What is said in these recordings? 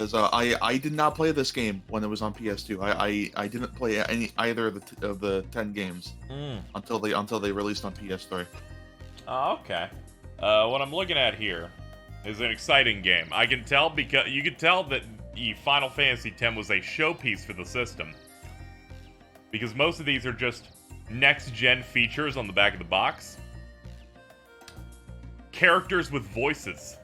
Because I did not play this game when it was on PS2. I didn't play either of the 10 games until they released on PS3. Oh, okay. What I'm looking at here is an exciting game. I can tell because you can tell that the Final Fantasy X was a showpiece for the system. Because most of these are just next-gen features on the back of the box. Characters with voices.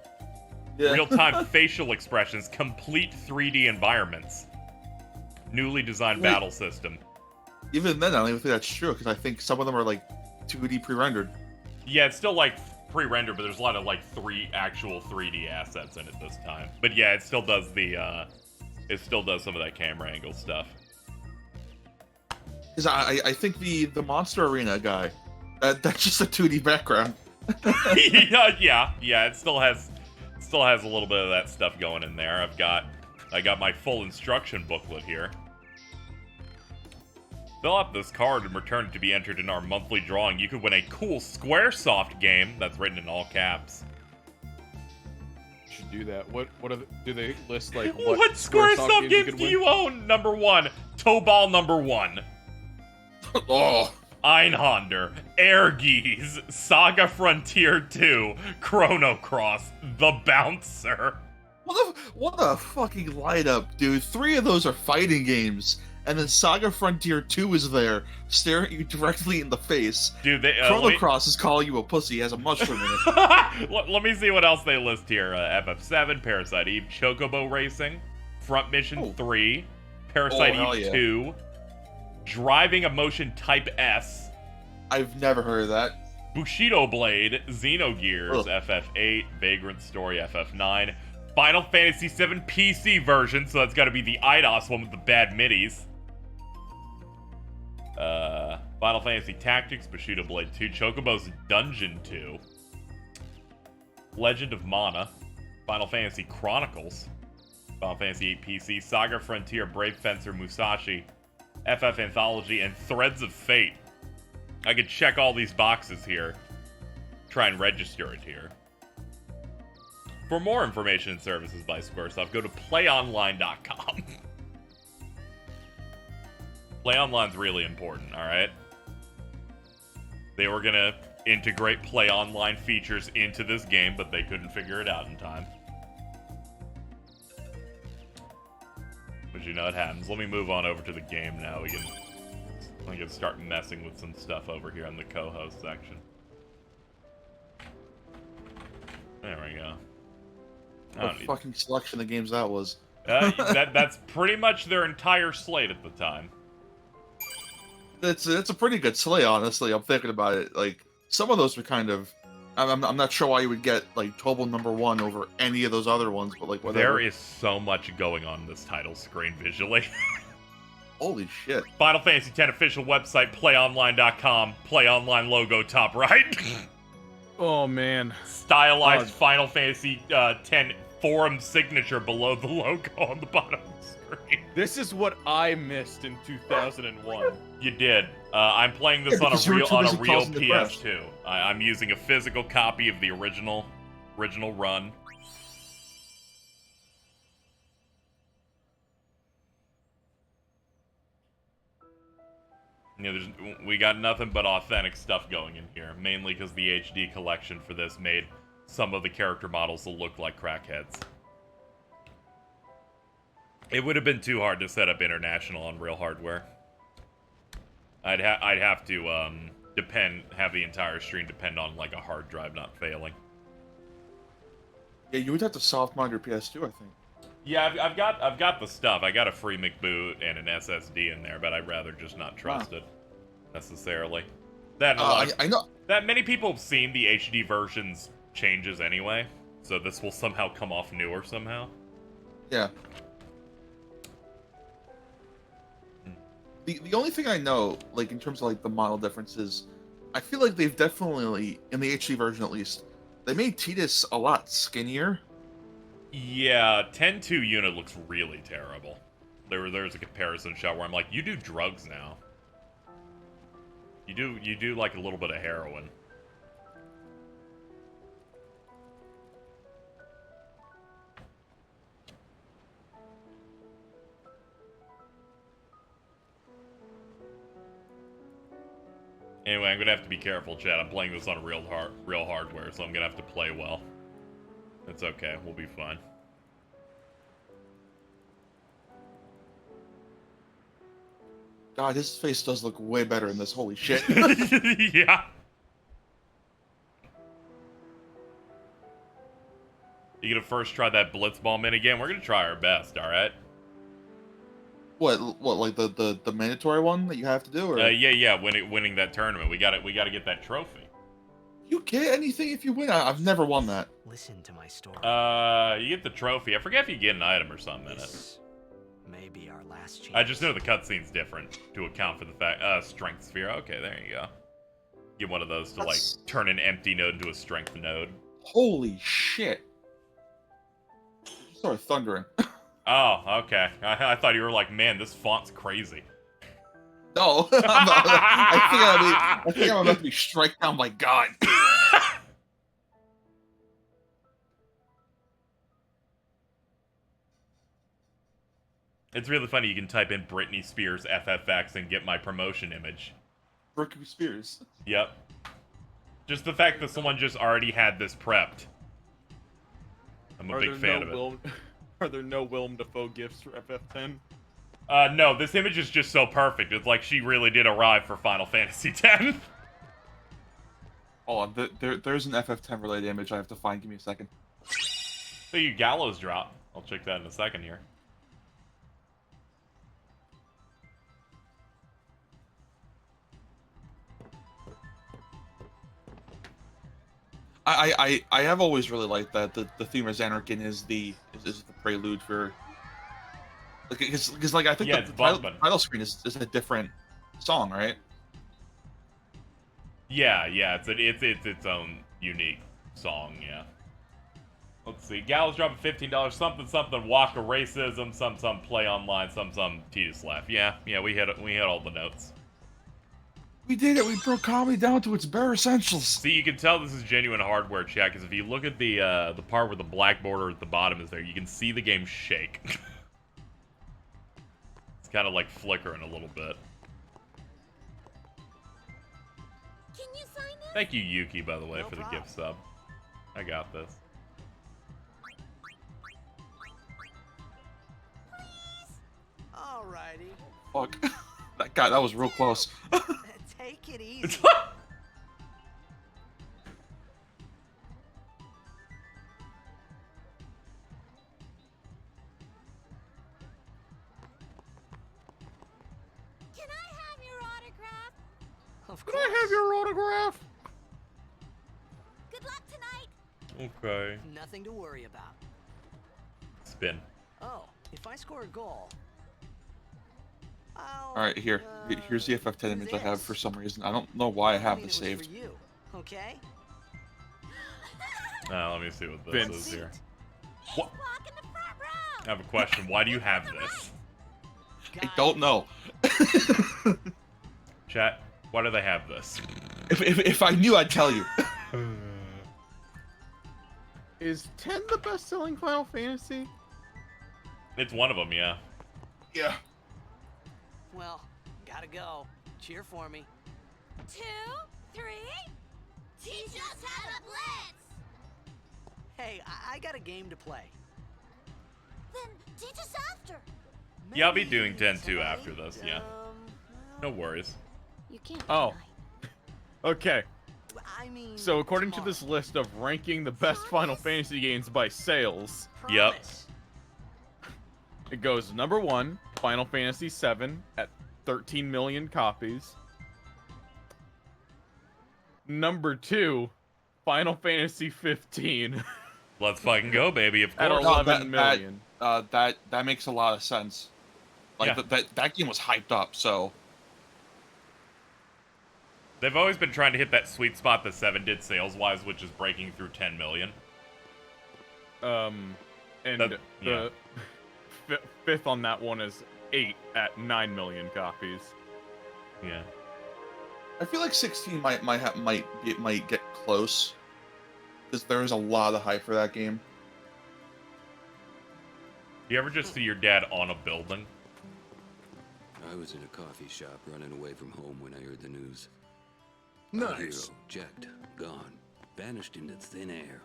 Yeah. Real-time facial expressions. Complete 3D environments. Newly designed battle system. Even then, I don't even think that's true, because I think some of them are, like, 2D pre-rendered. Yeah, it's still, like, pre-rendered, but there's a lot of, like, actual 3D assets in it this time. But yeah, it still does it still does some of that camera angle stuff. Because I think the Monster Arena guy, that's just a 2D background. yeah, it still has a little bit of that stuff going in there. I got my full instruction booklet here. Fill out this card and return it to be entered in our monthly drawing. You could win a cool Squaresoft game that's written in all caps. Should do that. What do they list, like what Squaresoft games do you own? Number 1, Tobal number 1. Oh. Einhander, Air Geese, Saga Frontier 2, Chrono Cross, The Bouncer. What a fucking lineup, dude. 3 of those are fighting games. And then Saga Frontier 2 is there, staring at you directly in the face. Dude, Chrono Cross is calling you a pussy, has a mushroom in it. Let me see what else they list here. FF7, Parasite Eve, Chocobo Racing, Front Mission 3, Parasite Eve 2, Driving Emotion Type S. I've never heard of that. Bushido Blade, Xenogears, FF8, Vagrant Story, FF9, Final Fantasy VII PC version, so that's gotta be the IDOS one with the bad middies. Final Fantasy Tactics, Bushido Blade 2, Chocobo's Dungeon 2, Legend of Mana, Final Fantasy Chronicles, Final Fantasy VIII PC, Saga Frontier, Brave Fencer, Musashi, FF Anthology, and Threads of Fate. I could check all these boxes here, try and register it here. For more information and services by Squaresoft, go to PlayOnline.com. PlayOnline's really important, alright? They were gonna integrate PlayOnline features into this game, but they couldn't figure it out in time. But you know it happens. Let me move on over to the game now. We can start messing with some stuff over here in the co-host section. There we go. What fucking selection of games that was. That's pretty much their entire slate at the time. It's a pretty good slate, honestly. I'm thinking about it. Like, some of those were kind of... I'm not sure why you would get, like, Tobal number 1 over any of those other ones, but, like, whatever. There is so much going on this title screen visually. Holy shit. Final Fantasy X official website, PlayOnline.com. PlayOnline logo top right. Oh, man. Stylized Final Fantasy X forum signature below the logo on the bottom of the screen. This is what I missed in 2001. You did. I'm playing this on a real PS2. I'm using a physical copy of the original run. You know, we got nothing but authentic stuff going in here, mainly because the HD collection for this made some of the character models look like crackheads. It would have been too hard to set up international on real hardware. I'd have to have the entire stream depend on like a hard drive not failing. Yeah, you would have to soft mod your PS2, I think. Yeah, I've got the stuff. I got a free McBoot and an SSD in there, but I'd rather just not trust it necessarily. I know that many people have seen the HD versions changes anyway, so this will somehow come off newer somehow. Yeah. The only thing I know, like in terms of like the model differences, I feel like they've definitely, in the HD version at least, they made Tidus a lot skinnier. Yeah, 10-2 unit looks really terrible. There's a comparison shot where I'm like, you do drugs now. You do like a little bit of heroin. Anyway, I'm gonna have to be careful, Chad. I'm playing this on real hardware, so I'm gonna have to play well. It's okay. We'll be fine. God, his face does look way better in this. Holy shit. Yeah. You gonna first try that Blitzball minigame? We're gonna try our best, alright? What, like the mandatory one that you have to do, or? Yeah, winning that tournament. We gotta get that trophy. You get anything if you win? I've never won that. Listen to my story. You get the trophy. I forget if you get an item or something in it. This may be our last chance. I just know the cutscene's different to account for the fact. Strength sphere. Okay, there you go. Get one of those to, like, turn an empty node into a strength node. Holy shit. Started thundering. Oh, okay. I thought you were like, man, this font's crazy. No. I think I'm about to be struck down by God. It's really funny. You can type in Britney Spears FFX and get my promotion image. Britney Spears. Yep. Just the fact that someone just already had this prepped. I'm a big fan of it. Are there no Willem Dafoe gifts for FF10? No, this image is just so perfect. It's like she really did arrive for Final Fantasy X. Hold on, there's an FF10 related image I have to find. Give me a second. So you Gallows drop. I'll check that in a second here. I have always really liked that the theme of Xanarkin is the prelude for, like, because like I think Yeah, the it's title screen is a different song, right? Yeah, it's its own unique song. Yeah. Let's see. Gallows dropping $15. Something. Waka racism. Some PlayOnline. Some T2Slap. Yeah. We hit all the notes. We did it. We broke comedy down to its bare essentials. See, you can tell this is genuine hardware, chat, because if you look at the part where the black border at the bottom is there, you can see the game shake. It's kind of like flickering a little bit. Can you sign in? Thank you, Yuki, by the way, No for the problem. gift sub. I got this. Alrighty. Fuck. That was real close. Take it easy. Can I have your autograph? Of Can course. I have your autograph? Good luck tonight. Okay. Nothing to worry about. Spin. Oh, if I score a goal, I'll, All right, here. Here's the FF10 image I have for some reason. I don't know why I have this it was saved. for you, okay? Let me see what this Vince. is here. He's What? blocking the front row. I have a question. Why do you have this? I don't know. Chat, why do they have this? If I knew, I'd tell you. Is 10 the best-selling Final Fantasy? It's one of them, yeah. Yeah. Well, gotta go. Cheer for me. 2, 3. Teach us how to blitz. Hey, I got a game to play. Then teach us after. Yeah, I'll be Maybe doing 10 too tonight, after this, yeah. No worries. You can't. Oh. deny. Okay, I mean, so according to tomorrow. this list of ranking the best Final Fantasy games by sales, Yep. Promise. it goes number 1, Final Fantasy VII at 13 million copies. Number 2, Final Fantasy 15 Let's fucking go, baby, of at course. 11 million. That makes a lot of sense. Like Yeah. that game was hyped up, so They've always been trying to hit that sweet spot that 7 did sales-wise, which is breaking through 10 million. And That- the fifth on that one is 8 at 9 million copies. Yeah. I feel like 16 might get close, because there is a lot of hype for that game. You ever just see your dad on a building? I was in a coffee shop running away from home when I heard the news. Our hero, Jacked, gone, vanished into thin air.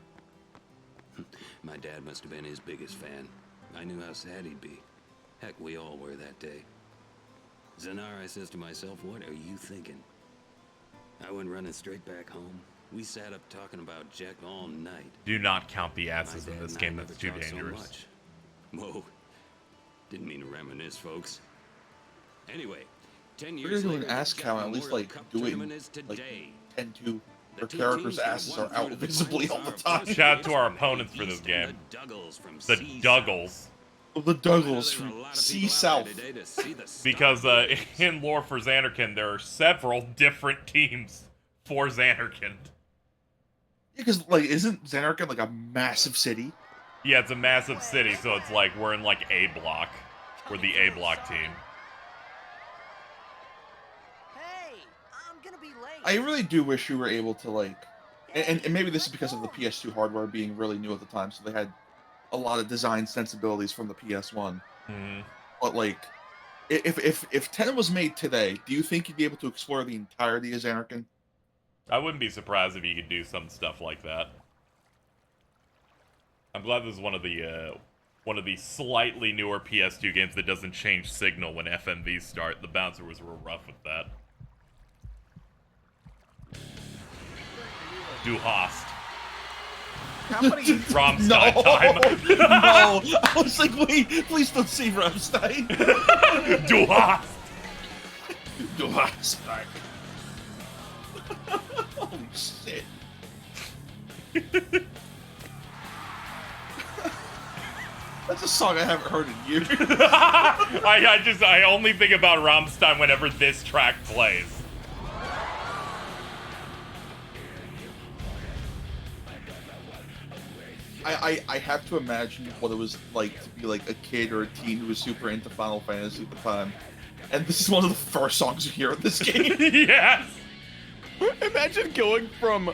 My dad must have been his biggest fan. I knew how sad he'd be. Heck, we all were that day. Zanara, I says to myself, what are you thinking? I went running straight back home. We sat up talking about Jack all night. Do not count the My asses dad in this and I game. never That's too talked so dangerous. much. Whoa. Didn't mean to reminisce, folks. Anyway, 10 We're years gonna do later, an ass the count, at least Memorial like Cup do it tournament is like today. 10-2. The Their two characters' teams that asses are won out through to the visibly all finals the are time. Shout out to our from the opponents for this East and game. The Duggles from The Sea Duggles. The Douglas from Sea South. Because in lore for Xanarkand, there are several different teams for Xanarkand. Because, like, isn't Xanarkand like a massive city? Yeah, it's a massive city, so it's like we're in like A block. We're the A block team. Hey, I'm gonna be late. I really do wish you were able to, like... And maybe this is because of the PS2 hardware being really new at the time, so they had a lot of design sensibilities from the PS1. Mhm. But, like, if 10 was made today, do you think you'd be able to explore the entirety of Xanarkand? I wouldn't be surprised if you could do some stuff like that. I'm glad this is one of the slightly newer PS2 games that doesn't change signal when FMVs start. The bouncer was real rough with that. Du hast. How many? Rammstein time. No! I was like, wait, please don't say Rammstein. Du hast. Du hast. Holy shit. That's a song I haven't heard in years. I only think about Rammstein whenever this track plays. I have to imagine what it was like to be like a kid or a teen who was super into Final Fantasy at the time. And this is one of the first songs you hear in this game. Yes! Imagine going from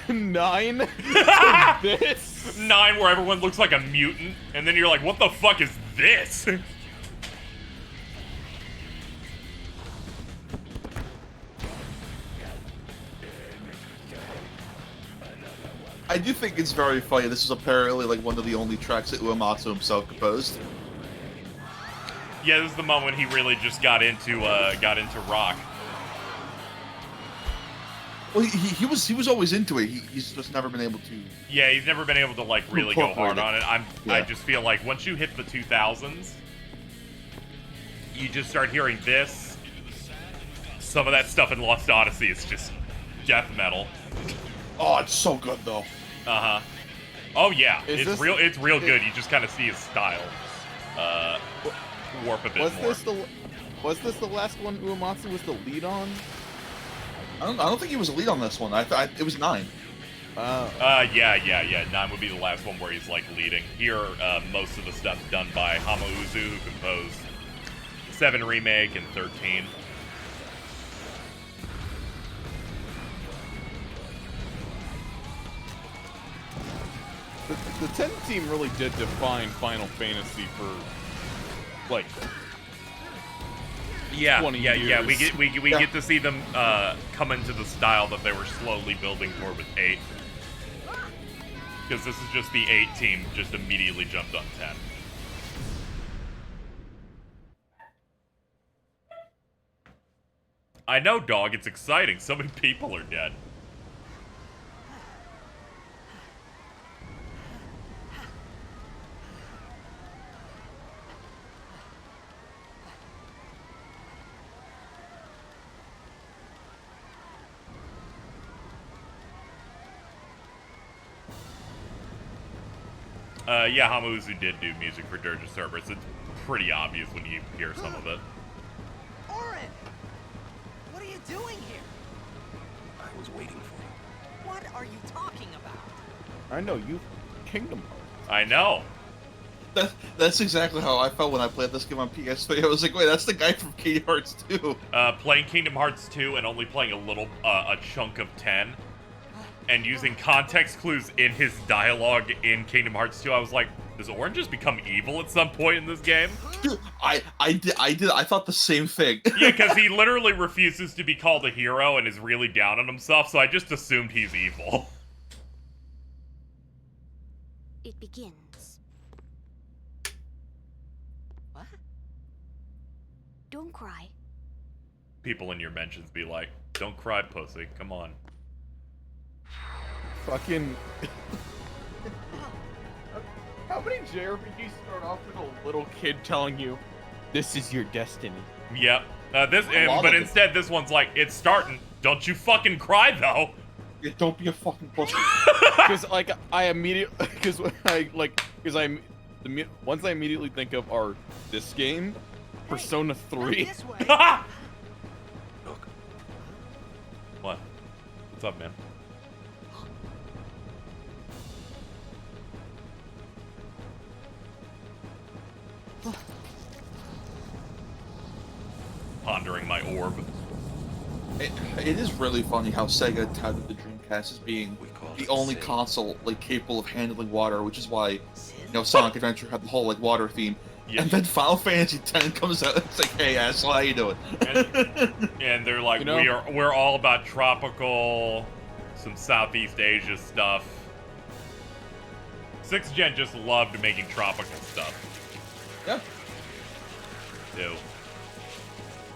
9 to this. 9 where everyone looks like a mutant, and then you're like, what the fuck is this? I do think it's very funny. This is apparently like one of the only tracks that Uematsu himself composed. Yeah, this is the moment he really just got into rock. Well, he was always into it. He's just never been able to. Yeah, he's never been able to like really go hard on it. I Yeah. just feel like once you hit the 2000s, you just start hearing this. Some of that stuff in Lost Odyssey is just death metal. Oh, it's so good though. Uh-huh. Oh yeah, Is it's this- real good. You just kind of see his style warp a bit more. Was this the last one Uematsu was the lead on? I don't think he was a lead on this one. I thought it was 9. Yeah. 9 would be the last one where he's like leading. Here, most of the stuff's done by Hamauzu, who composed 7 Remake and 13. The 10 team really did define Final Fantasy for like Yeah, 20 yeah. We years. get to see them come into the style that they were slowly building toward with 8. Because this is just the 8 team just immediately jumped on 10. I know, dog. It's exciting. So many people are dead. Yeah, Hamauzu did do music for Dirge of Cerberus. It's pretty obvious when you hear some of it. Orin! What are you doing here? I was waiting for you. What are you talking about? I know you Kingdom Hearts. I know. That's exactly how I felt when I played this game on PS3. I was like, wait, that's the guy from Kingdom Hearts 2. Playing Kingdom Hearts 2 and only playing a chunk of 10. and using context clues in his dialogue in Kingdom Hearts 2, I was like, does Orange just become evil at some point in this game? Dude, I thought the same thing. Yeah, because he literally refuses to be called a hero and is really down on himself, so I just assumed he's evil. It begins. What? Don't cry. People in your mentions be like, don't cry, pussy, come on. Fucking. How many JRPGs start off with a little kid telling you, "This is your destiny"? Yep. lot But of it. instead, this one's like, it's starting. Don't you fucking cry, though. Yeah, don't be a fucking pussy. Because like I immediately, ones I immediately think of are this game, Persona 3. This way. Look, What? What's up, man? Pondering my orb. It is really funny how Sega touted the Dreamcast as being we call the it only safe. console like capable of handling water, which is why Sonic Adventure had the whole like water theme. Yeah. And then Final Fantasy X comes out. It's like, hey, Asshole, how you doing? And they're like, You know- we're all about tropical, some Southeast Asia stuff. 6th Gen just loved making tropical stuff. Yeah. Ew.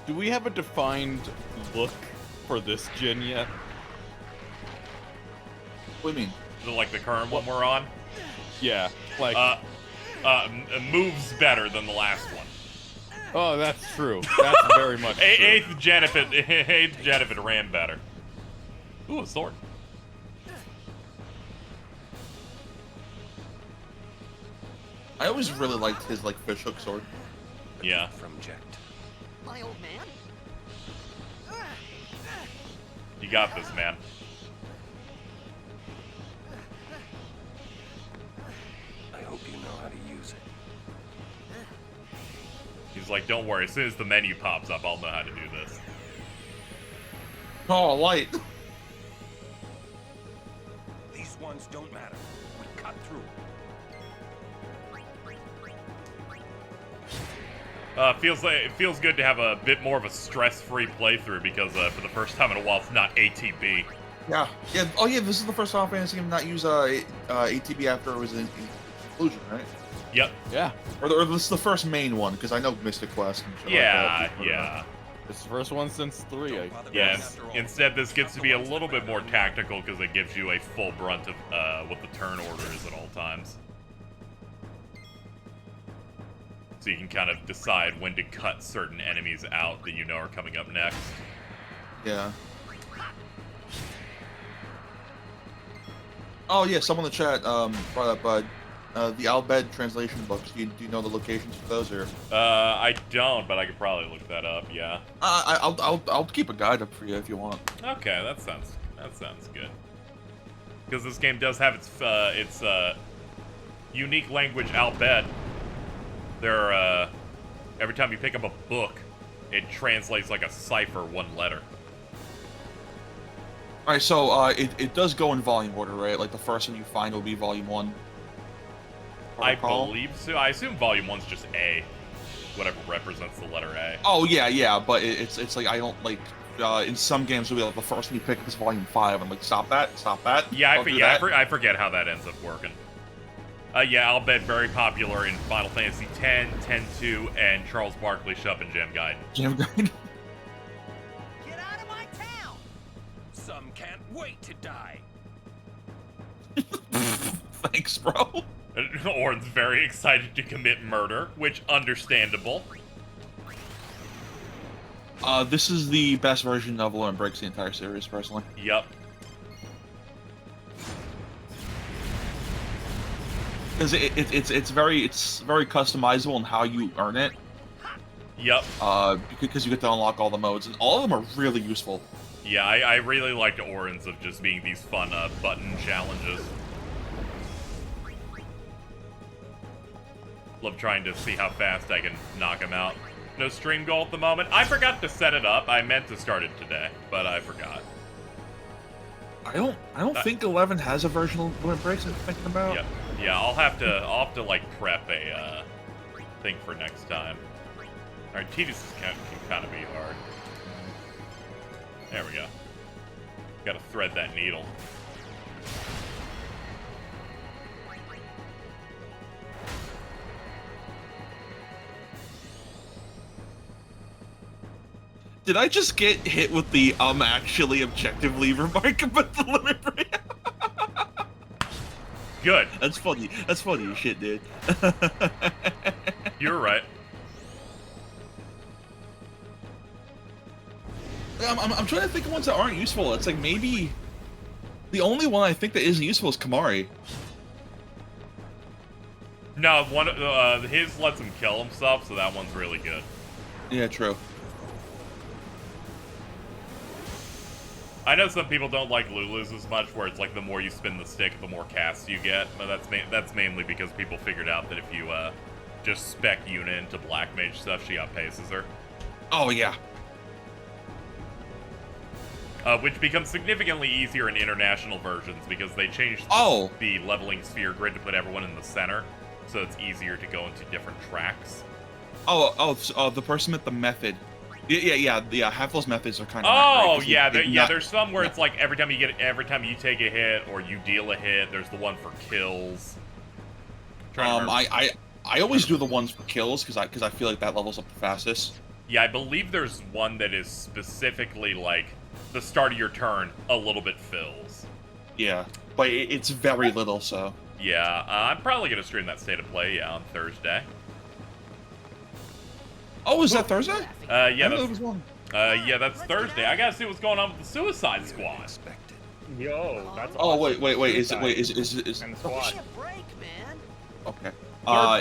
Do we have a defined look for this gen yet? What do you mean? Is it like the current one we're on? Yeah, like. Moves better than the last one. Oh, that's true. That's very much true. 8th Gen if it ran better. Ooh, a sword. I always really liked his like fishhook sword. Yeah. From Jet. My old man? You got this, man. I hope you know how to use it. He's like, don't worry, as soon as the menu pops up, I'll know how to do this. Oh, light. These ones don't matter. We cut through. It feels good to have a bit more of a stress-free playthrough because for the first time in a while, it's not ATB. Yeah. Yeah. Oh, yeah. This is the first Final Fantasy game to not use ATB after it was in inclusion, right? Yep. Yeah, Or this is the first main one because I know Mystic Quest and shit Yeah, like that. yeah. it's the first one since 3. I Yeah, guess. instead this gets to be a little bit more tactical because it gives you a full brunt of what the turn order is at all times. So you can kind of decide when to cut certain enemies out that you know are coming up next. Yeah. Oh yeah, someone in the chat brought up the Albed translation books. Do you know the locations for those, or? I don't, but I could probably look that up. Yeah. I'll keep a guide up for you if you want. Okay, that sounds good. Because this game does have its unique language Albed. There, every time you pick up a book, it translates like a cipher, one letter. All right, so it does go in volume order, right? Like the first one you find will be volume 1. I believe so. I assume volume 1's just A, whatever represents the letter A. Oh yeah, but it's like I don't like in some games it'll be like the first one you pick up is volume 5. I'm like, stop that. Yeah, Don't do that. I forget how that ends up working. Yeah, I'll bet very popular in Final Fantasy X, X-2, and Charles Barkley Shop and Gem Guide. Jam Guide. Get out of my town! Some can't wait to die. Thanks, bro. Orin's very excited to commit murder, which understandable. This is the best version of Law and Breaks the entire series, personally. Yep. Because it's very customizable in how you earn it. Yep. Because you get to unlock all the modes, and all of them are really useful. Yeah, I really liked Orin's of just being these fun button challenges. Love trying to see how fast I can knock him out. No stream goal at the moment. I forgot to set it up. I meant to start it today, but I forgot. I don't think 11 has a version of Limit Breaks I'm thinking about. Yep. Yeah, I'll have to like prep a thing for next time. Alright, Tidus can kind of be hard. There we go. Gotta thread that needle. Did I just get hit with the actually objectively remark about the Limit Break? Good. That's funny. That's funny as shit, dude. You're right. I'm trying to think of ones that aren't useful. It's like maybe the only one I think that isn't useful is Kamari. No, his lets him kill himself, so that one's really good. Yeah, true. I know some people don't like Lulu's as much, where it's like the more you spin the stick, the more casts you get. But that's mainly because people figured out that if you just spec Yuna into Black Mage stuff, she outpaces her. Oh yeah. Which becomes significantly easier in international versions because they changed the leveling sphere grid to put everyone in the center, so it's easier to go into different tracks. The person meant the method. Yeah. Half those methods are kind of. There's some where it's like every time you take a hit or you deal a hit, there's the one for kills. I always do the ones for kills because I feel like that levels up the fastest. Yeah, I believe there's one that is specifically like the start of your turn a little bit fills. Yeah, but it's very little, so. Yeah, I'm probably gonna stream that State of Play on Thursday. Oh, is that Thursday? That's Thursday. I gotta see what's going on with the Suicide Squad. Yo, that's awesome. Oh wait, is And the squad. Give me a break, man. Okay.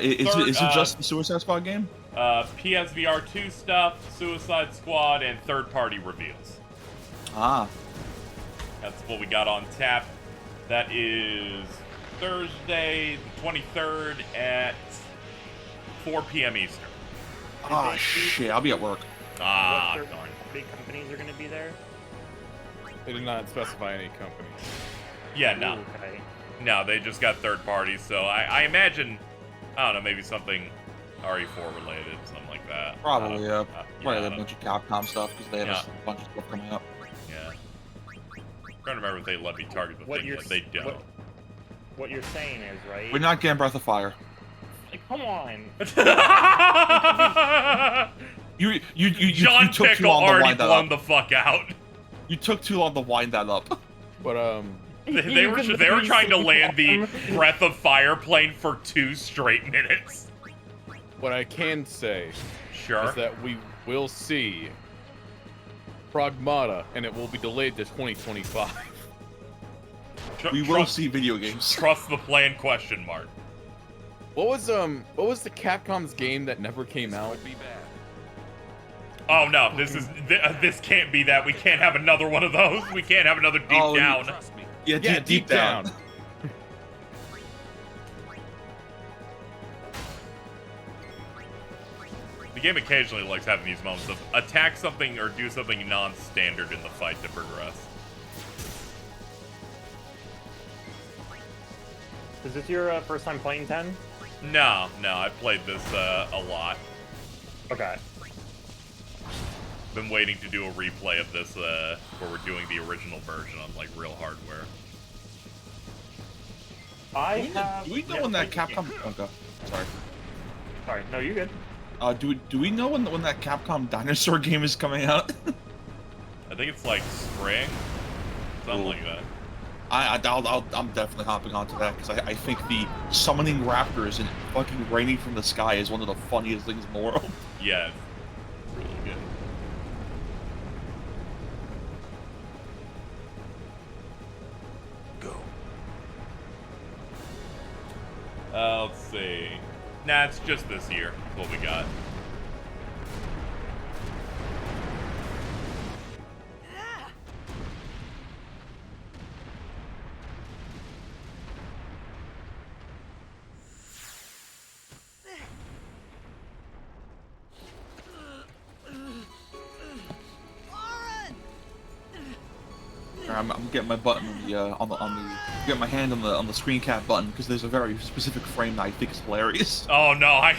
Is it just the Suicide Squad game? PSVR 2 stuff, Suicide Squad, and third-party reveals. Ah. That's what we got on tap. That is Thursday, the 23rd at 4 p.m. Eastern. Ah, shit, I'll be at work. Ah, What darn. big companies are going to be there? They did not specify any company. Yeah, no. Okay. No, they just got third parties, so I imagine, I don't know, maybe something RE4 related, something like that. Probably, yeah. Probably a yeah. bunch of Capcom stuff because they have Yeah. a bunch of stuff coming up. Yeah. I'm trying to remember if they let me target the What thing, you're but they don't. What you're saying is, right? We're not getting Breath of Fire. Like, come on. You John took too Pickle long to already wind that blown up. the fuck out. You took too long to wind that up. But They were trying to land the Breath of Fire plane for 2 straight minutes. what I can say Sure. is that we will see Pragmata, and it will be delayed to 2025. We will see video games. Trust the plan? Question mark. What was the Capcom's game that never came out? Oh no, this can't be that. We can't have another one of those. We can't have another Deep Down. Yeah, Yeah, deep down. The game occasionally likes having these moments of attack something or do something non-standard in the fight to progress. Is this your first time playing 10? No, I played this a lot. Okay. Been waiting to do a replay of this where we're doing the original version on like real hardware. Do we know when that Capcom? Okay, sorry. Sorry, no, you're good. Do we know when that Capcom dinosaur game is coming out? I think it's like spring, something like that. I'm definitely hopping onto that because I think the summoning raptors and fucking raining from the sky is one of the funniest things in the world. Yeah, really good. Go. Let's see. Nah, it's just this year. What we got. I'm getting my button get my hand on the screen cap button because there's a very specific frame that I think is hilarious. Oh no,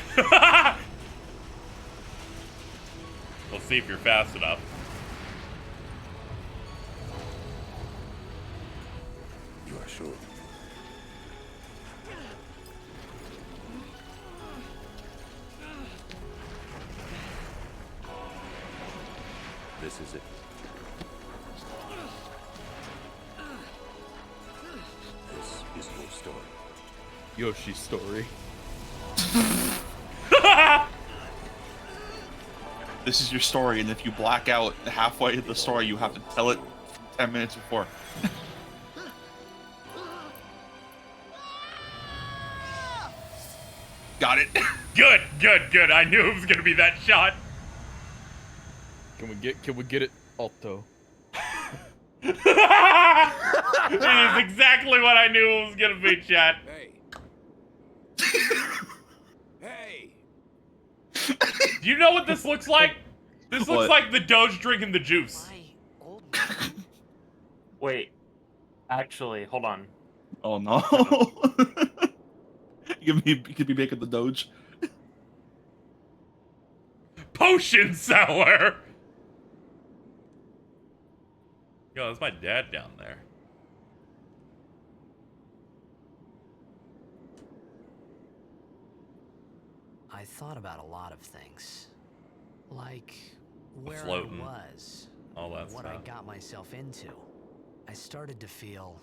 We'll see if you're fast enough. You are sure? This is it. This is your story. Yoshi's story. This is your story, and if you black out halfway in the story, you have to tell it 10 minutes before. Got it. Good, good, good. I knew it was gonna be that shot. Can we get it, Alto? It is exactly what I knew it was gonna be, chat. Hey. Hey. Do you know what this looks like? This looks What? like the Doge drinking the juice. My old Wait. Actually, hold on. Oh no. You could be making the Doge. Potion sour. Yo, that's my dad down there. I thought about a lot of things. Like where floating. I was, All that what I stuff. got myself into. I started to feel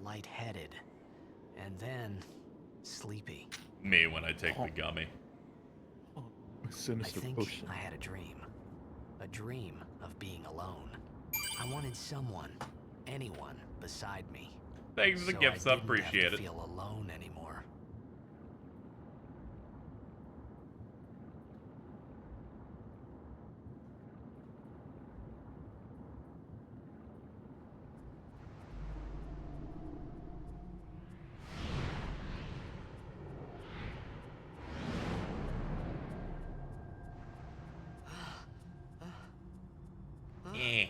lightheaded and then sleepy. Me when I take the gummy. A I sinister think potion. I had a dream of being alone. I wanted someone, anyone beside me. Thanks for the so gifts, I I didn't appreciate have to it. feel alone anymore. Eh.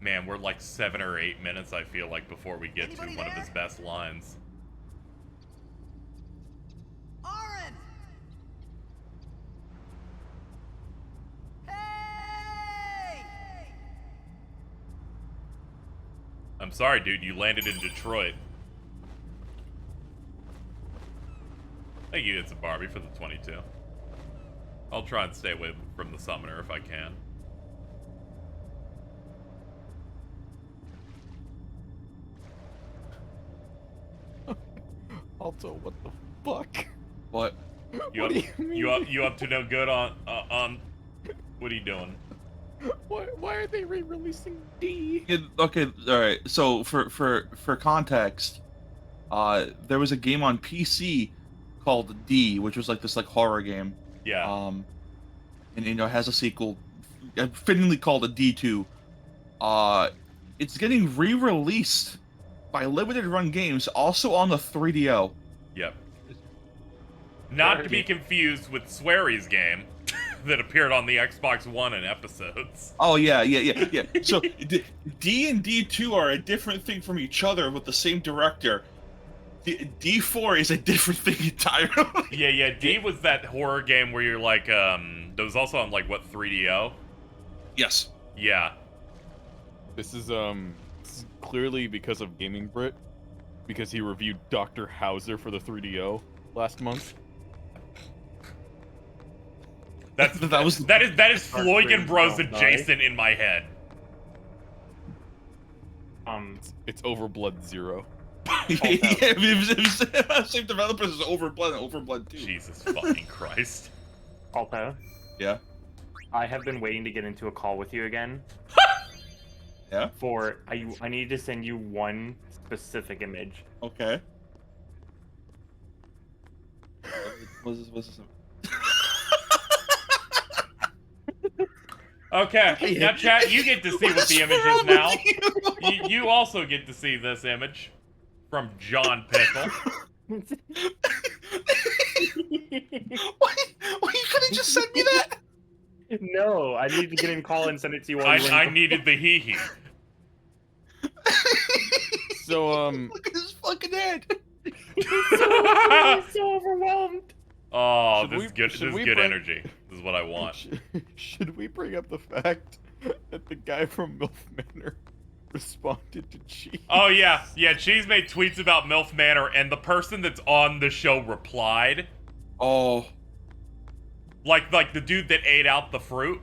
Man, we're like 7 or 8 minutes, I feel like, before we get to Anybody one of there? his best lines. Aaron! Hey! I'm sorry, dude, you landed in Detroit. Thank you, It's a Barbie, for the 22. I'll try and stay away from the summoner if I can. Alto, what the fuck? What? You What up, do you mean? you up to no good on what are you doing? Why are they re-releasing D? Okay, all right. So for context, there was a game on PC called D, which was like this horror game. Yeah. And it has a sequel, fittingly called a D2. It's getting re-released by Limited Run Games, also on the 3DO. Yep. Not to be confused with Swery's game that appeared on the Xbox One in episodes. Oh yeah. So D and D2 are a different thing from each other with the same director. D4 is a different thing entirely. Yeah, D was that horror game where you're like, that was also on like, what, 3DO? Yes. Yeah. This is clearly because of Gaming Brit, because he reviewed Dr. Hauser for the 3DO last month. That is Floyd and Bros Don't die. adjacent in my head. It's Overblood 0. Yeah, it was same developers as Overblood and Overblood 2. Jesus fucking Christ. Alto, Yeah. I have been waiting to get into a call with you again. Yeah. I need to send you one specific image. Okay. What's this? Okay, now chat, you get to see what the image is now. You also get to see this image from John Pickle. Why you couldn't just send me that? No, I need to get in call and send it to you while you I needed the hee-hee. So Look at his fucking head. He's so overwhelmed. Oh, Should this we- is good. should This is we good bring- energy. This is what I want. should we bring up the fact that the guy from MILF Manor responded to Cheese? Oh yeah, Cheese made tweets about MILF Manor, and the person that's on the show replied, Oh. like the dude that ate out the fruit.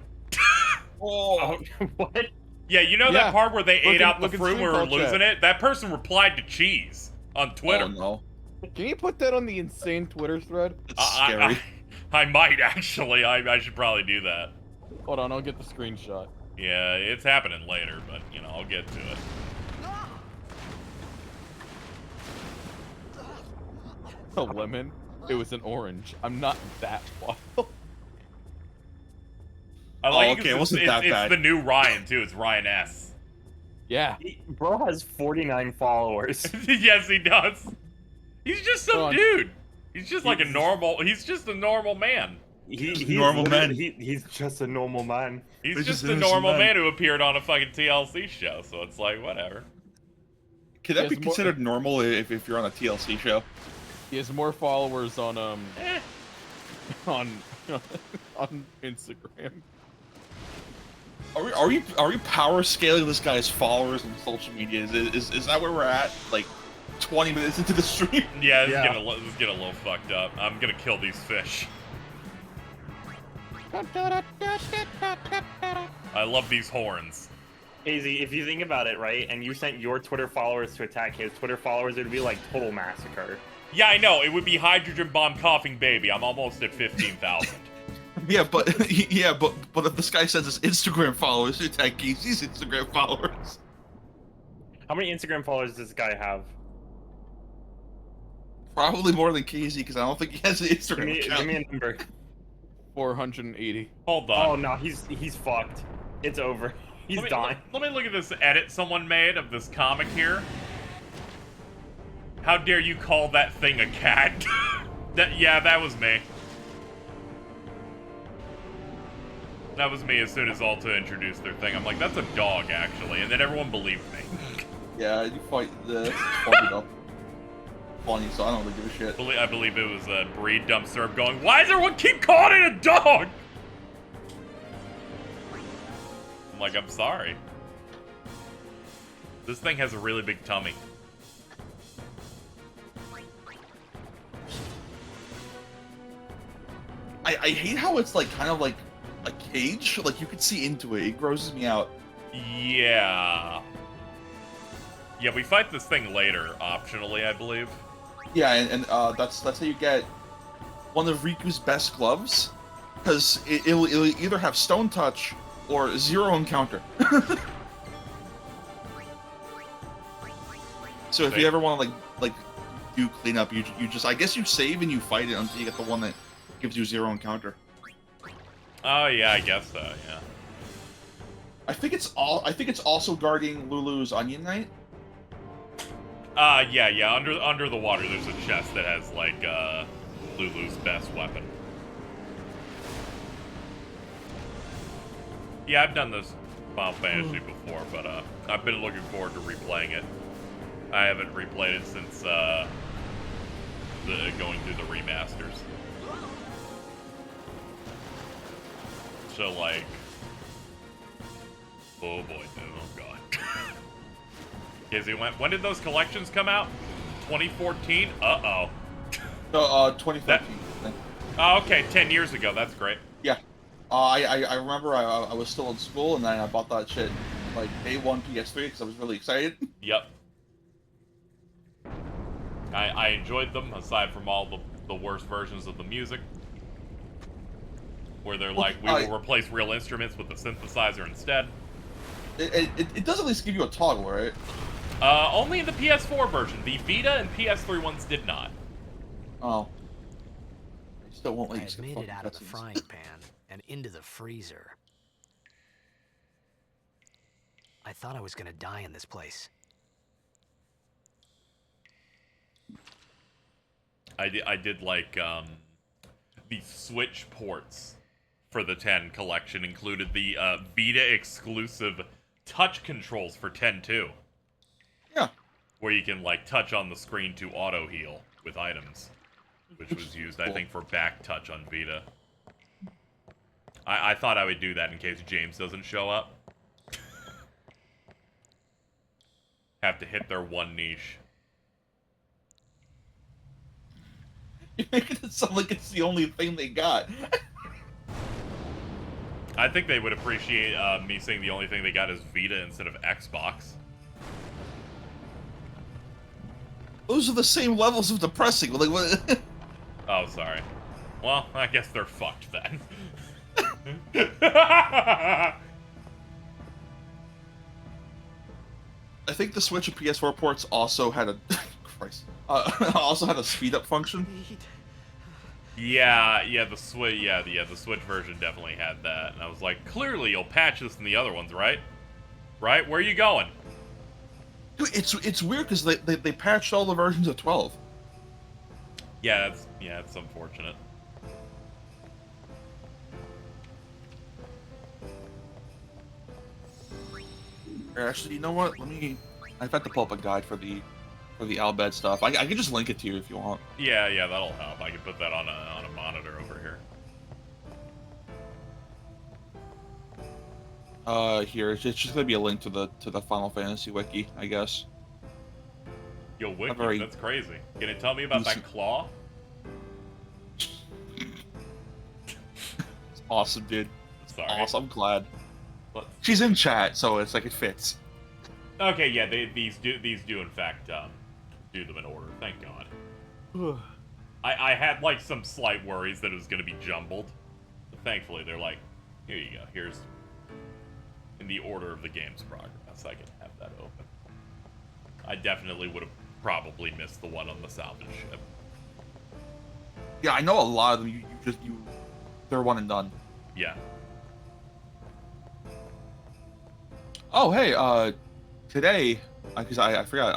Oh. What? Yeah, you know Yeah. that part where they ate out the look in fruit and we Stream were Call losing chat. it? That person replied to Cheese on Twitter. Oh no. Can you put that on the insane Twitter thread? It's scary. I might actually. I should probably do that. Hold on, I'll get the screenshot. Yeah, it's happening later, but you know, I'll get to it. A lemon. It was an orange. I'm not that wild. I like Oh, it 'cause okay, it wasn't it's, that it's bad. the new Ryan too. It's Ryan S. Yeah. Bro has 49 followers. Yes, he does. He's just some Go on. dude. He's just like a normal. He's just a normal man. He's Normal man. He's just a normal man. He's He's just just a an normal innocent man. man who appeared on a fucking TLC show. So it's like whatever. Can that Yes, be more- considered normal if you're on a TLC show? He has more followers on Eh. on on Instagram. Are we power scaling this guy's followers on social media? Is that where we're at? Like 20 minutes into the stream? Yeah, this Yeah. is getting a little fucked up. I'm gonna kill these fish. I love these horns. Easy, if you think about it, right, and you sent your Twitter followers to attack his Twitter followers, it would be like total massacre. Yeah, I know. It would be hydrogen bomb coughing baby. I'm almost at 15,000. Yeah, but if this guy sends his Instagram followers to attack Casey's Instagram followers, How many Instagram followers does this guy have? probably more than Casey because I don't think he has an Give Instagram me, account. give me a number. 480. Hold on. Oh no, he's fucked. It's over. He's let me, dying. Let me look at this edit someone made of this comic here. How dare you call that thing a cat? That was me. That was me as soon as Alta introduced their thing. I'm like, that's a dog, actually. And then everyone believed me. Yeah, you fight the fucked it up. Funny, so I don't really give a shit. I believe it was a breed dumpster going, why does everyone keep calling it a dog? I'm like, I'm sorry. This thing has a really big tummy. I hate how it's like kind of like a cage. Like you could see into it. It grosses me out. Yeah. Yeah, we fight this thing later, optionally, I believe. Yeah, and that's how you get one of Riku's best gloves, because it'll either have stone touch or zero encounter. So if you ever want to like do cleanup, you just I guess you save and you fight it until you get the one that gives you zero encounter. Oh yeah, I guess so. Yeah. I think it's also guarding Lulu's Onion Knight. Yeah. Under the water, there's a chest that has like Lulu's best weapon. Yeah, I've done this Final Fantasy before, but I've been looking forward to replaying it. I haven't replayed it since going through the remasters. So like, oh boy, oh god. Kizzy, when did those collections come out? 2014? Uh-oh. 2013. I think. Oh, okay, 10 years ago. That's great. Yeah. I remember I was still in school and then I bought that shit like day one PS3 because I was really excited. Yep. I enjoyed them, aside from all the worst versions of the music. Where they're like, we will replace real instruments with a synthesizer instead. It does at least give you a toggle, right? Only in the PS4 version. The Vita and PS3 ones did not. Oh. I still won't let I you skip had made it fucking out of the cutscenes. frying pan and into the freezer. I thought I was gonna die in this place. I did like the Switch ports for the 10 collection included the Vita exclusive touch controls for 10-2. Yeah. Where you can, like, touch on the screen to auto-heal with items. Which was used, I think, for back touch on Vita. I thought I would do that in case James doesn't show up. Have to hit their one niche. You're making it sound like it's the only thing they got. I think they would appreciate me saying the only thing they got is Vita instead of Xbox. Those are the same levels of depressing. Like, what? Oh, sorry. Well, I guess they're fucked then. I think the Switch and PS4 ports also had a Christ, also had a speed up function. Yeah, the Switch, the Switch version definitely had that, and I was like, clearly you'll patch this in the other ones, right? Right? Where are you going? Dude, it's weird because they patched all the versions of 12. Yeah, it's unfortunate. Actually, you know what? I've had to pull up a guide for the Albed stuff. I can just link it to you if you want. Yeah, that'll help. I can put that on a monitor over here. Here it's just gonna be a link to the Final Fantasy wiki, I guess. Yo, wiki, that's crazy. Can it tell me about that claw? It's awesome, dude. Sorry. Awesome. I'm glad. What? She's in chat, so it's like it fits. Okay, yeah, these do in fact do them in order. Thank God. I had like some slight worries that it was gonna be jumbled, but thankfully they're like, here you go. Here's in the order of the game's progress. I can have that open. I definitely would have probably missed the one on the salvage ship. Yeah, I know a lot of them. They're one and done. Yeah. Oh, hey, today, because I forgot,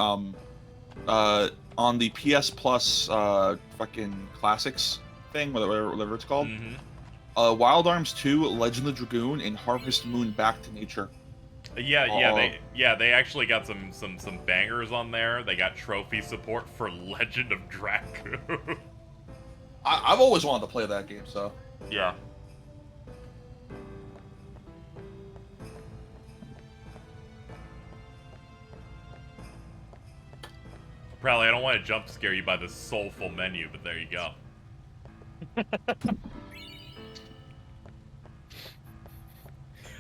on the PS Plus, fucking classics thing, whatever it's called, Wild Arms 2, Legend of the Dragoon, and Harvest Moon Back to Nature. They actually got some bangers on there. They got trophy support for Legend of Dragoon. I've always wanted to play that game, so. Yeah. Probably, I don't want to jump scare you by this soulful menu, but there you go.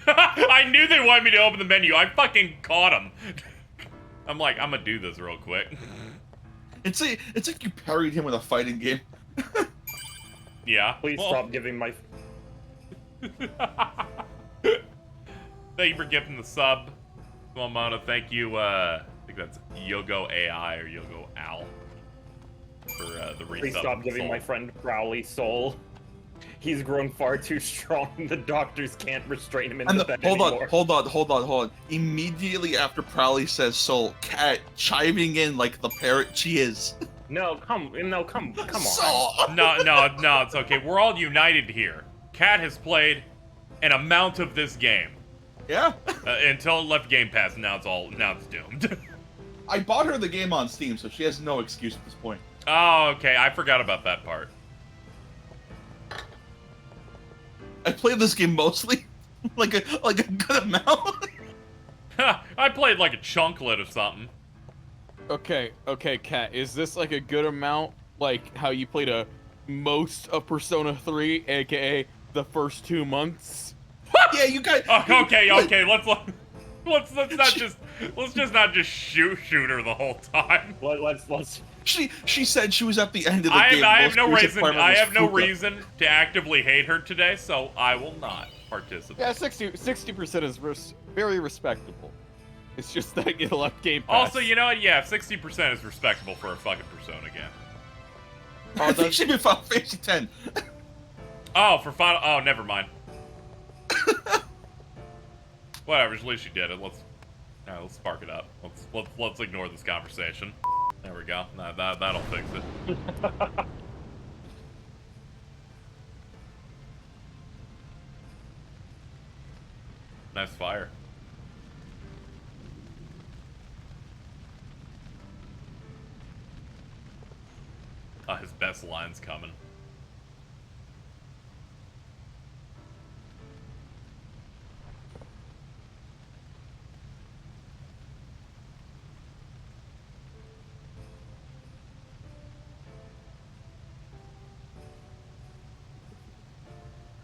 I knew they wanted me to open the menu. I fucking caught them. I'm like, I'm gonna do this real quick. It's like you parried him with a fighting game. Yeah. Please stop giving my... Thank you for gifting the sub. Mona, thank you, I think that's Yogo AI or Yogo Al for the resub. Please stop giving my friend Crowley soul. He's grown far too strong. The doctors can't restrain him in the bed anymore. Hold on. Immediately after Prowley says soul, Cat chiming in like the parrot she is. No, come on. Soul. No, it's okay. We're all united here. Cat has played an amount of this game. Yeah. Until it left Game Pass, and now it's doomed. I bought her the game on Steam, so she has no excuse at this point. Oh, okay. I forgot about that part. I played this game mostly, like a good amount. I played like a chunklet of something. Okay, Kat, is this like a good amount, like how you played most of Persona 3, aka the first 2 months? Yeah, you guys. Okay. Let's just not just shoot her the whole time. Let's. She said she was at the end of the game. I have no reason to actively hate her today, so I will not participate. Yeah, 60% is very respectable. It's just that you left Game Pass. Also, you know what? Yeah, 60% is respectable for a fucking Persona game. I think she'd be Final Fantasy 10. Oh, for Final. Oh, never mind. Whatever. At least she did it. Let's spark it up. Let's ignore this conversation. There we go. That'll fix it. Nice fire. Oh, his best line's coming.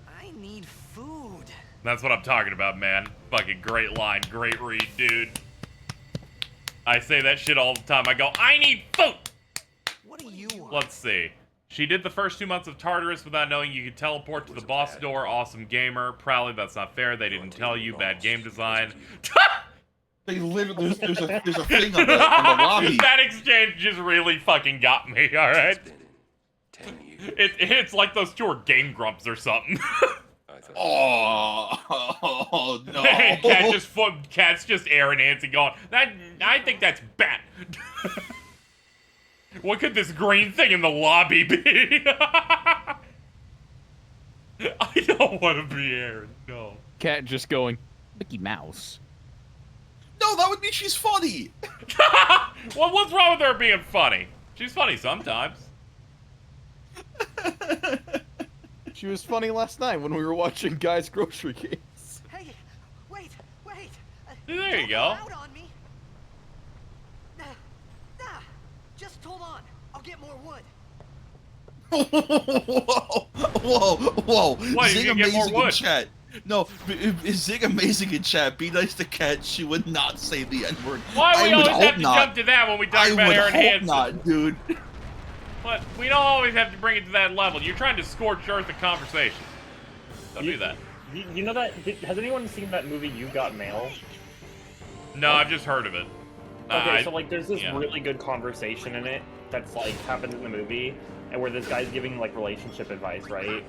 I need food. That's what I'm talking about, man. Fucking great line, great read, dude. I say that shit all the time. I go, I need food! What do you want? Let's see. She did the first 2 months of Tartarus without knowing you could teleport to the boss door. Awesome gamer. Proudly, that's not fair. They didn't tell you. Bad game design. They literally, there's a thing on the lobby. That exchange just really fucking got me, alright? It's like those two are Game Grumps or something. Oh no! Cat's just air enhancing, going. I think that's bad. What could this green thing in the lobby be? I don't want to be Aaron. No. Cat just going, Mickey Mouse. No, that would mean she's funny. Well, what's wrong with her being funny? She's funny sometimes. She was funny last night when we were watching Guys Grocery Games. Hey, wait. There you go. Out on me. Just hold on. I'll get more wood. Whoa! What, Zing you get more amazing wood? in chat. No, is Zing amazing in chat? Be nice to Cat. She would not say the N-word. Why do we always have to not. jump to that when we talk about Aaron I would hope Hansen? not, dude. But we don't always have to bring it to that level. You're trying to scorch earth the conversation. Don't do that. You know that? Has anyone seen that movie You Got Mail? No, I've just heard of it. Okay, so like there's this really good conversation in it that's like happens in the movie, and where this guy's giving like relationship advice, right? And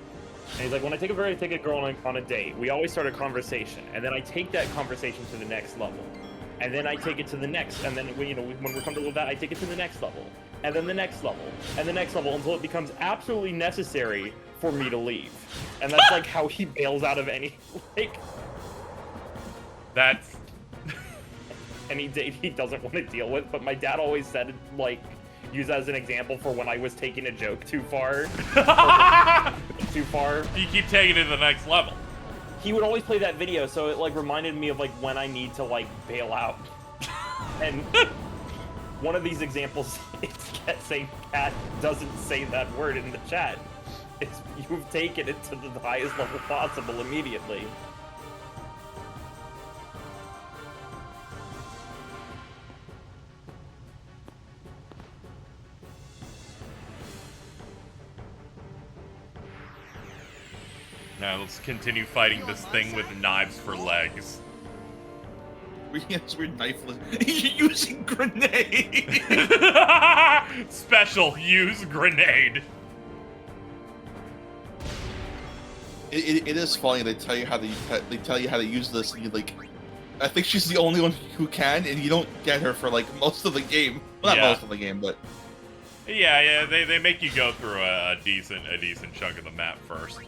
he's like, when I take a girl on a date, we always start a conversation, and then I take that conversation to the next level, and then I take it to the next, and then when we're comfortable with that, I take it to the next level, and then the next level, and the next level, until it becomes absolutely necessary for me to leave. And that's like how he bails out of any like. That's Any date he doesn't want to deal with, but my dad always said, like, use that as an example for when I was taking a joke too far. You keep taking it to the next level. He would always play that video, so it, like, reminded me of, like, when I need to, like, bail out. And one of these examples is saying Cat doesn't say that word in the chat. It's, you've taken it to the highest level possible immediately. Now let's continue fighting this thing with knives for legs. Yes, we're knifeless. You're using grenade. Special use grenade. It is funny. They tell you how to use this, and you like. I think she's the only one who can, and you don't get her for like most of the game. Well, not most of the game, but. Yeah. They make you go through a decent chunk of the map first.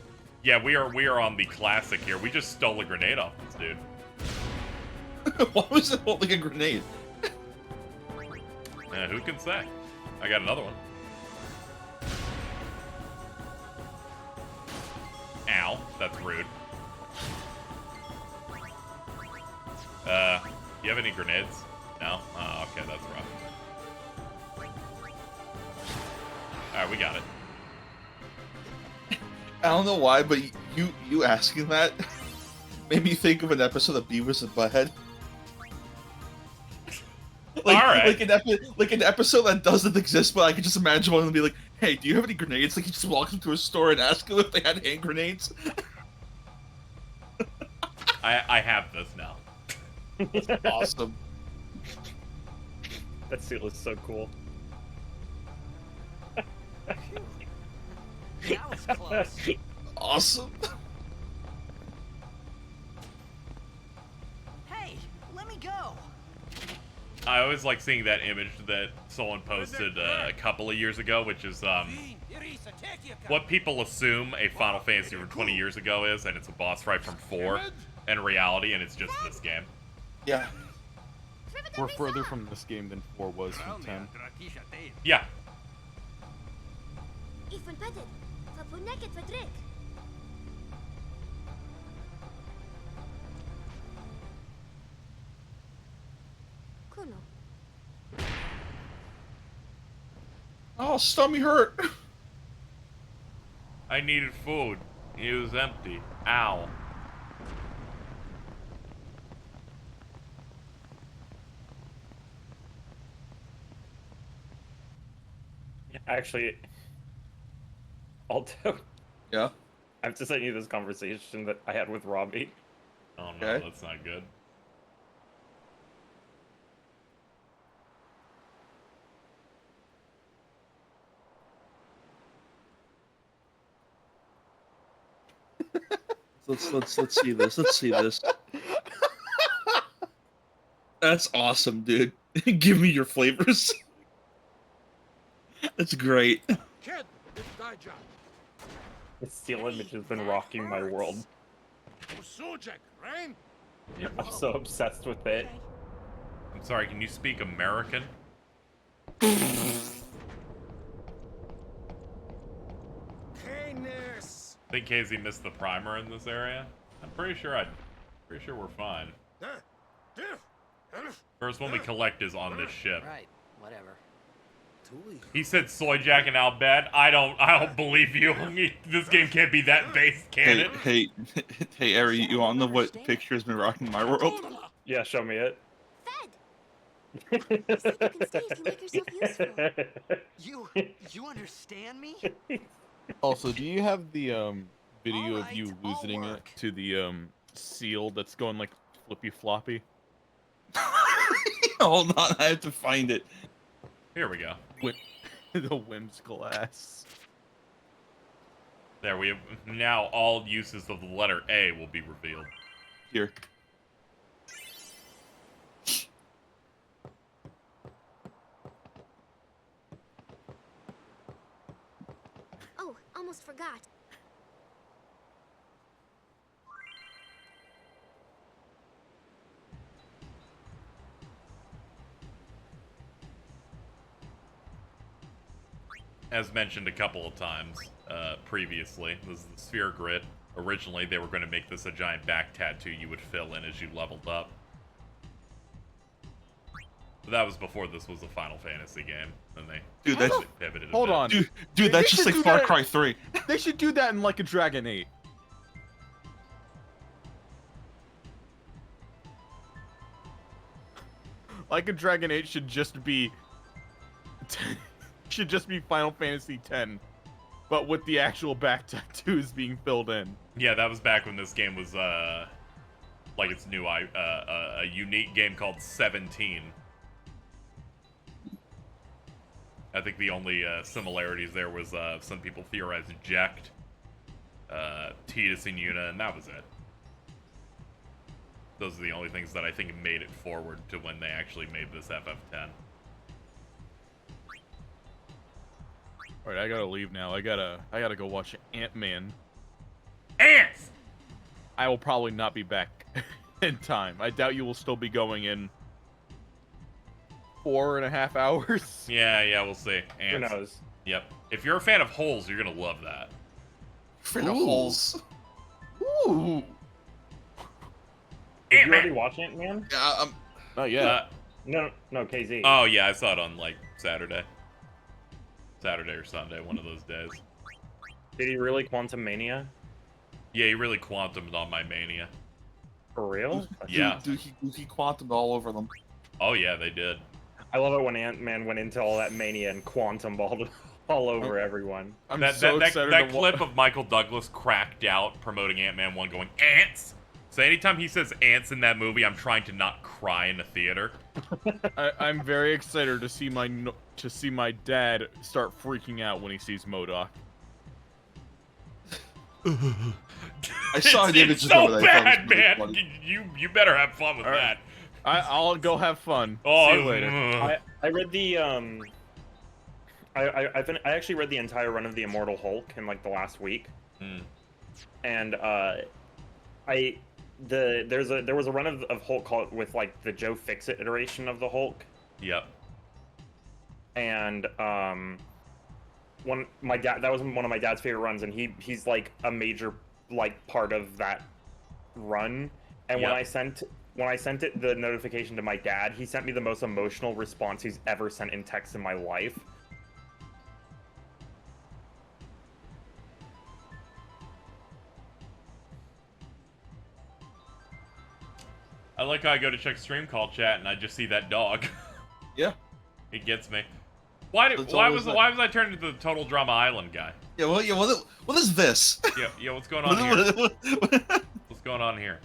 Yeah, we are on the classic here. We just stole a grenade off this dude. Why was it holding a grenade? Who can say? I got another one. Ow, that's rude. You have any grenades? No? Oh, okay, that's rough. Alright, we got it. I don't know why, but you asking that made me think of an episode of Beavis and Butthead. Alright. Like an episode that doesn't exist, but I could just imagine one of them be like, "Hey, do you have any grenades?" Like he just walks into a store and asks them if they had hand grenades. I have this now. That's awesome. That seal is so cool. That was close. Awesome. Hey, let me go. I always like seeing that image that someone posted a couple of years ago, which is what people assume a Final Fantasy from 20 years ago is, and it's a boss fight from 4. in reality, and it's just this game. Yeah. We're further from this game than 4 was from 10. Yeah. Even better. Verbunden verdrück. Kuno. Oh, stomach hurt. I needed food. It was empty. Ow. Actually, Alto, Yeah. I have to send you this conversation that I had with Robbie. Oh no, Okay. that's not good. Let's see this. Let's see this. That's awesome, dude. Give me your flavors. That's great. Kid, it's thy job. This steel image has been rocking my world. Usujek, right? I'm so obsessed with it. I'm sorry, can you speak American? Canis. Think KZ missed the primer in this area? I'm pretty sure we're fine. First one we collect is on this ship. Right, whatever. He said soy jack and Al bad. I don't believe you. This game can't be that base, can it? Hey, Ari, you wanna know what picture has been rocking my world? Yeah, show me it. Fed. You said you can stay if you make yourself useful. You understand me? Also, do you have the video of you Alright, I'll losing it work. to the seal that's going like flippy floppy? Hold on, I have to find it. Here we go. With the whimsical ass. There we have. Now all uses of the letter A will be revealed. Here. Oh, almost forgot. As mentioned a couple of times previously, this is the sphere grid. Originally, they were going to make this a giant back tattoo you would fill in as you leveled up. But that was before this was a Final Fantasy game, and they Dude, that's pivoted. Hold on. dude, that's They just should like do Far that- Cry 3. They should do that in like a Dragon 8. Like a Dragon 8 should just be Final Fantasy 10, but with the actual back tattoos being filled in. Yeah, that was back when this game was like its new a unique game called 17. I think the only similarities there was some people theorized Jekt, Tidus and Yuna, and that was it. Those are the only things that I think made it forward to when they actually made this FF10. Alright, I gotta leave now. I gotta go watch Ant-Man. Ants! I will probably not be back in time. I doubt you will still be going in 4.5 hours. Yeah, we'll see. Who Ants. knows? Yep. If you're a fan of holes, you're gonna love that. Friend of holes. Ooh. Did you already watch it, man? Yeah, Not yet. No, KZ. Oh yeah, I saw it on like Saturday or Sunday, one of those days. Did he really Quantum Mania? Yeah, he really quantumed on my mania. For real? Yeah. Dude, he quantumed all over them. Oh yeah, they did. I love it when Ant-Man went into all that mania and quantum balled all over everyone. I'm That so excited that to clip of Michael Douglas cracked out promoting Ant-Man 1 going, ants! So anytime he says ants in that movie, I'm trying to not cry in the theater. I'm very excited to see my dad start freaking out when he sees MODOK. I saw the it's images so over there. I thought bad, it was really man! funny. You better have fun with All right. that. I'll go have fun. Oh, See you later. I read the I actually read the entire run of the Immortal Hulk in like the last week, Hmm. and there was a run of Hulk called with like the Joe Fixit iteration of the Hulk. Yep. And my dad, that was one of my dad's favorite runs, and he's like a major like part of that run. And Yep. when I sent it the notification to my dad, he sent me the most emotional response he's ever sent in text in my life. I like how I go to check stream call chat and I just see that dog. Yeah. It gets me. Why was I turned into the Total Drama Island guy? Yeah. Well. Yeah. What is this? Yeah. What's going on here? What's going on here?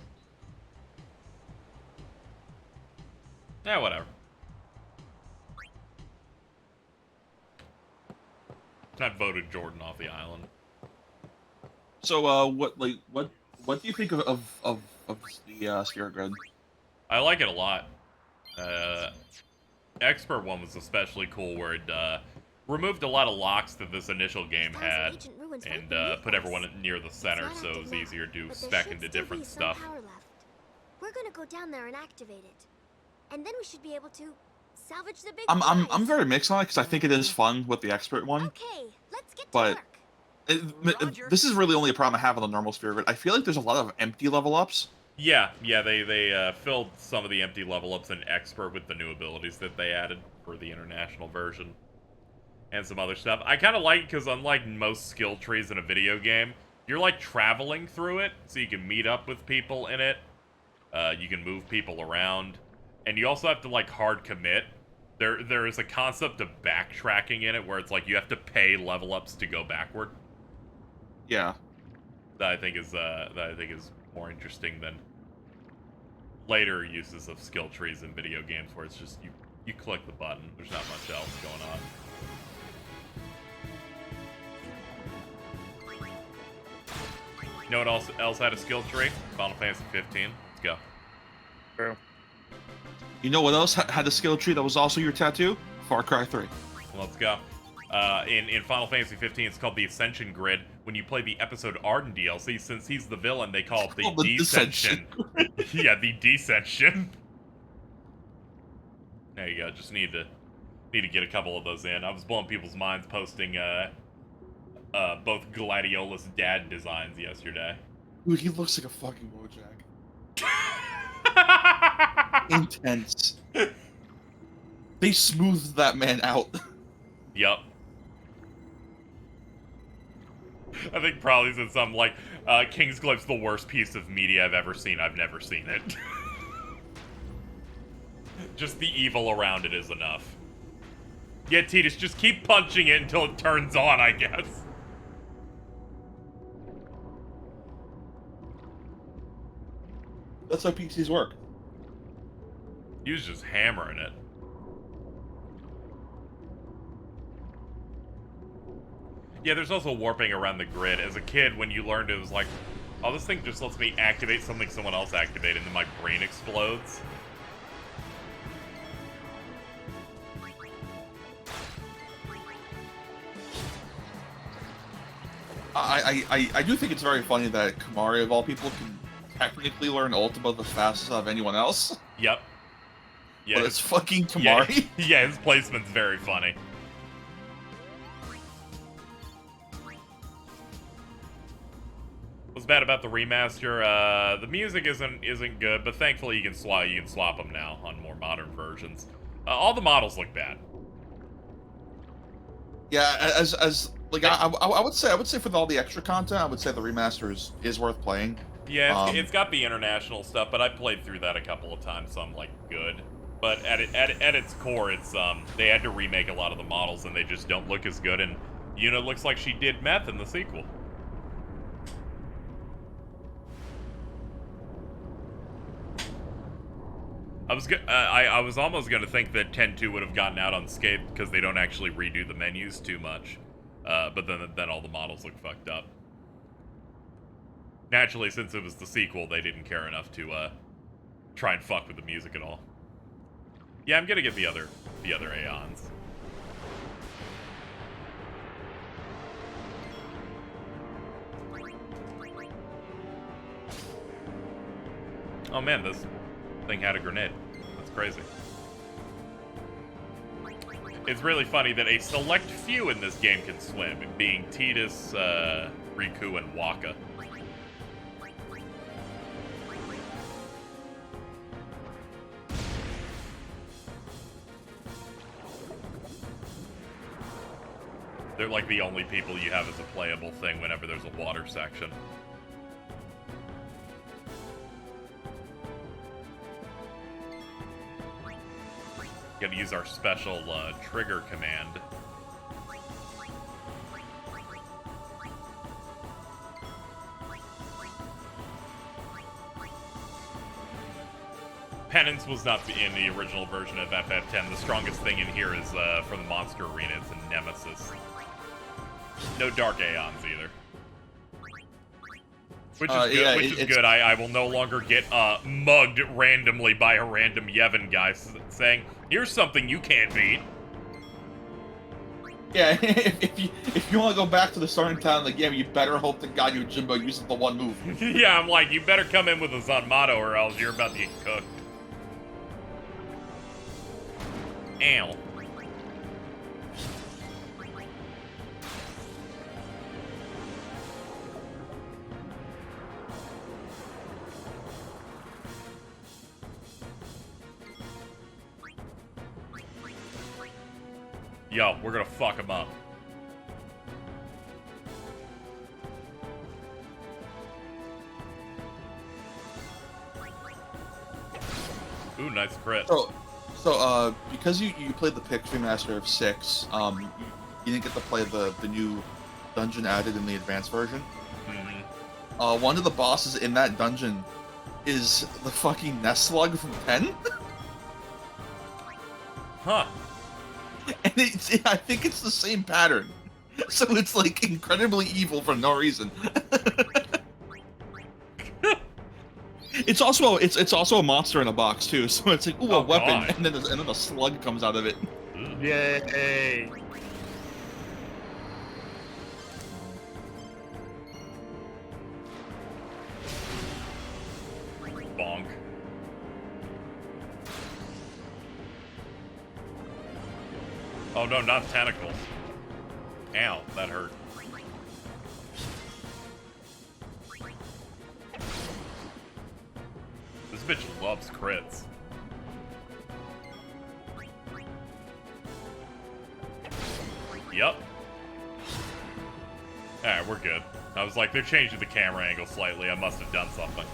Yeah, whatever. I voted Jordan off the island. So, what do you think of the Spirit Grid? I like it a lot. Expert one was especially cool, where it removed a lot of locks that this initial game had, and put everyone near the center, so it was easier to spec into different stuff. We're gonna go down there and activate it, and then we should be able to salvage the big. I'm very mixed on it because I think it is fun with the Expert one. Okay, let's get to But work. this is really only a problem I have on the normal Spirit Grid. I feel like there's a lot of empty level ups. Yeah, they filled some of the empty level ups in Expert with the new abilities that they added for the international version. And some other stuff. I kind of like it because unlike most skill trees in a video game, you're like traveling through it, so you can meet up with people in it. You can move people around. And you also have to like hard commit. There is a concept of backtracking in it where it's like you have to pay level ups to go backward. Yeah. That I think is more interesting than later uses of skill trees in video games where it's just you click the button. There's not much else going on. You know what else had a skill tree? Final Fantasy 15. Let's go. True. You know what else had a skill tree that was also your tattoo? Far Cry 3. Let's go. In Final Fantasy 15, it's called the Ascension Grid. When you play the Episode Arden DLC, since he's the villain, they call it the Descension. Yeah, the Descension. There you go. Just need to get a couple of those in. I was blowing people's minds posting both Gladiolus dad designs yesterday. Dude, he looks like a fucking Wojak. Intense. They smoothed that man out. Yup. I think probably said something like, Kingscliff's the worst piece of media I've ever seen. I've never seen it. Just the evil around it is enough. Yeah, Titus, just keep punching it until it turns on, I guess. That's how PCs work. He was just hammering it. Yeah, there's also warping around the grid. As a kid, when you learned it was like, oh, this thing just lets me activate something someone else activated, and then my brain explodes. I do think it's very funny that Kamari, of all people, can technically learn Ultima the fastest out of anyone else. Yep. Yeah, but it's fucking Kamari. Yeah, his placement's very funny. What's bad about the remaster? The music isn't good, but thankfully you can swap them now on more modern versions. All the models look bad. Yeah, as like I would say for all the extra content, I would say the remaster is worth playing. Yeah, it's got the international stuff, but I played through that a couple of times, so I'm like good. But at its core, it's they had to remake a lot of the models, and they just don't look as good. And Yuna looks like she did meth in the sequel. I was almost gonna think that 10.2 would have gotten out unscathed because they don't actually redo the menus too much, but then all the models look fucked up. Naturally, since it was the sequel, they didn't care enough to try and fuck with the music at all. Yeah, I'm gonna get the other Aeons. Oh man, this thing had a grenade. That's crazy. It's really funny that a select few in this game can swim, being Tidus, Riku, and Waka. They're like the only people you have as a playable thing whenever there's a water section. Gotta use our special trigger command. Penance was not in the original version of FF10. The strongest thing in here is from the monster arena. It's a nemesis. No Dark Aeons either. Which is good. Yeah, which is good. I will no longer get mugged randomly by a random Yevon guy saying, "Here's something you can't beat." Yeah, if you want to go back to the starting town of the game, you better hope to God Jimbo uses the one move. Yeah, I'm like, you better come in with a Zanmato or else you're about to get cooked. Ow. Yo, we're gonna fuck him up. Ooh, nice crit. So, because you played the Pix remaster of 6, you didn't get to play the new dungeon added in the advanced version. Mm-hmm. One of the bosses in that dungeon is the fucking nest slug from 10. Huh. And I think it's the same pattern. So it's like incredibly evil for no reason. It's also a monster in a box too. So it's like, ooh, a weapon, God. and then a slug comes out of it. Yay! Bonk. Oh no, not tentacles. Ow, that hurt. This bitch loves crits. Yep. Alright, we're good. I was like, they're changing the camera angle slightly. I must have done something.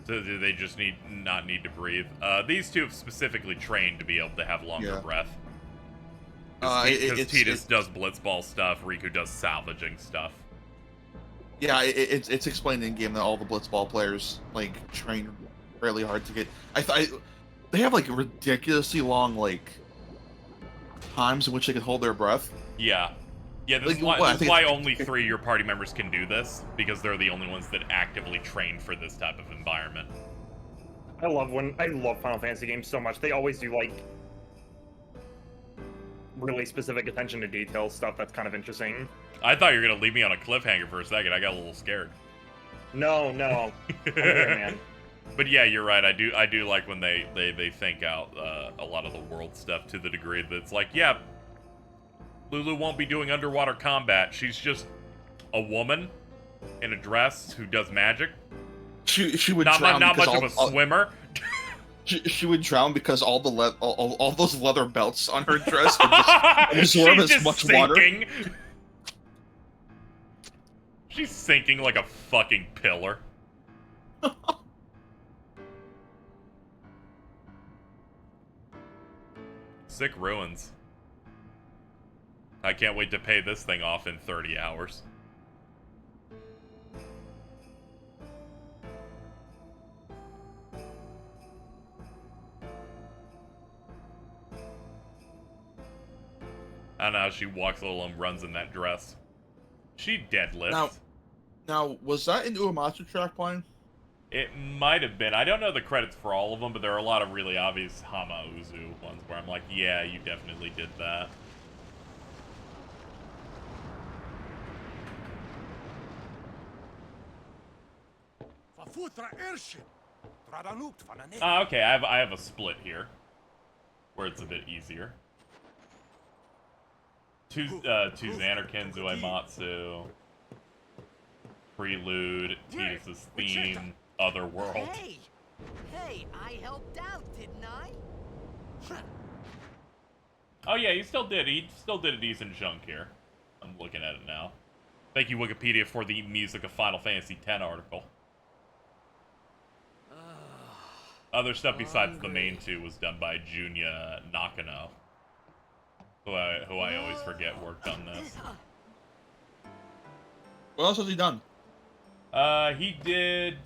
So do they just not need to breathe? These two have specifically trained to be able to have longer breath. Because Tidus does blitzball stuff, Riku does salvaging stuff. Yeah, it's explained in game that all the blitzball players like train really hard to get. They have like ridiculously long like times in which they can hold their breath. Yeah. Yeah, this Like, is why only 3 of your party members can do this, because they're the only ones that actively train for this type of environment. I love Final Fantasy games so much. They always do like really specific attention to detail stuff that's kind of interesting. I thought you were gonna leave me on a cliffhanger for a second. I got a little scared. No. I'm here, man. But yeah, you're right. I do like when they think out a lot of the world stuff to the degree that it's like, yeah, Lulu won't be doing underwater combat. She's just a woman in a dress who does magic. She would drown not much because of a swimmer. She would drown because all those leather belts on her dress would just absorb as much sinking. water. She's sinking like a fucking pillar. Sick ruins. I can't wait to pay this thing off in 30 hours. I don't know how she walks a little and runs in that dress. She deadlifts. Now, was that an Uematsu track playing? It might have been. I don't know the credits for all of them, but there are a lot of really obvious Hama Uzu ones where I'm like, yeah, you definitely did that. Okay, I have a split here, where it's a bit easier. Two Xanarkins, Uematsu, Prelude, Tidus' theme, Otherworld. Hey, I helped out, didn't I? Oh yeah, he still did a decent chunk here. I'm looking at it now. Thank you, Wikipedia, for the music of Final Fantasy X article. Other stuff besides the main two was done by Junya Nakano, who I always forget worked on this. What else has he done? He did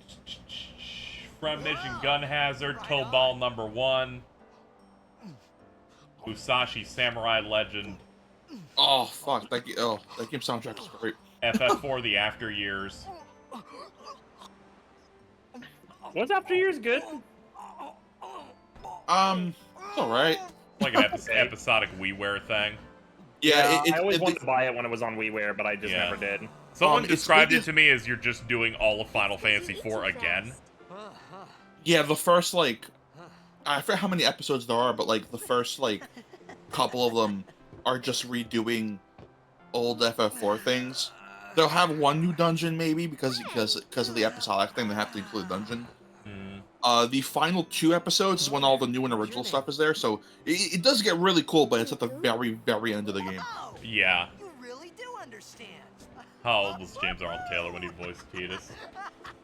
Front Mission Gun Hazard, Tobal Number 1, Musashi Samurai Legend. Oh fuck! That game soundtrack is great. FF4 The After Years. Was After Years good? It's alright. Like an episodic WiiWare thing. Yeah, I always wanted to buy it when it was on WiiWare, but I just never did. Someone described it to me as you're just doing all of Final Fantasy IV again. Yeah, the first, like, I forget how many episodes there are, but, like, the first, like, couple of them are just redoing old FF4 things. They'll have one new dungeon, maybe, because of the episodic thing, they have to include a dungeon. The final 2 episodes is when all the new and original stuff is there, so it does get really cool, but it's at the very, very end of the game. Yeah. You really do understand. How old was James Arnold Taylor when he voiced Tidus?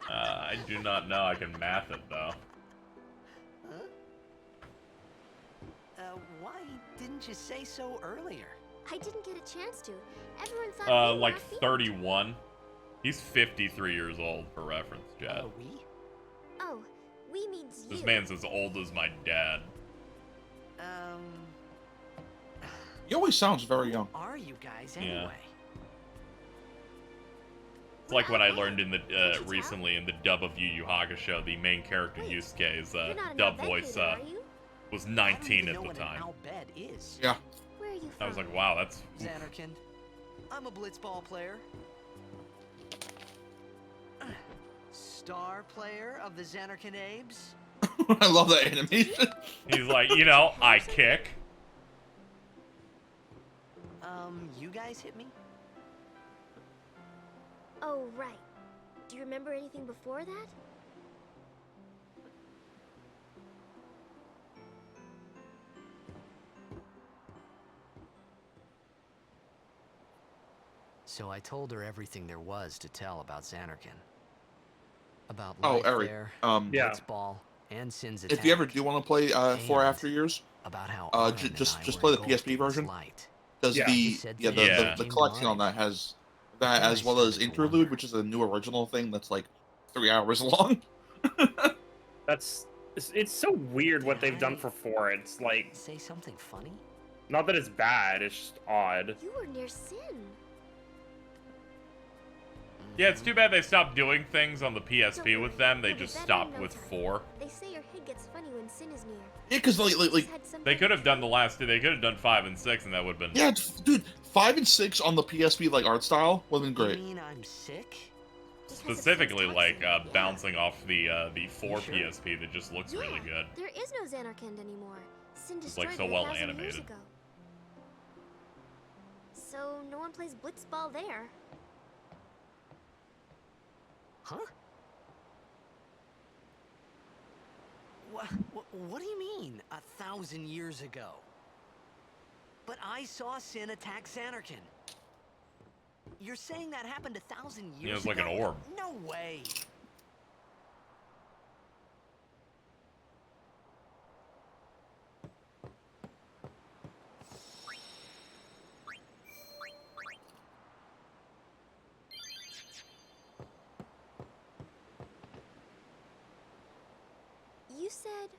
I do not know. I can math it, though. Why didn't you say so earlier? I didn't get a chance to. Everyone thought we were Like off beat. 31. He's 53 years old, for reference, Jed. Oh, we means you. This man's as old as my dad. He always sounds very young. Who are you guys Yeah. anyway? It's like when I learned in the recently in the dub of Yu Yu Hakusho, the main character Yusuke's dub voice was 19 at the time. Yeah. Where are you from? I was like, wow, that's... Xanarkin. I'm a blitzball player. Star player of the Xanarkin Abes. I love that animation. He's like, I kick. You guys hit me? Oh, right. Do you remember anything before that? So I told her everything there was to tell about Xanarkin. About Oh, life Eric, there, yeah. Blitzball, and Sin's attack. If you ever do want to play 4 and After Years, about how just play the PSP version. Because the collection on that has that as well as Interlude, which is a new original thing that's like 3 hours long. It's so weird what they've done for 4. It's like say something funny. Not that it's bad, it's just odd. You were near Sin. Yeah, it's too bad they stopped doing things on the PSP with them. They just stopped with 4. They say your head gets funny when Sin is near. Yeah, because like they could have done the last 2. They could have done 5 and 6, and that would have been... Yeah, dude, 5 and 6 on the PSP like art style would have been great. You mean I'm sick? Specifically, like bouncing off the 4 PSP that just looks really good. There is no Xanarkand anymore. Sin It's destroyed like so it well 1,000 years animated. ago. So no one plays Blitzball there. Huh? What do you mean, 1,000 years ago? But I saw Sin attack Xanarkin. You're saying that happened 1,000 years ago? Yeah, it's like an orb. No way. You said...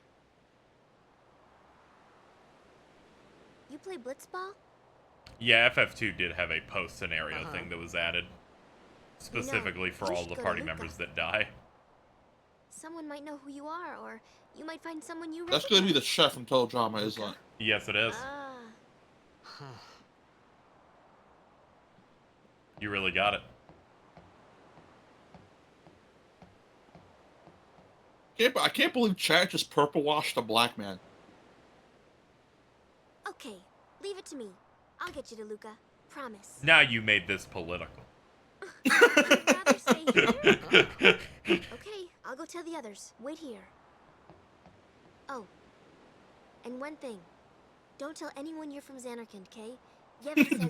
You play Blitzball? Yeah, FF2 did have a post-scenario thing that was added. Specifically for you all should the go to party Luca. members that die. Someone might know who you are, or you might find someone you That's recognize. gonna be the chef from Teledrama, isn't it? Yes, it is. Ah. You really got it. I can't believe chat just purple washed a black man. Okay, leave it to me. I'll get you to Luca. Promise. Now you made this political. I'd rather stay here. Okay, I'll go tell the others. Wait here. Oh, and one thing. Don't tell anyone you're from Xanarkand, okay? Yevon says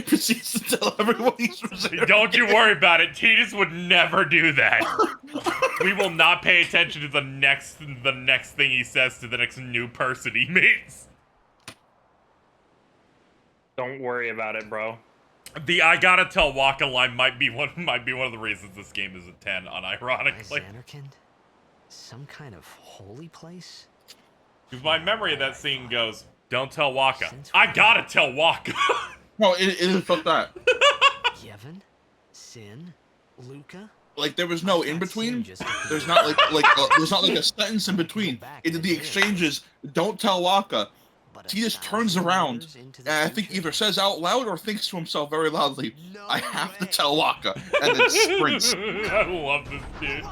Proceeds to tell everyone he's from Xanarkand. Don't you worry about it. Tidus would never do that. We will not pay attention to the next thing he says to the next new person he meets. Don't worry about it, bro. The I gotta tell Waka line might be one of the reasons this game is a 10, unironically. Xanarkand? Some kind of holy place? Because my memory of that scene goes, don't tell Waka. I gotta tell Waka. No, it is fuck that. Yevon? Sin? Luca? Like there was no in between. There's not there's not like a sentence in between. The exchange is don't tell Waka. He just turns around and I think either says out loud or thinks to himself very loudly, I have to tell Waka, and then sprints. I love this dude.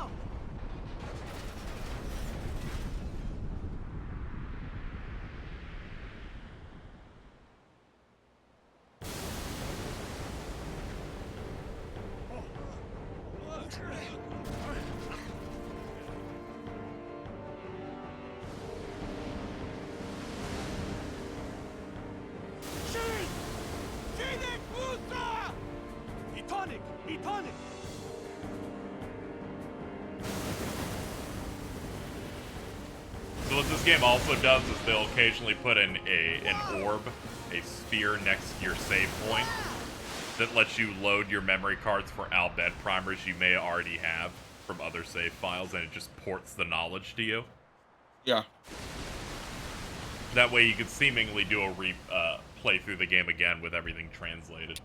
So what this game also does is they'll occasionally put in an orb, a sphere next to your save point that lets you load your memory cards for Al Bhed primers you may already have from other save files, and it just ports the knowledge to you. Yeah. That way you could seemingly do a play through the game again with everything translated,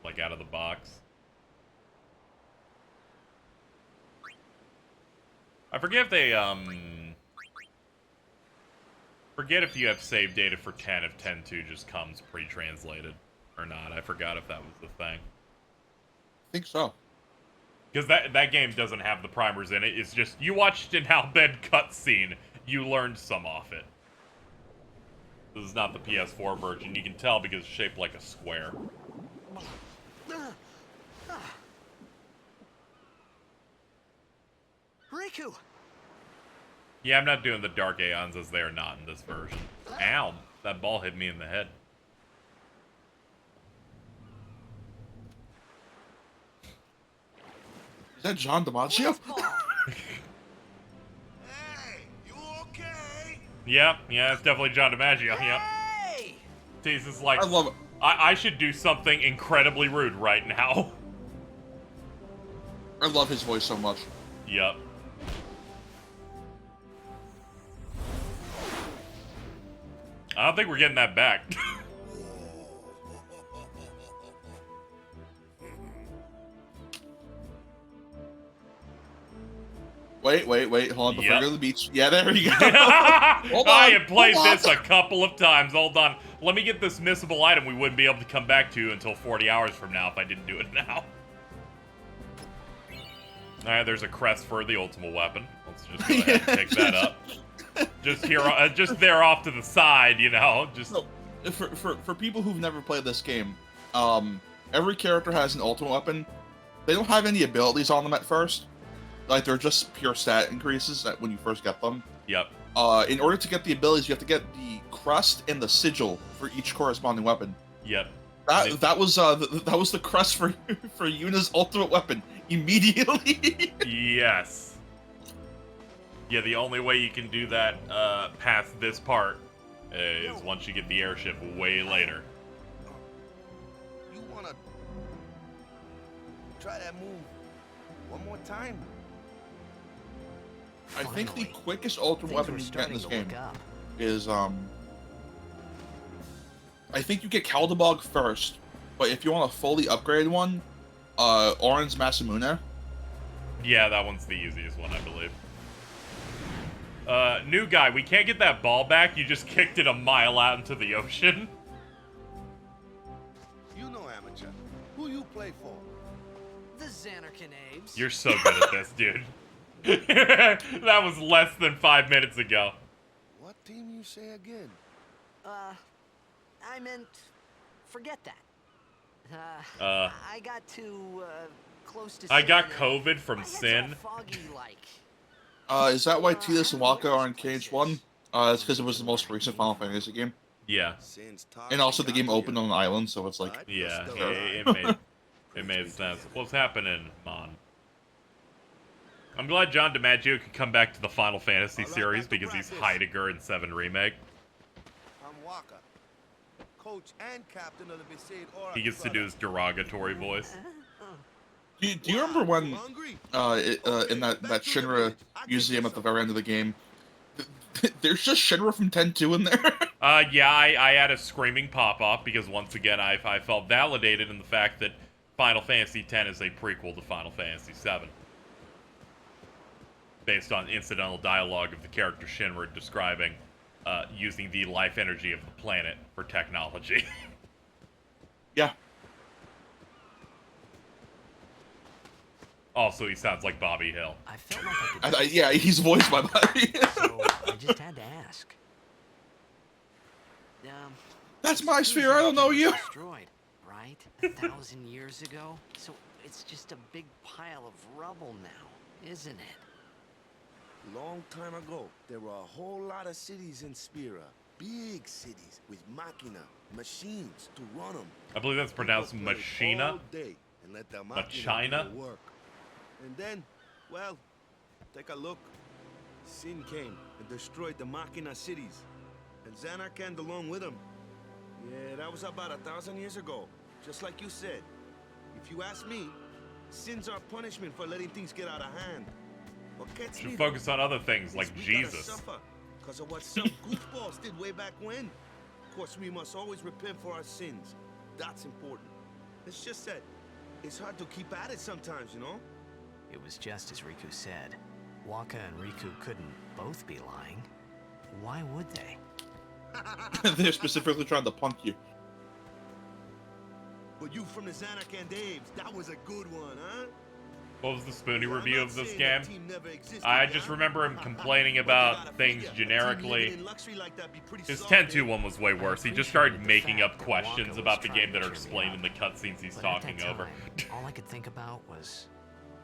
like out of the box. I forget if they, forget if you have save data for 10, if 10.2 just comes pre-translated or not. I forgot if that was the thing. I think so. Because that game doesn't have the primers in it. It's just, you watched an Al Bhed cutscene, you learned some off it. This is not the PS4 version. You can tell because it's shaped like a square. Riku! Yeah, I'm not doing the Dark Aeons as they are not in this version. Ow! That ball hit me in the head. Is that John DiMaggio? Hey, you okay? Yeah, it's definitely John DiMaggio. Yep. Tease is like, I love it. I should do something incredibly rude right now. I love his voice so much. Yep. I don't think we're getting that back. Wait, hold on, before you go to the beach. Yeah, there you go. Hold on, I have played hold on. this a couple of times. Hold on. Let me get this missable item we wouldn't be able to come back to until 40 hours from now if I didn't do it now. Alright, there's a crest for the ultimate weapon. Let's just go ahead and pick that up. Just there off to the side, you know. Just So, for people who've never played this game, every character has an ultimate weapon. They don't have any abilities on them at first. Like, they're just pure stat increases when you first get them. Yep. In order to get the abilities, you have to get the crest and the sigil for each corresponding weapon. Yep. That was the crest for Yuna's ultimate weapon immediately. Yes. Yeah, the only way you can do that past this part is once you get the airship way later. You wanna try that move one more time? I think the Finally. quickest ultimate Things weapon were you can get in starting this to game look up. is I think you get Kaldabog first, but if you want a fully upgraded one, Orange Masamune. Yeah, that one's the easiest one, I believe. New guy, we can't get that ball back. You just kicked it a mile out into the ocean. You know, amateur. Who you play for? The Xanarkin Abes. You're so good at this, dude. That was less than 5 minutes ago. What team you say again? I meant, forget that. I got too close to. I got Sin, COVID from my head's all Sin. foggy like. Is that why Tidus and Waka are in KH1? It's because it was the most recent Final Fantasy game. Yeah. And also the game opened on an island, so it's like... Yeah, it made sense. What's happening, Mon? I'm glad John DiMaggio could come back to the Final Fantasy series because he's Heidegger in 7 Remake. I'm Waka, coach and captain of the Besaid Aura. He gets to do his derogatory voice. Do you remember when, in that Shinra museum at the very end of the game, there's just Shinra from 10-2 in there? Yeah, I had a screaming pop-off because once again I felt validated in the fact that Final Fantasy X is a prequel to Final Fantasy VII. Based on incidental dialogue of the character Shinra describing using the life energy of the planet for technology. Yeah. Also, he sounds like Bobby Hill. I felt like I could. Yeah, he's voiced by Bobby. So I just had to ask. That's my sphere, I don't know you. Destroyed, right? 1,000 years ago. So it's just a big pile of rubble now, isn't it? Long time ago, there were a whole lot of cities in Spira. Big cities with machina, machines to run them. I believe that's pronounced machina. All day and let the Machina? machina work. And then, well, take a look. Sin came and destroyed the machina cities. And Xanarkand along with them. Yeah, that was about 1,000 years ago. Just like you said. If you ask me, Sin's our punishment for letting things get out of hand. What gets Should me focus on other things like we Jesus. gotta suffer because of what some goofballs did way back when. Of course, we must always repent for our sins. That's important. It's just that it's hard to keep at it sometimes, you know? It was just as Riku said. Waka and Riku couldn't both be lying. Why would they? They're specifically trying to punk you. But you from the Xanarkand Abes, that was a good one, huh? What was the Spoonie I'm review not of this saying game? that team never existed, I just huh? remember him complaining But you about gotta things figure, a team generically. living in luxury like that be pretty His solid, 10-2 one was way worse. He just started making up questions about the game that are explained in the cutscenes he's talking over. All I could think about was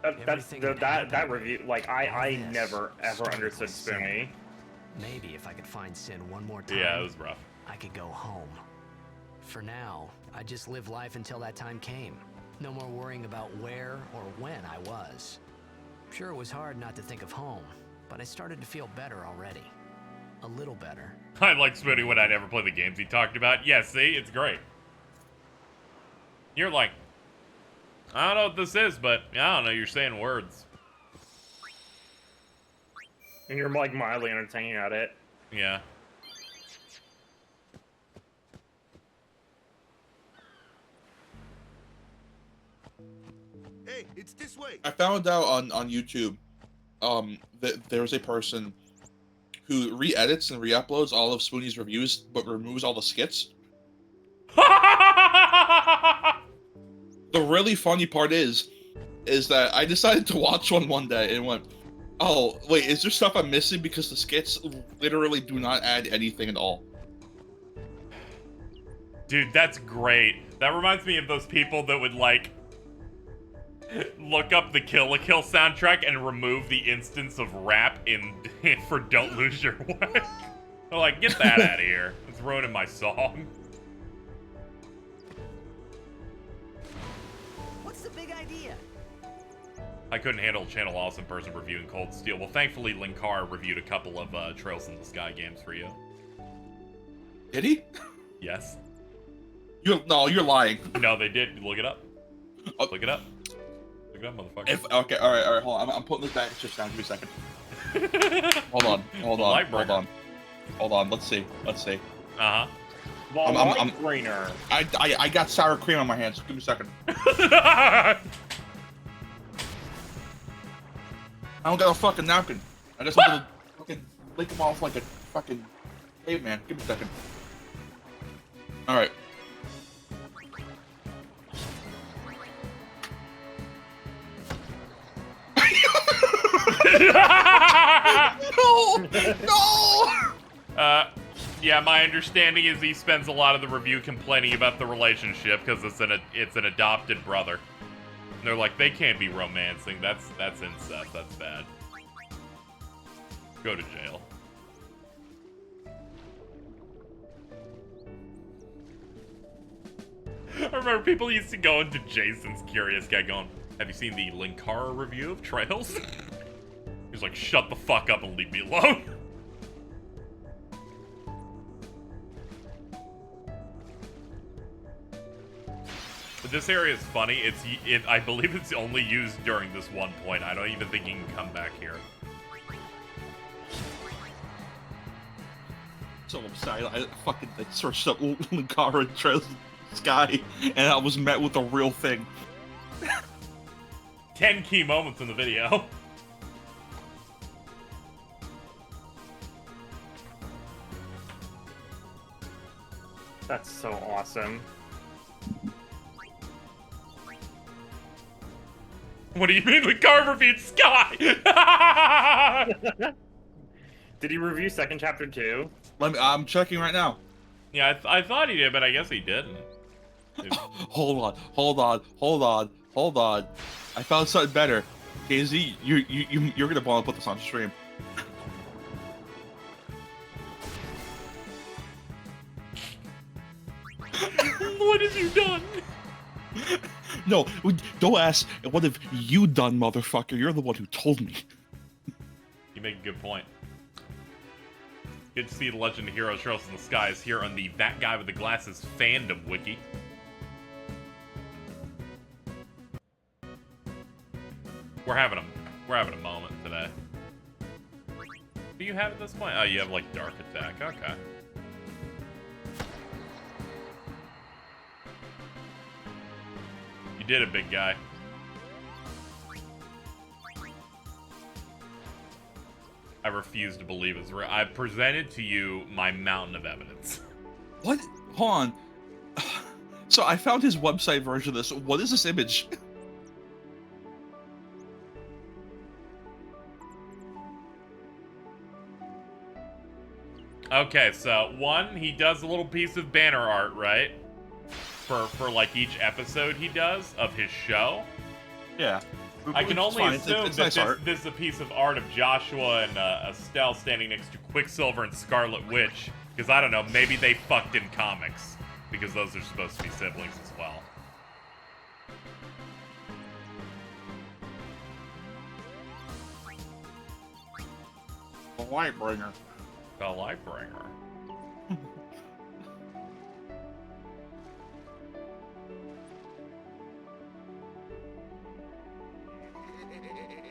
That review, like, I never ever understood Spoonie. maybe if I could find Sin one more time. Yeah, it was rough. I could go home. For now, I just live life until that time came. No more worrying about where or when I was. Sure, it was hard not to think of home, but I started to feel better already. A little better. I like Spoonie when I never play the games he talked about. Yeah, see? It's great. You're like, I don't know what this is, but I don't know, you're saying words. And you're, like, mildly entertaining at it. Yeah. Hey, it's this way. I found out on YouTube that there's a person who re-edits and re-uploads all of Spoonie's reviews, but removes all the skits. The really funny part is that I decided to watch one day and went, oh, wait, is there stuff I'm missing? Because the skits literally do not add anything at all. Dude, that's great. That reminds me of those people that would, like, look up the Kill la Kill soundtrack and remove the instance of rap in for Don't Lose Your Way. They're like, get that out of here. It's ruining my song. What's the big idea? I couldn't handle Channel Awesome person reviewing Cold Steel. Well, thankfully, Linkar reviewed a couple of Trails in the Sky games for you. Did he? Yes. No, you're lying. No, they did. Look it up. Look it up. Look it up, motherfucker. Okay, all right, hold on. I'm putting this back. Just down. Give me a second. Hold on. Let's see. Uh-huh. Brainer. I got sour cream on my hands. Give me a second. I don't got a fucking napkin. I just want to fucking lick them off like a fucking caveman. Give me a second. All right. No! Yeah, my understanding is he spends a lot of the review complaining about the relationship because it's an adopted brother. And they're like, they can't be romancing. That's incest. That's bad. Go to jail. I remember people used to go into Jason's Curious Guy going, have you seen the Linkara review of Trails? He's like, shut the fuck up and leave me alone. But this area is funny. I believe it's only used during this one point. I don't even think you can come back here. So I'm sorry. I fucking searched up Linkara Trails Sky, and I was met with a real thing. 10 key moments in the video. That's so awesome. What do you mean Linkara beat Sky? Did he review second chapter too? I'm checking right now. Yeah, I thought he did, but I guess he didn't. Hold on. I found something better. KZ, you're gonna want to put this on stream. What have you done? No, don't ask. What have you done, motherfucker? You're the one who told me. You make a good point. Good to see the Legend of Heroes Trails in the Skies here on the That Guy with the Glasses fandom wiki. We're having a moment today. What do you have at this point? Oh, you have like Dark Attack. Okay. You did it, big guy. I refuse to believe it's real. I presented to you my mountain of evidence. What? Hold on. So I found his website version of this. What is this image? Okay, so one, he does a little piece of banner art, right? For like each episode he does of his show. Yeah. I can only assume it's that nice this is a piece of art of Joshua and Estelle standing next to Quicksilver and Scarlet Witch. Because I don't know, maybe they fucked in comics. Because those are supposed to be siblings as well. The Lightbringer. The Lightbringer.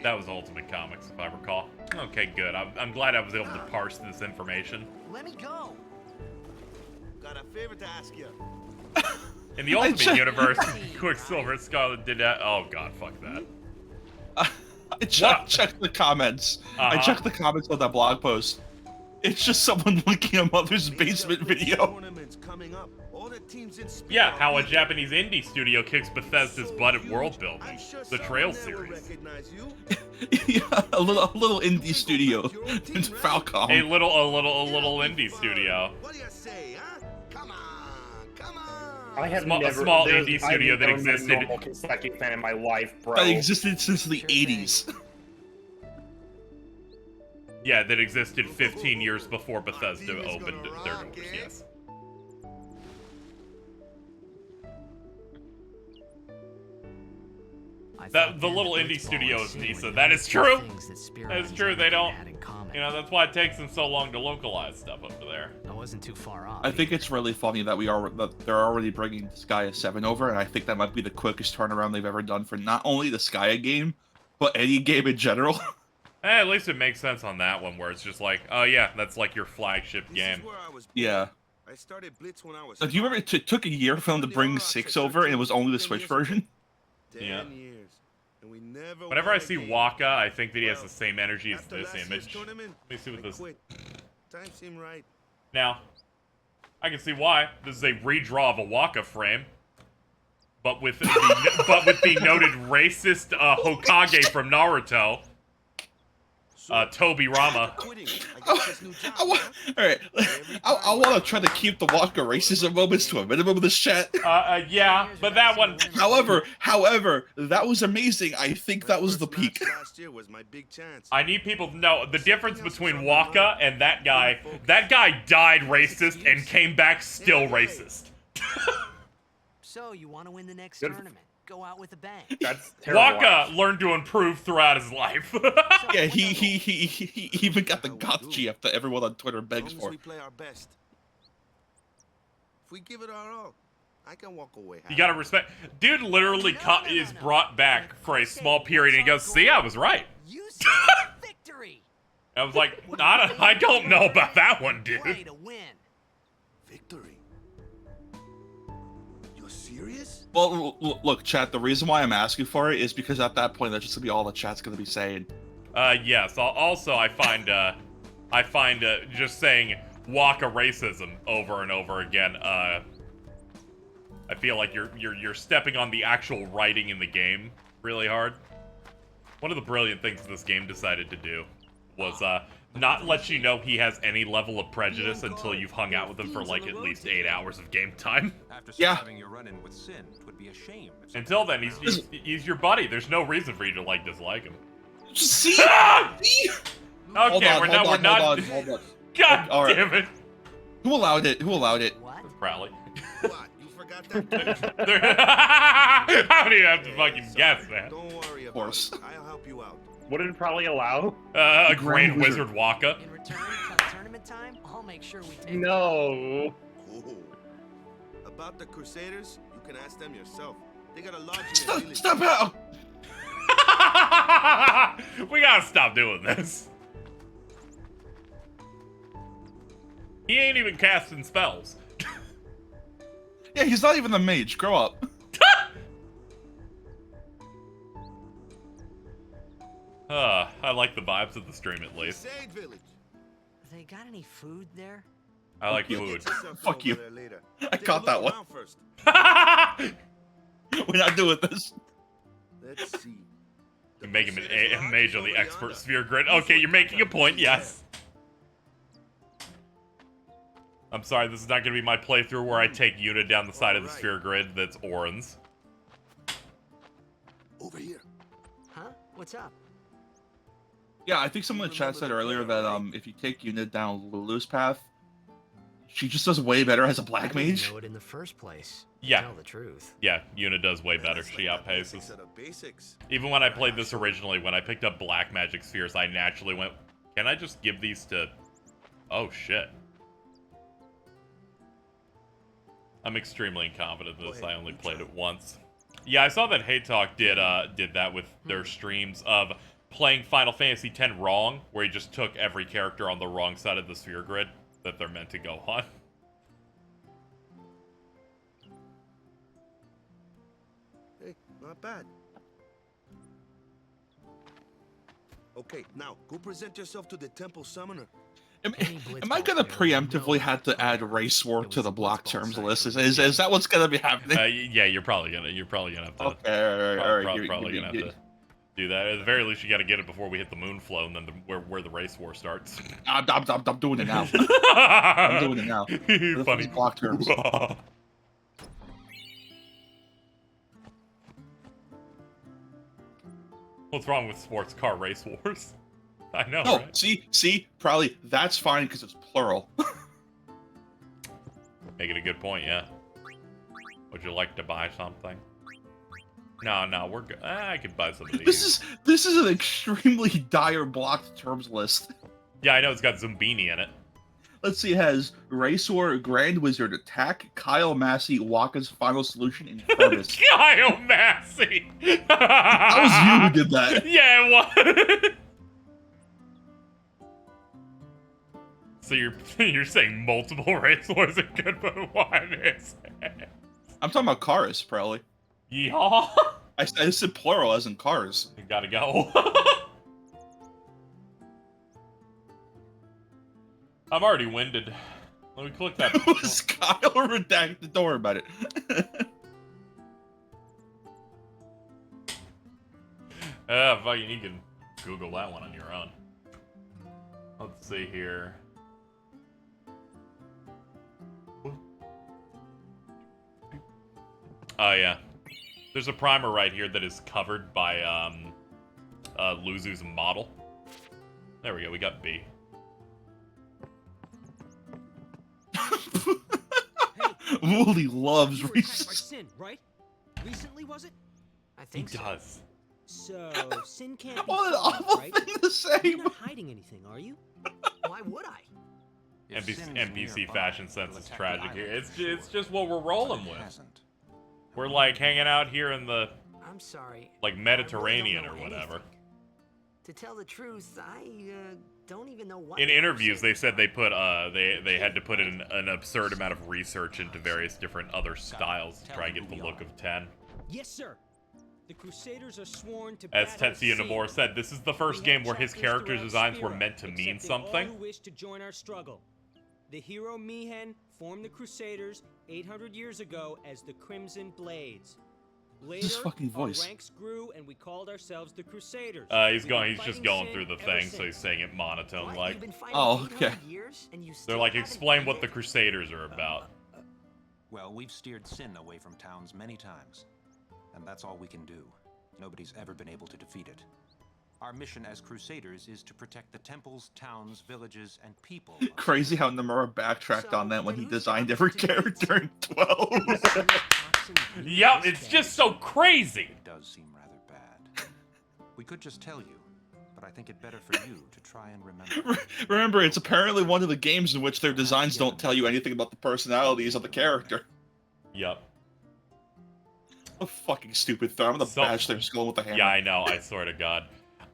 That was Ultimate Comics, if I recall. Okay, good. I'm glad I was able to parse this information. Let me go. Got a favor to ask you. In the Ultimate Universe, Quicksilver and Scarlet did that. Oh god, fuck that. I checked the comments. I checked the comments on that blog post. It's just someone linking a Mother's Basement video. Yeah, how a Japanese indie studio kicks Bethesda's butt at world building. The Trail series. Yeah, a little indie studio. It's Falcom. A little indie studio. What do you say, huh? Come on. I have a small indie studio that I've never existed. been a normal Kiseki fan in my life, bro. That existed since the 80s. Yeah, that existed 15 years before Bethesda opened their doors, yes. The little indie studio is Nisa. That is true. That is true. They don't. You know, that's why it takes them so long to localize stuff over there. I wasn't too far off. I think it's really funny that they're already bringing Skya 7 over, and I think that might be the quickest turnaround they've ever done for not only the Skya game, but any game in general. At least it makes sense on that one, where it's just like, oh yeah, that's like your flagship game. Yeah. I started Blitz when I was. Do you remember it took a year for them to bring 6 over, and it was only the Switch version? 10 Yeah. years, and we never Whenever I won a see game. Waka, I think that he has Well, the same energy as after this last year's image. tournament, Let me see what I this. quit. Time seemed right. Now, I can see why. This is a redraw of a Waka frame, but with the noted racist Hokage from Naruto, Tobi Rama. Quitting. I got this new job, All right, I want to try to keep the Waka racism moments to a minimum in this chat. Yeah, but that one. However, that was amazing. I think that was the peak. Last year was my big chance. I need people to know the difference between Waka and that guy. That guy died racist and came back still racist. So you want to win the next Good. tournament? Go out with a bang. That's terrible. Waka learned to improve throughout his life. Yeah, he even got the goth GF that everyone on Twitter begs As long as for. we play our best. If we give it our all, I can walk away. You gotta respect. Dude literally is brought back for a small period and he goes, see, I was right. You said victory. I was like, I don't know about that one, Play dude. to win. Victory. You're serious? Well, look, chat. The reason why I'm asking for it is because at that point, that's just gonna be all the chat's gonna be saying. Yes. Also, I find just saying Waka racism over and over again. I feel like you're stepping on the actual writing in the game really hard. One of the brilliant things this game decided to do was not let you know he has any level of prejudice until you've hung out with him for like at least 8 hours of game time. After Yeah. surviving your run-in with Sin, it would be a shame. if Until then, something he's your buddy. There's no reason for you to dislike him. See? Ah! See? Okay, we're not. Hold on. God All right. damn it, Who allowed it? Who allowed it? What? Crowley. What? You forgot that? I don't even have to fucking guess, man. Don't worry about course. it. I'll help you out. What did it probably allow? A Grand Grand Wizard. Wizard Waka. In return, come tournament time, I'll make sure we take. No. Cool. About the Crusaders, you can ask them yourself. They got a lodge in the village. Stop out! We gotta stop doing this. He ain't even casting spells. Yeah, he's not even the mage. Grow up. I like the vibes of the stream at least. Crusade village. They got any food there? I like you. food. Get yourself Fuck over you. there later. I Take a caught that look one. around first. We're not doing this. Let's see. The Make him Crusaders' a lodge mage is on the over expert yonder. sphere grid. Okay, you're making a point, yes. I'm sorry, this is not gonna be my playthrough where I take Yuna down the side of the Alright. sphere grid that's Orin's. Over here. Huh? What's up? Yeah, I think someone in the chat said earlier that if you take Unit down Lulu's path, she just does way better as a black I didn't mage. know it in the first place. to Yeah. Tell the truth. Yeah, Yuna does way better. That's She like the outpaces. basics of the basics. Even when I played this originally, when I picked up black magic spheres, I naturally went, can I just give these to... Oh, shit. I'm extremely incompetent in this. I only played it once. Yeah, I saw that Hey Talk did that with their streams of playing Final Fantasy X wrong, where he just took every character on the wrong side of the sphere grid that they're meant to go on. Hey, not bad. Okay, now go present yourself to the temple summoner. Am, Any am I blitzball gonna player will preemptively know have to add that race war it to was the a block blitzball terms site list? for Is that what's gonna be happening? Yeah, you're probably gonna have to. Okay, all right. Probably gonna have to do that. At the very least, you got to get it before we hit the moon flow, and then where the race war starts. I'm doing it now. I'm doing it now. Funny. Block terms. What's wrong with sports car race wars? I know, No, right? see, probably that's fine because it's plural. Making a good point, yeah. Would you like to buy something? No, we're good. I could buy some of these. This is an extremely dire blocked terms list. Yeah, I know it's got Zumbini in it. Let's see, it has Race War, Grand Wizard, Attack, Kyle Massey, Waka's Final Solution, and Furnace. Kyle Massey! That was you who did that. Yeah, it was. So you're saying multiple race wars are good, but one is? I'm talking about cars, probably. Yeehaw! I said plural as in cars. You gotta go. I'm already winded. Let me click that. Was Kyle redacted? Don't worry about it. Fucking, you can Google that one on your own. Let's see here. Oh yeah, there's a primer right here that is covered by Luzu's model. There we go. We got B. Wooly loves you were attacked by Sin, right? Recently, was it? I think He so. does. So, Sin can't be What an solved, awful right? thing to say. You're not hiding anything, are you? Why would I? If Sin's NPC nearby, fashion sense it'll is attack the tragic island here. for sure. It's just what we're rolling But it with. hasn't. We're like hanging out here in the I'm sorry. like I really Mediterranean don't or know whatever. anything. To tell the truth, I don't even know what. In the interviews, they Crusaders said they are. put they had to put in an absurd amount of research into various different other styles to try and get the look of 10. Yes, sir. The Crusaders are sworn to As battle Tetsuya Sin. Nomura said, this is the first We have game where his chapters character throughout designs were Spira, meant to mean accepting all something. who wish to join our struggle. The hero Mihen formed the Crusaders 800 years ago as the Crimson Blades. Later, His fucking voice. our ranks grew and we called ourselves the Crusaders. He's We've going. been He's just fighting going Sin through the ever thing, so he's since. saying it monotone What? like. You've been fighting Oh, 800 okay. years and you They're still like, haven't explain what the ended? Crusaders are about. Well, we've steered Sin away from towns many times, and that's all we can do. Nobody's ever been able to defeat it. Our mission as Crusaders is to protect the temples, towns, villages, and people. of Crazy Sin. how Nomura backtracked So, on that when then he whose designed job every is to do character in 12. Yep, it's just so crazy. It does seem rather bad. We could just tell you, but I think it better for you to try and remember. Remember, it's apparently one of the games in which their designs don't tell you anything about the personalities of the character. Yep. A fucking stupid thing. I'm gonna So- bash their skull with a hammer. Yeah, I know. I swear to God.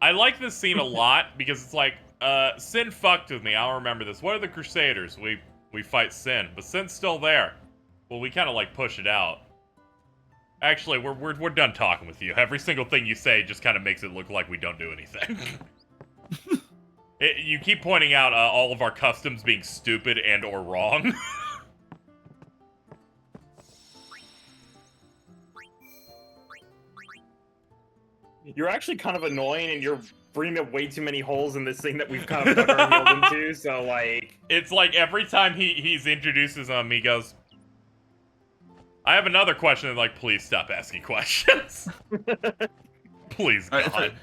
I like this scene a lot because it's like, Sin fucked with me. I'll remember this. What are the Crusaders? We fight Sin, but Sin's still there. Well, we kind of like push it out. Actually, we're done talking with you. Every single thing you say just kind of makes it look like we don't do anything. You keep pointing out all of our customs being stupid and or wrong. You're actually kind of annoying, and you're bringing up way too many holes in this thing that we've kind of dug our heels into. So like, It's like every time he's introduces them, he goes, I have another question, and like, please stop asking questions. Please, Alright, God.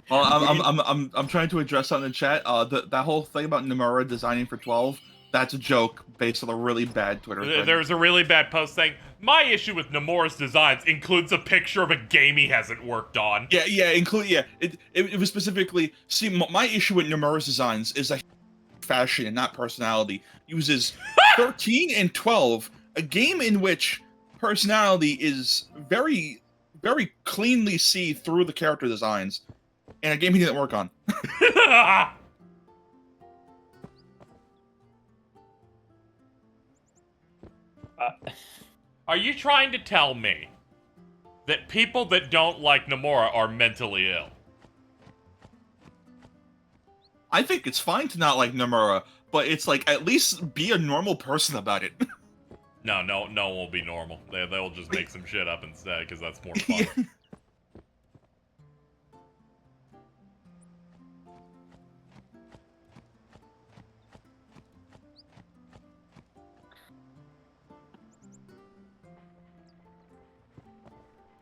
Well, I'm trying to address something in chat. That whole thing about Nomura designing for 12, that's a joke based on a really bad Twitter thread. There was a really bad post saying, my issue with Nomura's designs includes a picture of a game he hasn't worked on. Yeah. It was specifically. See, my issue with Nomura's designs is that fashion and not personality. Uses 13 and 12, a game in which personality is very, very cleanly see through the character designs, and a game he didn't work on. Are you trying to tell me that people that don't like Nomura are mentally ill? I think it's fine to not like Nomura, but it's like, at least be a normal person about it. No one will be normal. They'll just make some shit up instead, because that's more fun.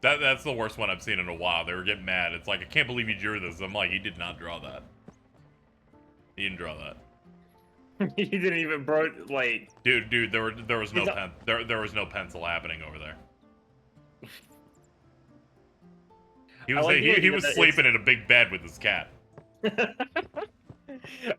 That's the worst one I've seen in a while. They were getting mad. It's like, I can't believe you drew this. I'm like, he did not draw that. He didn't draw that. he didn't even bro like. Dude, there was no pen. There was no pencil happening over there. He was sleeping in a big bed with his cat.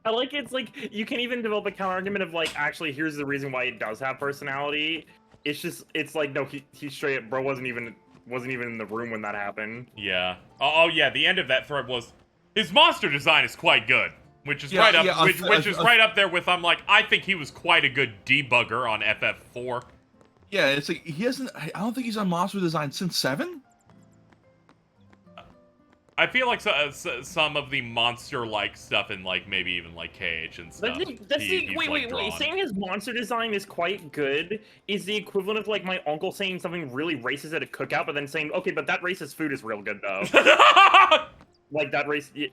I like it's like you can even develop a counter argument of like, actually, here's the reason why it does have personality. It's like, no, he straight up, bro wasn't even in the room when that happened. Yeah. Oh yeah. The end of that thread was, his monster design is quite good. which is Yeah, right up, yeah, which is right up there with. I'm like, I think he was quite a good debugger on FF4. Yeah, it's like he hasn't. I don't think he's on monster design since 7. I feel like some of the monster-like stuff in like maybe even like KH and stuff. Wait. Saying his monster design is quite good is the equivalent of like my uncle saying something really racist at a cookout, but then saying, okay, but that racist food is real good though. Like that race. Yeah.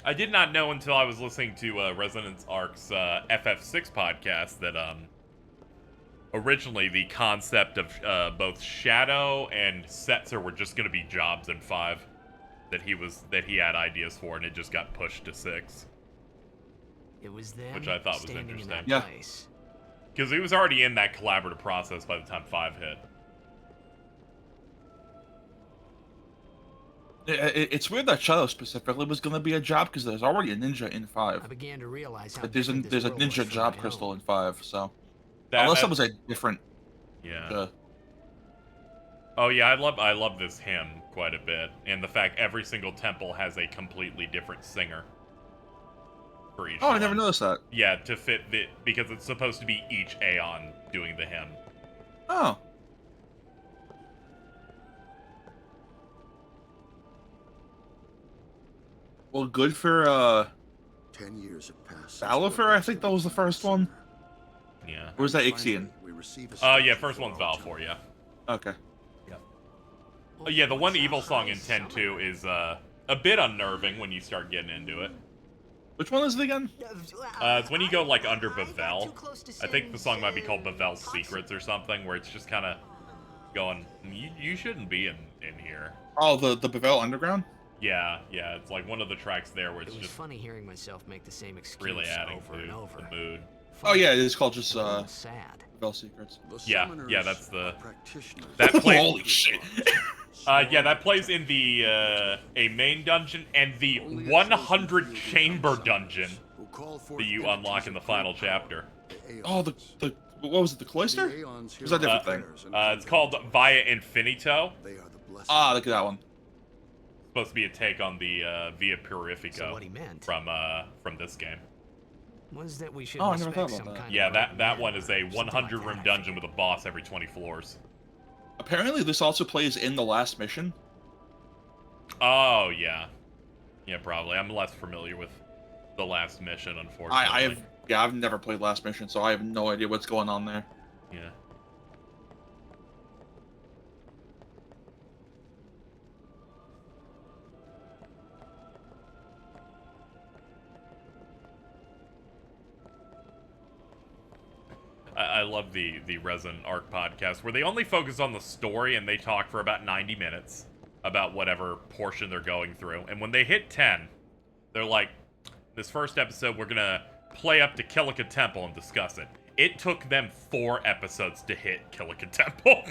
I did not know until I was listening to Resonance Arc's FF6 podcast that originally the concept of both Shadow and Setzer were just going to be jobs in 5 that he had ideas for, and it just got pushed to 6. It was them, which I thought was standing in interesting. that place. Because he was already in that collaborative process by the time 5 hit. It's weird that Shadow specifically was going to be a job because there's already a ninja in 5. I began to realize how But there's a ninja job crystal in 5, so unless that was a different. Yeah. Oh yeah, I love this hymn quite a bit, and the fact every single temple has a completely different singer for each. I never noticed that. Yeah, to fit because it's supposed to be each Aeon doing the hymn. Oh. Well, good for 10 years have passed. Valifer, I think that was the first one. Yeah. Or was that Ixion? Yeah, first one's Valifor, yeah. Okay. Yeah, the one evil song in 10-2 is a bit unnerving when you start getting into it. Which one is it again? It's when you go like under Bavel. I think the song might be called Bavel's Secrets or something, where it's just kind of going, you shouldn't be in here. Oh, the Bavel Underground? Yeah, it's like one of the tracks there where it's just funny hearing myself make the same excuse really adding over to and over. the mood. Oh yeah, it is called just sad. Bavel Secrets. Yeah, that's the that plays. Holy shit! Yeah, that plays in the a main dungeon and the 100 chamber dungeon that you unlock in the final chapter. Oh, the what was it? The cloister? Was that a different thing? It's called Via Infinito. Ah, look at that one. Supposed to be a take on the Via Purifico So what he meant from this game. was that we should Oh, I never thought respect about some that. kind Yeah, of that one is a 100 room dungeon with a boss every 20 floors. Apparently, this also plays in the last mission. Oh yeah, probably. I'm less familiar with the last mission, unfortunately. I've never played last mission, so I have no idea what's going on there. Yeah. I love the Resident Arc podcast where they only focus on the story and they talk for about 90 minutes about whatever portion they're going through. And when they hit 10, they're like, this first episode, we're going to play up to Kilika Temple and discuss it. It took them 4 episodes to hit Kilika Temple.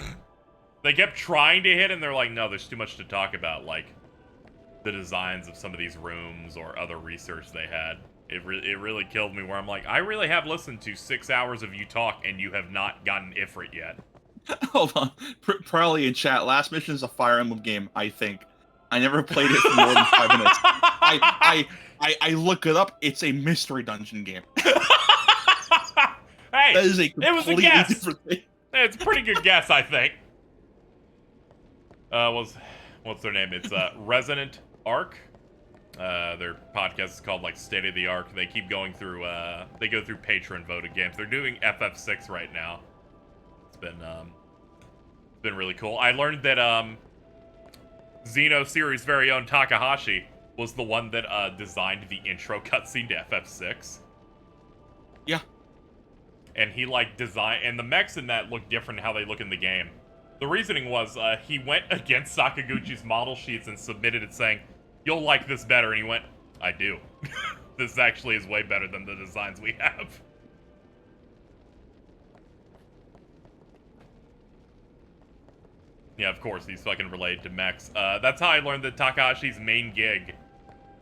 They kept trying to hit and they're like, no, there's too much to talk about, like the designs of some of these rooms or other research they had. It really killed me where I'm like, I really have listened to 6 hours of you talk and you have not gotten Ifrit yet. Hold on. Probably in chat, last mission is a Fire Emblem game, I think. I never played it for more than 5 minutes. I look it up, it's a mystery dungeon game. Hey, that is a it was a completely guess. different thing. It's a pretty good guess, I think. What's their name? It's Resonant Arc. Their podcast is called like State of the Arc. They keep going through they go through patron voted games. They're doing FF6 right now. It's been really cool. I learned that Xeno series' very own Takahashi was the one that designed the intro cutscene to FF6. Yeah. And he like designed, and the mechs in that look different than how they look in the game. The reasoning was he went against Sakaguchi's model sheets and submitted it saying, "You'll like this better," and he went, "I do." This actually is way better than the designs we have. Yeah, of course, he's fucking related to mechs. That's how I learned that Takahashi's main gig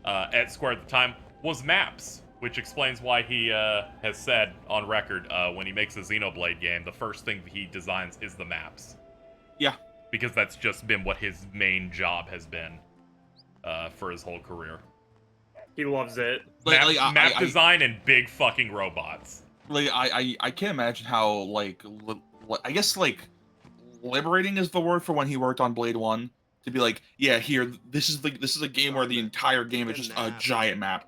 at Square at the time was maps, which explains why he has said on record when he makes a Xenoblade game, the first thing that he designs is the maps. Yeah. Because that's just been what his main job has been for his whole career. He loves it. Map design and big fucking robots. Like I can't imagine how like I guess like liberating is the word for when he worked on Blade 1 to be like, yeah, here this is a game where the entire game is just a giant map.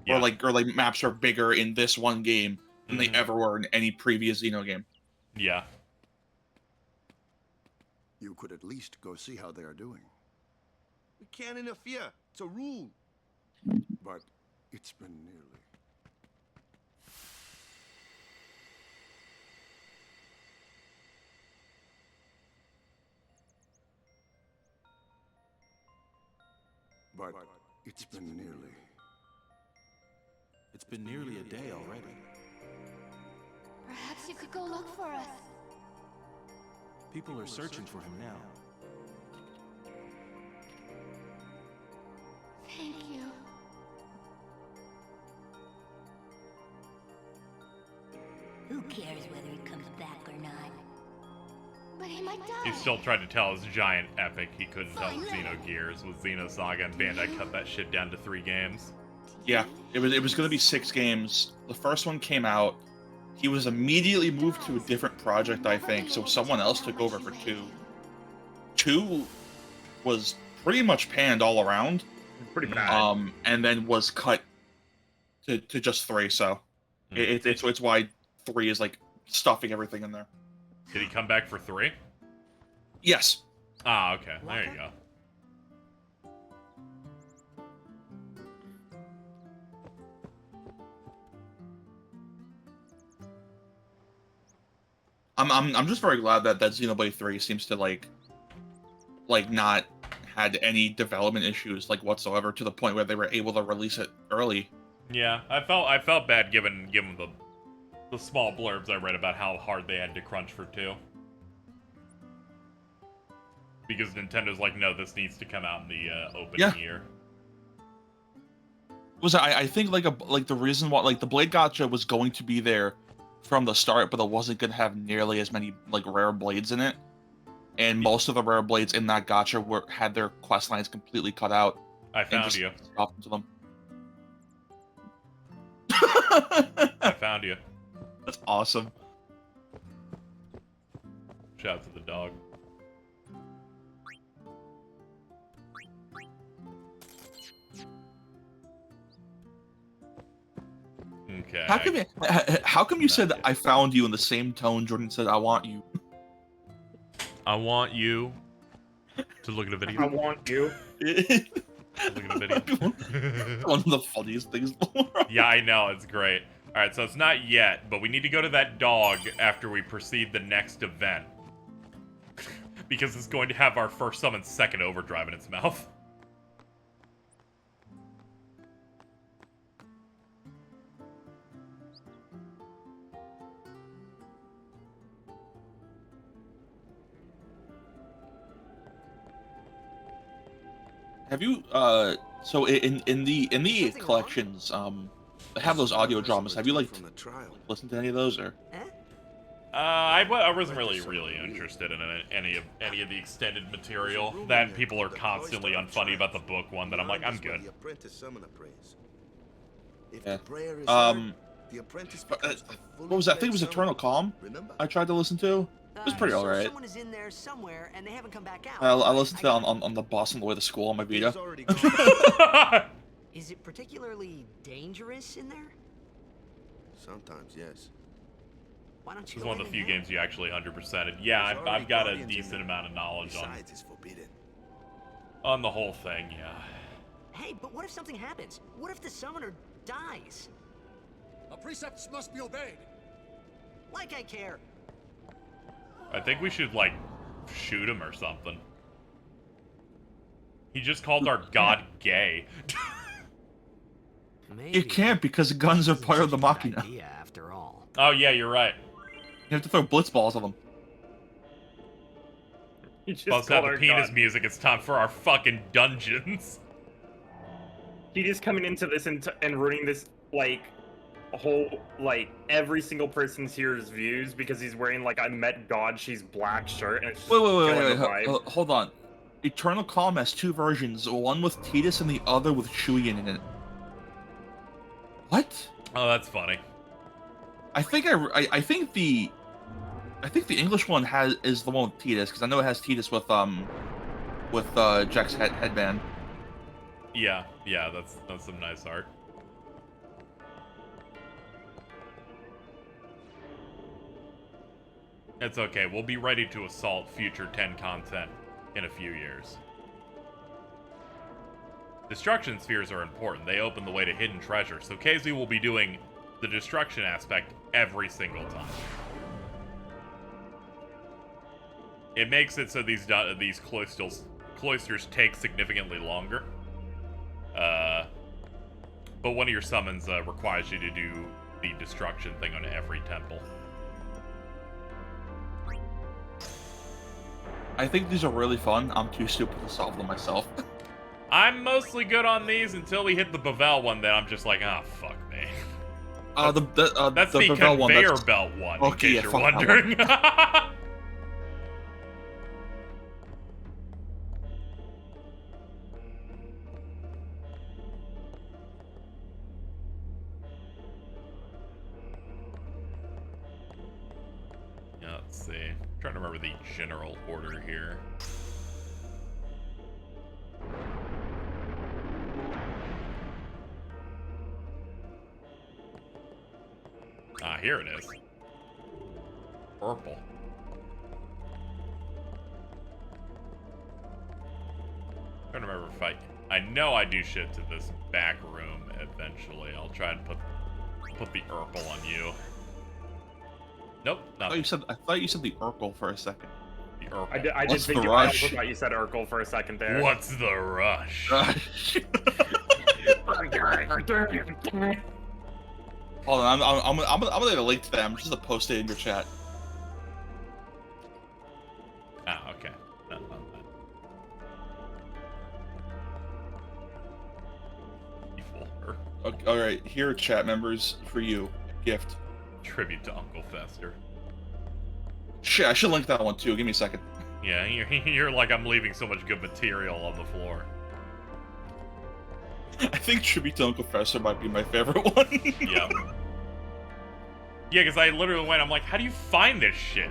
Yeah. Or like maps are bigger in this one game than they ever were in any previous Xeno game. Yeah. You could at least go see how they are doing. We can't interfere. It's a rule. But it's been nearly. But it's been nearly. It's been nearly a day already. Perhaps you could go look for us. People are searching for him now. Thank you. Who cares whether he comes back or not? But he might die. He still tried to tell his giant epic he couldn't tell Xenogears with Xenosaga, and Bandai cut that shit down to 3 games. Yeah, it was going to be 6 games. The first one came out. He was immediately moved to a different project, I think, so someone else took over for 2. 2 was pretty much panned all around. Pretty bad. And then was cut to just 3. So it's why 3 is like stuffing everything in there. Did he come back for 3? Yes. Ah, okay. There you go. I'm just very glad that Xenoblade 3 seems to like not had any development issues like whatsoever, to the point where they were able to release it early. Yeah, I felt bad given the small blurbs I read about how hard they had to crunch for 2. Because Nintendo's like, no, this needs to come out in the opening year. I think like the reason why like the Blade Gacha was going to be there from the start, but it wasn't going to have nearly as many like rare blades in it, and most of the rare blades in that gacha had their quest lines completely cut out. I found you. Dropped into them. I found you. That's awesome. Shout out to the dog. Okay. How come you said I found you in the same tone Jordan said I want you? I want you to look at a video. I want you. Look at a video. One of the funniest things in the world. Yeah, I know, it's great. Alright, so it's not yet, but we need to go to that dog after we proceed the next event. Because it's going to have our first summon second overdrive in its mouth. Have you so in the collections they have those audio dramas. Have you like listened to any of those or? I wasn't really interested in any of the extended material. That people are constantly unfunny about the book one. That I'm like, I'm good. Yeah. What was that? I think it was Eternal Calm. I tried to listen to. It was pretty alright. Someone is in there somewhere, and they haven't come back out. I listened to it on the bus on the way to school on my Vita. Is it particularly dangerous in there? Sometimes, yes. Why don't you? It's one of the few games you actually 100%ed. Yeah, I've got a decent amount of knowledge on the whole thing. Yeah. Hey, but what if something happens? What if the summoner dies? Our precepts must be obeyed. Like I care. I think we should, like, shoot him or something. He just called our god gay. You can't, because guns are part of the Machina. After all. Oh, yeah, you're right. You have to throw blitz balls at them. Bust out the penis music, it's time for our fucking dungeons. He just coming into this and ruining this, like, whole like every single person's here's views because he's wearing like I met God, she's black shirt, and it's just killing the vibe. Hold on. Eternal Calm has two versions, one with Tidus and the other with Shuyin in it. What? Oh, that's funny. I think the English one is the one with Tidus, because I know it has Tidus with Jack's headband. Yeah, that's some nice art. It's okay. We'll be ready to assault future 10 content in a few years. Destruction spheres are important. They open the way to hidden treasure, so KZ will be doing the destruction aspect every single time. It makes it so these cloisters take significantly longer. But one of your summons requires you to do the destruction thing on every temple. I think these are really fun. I'm too stupid to solve them myself. I'm mostly good on these until we hit the Bavel one, then I'm just like, ah, fuck me. That's the conveyor belt one, in case you're wondering. Let's see. I'm trying to remember the general order here. Ah, here it is. Purple. Trying to remember if I know I do shit to this back room eventually. I'll try and put the Urkel on you. Nope, not. I thought you said the Urkel for a second. The Urkel. I did think I also thought you said Urkel for a second there. What's the rush? Hold on, I'm gonna leave a link to that. I'm just gonna post it in your chat. Ah, okay. Not Okay, all right, here, chat members, for you, a gift. Tribute to Uncle Fester. Shit, I should link that one too. Give me a second. Yeah, you're like, I'm leaving so much good material on the floor. I think Tribute to Uncle Fester might be my favorite one. Yeah. Yeah, because I literally went, I'm like, how do you find this shit?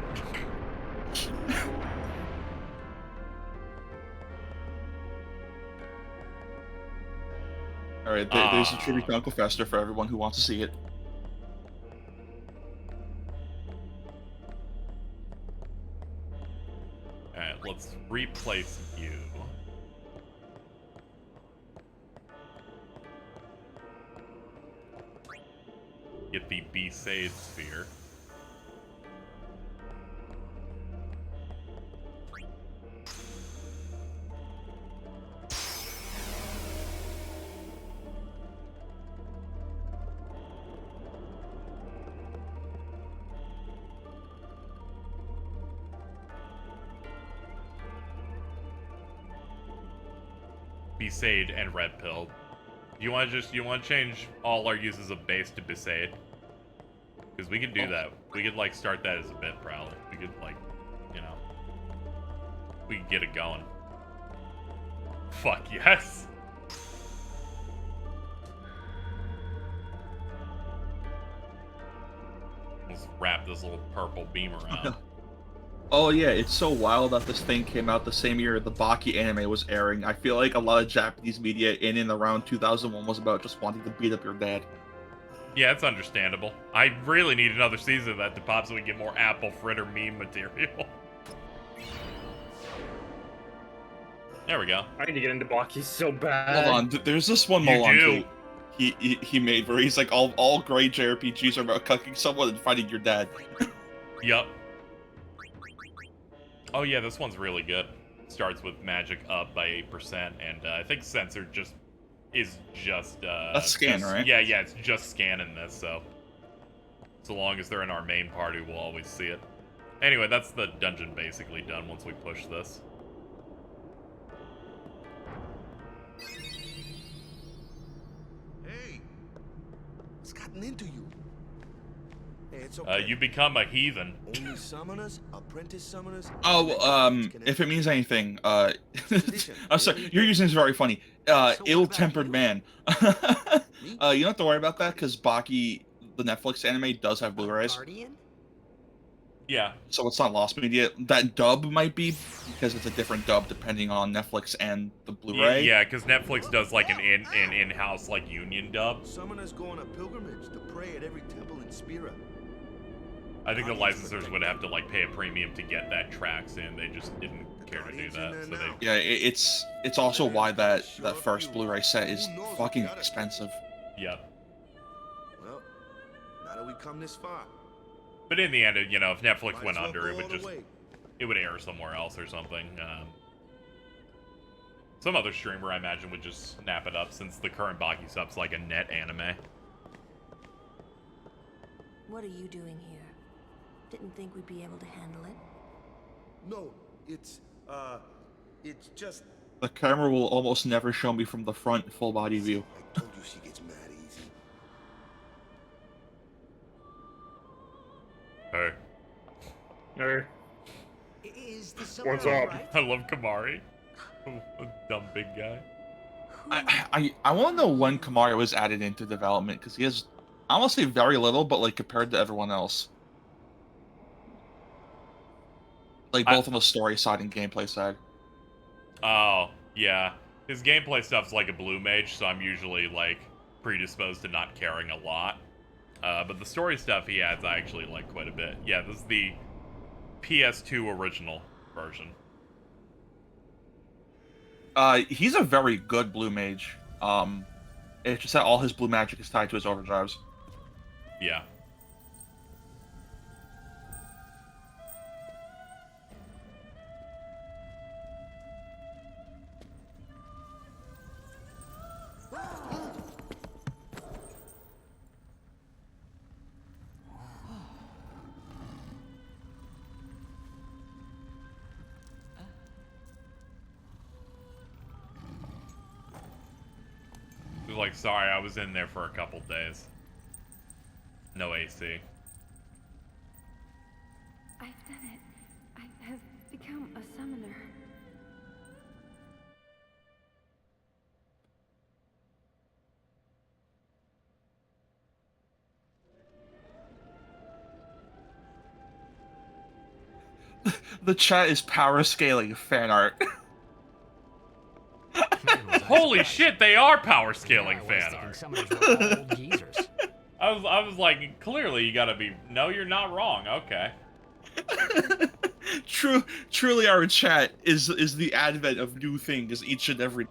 Alright, there's a Tribute to Uncle Fester for everyone who wants to see it. Alright, let's replace you. Get the Besaid sphere. Besaid and Red Pill. You want to change all our uses of base to Besaid? Because we could do that. We could like start that as a bit, probably. We could like, you know, we could get it going. Fuck yes. Let's wrap this little purple beam around. Oh yeah, it's so wild that this thing came out the same year the Baki anime was airing. I feel like a lot of Japanese media in and around 2001 was about just wanting to beat up your dad. Yeah, it's understandable. I really need another season of that to pop so we get more apple fritter meme material. There we go. I need to get into Baki so bad. Hold on, there's this one Molan he made where he's like, all great JRPGs are about cucking someone and fighting your dad. Yup. Oh yeah, this one's really good. Starts with magic up by 8%, and I think Censor is just that's scan, right? Yeah, it's just scanning this, so long as they're in our main party, we'll always see it. Anyway, that's the dungeon basically done once we push this. Hey, it's gotten into you? Hey, it's okay. You become a heathen. Only summoners, apprentice summoners. Oh, if it means anything, I'm sorry, you're using this very funny. Ill-tempered man. You don't have to worry about that because Baki, the Netflix anime, does have Blu-rays. Yeah. So it's not lost media. That dub might be because it's a different dub depending on Netflix and the Blu-ray. Yeah, because Netflix does like an in-house like union dub. Summoners go on a pilgrimage to pray at every temple in Spira. I think the licensors would have to like pay a premium to get that tracks in. They just didn't care to do that. So they... Yeah, it's also why that first Blu-ray set is fucking expensive. Yep. Well, now that we come this far. But in the end, you know, if Netflix went under, it would air somewhere else or something. Some other streamer, I imagine, would just snap it up since the current Baki sub's like a net anime. What are you doing here? Didn't think we'd be able to handle it. No, it's just... The camera will almost never show me from the front full body view. I told you she gets mad easy. Hey. Hey. Is the What's up? Right? I love Kamari. A dumb big guy. I want to know when Kamari was added into development because he has, I won't say very little, but like compared to everyone else, like both on the story side and gameplay side. Oh yeah, his gameplay stuff's like a blue mage, so I'm usually like predisposed to not caring a lot. But the story stuff he adds, I actually like quite a bit. Yeah, this is the PS2 original version. He's a very good blue mage. It's just that all his blue magic is tied to his overdrives. Yeah. He was like, sorry, I was in there for a couple days. No AC. I've done it. I have become a summoner. The chat is power scaling fan art. Holy shit, they are power scaling fan art. I was like, clearly you gotta be. No, you're not wrong. Okay. Truly, our chat is the advent of new things each and every.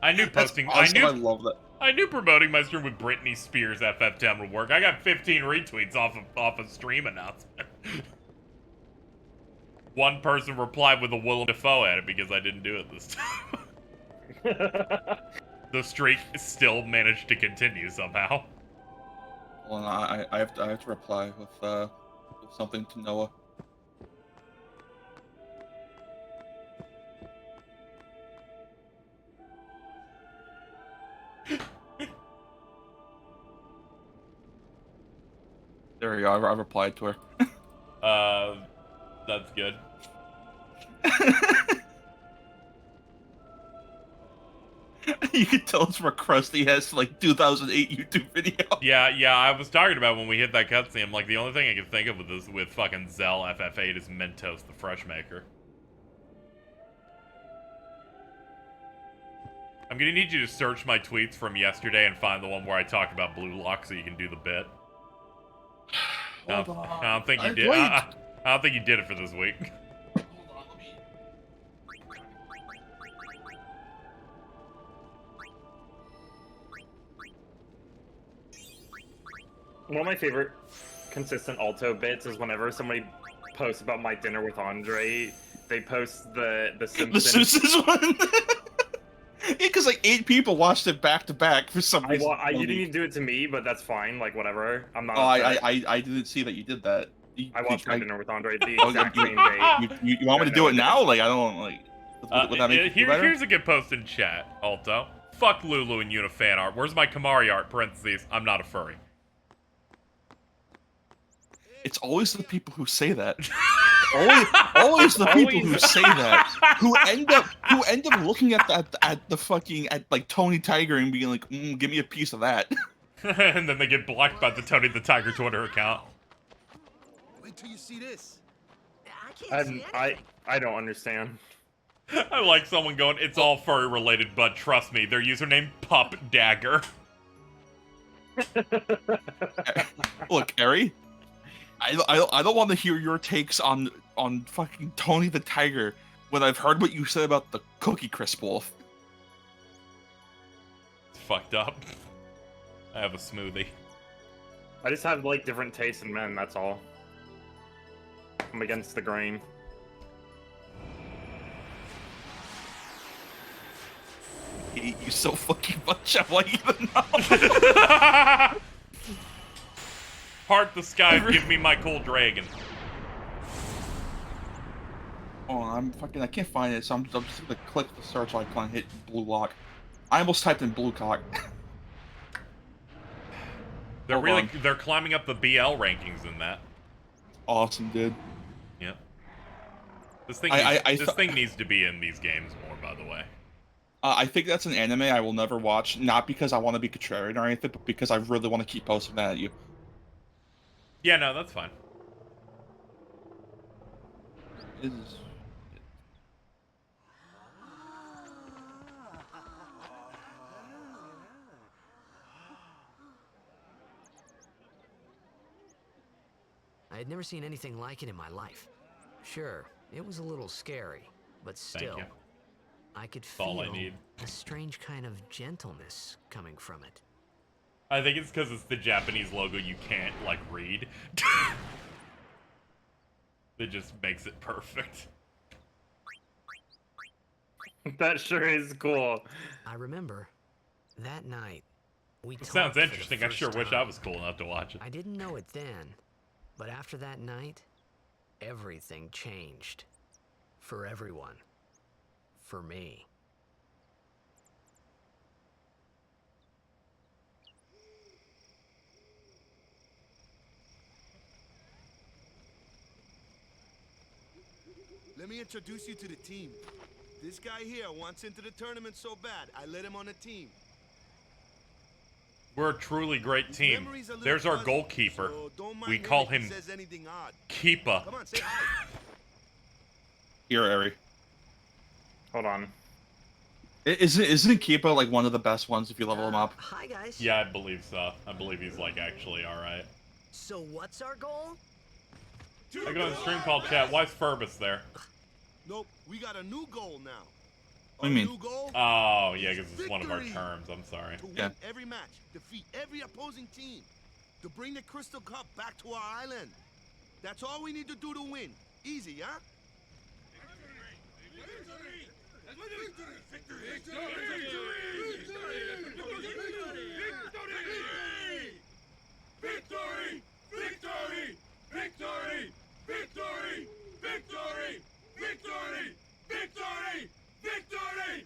I knew posting. Awesome. I love that. I knew promoting my stream with Britney Spears FF10 would work. I got 15 retweets off a stream announcement. One person replied with a Willem Dafoe at it because I didn't do it this time. The streak still managed to continue somehow. Well, I have to reply with something to Noah. There you go. I replied to her. That's good. You can tell it's from a crusty ass like 2008 YouTube video. Yeah, I was talking about when we hit that cutscene. I'm like, the only thing I can think of with fucking Zell FF8 is Mentos the Fresh Maker. I'm gonna need you to search my tweets from yesterday and find the one where I talked about Blue Lock so you can do the bit. I don't think you did. I don't think you did it for this week. One of my favorite consistent alto bits is whenever somebody posts about my dinner with Andre, they post the Simpsons. The Simpsons one. Yeah, because like 8 people watched it back to back for some reason. You didn't even do it to me, but that's fine. Like whatever. I'm not. Oh, I didn't see that you did that. I watched my dinner with Andre the exact same day. You want me to do it now? Like I don't like. Would that make you better? Here's a good post in chat, Alto. Fuck Lulu and Yuna fan art. Where's my Kamari art? Parentheses, I'm not a furry. It's always the people who say that. always the people who say that, who end up looking at like Tony Tiger and being like, give me a piece of that. And then they get blocked by the Tony the Tiger Twitter account. Wait till you see this. I don't understand. I like someone going, it's all furry related, but trust me, their username Pup Dagger. Look, Eri, I don't want to hear your takes on fucking Tony the Tiger when I've heard what you said about the Cookie Crisp Wolf. It's fucked up. I have a smoothie. I just have like different tastes in men. That's all. I'm against the grain. You so fucking much. Why even know? Heart the sky, give me my cool dragon. Oh, I can't find it, so I'm just gonna click the search icon and hit blue lock. I almost typed in blue cock. They're climbing up the BL rankings in that. Awesome, dude. Yeah. This thing needs to be in these games more, by the way. I think that's an anime I will never watch, not because I want to be contrarian or anything, but because I really want to keep posting that at you. Yeah, no, that's fine. I had never seen anything like it in my life. Sure, it was a little scary, but still, I could feel a strange kind of gentleness coming from it. I think it's because it's the Japanese logo you can't, like, read. It just makes it perfect. That sure is cool. I remember that night we talked. Sounds interesting. I sure wish I was cool enough to watch it. I didn't know it then, but after that night, everything changed. For everyone. For me. Let me introduce you to the team. This guy here wants into the tournament so bad, I let him on the team. We're a truly great team. There's our goalkeeper. We call him Keepa. Come on, say hi. Here, Eri. Hold on. Isn't Keepa like one of the best ones if you level him up? Hi, guys. Yeah, I believe so. I believe he's like actually alright. So what's our goal? I go on the stream call chat. Why's Furbus there? Nope, we got a new goal now. What do you mean? New goal? Oh, yeah, because it's one of our terms. I'm sorry. To win every match, defeat every opposing team, to bring the Crystal Cup back to our island. That's all we need to do to win. Easy, huh? Victory! Victory! Victory! Victory! Victory! Victory! Victory! Victory!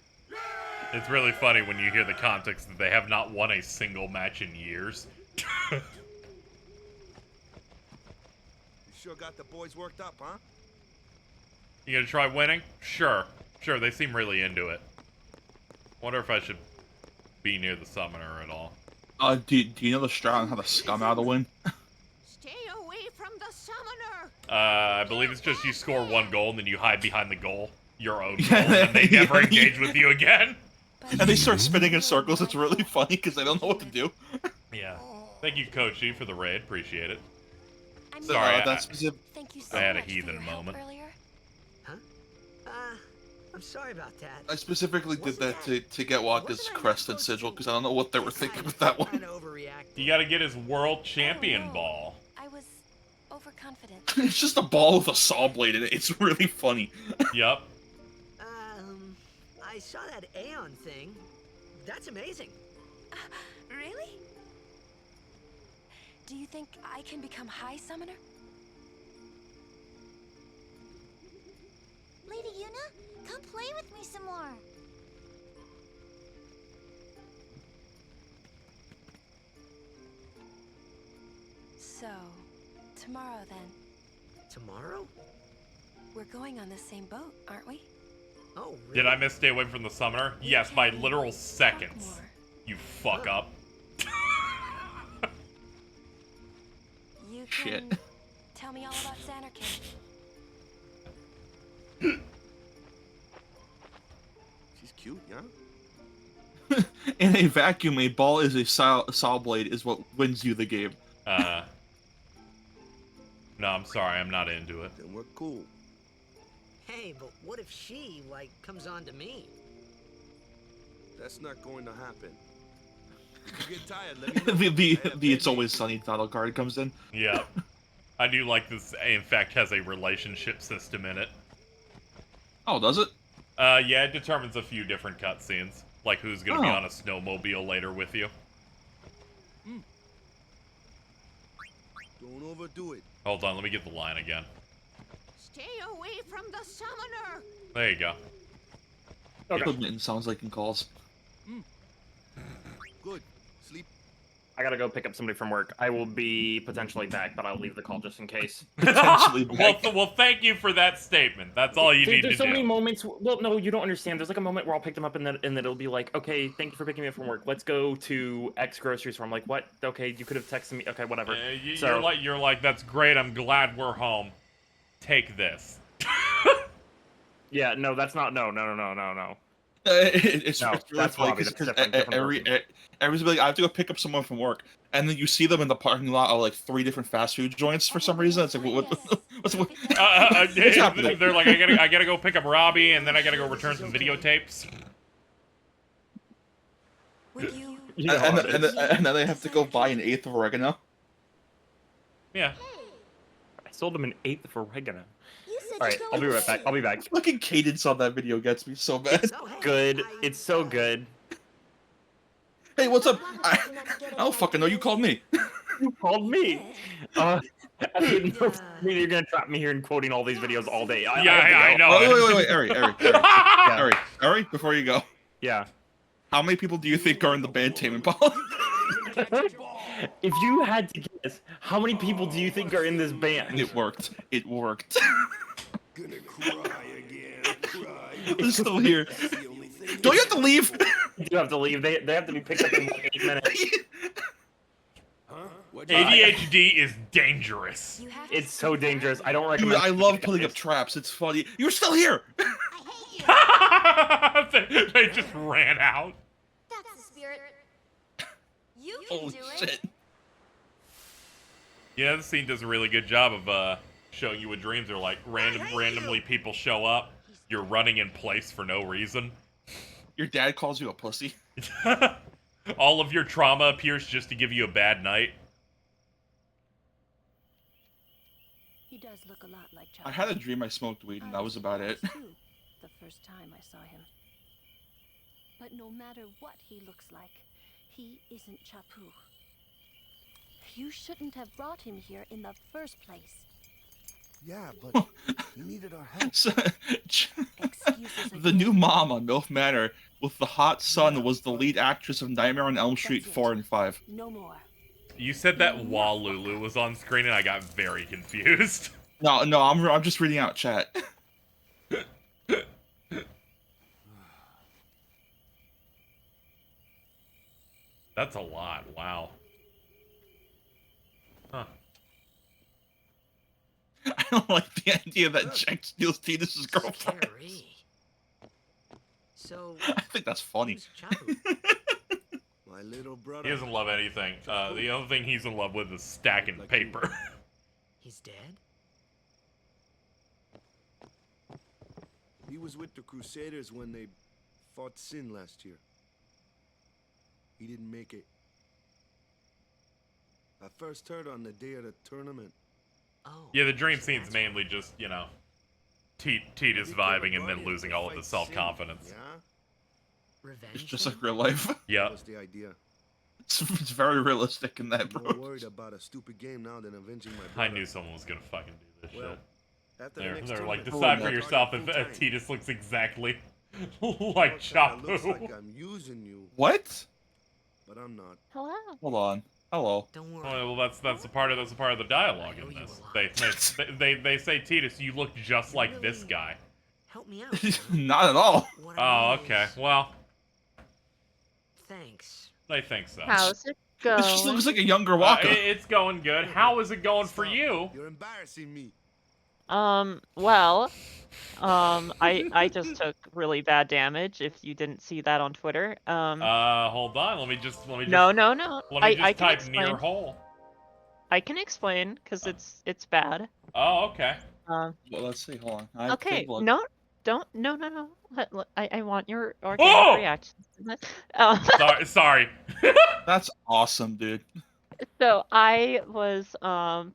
It's really funny when you hear the context that they have not won a single match in years. You sure got the boys worked up, huh? You gonna try winning? Sure. Sure, they seem really into it. Wonder if I should be near the summoner at all. Do you know the strat on how to scum out a win? Stay away from the summoner. I believe it's just you score one goal and then you hide behind the goal. Your own goal, and they never engage with you again. And they start spinning in circles. It's really funny because they don't know what to do. Yeah. Thank you, Kochi, for the raid. Appreciate it. I'm Sorry, Thank you so I had a much for heathen your help moment. earlier. I'm sorry about that. I specifically did that to get Waka's crest and sigil because I don't know what they were thinking with that one. You gotta get his world champion ball. I was overconfident. It's just a ball with a saw blade in it. It's really funny. Yup. I saw that Aeon thing. That's amazing. Really? Do you think I can become High Summoner? Lady Yuna? Come play with me some more. So, tomorrow then. Tomorrow? We're going on the same boat, aren't we? Oh, really? Did I miss Stay Away from the Summoner? Yes, by literal seconds. You fuck up. You Shit. can tell me all about Xanarkand. She's cute, yeah? In a vacuum, a ball is a saw blade is what wins you the game. No, I'm sorry, I'm not into it. Then we're cool. Hey, but what if she, like, comes on to me? That's not going to happen. If you get tired, let me know. the It's Always Sunny title card comes in. Yeah. I do like this, in fact, has a relationship system in it. Oh, does it? Yeah, it determines a few different cutscenes. Like who's gonna be Oh. on a snowmobile later with you. Don't overdo it. Hold on, let me get the line again. Stay away from the summoner. There you go. Okay. It sounds like in calls. Good. Sleep. I gotta go pick up somebody from work. I will be potentially back, but I'll leave the call just in case. Potentially well, thank you for that statement. That's all you Dude, need to there's so do. many moments. Well, no, you don't understand. There's like a moment where I'll pick them up and then it'll be like, okay, thank you for picking me up from work. Let's go to X grocery store. I'm like, what? Okay, you could have texted me. Okay, whatever. You're like, that's great. I'm glad we're home. Take this. Yeah, no, that's not. No. It's No, really that's funny Bobby, that's because different everyone's like, I have to go pick up someone from work, and then you see them in the parking lot of like 3 different fast food joints for some reason. It's like, what's happening? They're like, I gotta go pick up Robbie, and then I gotta go return some videotapes. And then they have to go buy an 1/8 of oregano. Yeah. I sold him an 1/8 of oregano. All right, I'll be right back. I'll be back. Fucking cadence on that video gets me so bad. Good. It's so good. Hey, what's up? I don't fucking know. You called me. You called me. I didn't know you're gonna trap me here and quoting all these videos all day. I know. Oh, wait, Ari, before you go. Yeah. How many people do you think are in the band Tame Impala? If you had to guess, how many people do you think are in this band? It worked. It worked. Gonna cry again. Cry. I'm still here. Don't you have to leave? You do have to leave. They have to be picked up in like 8 minutes. ADHD is dangerous. It's so dangerous. I don't Dude, recommend. I love putting up traps. It's funny. You're still here. They just ran out. That's the spirit. You can Holy do shit. it. Yeah, this scene does a really good job of showing you what dreams are like. Randomly people show up. You're running in place for no reason. Your dad calls you a pussy. All of your trauma appears just to give you a bad night. He does look a lot like I had a dream I smoked weed, and that was about it. The first time I saw him. But no matter what he looks like, he isn't Chapu. You shouldn't have brought him here in the first place. Yeah, but he needed our help. The new mom on MILF Manor with the hot son was the lead actress of Nightmare on Elm Street 4 and 5. No more. You said that while Lulu was on screen, and I got very confused. No, I'm just reading out chat. That's a lot. Wow. Huh. I don't like the idea that Jack steals Tina's girlfriend. So I think that's funny. My little brother. He doesn't love anything. The only thing he's in love with is stacking paper. He's dead? He was with the Crusaders when they fought Sin last year. He didn't make it. I first heard on the day of the tournament. Oh. Yeah, the dream scene's mainly just, you know, Teet is vibing and then losing all of his self-confidence. Yeah? Revenge. It's just like real life. Yeah. What's the idea? It's very realistic in that, I'm bro. more worried about a stupid game now than avenging my I brother. knew someone was gonna fucking do this Well, shit. After the They're next like, tournament, decide for I'll yourself target if full time. Titus looks exactly like Looks Chapu. like I'm using you, What? but I'm not. Hello. Hold on. Hello. Don't worry. Well, that's a part of the dialogue in this. They say, Titus, you look just like this guy. Help me out. Not at all. What I Oh, mean okay. is, Well, thanks. they think so. How's it going? This just looks like a younger Waka. It's going good. How is it going for you? You're embarrassing me. Well, I just took really bad damage. If you didn't see that on Twitter, Hold on. Let me just. no. Let me just I can type explain. near hole. I can explain because it's bad. Oh, okay. Well, let's see. Hold on. I have to Okay, take a look. no. I want your organic reaction to this. Sorry. That's awesome, dude. So I was out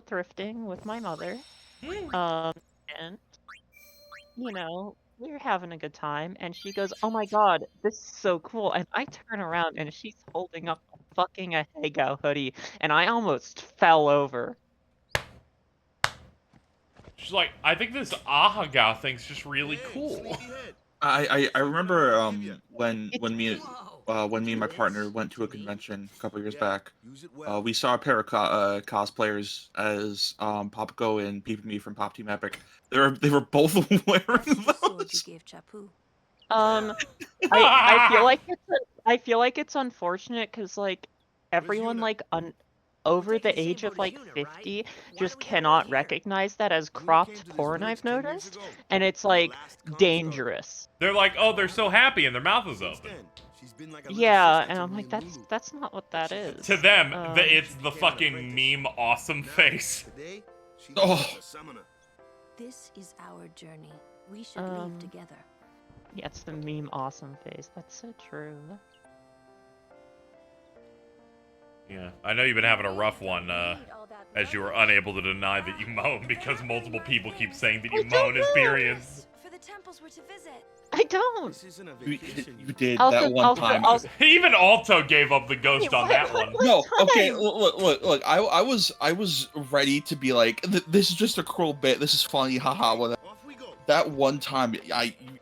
thrifting with my mother, and we were having a good time, and she goes, "Oh my God, this is so cool!" And I turn around, and she's holding up fucking a Hego hoodie, and I almost fell over. She's like, I think this Ahagao thing's just really cool. I remember when me and my partner went to a convention a couple years back. We saw a pair of cosplayers as Popco and Peep Me from Pop Team Epic. They were both wearing those. I feel like it's unfortunate because like everyone over the age of like 50 just cannot recognize that as cropped porn, I've noticed, and it's like dangerous. They're like, oh, they're so happy and their mouth is open. Yeah, and I'm like, that's not what that is. To them, it's the fucking meme awesome face. Oh. This is our journey. We should leave together. Yeah, it's the meme awesome face. That's so true. Yeah, I know you've been having a rough one, as you were unable to deny that you moan because multiple people keep saying that you moan as periods. For the temples we're to visit. I don't. You did that one time. Even Alto gave up the ghost on that one. No, okay, look. I was ready to be like, this is just a cruel bit. This is funny, haha. Whatever. That one time,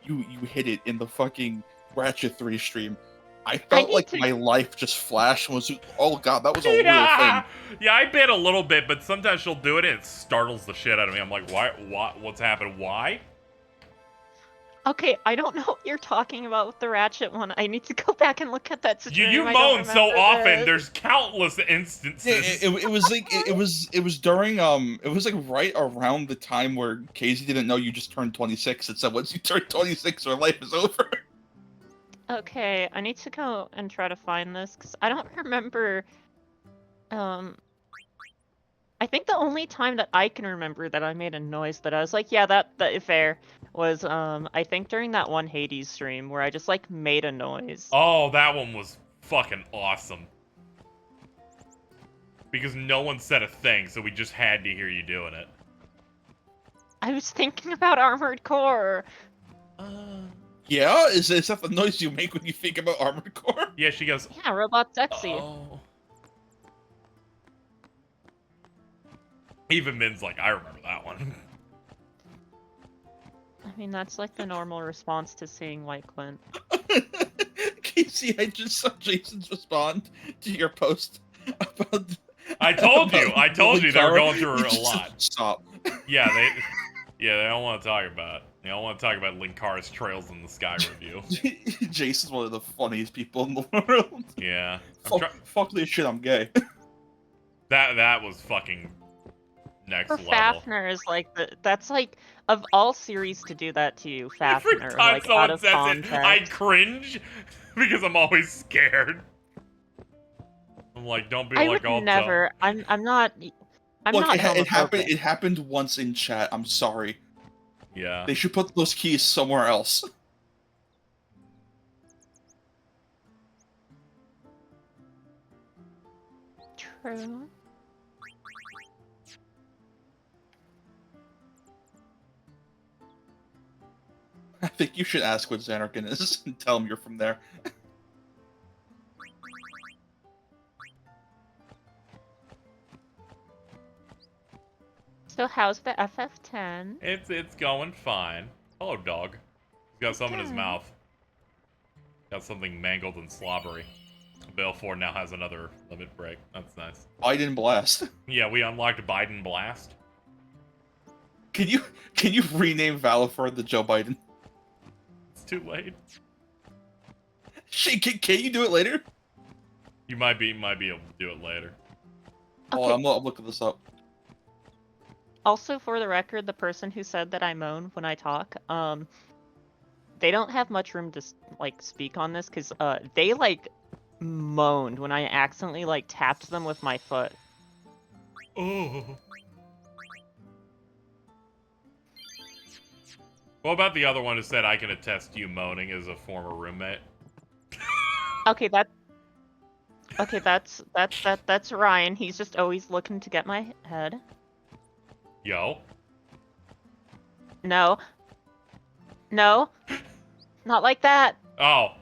you hit it in the fucking Ratchet 3 stream. I felt like my life just flashed and was, oh god, that was a real thing. Yeah, I bit a little bit, but sometimes she'll do it and it startles the shit out of me. I'm like, why? What's happened? Why? Okay, I don't know what you're talking about with the Ratchet one. I need to go back and look at that stream. You I moan don't so remember often. this. There's countless instances. It was like it was during it was like right around the time where KZ didn't know you just turned 26. It said once you turn 26, your life is over. Okay, I need to go and try to find this because I don't remember. I think the only time that I can remember that I made a noise that I was like, yeah, that fair, was I think during that one Hades stream where I just like made a noise. Oh, that one was fucking awesome. Because no one said a thing, so we just had to hear you doing it. I was thinking about Armored Core. Yeah, is that the noise you make when you think about Armored Core? Yeah, she goes. Yeah, Robot Sexy. Oh. Even Min's like, I remember that one. I mean, that's like the normal response to seeing White Clint. Casey, I just saw Jason's respond to your post about. I told you they were going through a lot. Stop. Yeah, they don't want to talk about it. They don't want to talk about Linkara's Trails in the Sky review. Jason's one of the funniest people in the world. Yeah. Fuck this shit, I'm gay. That was fucking next For level. Fafnir is like that's like of all series to do that to you, Fafnir. Every time like someone out of says context. it, I cringe because I'm always scared. I'm like, don't be I like would Alto. never. I'm not. I'm Look, not. it happened once in chat. I'm sorry. Yeah. They should put those keys somewhere else. True. I think you should ask what Xanarkin is and tell him you're from there. So how's the FF10? It's going fine. Hello, dog. He's got something in his mouth. Got something mangled and slobbery. Balfour now has another limit break. That's nice. Biden Blast. Yeah, we unlocked Biden Blast. Can you rename Valifor the Joe Biden? It's too late. Shit, can you do it later? You might be able to do it later. Okay. Oh, I'm looking this up. Also, for the record, the person who said that I moan when I talk, they don't have much room to like speak on this because they like moaned when I accidentally like tapped them with my foot. Oh. What about the other one who said I can attest to you moaning as a former roommate? That's Ryan. He's just always looking to get my head. Yo. No, not like that. Oh.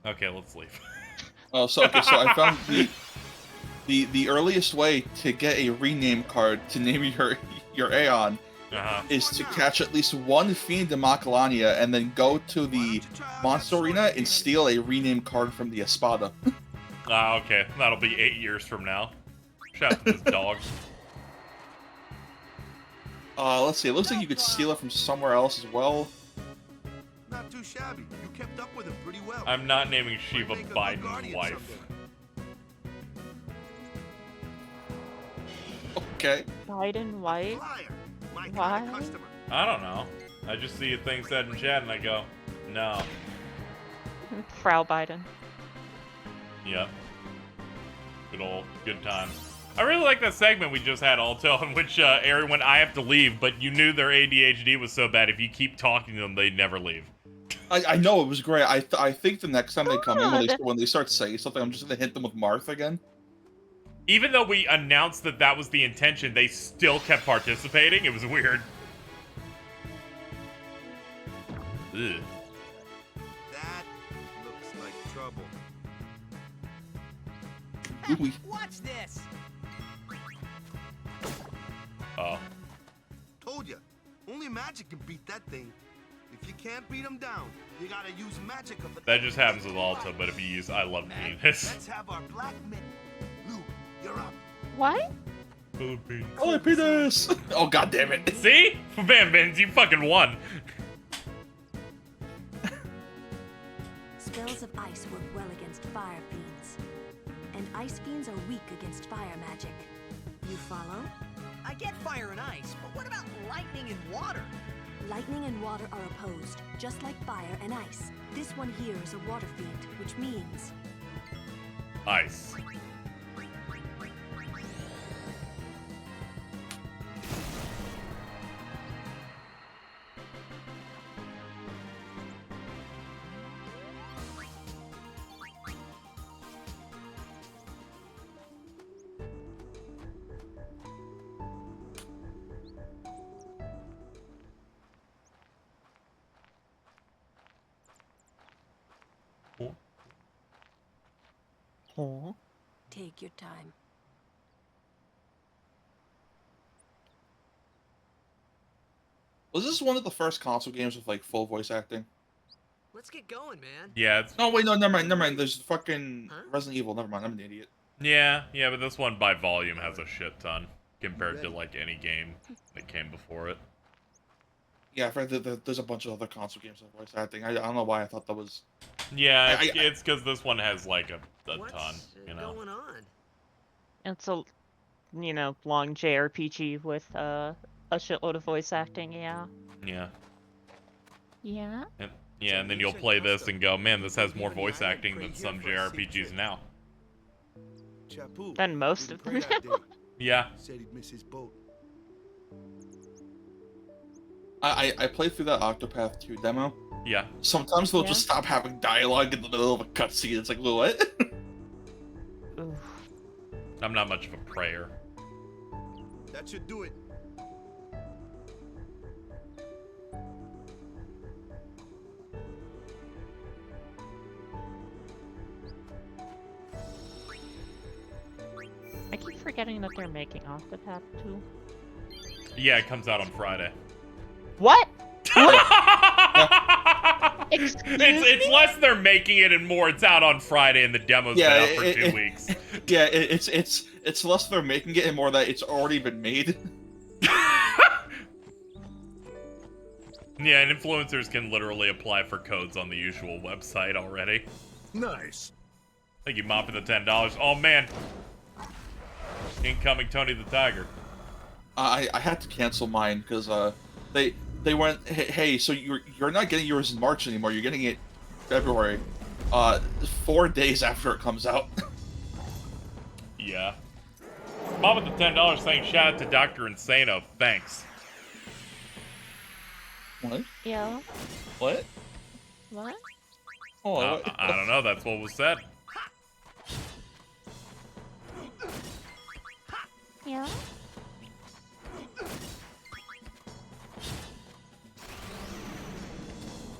Okay, let's leave. So I found the earliest way to get a rename card to name your Aeon is to catch at least one Fiend in Macalania and then go to the Monster Arena and steal a rename card from the Espada. Okay. That'll be 8 years from now. Shout out to this dog. Let's see. It looks like you could steal it from somewhere else as well. Not too shabby. You kept up with him pretty well. I'm not naming Shiva Biden's wife. Okay. Biden wife? Why? I don't know. I just see a thing said in chat and I go, no. Frau Biden. Yep. Good times. I really like that segment we just had, Alto, in which Aaron went, I have to leave, but you knew their ADHD was so bad if you keep talking to them, they'd never leave. I know, it was great. I think the next time they come in, when they start saying something, I'm just going to hit them with Marth again. Even though we announced that was the intention, they still kept participating. It was weird. Ugh. That looks like trouble. Ooh. Watch this. Oh. Told ya. Only magic can beat that thing. If you can't beat him down, you gotta use magic of the... That just happens with Alto, but if you use I Love Penis. Let's have our black mitten. Lou, you're up. What? Oh, penis! Oh, god damn it. See? Bam, Bins, you fucking won. Spells of ice work well against fire fiends. And ice fiends are weak against fire magic. You follow? I get fire and ice, but what about lightning and water? Lightning and water are opposed, just like fire and ice. This one here is a water fiend, which means... Ice. Oh. Take your time. Was this one of the first console games with like full voice acting? Let's get going, man. Yeah, it's... Oh wait, no, never mind. There's fucking Resident Evil. Never mind, I'm an idiot. Yeah, but this one by volume has a shit ton compared to like any game that came before it. Yeah, I've heard that there's a bunch of other console games with voice acting. I don't know why I thought that was... Yeah, it's because this one has like a ton, you know. What's going on? It's a, long JRPG with a shitload of voice acting. Yeah. Yeah. Yeah. And then you'll play this and go, man, this has more voice acting than some JRPGs now. Than most of them. Yeah. Said he'd miss his boat. I played through that Octopath 2 demo. Yeah. Sometimes they'll just stop having dialogue in the middle of a cutscene. It's like, what? I'm not much of a prayer. That should do it. I keep forgetting that they're making Octopath 2. Yeah, it comes out on Friday. What? It's less they're making it and more it's out on Friday and the demo's been out for 2 weeks. Yeah, it's less they're making it and more that it's already been made. Yeah, and influencers can literally apply for codes on the usual website already. Nice. Thank you, Mopping the $10. Oh man. Incoming Tony the Tiger. I had to cancel mine because they went, hey, so you're not getting yours in March anymore. You're getting it February, 4 days after it comes out. Yeah. Mom with the $10 saying shout out to Dr. Insano. Thanks. What? Yeah. What? What? Oh, I don't know. That's what was said. Yeah.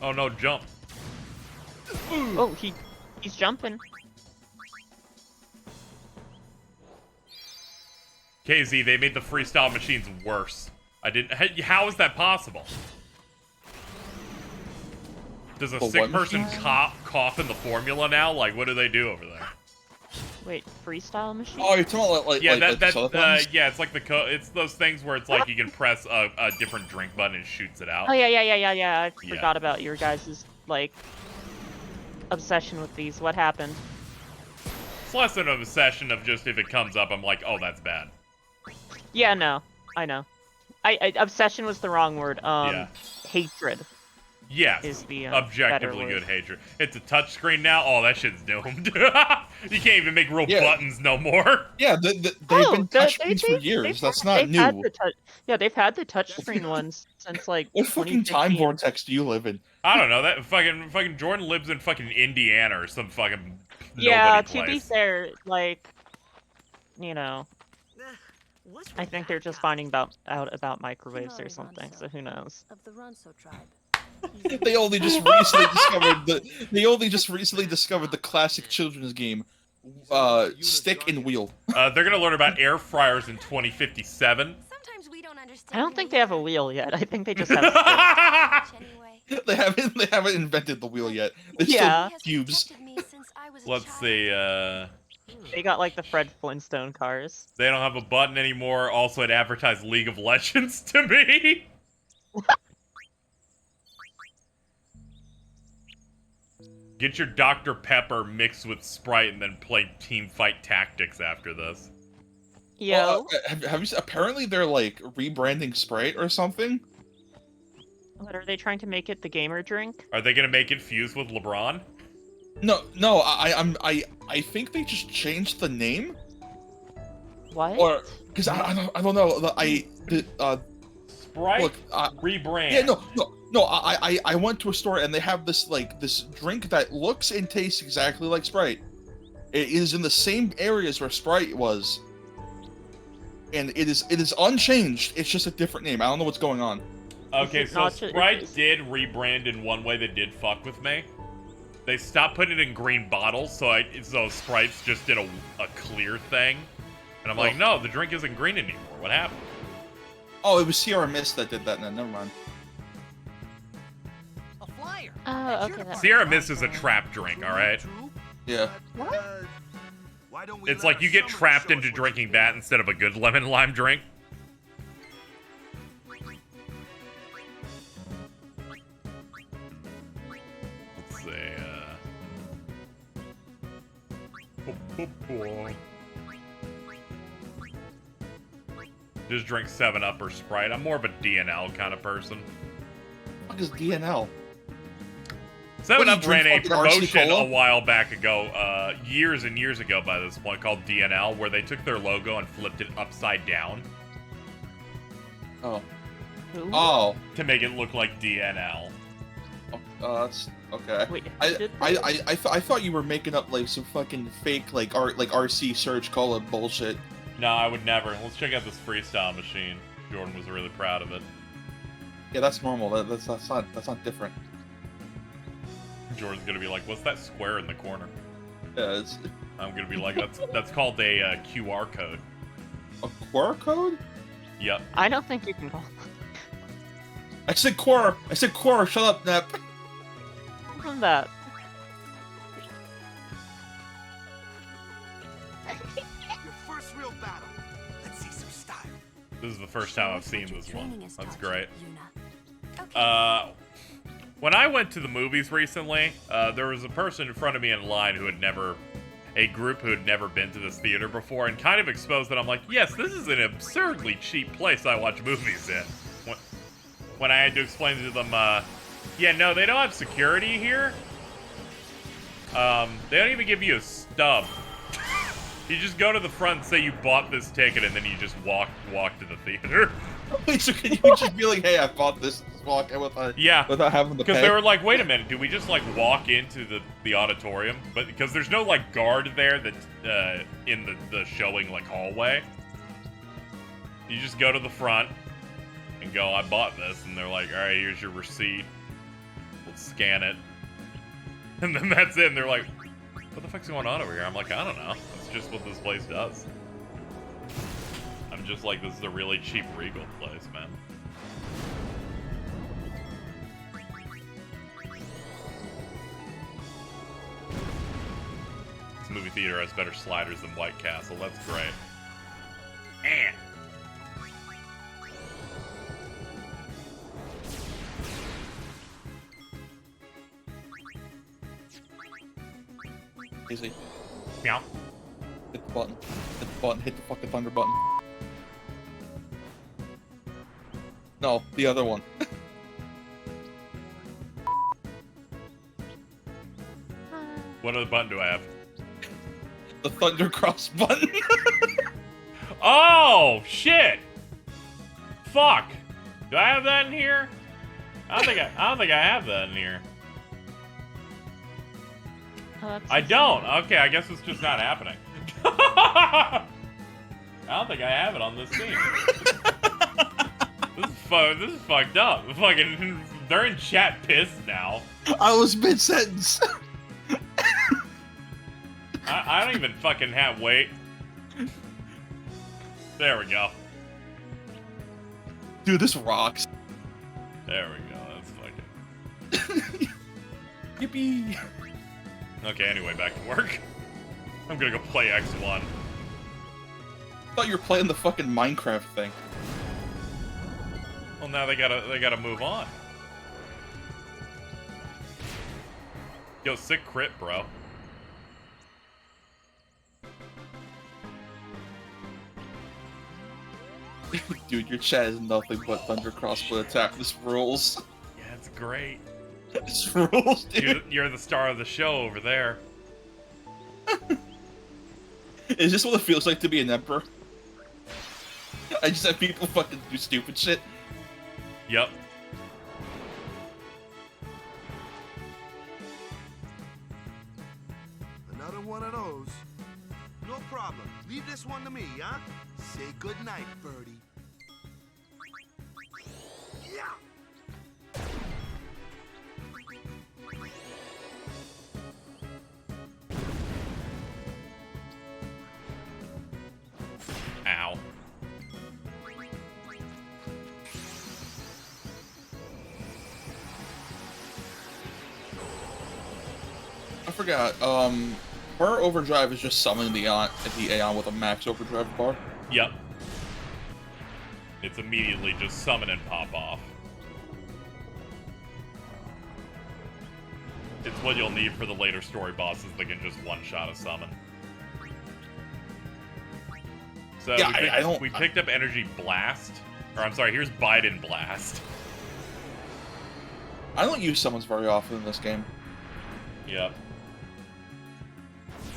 Oh no, jump. Oh, he's jumping. KZ, they made the freestyle machines worse. How is that possible? Does a The sick what person machines? cough in the formula now? Like, what do they do over there? Wait, freestyle machine? Oh, you're talking about like Yeah, like the soda fountains? yeah, it's like it's those things where it's like you can press a different drink button and it shoots it out. Oh yeah. I Yeah. forgot about your guys' like obsession with these. What happened? It's less than an obsession of just if it comes up, I'm like, oh, that's bad. Yeah, no, I know. I obsession was the wrong word. Yeah. Hatred. Yes, Is the objectively better good word. hatred. It's a touchscreen now. Oh, that shit's doomed. You can't even make real buttons no more. Yeah, they've been touchscreens for years. That's not They've had new. they've had the touchscreen ones since like What fucking 2015. time vortex do you live in? I don't know. That fucking Jordan lives in fucking Indiana or some fucking Yeah, nobody to be place. fair, like, you know, I think they're just finding out about microwaves or something. So who knows? Of the Ronso tribe. They only just recently discovered the classic children's game, Stick and Wheel. They're gonna learn about air fryers in 2057. I don't think they have a wheel yet. I think they just have sticks. They haven't invented the wheel yet. They Yeah. still cubes. Let's see. They got like the Fred Flintstone cars. They don't have a button anymore. Also, it advertised League of Legends to me. Get your Dr. Pepper mixed with Sprite and then play Team Fight Tactics after this. Yo. Have you? Apparently, they're like rebranding Sprite or something. What are they trying to make it? The gamer drink? Are they gonna make it fuse with LeBron? No. I think they just changed the name. What? Or because I don't know. Sprite Look, rebrand. Yeah, no. I went to a store and they have this drink that looks and tastes exactly like Sprite. It is in the same areas where Sprite was, and it is unchanged. It's just a different name. I don't know what's going on. Okay, so Sprite did rebrand in one way that did fuck with me. They stopped putting it in green bottles, so Sprite's just did a clear thing. And I'm like, no, the drink isn't green anymore. What happened? Oh, it was Sierra Mist that did that. No, never mind. Oh, okay. Sierra Mist is a trap drink, alright? Yeah. It's like you get trapped into drinking that instead of a good lemon lime drink. Let's see, just drink 7-Up or Sprite. I'm more of a DNL kind of person. What is DNL? 7-Up ran a RC promotion Cola? a while back ago, years and years ago by this point, called DNL, where they took their logo and flipped it upside down. Oh. Oh. To make it look like DNL. That's okay. Wait, I thought you were making up like some fucking fake like RC Surge Cola bullshit. No, I would never. Let's check out this freestyle machine. Jordan was really proud of it. Yeah, that's normal. That's not different. Jordan's gonna be like, "What's that square in the corner?" Yeah, I'm gonna be like, "That's called a QR code." A QR code? Yep. I don't think you can call. I said core. I said core. Shut up, Nap. From that. Your first real battle. Let's see some style. This is the first time I've seen this one. That's great. Yuna. When I went to the movies recently, there was a person in front of me in line who had a group who had never been to this theater before, and kind of exposed that I'm like, yes, this is an absurdly cheap place I watch movies in. When I had to explain to them, yeah, no, they don't have security here. They don't even give you a stub. You just go to the front and say you bought this ticket, and then you just walk to the theater. Wait, so can you just be like, hey, I bought this, walk in without having to pay? Because they were like, wait a minute, do we just like walk into the auditorium? But because there's no like guard there that in the showing like hallway. You just go to the front and go, I bought this, and they're like, all right, here's your receipt. Let's scan it. And then that's it, and they're like, what the fuck's going on over here? I'm like, I don't know. That's just what this place does. I'm just like, this is a really cheap Regal place, man. This movie theater has better sliders than White Castle. That's great. And Easy. Meow. Hit the button. Hit the button. Hit the fucking thunder button. No, the other one. what other button do I have? The thunder cross button. Oh shit! Fuck! Do I have that in here? I don't think I have that in here. I don't. Okay, I guess it's just not happening. I don't think I have it on this scene. This is fucked up. Fucking, they're in chat pissed now. I was mid-sentence. I don't even fucking have wait. There we go. Dude, this rocks. There we go. That's fucking. Yippee. Okay, anyway, back to work. I'm gonna go play X1. I thought you were playing the fucking Minecraft thing. Well, now they gotta move on. Yo, sick crit, bro. Dude, your chat is nothing but thunder crossbow attack. This rules. Yeah, it's great. This rules, dude. You're the star of the show over there. Is this what it feels like to be an emperor? I just have people fucking do stupid shit. Yep. Another one of those. No problem. Leave this one to me, huh? Say goodnight, birdie. Yeah! Ow. I forgot, her overdrive is just summoning the Aeon with a max overdrive bar. Yep. It's immediately just summon and pop off. It's what you'll need for the later story bosses that can just one-shot a summon. So yeah, we picked up Energy Blast. Or I'm sorry, here's Biden Blast. I don't use summons very often in this game. Yep.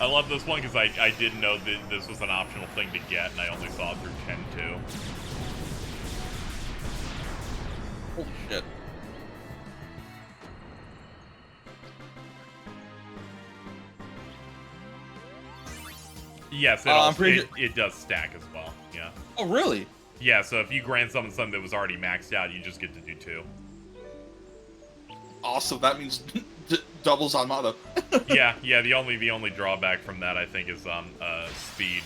I love this one because I didn't know that this was an optional thing to get, and I only saw it through 10.2. Holy shit. Yes, it does stack as well, yeah. Oh, really? Yeah, so if you grand summon something that was already maxed out, you just get to do 2. Awesome, that means doubles on mono. yeah, the only drawback from that, I think, is speed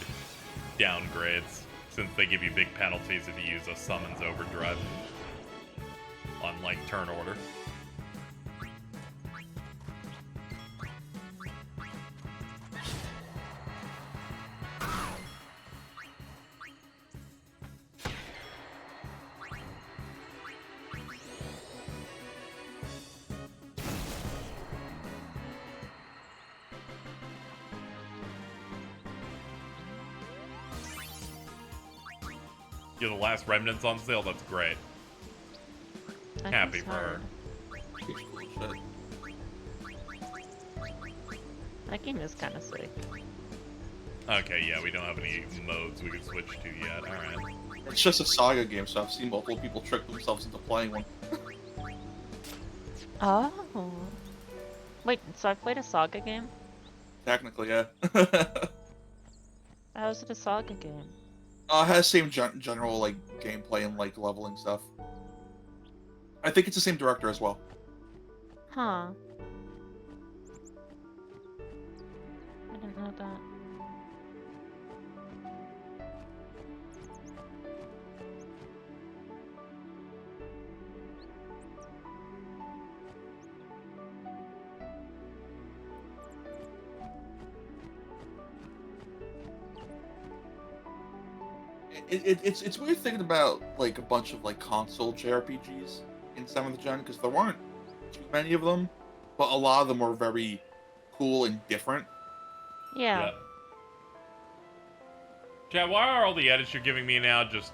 downgrades. since they give you big penalties if you use a summons overdrive on, like, turn order. You're the last remnants on sale. That's great. That Happy is for her. That game is kind of sick. Okay, yeah, we don't have any modes we can switch to yet. Alright. It's just a Saga game, so I've seen multiple people trick themselves into playing one. Oh. Wait, so I played a Saga game? Technically, yeah. How is it a Saga game? It has same general like gameplay and like leveling stuff. I think it's the same director as well. Huh. I didn't know that. It's weird thinking about like a bunch of like console JRPGs in 7th gen because there weren't too many of them, but a lot of them were very cool and different. Yeah. Chad, why are all the edits you're giving me now just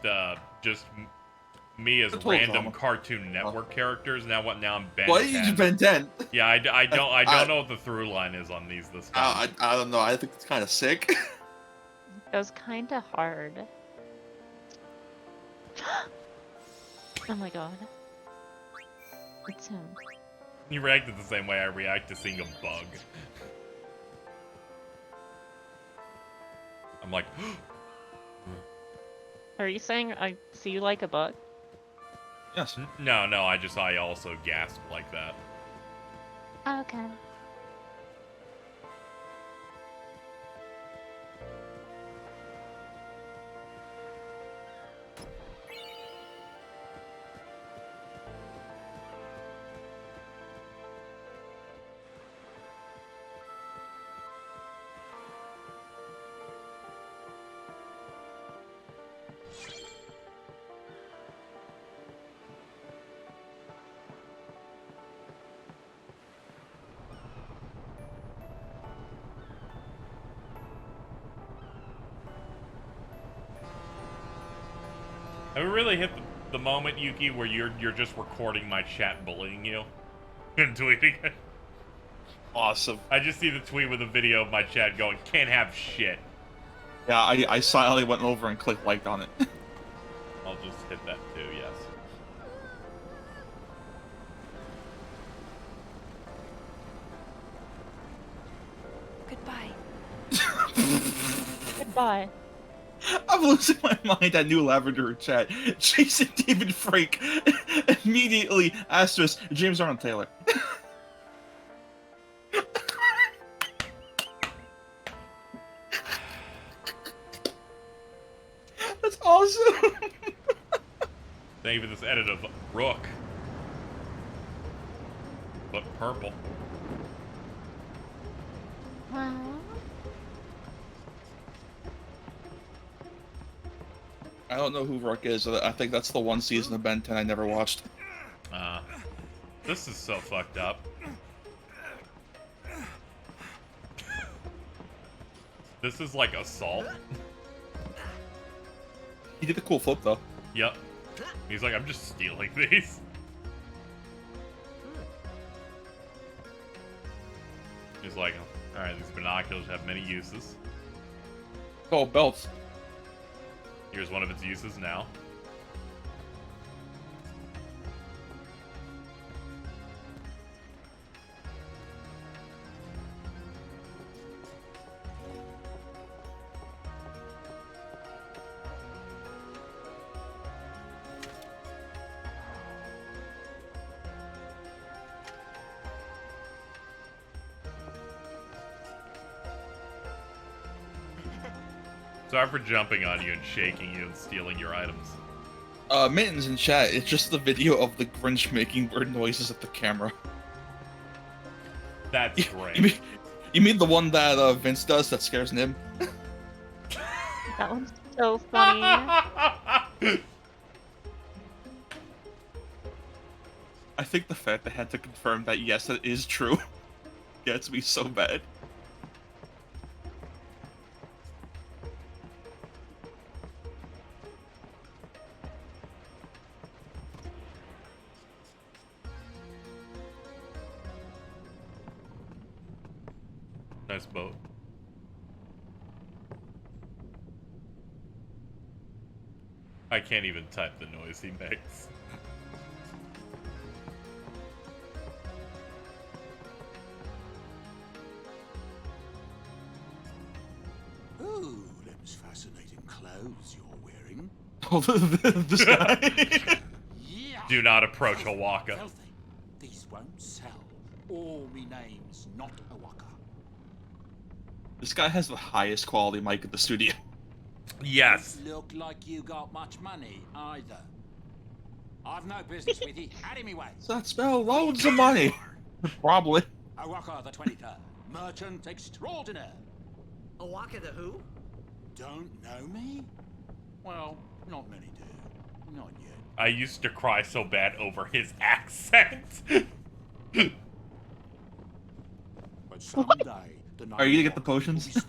me as random Cartoon Network characters? Now what? Now I'm Ben. What? You've been 10? Yeah, I don't know what the through line is on these this time. I don't know. I think it's kind of sick. It was kind of hard. Oh my god. It's him. You reacted the same way I react to seeing a bug. I'm like, Are you saying I see you like a bug? yes. No, I also gasped like that. Okay. Have we really hit the moment, Yuki, where you're just recording my chat bullying you and tweeting it? Awesome. I just see the tweet with a video of my chat going, "Can't have shit." Yeah, I silently went over and clicked like on it. I'll just hit that too, yes. Goodbye. Goodbye. I'm losing my mind at New Lavender chat. Jason David Frank immediately asterisk James Arnold Taylor. That's awesome. Thank you for this edit of Rook. But purple. Wow. I don't know who Rook is. I think that's the one season of Ben 10 I never watched. This is so fucked up. This is like assault. He did a cool flip though. Yep. He's like, I'm just stealing these. He's like, alright, these binoculars have many uses. Oh, belts. Here's one of its uses now. Sorry for jumping on you and shaking you and stealing your items. Mittens in chat, it's just the video of the Grinch making weird noises at the camera. That's great. You mean the one that Vince does that scares Nim? That one's so funny. I think the fact they had to confirm that yes, that is true gets me so bad. Nice boat. I can't even type the noise he makes. Ooh, them's fascinating clothes you're wearing. Oh, this guy. Do not approach Hawaka. Filthy. These won't sell. Or me name's not Hawaka. This guy has the highest quality mic in the studio. Yes. Look like you got much money either. I've no business with you. Out of me way. Does that spell loads of money? Probably. Hawaka the 23rd, merchant extraordinaire. Hawaka the who? Don't know me? Well, not many do. Not yet. I used to cry so bad over his accent. But someday, the Are you gonna get the potions?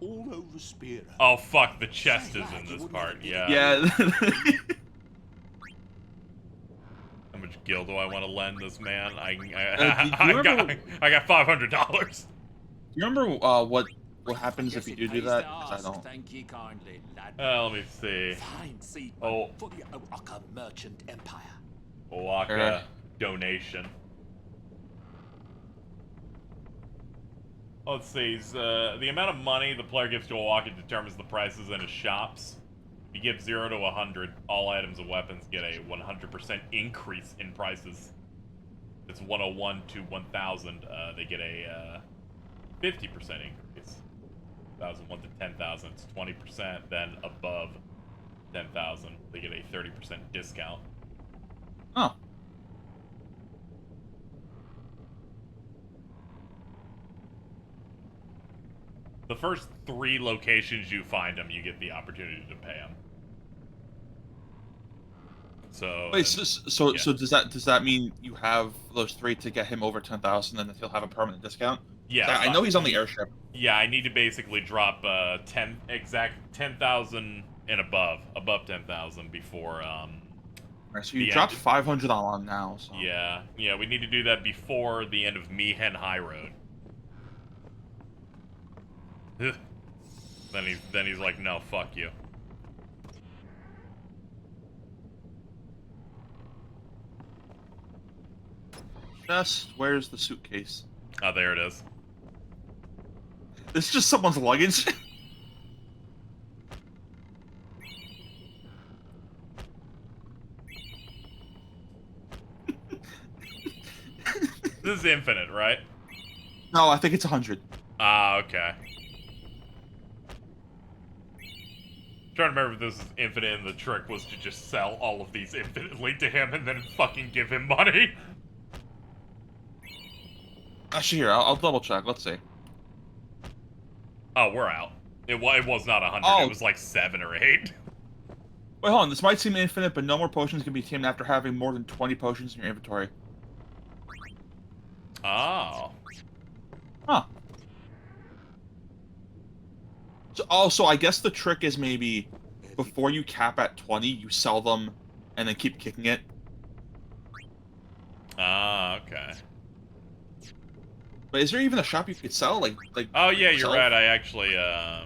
all over Spear. Oh fuck, the chest is in this part, yeah. Yeah. How much gil do I want to lend this man? I got $500. You remember what happens if you do that? 'Cause I don't. Thank you kindly, lad. Let me see. Fine seed Oh, for the Hawaka merchant empire. Hawaka donation. Let's see. The amount of money the player gives to Hawaka determines the prices in his shops. If you give 0 to 100, all items and weapons get a 100% increase in prices. If it's 101 to 1,000, they get a 50% increase. 1,001 to 10,000, it's 20%. Then above 10,000, they get a 30% discount. Oh. The first 3 locations you find them, you get the opportunity to pay them. So. Wait, so does that mean you have those 3 to get him over 10,000, and then he'll have a permanent discount? Yeah. I know he's on the airship. Yeah, I need to basically drop 10,000 and above 10,000 before Alright, so you dropped 500 on now. So. Yeah, we need to do that before the end of Mihen High Road. Then he's like, no, fuck you. Just where's the suitcase? Oh, there it is. This is just someone's luggage. This is infinite, right? No, I think it's 100. Ah, okay. Trying to remember if this is infinite and the trick was to just sell all of these infinitely to him and then fucking give him money. Actually, here, I'll double check. Let's see. Oh, we're out. It was not 100. Oh. It was like 7 or 8. Wait, hold on. This might seem infinite, but no more potions can be tamed after having more than 20 potions in your inventory. Oh. Huh. So I guess the trick is maybe before you cap at 20, you sell them and then keep kicking it. Ah, okay. But is there even a shop you could sell? Like oh yeah, you're sell? right. I actually yeah,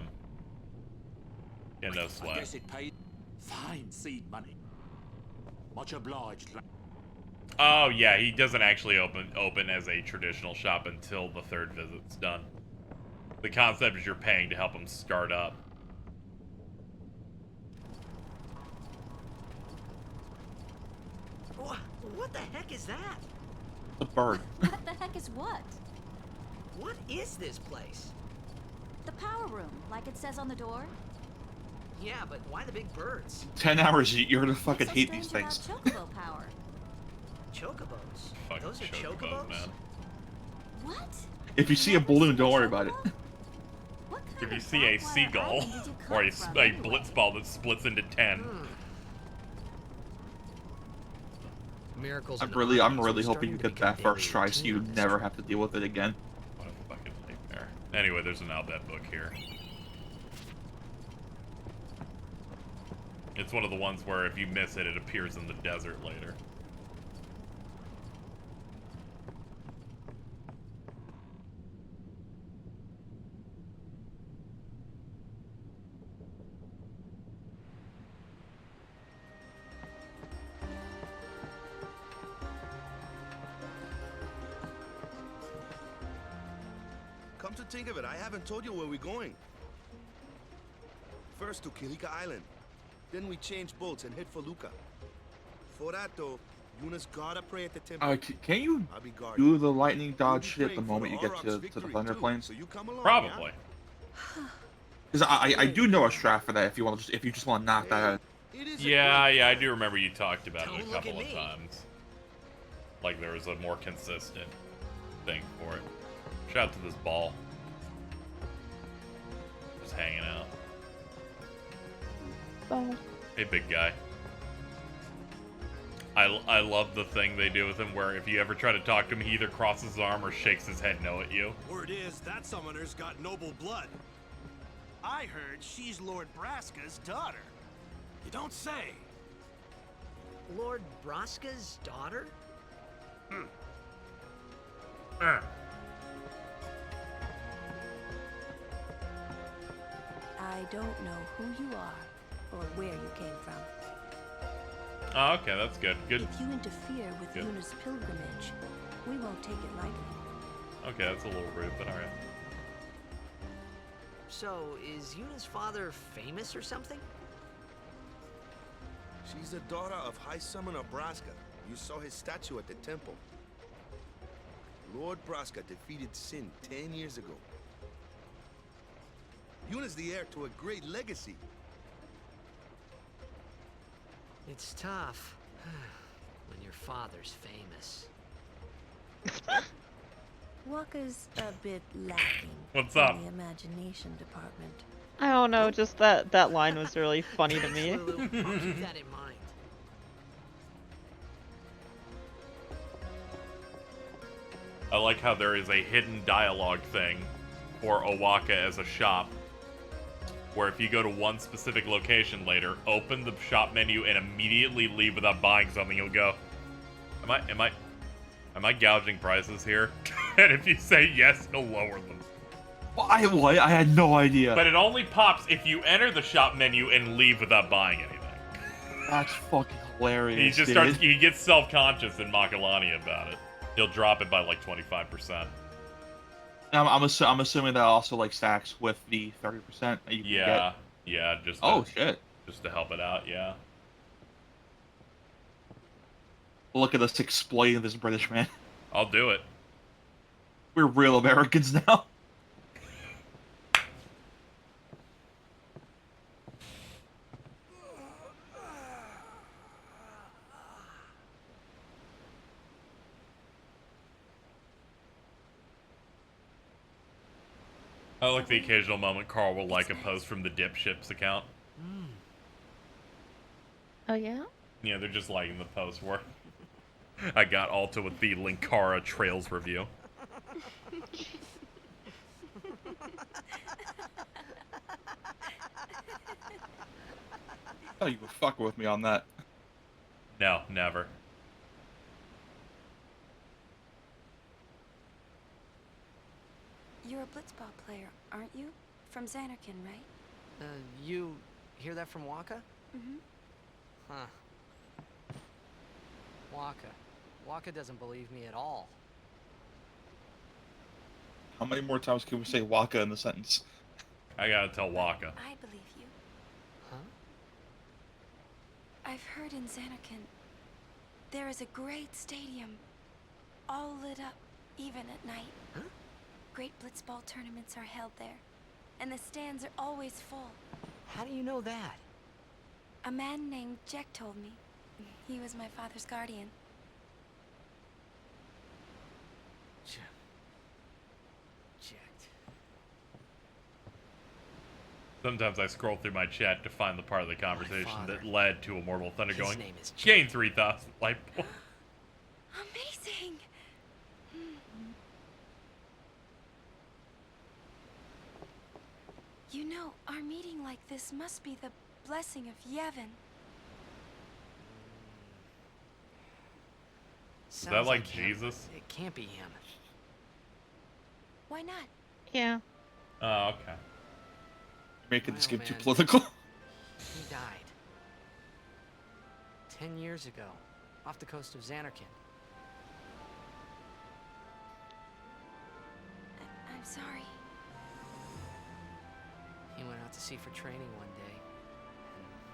no I sweat. guess it paid fine seed money. Much obliged, lad. Oh yeah, he doesn't actually open as a traditional shop until the 3rd visit's done. The concept is you're paying to help him start up. What the heck is that? The bird. What the heck is what? What is this place? The power room, like it says on the door. Yeah, but why the big birds? 10 hours, you're gonna fucking What's so hate these strange things. about chocobo power? Chocobos? Fucking Those are chocobos, man. What? If you see a balloon, don't worry about it. If you see a seagull or a blitzball that splits into 10. Miracles. I'm really hoping you get that first try, so you never have to deal with it again. What a fucking nightmare. Anyway, there's an Albet book here. It's one of the ones where if you miss it, it appears in the desert later. Come to think of it, I haven't told you where we're going. First to Kilika Island. Then we change boats and head for Luca. For that though, Yuna's gotta pray at the temple. Can you I'll be guarding. do the lightning dodge shit the moment you get to the thunder planes? So you come along, Probably. Because I do know a strat for that if you want to if you just want to knock that out. Yeah, I do remember you talked about it a couple of times. Like there was a more consistent thing for it. Shout out to this ball. Just hanging out. Ball. Hey, big guy. I love the thing they do with him where if you ever try to talk to him, he either crosses his arm or shakes his head no at you. Word is, that summoner's got noble blood. I heard she's Lord Braska's daughter. You don't say. Lord Braska's daughter? I don't know who you are or where you came from. Oh, okay, that's good. Good. If you interfere with Good. Yuna's pilgrimage, we won't take it lightly. Okay, that's a little rude, but alright. So, is Yuna's father famous or something? She's the daughter of High Summoner Braska. You saw his statue at the temple. Lord Braska defeated Sin 10 years ago. Yuna's the heir to a great legacy. It's tough when your father's famous. Waka's a bit lacking What's in up? the imagination department. I don't know, just that line was really funny to me. Lulu, I'll keep that in mind. I like how there is a hidden dialogue thing for Owaka as a shop, where if you go to one specific location later, open the shop menu and immediately leave without buying something, you'll go, am I gouging prices here? And if you say yes, he'll lower them. What? I had no idea. But it only pops if you enter the shop menu and leave without buying anything. That's fucking hilarious. He just starts. He gets self-conscious in Makalani about it. He'll drop it by like 25%. I'm assuming that also like stacks with the 30% that you can get. Yeah, just shit. Just to help it out, yeah. Look at us exploiting this British man. I'll do it. We're real Americans now. I like the occasional moment Carl will like a post from the Dipships account. Oh yeah? Yeah, they're just liking the post where I got Alta with the Linkara Trails review. Oh, you were fucking with me on that. No, never. You're a blitzball player, aren't you? From Xanarkin, right? You hear that from Waka? Mm-hmm. Huh. Waka. Waka doesn't believe me at all. How many more times can we say Waka in the sentence? I gotta tell Waka. I believe you. Huh? I've heard in Xanarkin there is a great stadium, all lit up, even at night. Huh? Great blitzball tournaments are held there, and the stands are always full. How do you know that? A man named Jack told me. He was my father's guardian. Sometimes I scroll through my chat to find the part of the conversation that led to Immortal Thunder His going, name is gain 3,000 life points. Amazing! You know, our meeting like this must be the blessing of Yevon. Is that like Jesus? It can't be him. Why not? Yeah. Oh, okay. Making this game too political. He died 10 years ago, off the coast of Xanarkand. I'm sorry. He went out to sea for training one day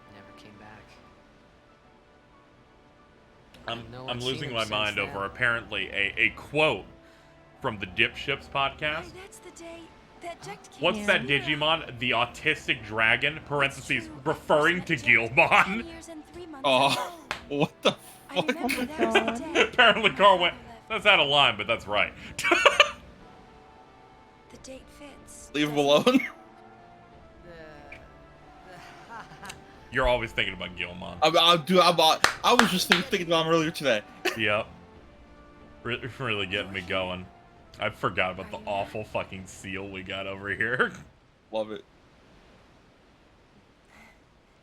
and never came back. I'm losing my mind over apparently a quote from the Dipships podcast. That's the day that Jack came. What's that Digimon? The autistic dragon, parentheses, referring to Gilmon. Oh, what the fuck? Apparently Carl went, that's out of line, but that's right. The date fits. Leave him alone. You're always thinking about Gilmon. I was just thinking about him earlier today. Yep. Really getting me going. I forgot about the awful fucking seal we got over here. Love it.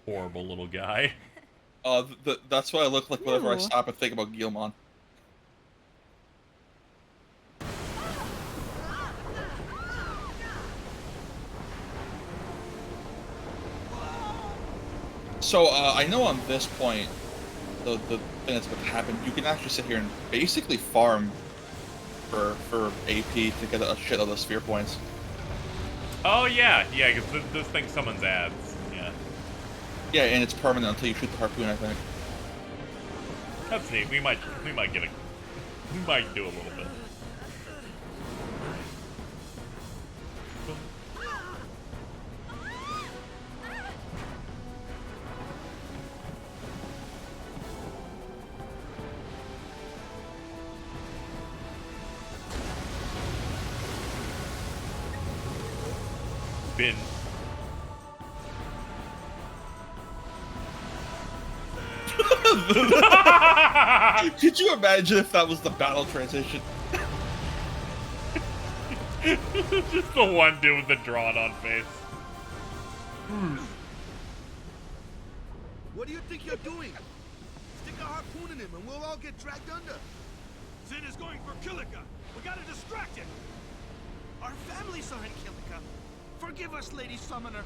Horrible little guy. That's what I look like whenever I stop and think about Gilmon. So, I know on this point, the thing that's going to happen, you can actually sit here and basically farm for AP to get a shit of those sphere points. Oh, yeah, because this thing summons ads, yeah. Yeah, and it's permanent until you shoot the harpoon, I think. That's neat, we might do a little bit. Bin. Could you imagine if that was the battle transition? Just the one dude with the drawn-on face. What do you think you're doing? Stick a harpoon in him and we'll all get dragged under. Zin is going for Kilika. We gotta distract him. Our families are in Kilika. Forgive us, Lady Summoner.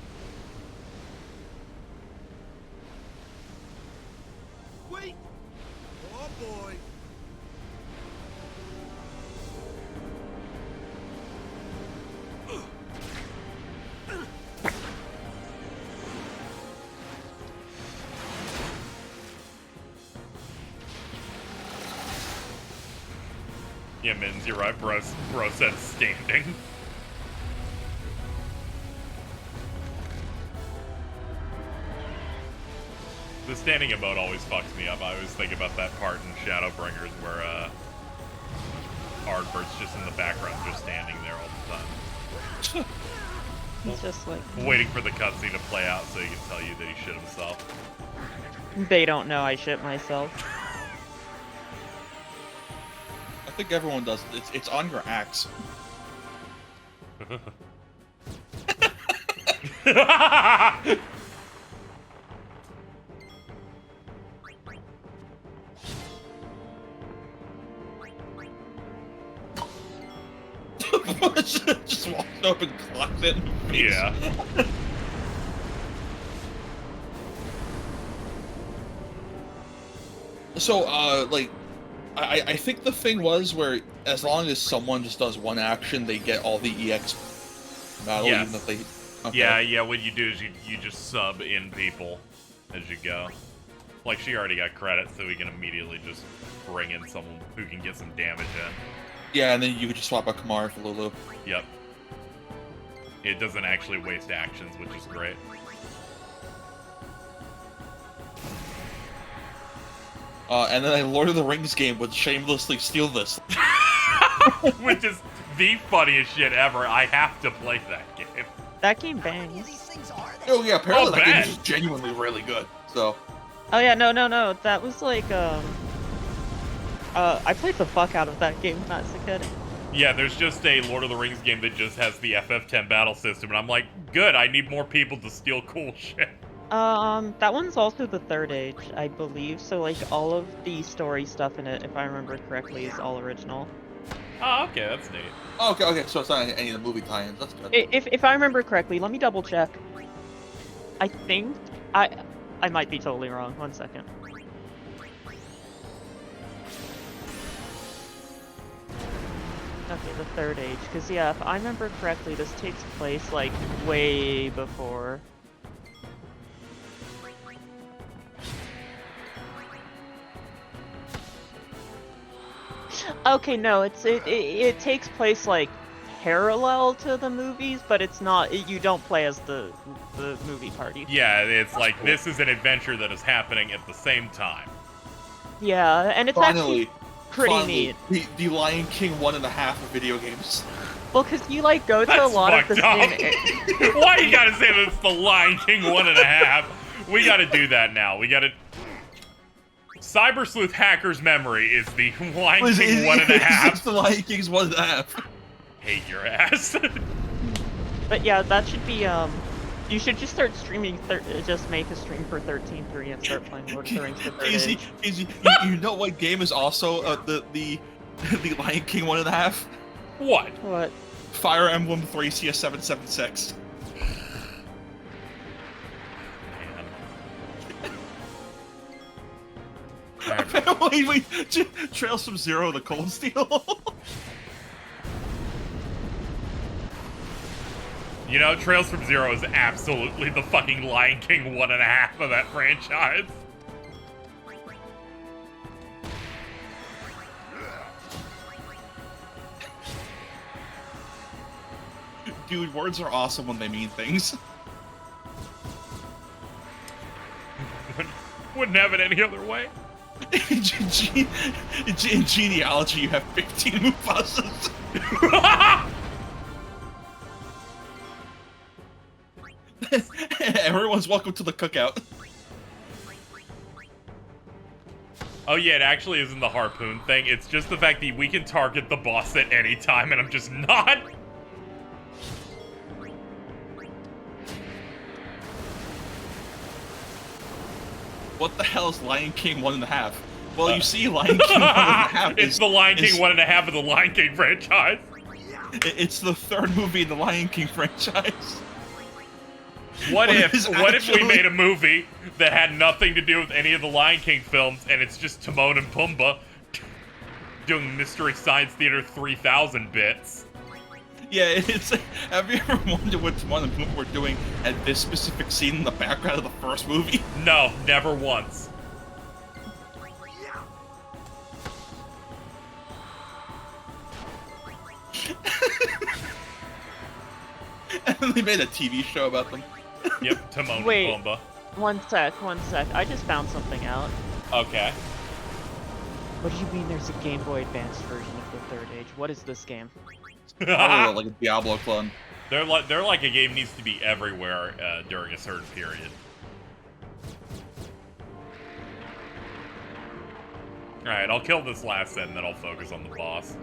Wait! Oh boy! Yeah, Mins, you're right, bro said standing. The standing emote always fucks me up. I always think about that part in Shadowbringers where, Ardbert's just in the background, just standing there all the time. He's just like... Waiting for the cutscene to play out so he can tell you that he shit himself. They don't know I shit myself. I think everyone does. It's on your axe. Just walked up and clocked it in the face. Yeah. So, like, I think the thing was where as long as someone just does one action, they get all the EX battle, Yes. even if they... Okay. Yeah, what you do is you just sub in people as you go. Like, she already got credit, so we can immediately just bring in someone who can get some damage in. Yeah, and then you could just swap out Kamara for Lulu. Yep. It doesn't actually waste actions, which is great. And then a Lord of the Rings game would shamelessly steal this. Which is the funniest shit ever. I have to play that game. That game bangs. Oh yeah, apparently that game bad. is just genuinely really good. So. Oh yeah, no. That was like I played the fuck out of that game when I was a kid. Yeah, there's just a Lord of the Rings game that just has the FF10 battle system, and I'm like, good, I need more people to steal cool shit. That one's also the Third Age, I believe. So like all of the story stuff in it, if I remember correctly, is all original. Oh, okay, that's neat. Okay, so it's not any of the movie tie-ins. That's good. If I remember correctly, let me double check. I think I might be totally wrong. 1 second. Okay, the Third Age, because yeah, if I remember correctly, this takes place like way before. Okay, no, it takes place like parallel to the movies, but it's not. You don't play as the movie party. Yeah, it's like this is an adventure that is happening at the same time. Yeah, and it's actually pretty neat. The Lion King 1.5 of video games. Well, because you like go to a lot of the same. Why you gotta say that it's the Lion King 1.5? We gotta do that now. We gotta. Cyber Sleuth Hacker's memory is the Lion King 1.5. It's the Lion King's 1.5. Hate your ass. But yeah, that should be you should just start streaming. Just make a stream for 13.3 and start playing Lord of the Rings for Third Age. Easy. You know what game is also the Lion King 1.5? What? What? Fire Emblem 3 CS776. Wait, Trails from Zero to Cold Steel. You know, Trails from Zero is absolutely the fucking Lion King 1.5 of that franchise. Dude, words are awesome when they mean things. Wouldn't have it any other way. In genealogy, you have 15 Mufasa's. Everyone's welcome to the cookout. Oh yeah, it actually isn't the harpoon thing. It's just the fact that we can target the boss at any time, and I'm just not. What the hell is Lion King 1.5? Well, you see, Lion King 1.5 It's the Lion King 1.5 of the Lion King franchise. It's the third movie in the Lion King franchise. What if we made a movie that had nothing to do with any of the Lion King films, and it's just Timon and Pumbaa doing Mystery Science Theater 3000 bits? Yeah, it's. Have you ever wondered what Timon and Pumbaa were doing at this specific scene in the background of the first movie? No, never once. And then they made a TV show about them. Yep, Timon Wait, and Pumbaa. one sec. I just found something out. Okay. What do you mean there's a Game Boy Advance version of the Third Age? What is this game? Oh, like a Diablo clone. They're like a game needs to be everywhere during a certain period. Alright, I'll kill this last set and then I'll focus on the boss.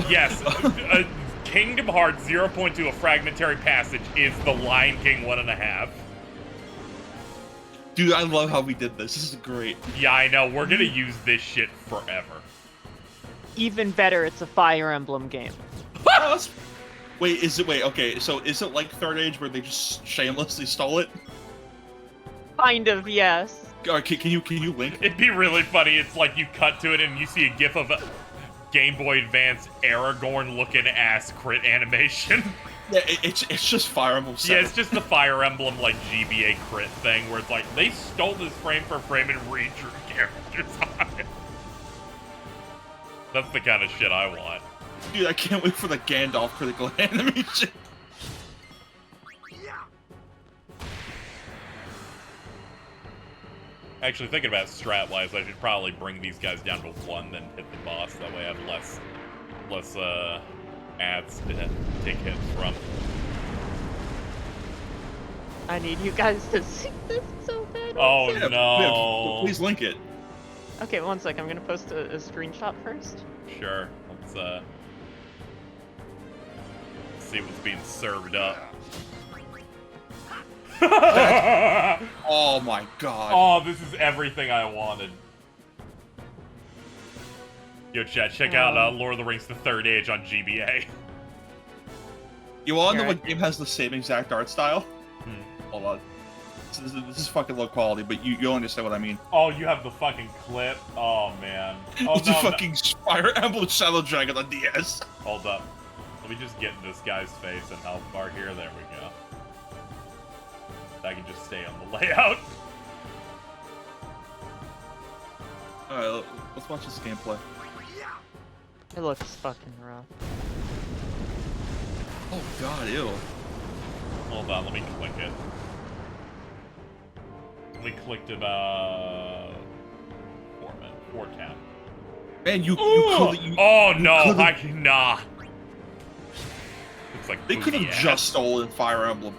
Yes, Kingdom Hearts 0.2, a fragmentary passage, is the Lion King 1.5. Dude, I love how we did this. This is great. Yeah, I know. We're gonna use this shit forever. Even better, it's a Fire Emblem game. Wait, okay, so is it like Third Age where they just shamelessly stole it? Kind of, yes. Can you link? It'd be really funny. It's like you cut to it and you see a gif of a Game Boy Advance Aragorn looking ass crit animation. Yeah, it's just Fire Emblem 7. Yeah, it's just the Fire Emblem like GBA crit thing where it's like they stole this frame for frame and redrew characters on it. That's the kind of shit I want. Dude, I can't wait for the Gandalf critical animation. Actually, thinking about strat-wise, I should probably bring these guys down to 1, then hit the boss. That way I have less ads to take hits from. I need you guys to see this so bad. Oh Yeah, no! please link it. Okay, one sec. I'm gonna post a screenshot first. Sure. Let's see what's being served up. Oh my god. Oh, this is everything I wanted. Yo, chat, check out Lord of the Rings: The Third Age on GBA. You wanna know what game has the same exact art style? Hmm. Hold on. This is fucking low quality, but you'll understand what I mean. Oh, you have the fucking clip? Oh, man. Oh, It's a fucking Fire Emblem Shadow Dragon on DS. Hold up. Let me just get in this guy's face and health bar here. There we go. I can just stay on the layout. Alright, let's watch this gameplay. It looks fucking rough. Oh god, ew. Hold on, let me click it. We clicked about 410. Man, you oh no, nah. Looks like they could have just stolen Fire Emblem.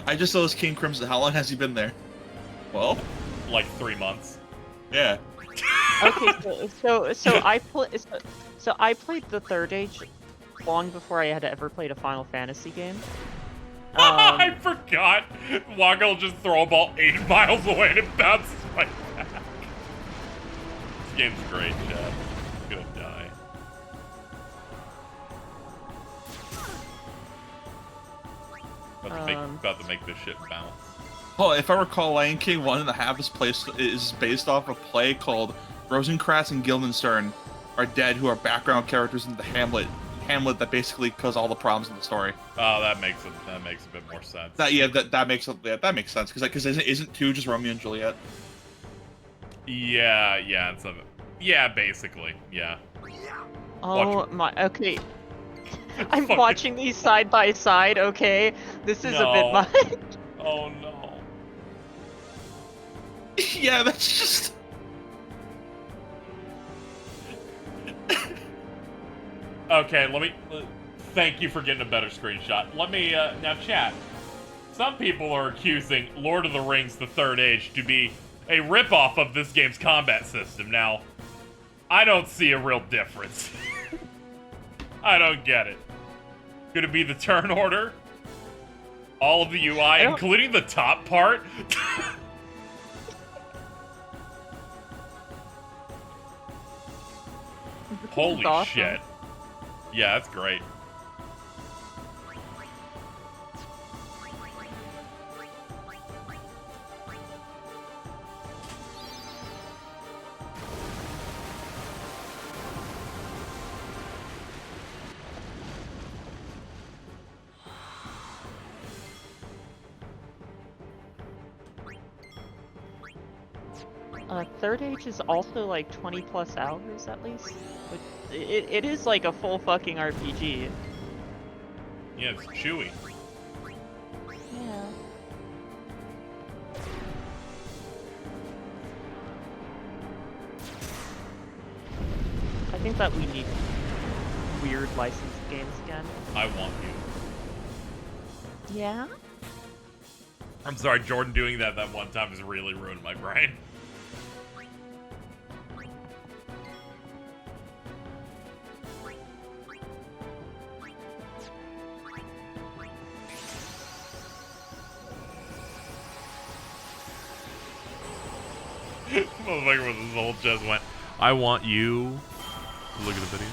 I just noticed King Crimson. How long has he been there? Well, like 3 months. Yeah. Okay, so I played the Third Age long before I had ever played a Final Fantasy game. I forgot. Waka will just throw a ball 8 miles away and it bounces right back. This game's great, Chad. I'm gonna die. About to make this shit bounce. Oh, if I recall, Lion King 1.5 is based off a play called Rosencrantz and Guildenstern Are Dead, who are background characters in the Hamlet that basically cause all the problems in the story. Oh, that makes a bit more sense. That makes sense because isn't 2 just Romeo and Juliet? Yeah, yeah, basically, yeah. Oh my, okay. I'm watching these side by side, okay? This is a bit much. Oh no. Yeah, that's just... Okay, let me... thank you for getting a better screenshot. Let me, now chat. Some people are accusing Lord of the Rings: The Third Age to be a ripoff of this game's combat system. Now, I don't see a real difference. I don't get it. Could it be the turn order? All of the UI, including the top part? Holy shit. Yeah, that's great. Third Age is also like 20 plus hours at least. But it is like a full fucking RPG. Yeah, it's chewy. Yeah. I think that we need weird licensed games again. I want you. Yeah? I'm sorry, Jordan doing that one time has really ruined my brain. Motherfucker with his whole chest went, I want you. Look at the video.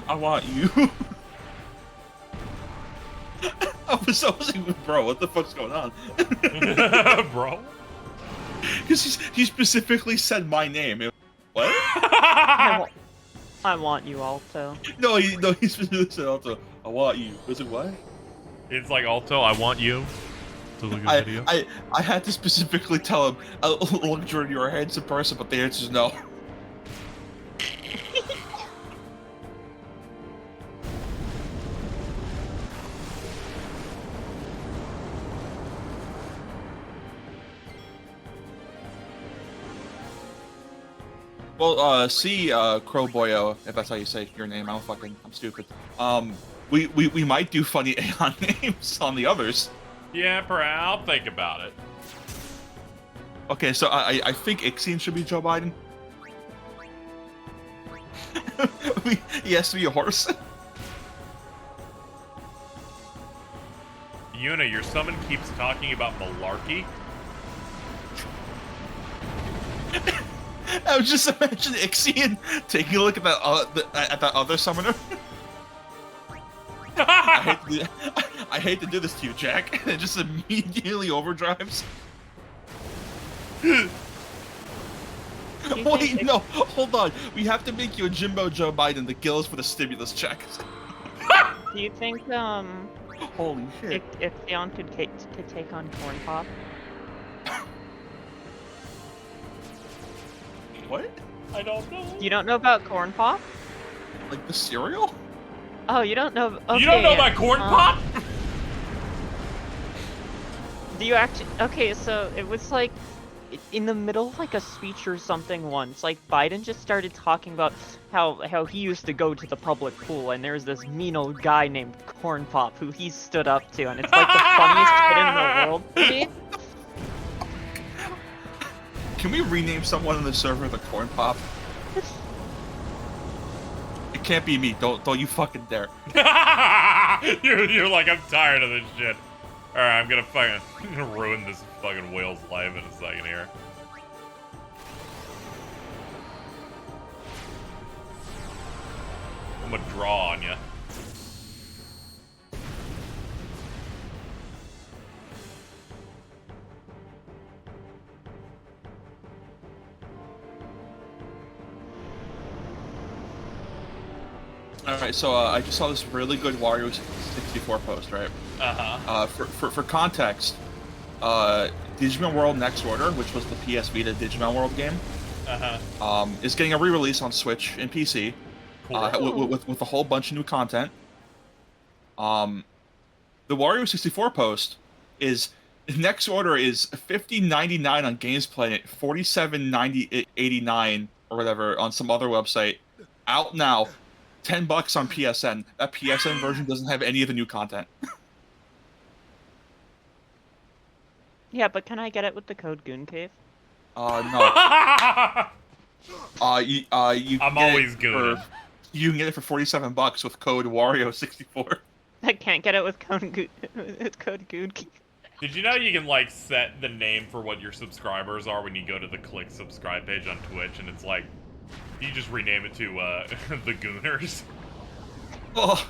I want you. I was like, bro, what the fuck's going on? Bro? Because he specifically said my name. What? I want you, Alto. No, he specifically said Alto. I want you. Was it what? It's like Alto, I want you. To look at the video. I had to specifically tell him, look, Jordan, you're a handsome person, but the answer is no. Well, see, Crowboyo, if that's how you say your name, I'm stupid. We might do funny Aeon names on the others. Yeah, I'll think about it. Okay, so I think Ixion should be Joe Biden. He has to be a horse. Yuna, your summon keeps talking about malarkey. I was just imagining Ixion taking a look at that other summoner. I hate to do this to you, Jack. And it just immediately overdrives. Wait, no, hold on. We have to make you a Jimbo Joe Biden to kill us for the stimulus check. Do you think holy shit, if Theon could take on Corn Pop? What? I don't know. You don't know about Corn Pop? Like the cereal? Oh, you don't know? Okay, you don't know about Corn Pop? Do you actually? Okay, so it was like in the middle of like a speech or something once. Like Biden just started talking about how he used to go to the public pool, and there's this mean old guy named Corn Pop who he stood up to, and it's like the funniest shit in the world to me. Can we rename someone in the server the Corn Pop? It can't be me. Don't you fucking dare. You're like, I'm tired of this shit. Alright, I'm gonna ruin this fucking whale's life in a second here. I'm gonna draw on ya. Alright, so I just saw this really good Wario 64 post, right? For context, Digimon World Next Order, which was the PS Vita Digimon World game, is getting a re-release on Switch and PC, with a whole bunch of new content. The Wario 64 post is Next Order is $50.99 on GamesPlay, $47.89 or whatever on some other website. Out now. $10 on PSN. That PSN version doesn't have any of the new content. Yeah, but can I get it with the code Goon Cave? No. I'm always gooning. You can get it for $47 with code Wario64. I can't get it with code Goon Cave. Did you know you can, like, set the name for what your subscribers are when you go to the click subscribe page on Twitch, and it's like, you just rename it to, the Gooners? Oh.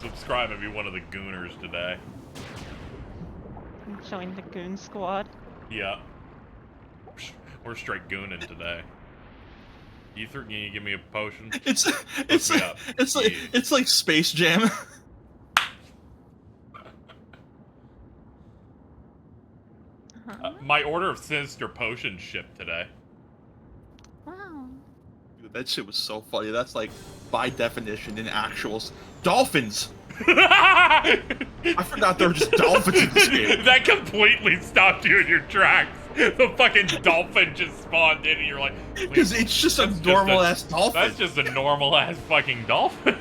Subscribe and be one of the Gooners today. Join the Goon Squad. Yeah. We're straight gooning today. Ether, can you give me a potion? It's like Space Jam. My order of sinister potions shipped today. Wow. Dude, that shit was so funny. That's like, by definition, in actuals, dolphins. I forgot there were just dolphins in this game. That completely stopped you in your tracks. The fucking dolphin just spawned in, and you're like, because it's just a normal ass dolphin. That's just a normal ass fucking dolphin.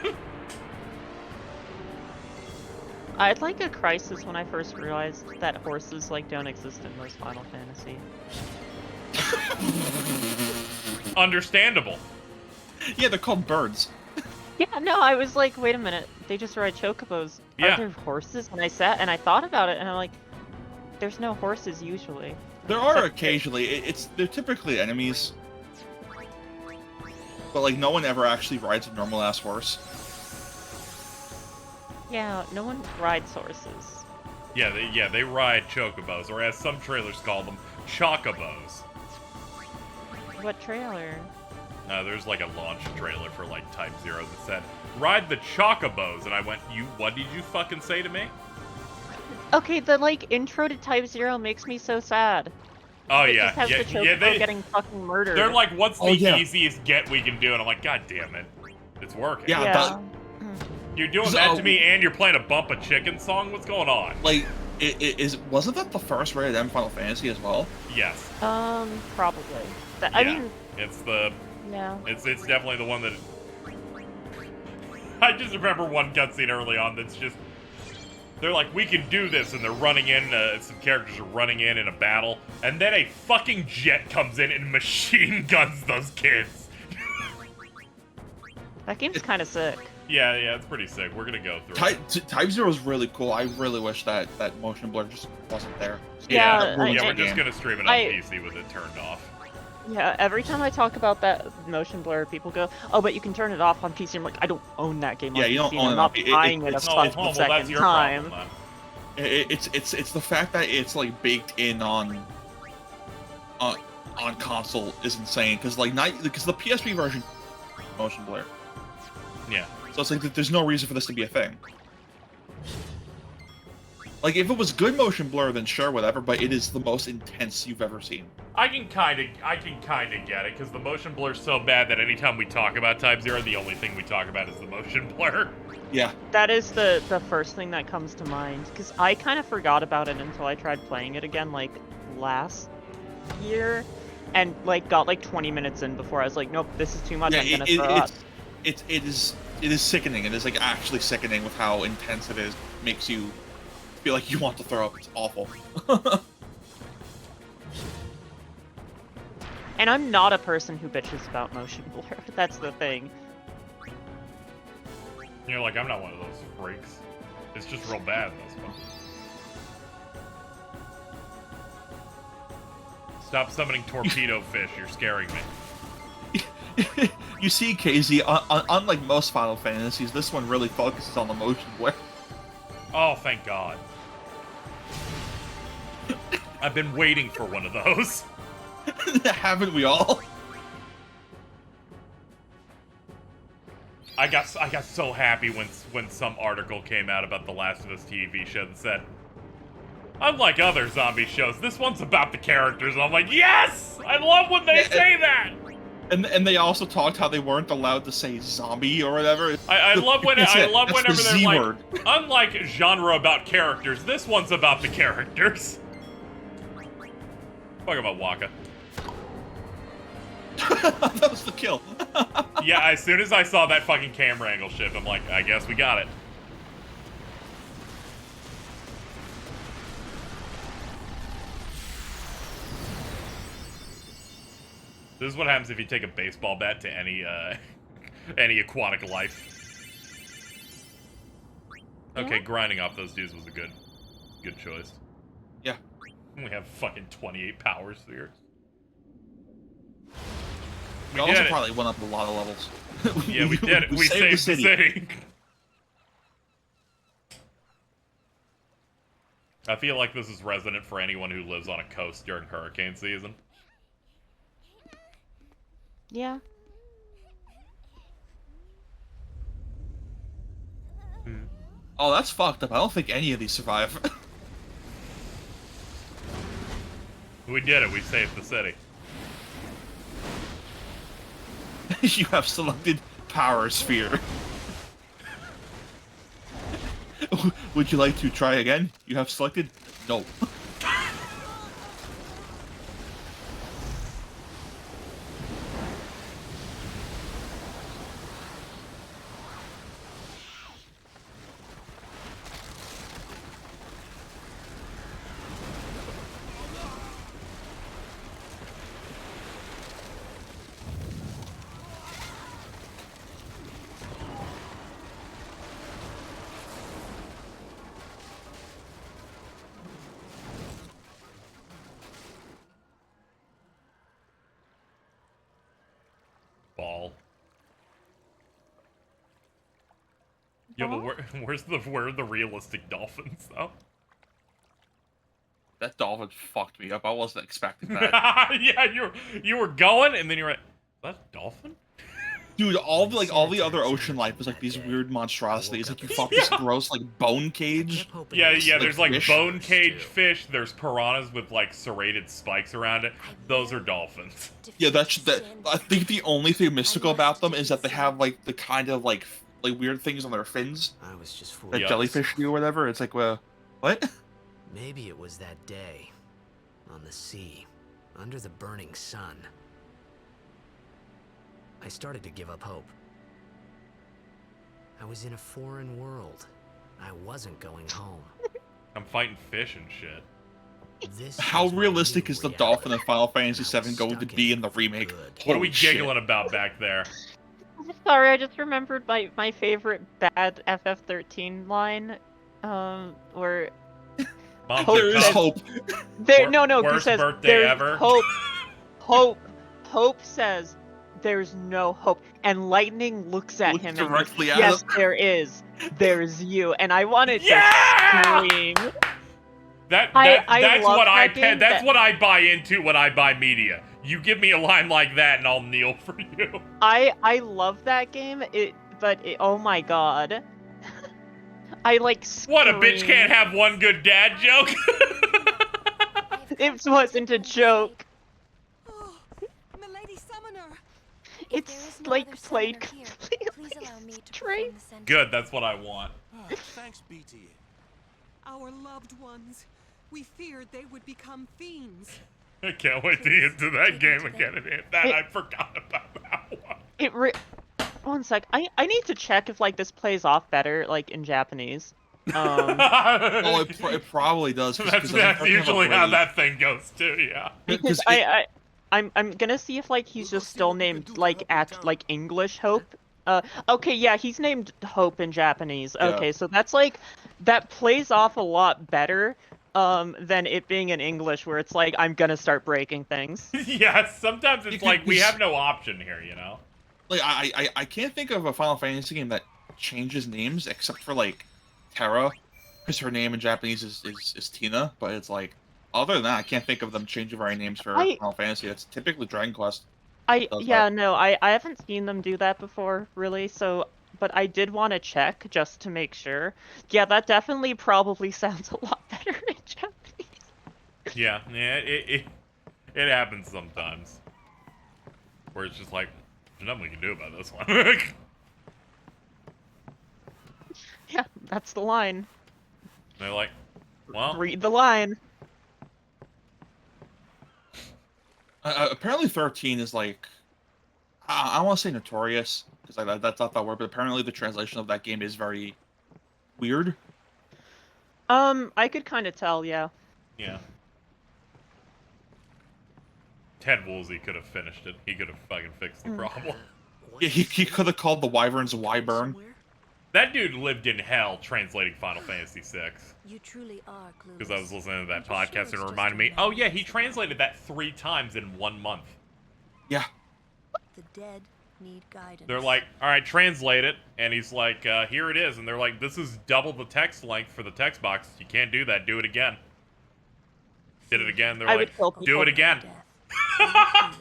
I had like a crisis when I first realized that horses like don't exist in most Final Fantasy. Understandable. Yeah, they're called birds. Yeah, no, I was like, wait a minute, they just ride chocobos. Yeah. Are there horses? And I sat and I thought about it, and I'm like, there's no horses usually. There are occasionally. They're typically enemies, but like no one ever actually rides a normal ass horse. Yeah, no one rides horses. Yeah, they ride chocobos, or as some trailers call them, chocobos. What trailer? There's like a launch trailer for like Type 0 that said, "Ride the chocobos," and I went, what did you fucking say to me? Okay, the like intro to Type 0 makes me so sad. Oh It yeah, just has the chocobo getting fucking murdered. They're like, what's the easiest get we can do? And I'm like, god damn it, it's working. Yeah. You're doing that to me, and you're playing a Bump a Chicken song? What's going on? Like, Wasn't that the first rated M Final Fantasy as well? Yes. Probably. I mean, it's the. Yeah. It's definitely the one that. I just remember one cutscene early on that's just. They're like, we can do this, and they're running in. Some characters are running in a battle, and then a fucking jet comes in and machine guns those kids. That game's kind of sick. Yeah, it's pretty sick. We're gonna go through it. Type Zero is really cool. I really wish that motion blur just wasn't there. Yeah, we're just gonna stream it on PC with it turned off. Yeah, every time I talk about that motion blur, people go, "Oh, but you can turn it off on PC." I'm like, I don't own that game on PC. You don't own I'm not buying it a fucking second time. It's the fact that it's like baked in on console is insane because because the PSP version motion blur. Yeah. So it's like there's no reason for this to be a thing. Like if it was good motion blur, then sure, whatever. But it is the most intense you've ever seen. I can kind of get it because the motion blur's so bad that anytime we talk about Type Zero, the only thing we talk about is the motion blur. Yeah. That is the first thing that comes to mind because I kind of forgot about it until I tried playing it again like last year, and like got like 20 minutes in before I was like, nope, this is too much. I'm gonna throw up. It is sickening. It is like actually sickening with how intense it is. Makes you feel like you want to throw up. It's awful. And I'm not a person who bitches about motion blur. That's the thing. You're like, I'm not one of those freaks. It's just real bad in this one. Stop summoning torpedo fish. You're scaring me. You see, KZ, unlike most Final Fantasies, this one really focuses on the motion blur. Oh, thank God. I've been waiting for one of those. Haven't we all? I got so happy when some article came out about the Last of Us TV show that said, unlike other zombie shows, this one's about the characters. And I'm like, yes! I love when they say that! And they also talked how they weren't allowed to say zombie or whatever. I love whenever they're Z-word. like, unlike genre about characters, this one's about the characters. Talk about Waka. That was the kill. Yeah, as soon as I saw that fucking camera angle shift, I'm like, I guess we got it. This is what happens if you take a baseball bat to any any aquatic life. Okay, grinding off those dudes was a good choice. Yeah. We have fucking 28 powers here. We also probably went up a lot of levels. Yeah, we did it. We saved the city. I feel like this is resonant for anyone who lives on a coast during hurricane season. Yeah. Oh, that's fucked up. I don't think any of these survive. We did it. We saved the city. You have selected Power Sphere. Would you like to try again? You have selected no. Ball. Yeah, but where are the realistic dolphins though? That dolphin fucked me up. I wasn't expecting that. Yeah, you were going, and then you were like, is that a dolphin? Dude, all the other ocean life is like these weird monstrosities. Like you fuck this gross like bone cage. Yeah. There's like fish. bone cage fish. There's piranhas with like serrated spikes around it. Those are dolphins. Yeah, that. I think the only thing mystical about them is that they have like the kind of like weird things on their fins. I was just that jellyfish do or whatever. It's like, well, what? Maybe it was that day, on the sea, under the burning sun. I started to give up hope. I was in a foreign world. I wasn't going home. I'm fighting fish and shit. How realistic is the dolphin in Final Fantasy VII going to be in the remake? What are we Holy shit. giggling about back there? Sorry, I just remembered my favorite bad FF13 line, where There is hope. No, he Worst says birthday there's ever. Hope says there's no hope, and Lightning looks at him and directly goes, at yes, him. there is. There's you, and I wanted to scream. That's I love what that game, that's what I buy into when I buy media. You give me a line like that and I'll kneel for you. I love that game. Oh my god. I like screamed. What, a bitch can't have one good dad joke? It wasn't a joke. Milady Summoner! It's like played Please allow me to perform the sentence. Good, that's what I want. Thanks be to you. Our loved ones. We feared they would become fiends. I can't wait to get to that game again and hit that. I forgot about that one. One sec. I need to check if like this plays off better like in Japanese. Oh, it probably does. That's usually how that thing goes too. Yeah. Because I'm gonna see if like he's just still named like English Hope. Okay, yeah, he's named Hope in Japanese. Yeah. Okay, so that's like that plays off a lot better than it being in English, where it's like I'm gonna start breaking things. Yeah, sometimes it's like we have no option here, you know. Like I can't think of a Final Fantasy game that changes names except for like Terra, because her name in Japanese is Tina, but it's like other than that I can't think of them changing very names for Final Fantasy. That's typically Dragon Quest. I haven't seen them do that before, really. So, but I did want to check just to make sure. Yeah, that definitely probably sounds a lot better in Japanese. Yeah, it happens sometimes. Where it's just like, there's nothing we can do about this one. Yeah, that's the line. They're like, well, read the line. Apparently 13 is like, I want to say notorious, because that's not that word, but apparently the translation of that game is very weird. I could kind of tell, yeah. Yeah. Ted Woolsey could have finished it. He could have fucking fixed the problem. Yeah, he could have called the wyverns Wyburn. That dude lived in hell translating Final Fantasy VI. You truly are clueless. Because I was listening to that podcast and it reminded me, oh yeah, he translated that 3 times in 1 month. Yeah. The dead need guidance. They're like, alright, translate it. And he's like, here it is. And they're like, this is double the text length for the text box. You can't do that. Do it again. Did it again. They're like, do it again. I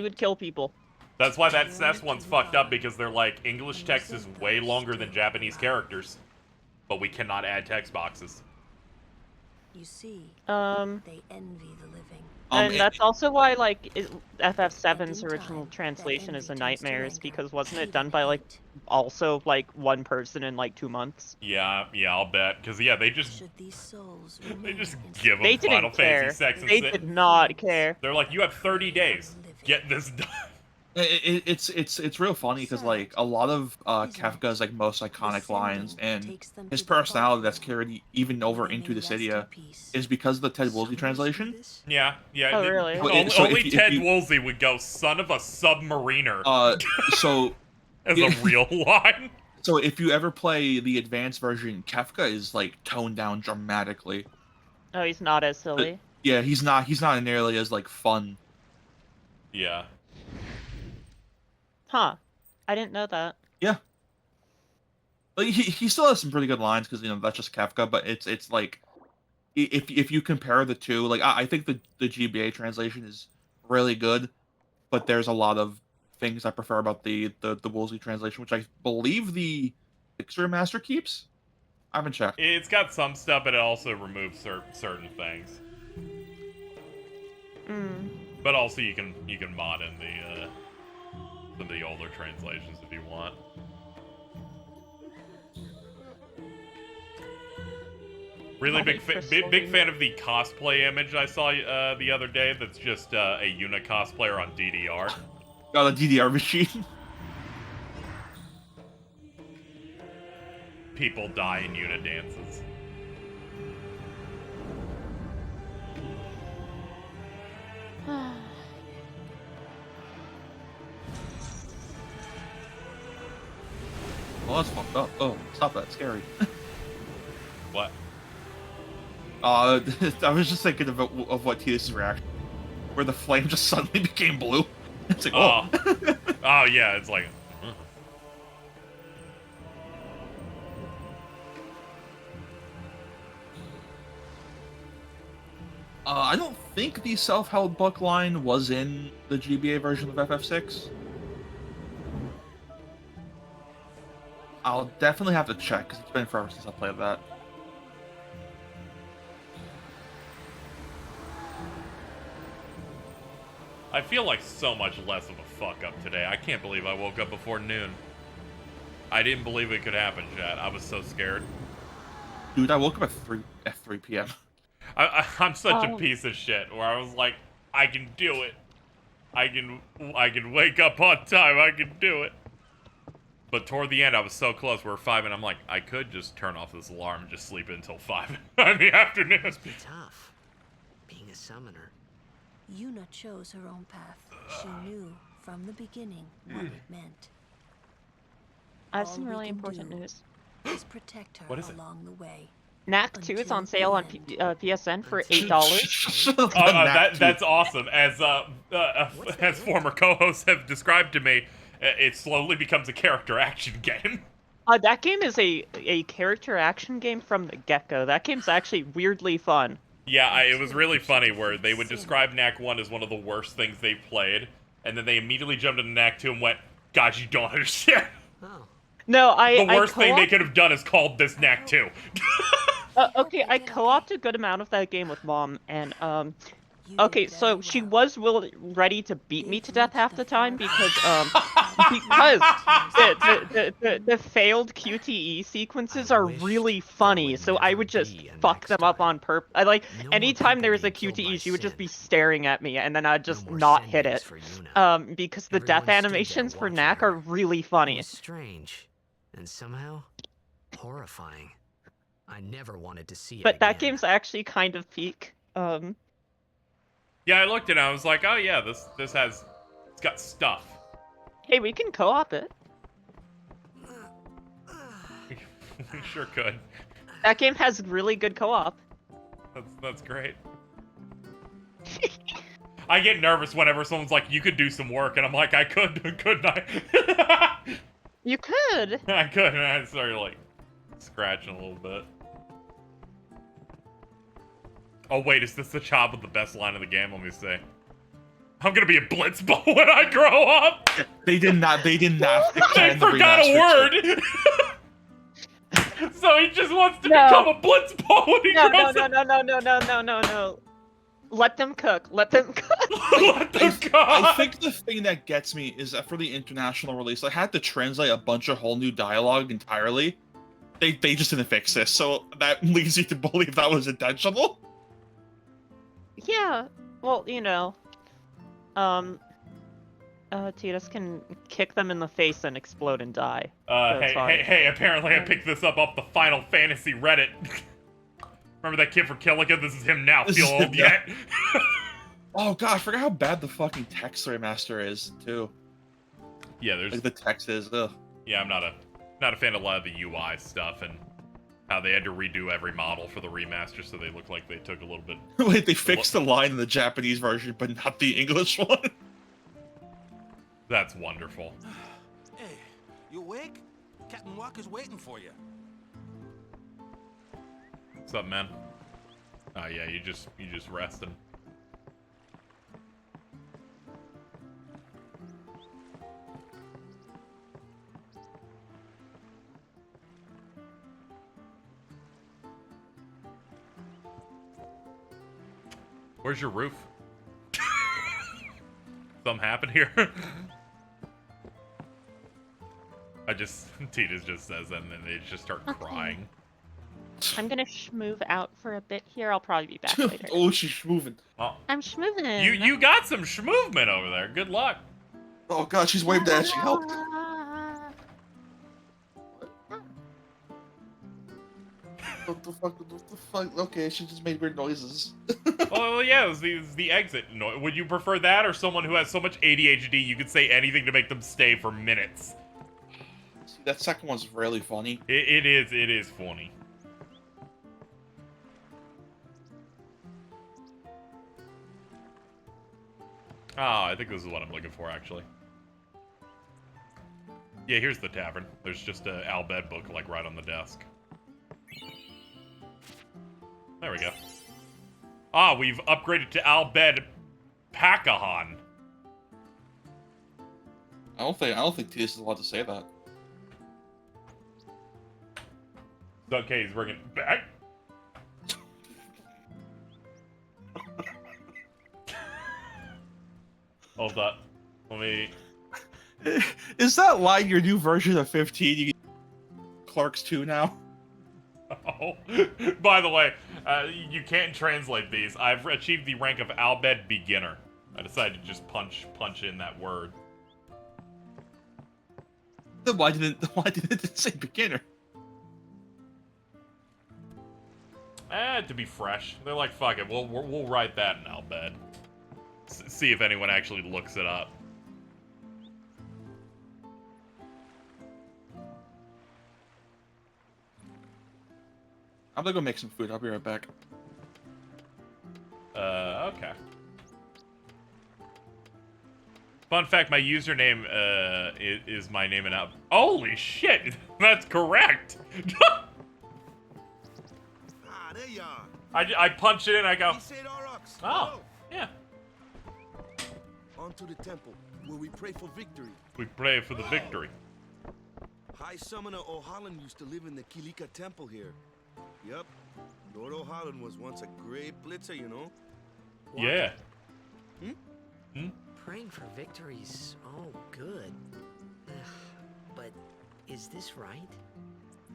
would kill people. That's why that SNES one's fucked up, because they're like, English text is way longer than Japanese characters. But we cannot add text boxes. You see, they envy the living. And that's also why, like, FF7's original translation is a nightmare, is because wasn't it done by, like, also, like, one person in, like, 2 months? Yeah, I'll bet. Because, yeah, they just give them They didn't Final care. Fantasy 6 and They did not care. They're like, you have 30 days. Get this done. It's real funny because like a lot of Kafka's like most iconic lines and his personality that's carried even over into this Cydia is because of the Ted Woolsey translation. Yeah. Oh, really? Only Ted Woolsey would go, son of a submariner. So as a real line. So if you ever play the advanced version, Kafka is like toned down dramatically. Oh, he's not as silly. Yeah, he's not nearly as like fun. Yeah. Huh. I didn't know that. Yeah. Like, he still has some pretty good lines because, you know, that's just Kafka, but it's like, if you compare the two, like, I think the GBA translation is really good, but there's a lot of things I prefer about the Woolsey translation, which I believe the Pixar Master keeps? I haven't checked. It's got some stuff, but it also removes certain things. But also you can mod in the older translations if you want. Really big fan of the cosplay image I saw the other day. That's just a Yuna cosplayer on DDR. Got a DDR machine. People die in Yuna dances. Well, that's fucked up. Oh, stop that. Scary. What? I was just thinking of what Titus's reaction, where the flame just suddenly became blue. It's like, oh. Oh yeah, it's like. I don't think the self-held book line was in the GBA version of FF6. I'll definitely have to check, because it's been forever since I played that. I feel like so much less of a fuck up today. I can't believe I woke up before noon. I didn't believe it could happen, chat. I was so scared. Dude, I woke up at 3 p.m. I'm such a piece of shit, where I was like, I can do it. I can wake up on time. I can do it. But toward the end, I was so close. We're 5, and I'm like, I could just turn off this alarm and just sleep until 5 in the afternoon. Must be tough, being a summoner. Yuna chose her own path. She knew from the beginning what it meant. I have some really important news. Is protect her What is it? along the way. Knack 2 is on sale on PSN for $8. That's awesome. As former co-hosts have described to me, it slowly becomes a character action game. That game is a character action game from the get-go. That game's actually weirdly fun. Yeah, it was really funny where they would describe Knack 1 as one of the worst things they've played, and then they immediately jumped into Knack 2 and went, God, you don't understand. No, The worst thing they could have done is called this Knack 2. Okay, I co-opted a good amount of that game with Mom, and okay, so she was ready to beat me to death half the time because the failed QTE sequences are really funny, so I would just fuck them up on purpose. Anytime there was a QTE, she would just be staring at me, and then I'd just not hit it. Because the death animations for Knack are really funny. It was strange, and somehow horrifying. I never wanted to see it But that again. game's actually kind of peak. Yeah, I looked at it and I was like, oh yeah, it's got stuff. Hey, we can co-op it. We sure could. That game has really good co-op. That's great. I get nervous whenever someone's like, you could do some work, and I'm like, I could, couldn't I? You could. I could, and I started like scratching a little bit. Oh wait, is this the child with the best line of the game? Let me see. I'm gonna be a blitzball when I grow up. They did not. They They forgot a word. So he just wants to become a blitzball when he grows up. No. Let them cook. Let them cook. Let them cook. I think the thing that gets me is that for the international release, I had to translate a bunch of whole new dialogue entirely. They just didn't fix this, so that leads me to believe that was intentional. Yeah, well, you know, Titus can kick them in the face and explode and die. Hey, apparently I picked this up off the Final Fantasy Reddit. Remember that kid from Killica? This is him now. Feel old yet? Oh god, I forgot how bad the fucking text remaster is, too. Yeah, there's... Like, the text is, ugh. Yeah, I'm not a fan of a lot of the UI stuff, and how they had to redo every model for the remaster so they look like they took a little bit... Wait, they fixed the line in the Japanese version, but not the English one? That's wonderful. Hey, you awake? Captain Walker's waiting for you. What's up, man? Oh yeah, you just resting. Where's your roof? Something happened here? Titus just says that and then they just start crying. I'm gonna schmove out for a bit here. I'll probably be back later. Oh, she's moving. Oh. I'm schmoving. You got some schmovement over there. Good luck. Oh god, she's wave dashing. Help! What the fuck? What the fuck? Okay, she just made weird noises. Oh yeah, it was the exit. No, would you prefer that or someone who has so much ADHD you could say anything to make them stay for minutes? See, that second one's really funny. It is funny. Oh, I think this is what I'm looking for, actually. Yeah, here's the tavern. There's just a Al Bhed book, like, right on the desk. There we go. Ah, we've upgraded to Al Bhed Pakahan. I don't think T.S. is allowed to say that. It's okay, he's bringing it back. Hold up. Let me... Is that line your new version of 15? You get Clerks 2 now? Oh. By the way, you can't translate these. I've achieved the rank of Al Bhed Beginner. I decided to just punch in that word. Then why didn't it say beginner? To be fresh. They're like, fuck it, we'll write that in Al Bhed. See if anyone actually looks it up. I'm gonna go make some food. I'll be right back. Okay. Fun fact, my username, is my name and out. Holy shit! That's correct! There you are. I punch it in, I go, oh, yeah. On to the temple, where we pray for victory. We pray for the victory. High Summoner O'Halloran used to live in the Kilika temple here. Yep. Lord O'Halloran was once a great blitzer, you know? What? Yeah. Praying for victories, oh, good. But is this right?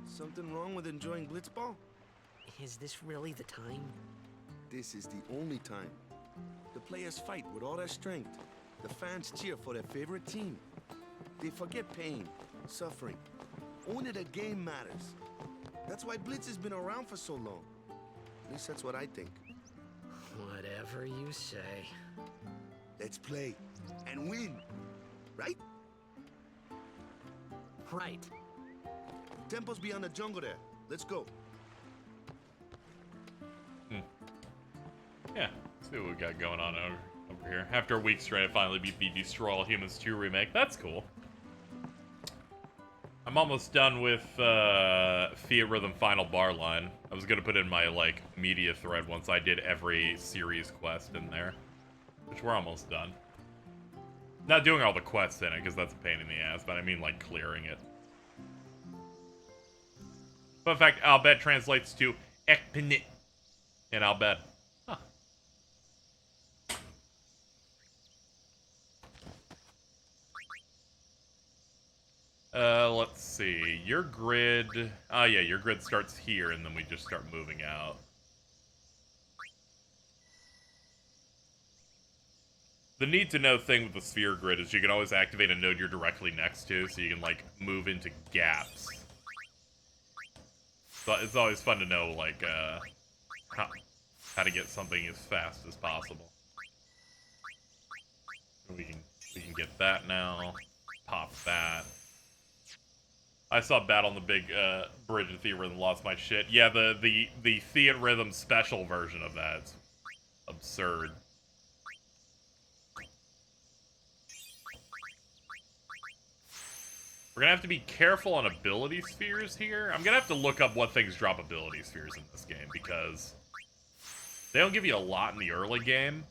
Something wrong with enjoying blitzball? Is this really the time? This is the only time. The players fight with all their strength. The fans cheer for their favorite team. They forget pain, suffering. Only the game matters. That's why Blitz has been around for so long. At least that's what I think. Whatever you say. Let's play and win, right? Right. Temple's beyond the jungle there. Let's go. Yeah, let's see what we got going on over here. After a week's trying to finally beat the Destroy All Humans 2 remake. That's cool. I'm almost done with Fiat Rhythm Final Bar Line. I was gonna put in my, like, media thread once I did every series quest in there. Which we're almost done. Not doing all the quests in it, because that's a pain in the ass, but I mean, like, clearing it. But in fact, Al Bhed translates to Ekpenit in Al Bhed. Huh. Let's see. Your grid... Oh, yeah, your grid starts here, and then we just start moving out. The need-to-know thing with the sphere grid is you can always activate a node you're directly next to, so you can, like, move into gaps. So it's always fun to know, like, how to get something as fast as possible. We can get that now. Pop that. I saw Battle on the big bridge of Theat Rhythm, lost my shit. Yeah, the Theat Rhythm special version of that's absurd. We're gonna have to be careful on ability spheres here. I'm gonna have to look up what things drop ability spheres in this game, because they don't give you a lot in the early game.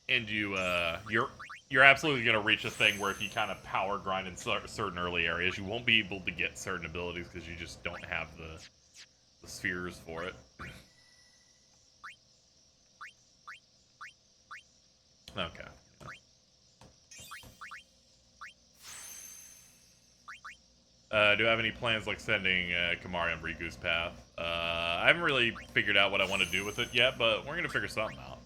And you're absolutely gonna reach a thing where if you kind of power grind in certain early areas, you won't be able to get certain abilities because you just don't have the spheres for it. Okay. Do I have any plans like sending Kamari on Riku's path? I haven't really figured out what I want to do with it yet, but we're gonna figure something out.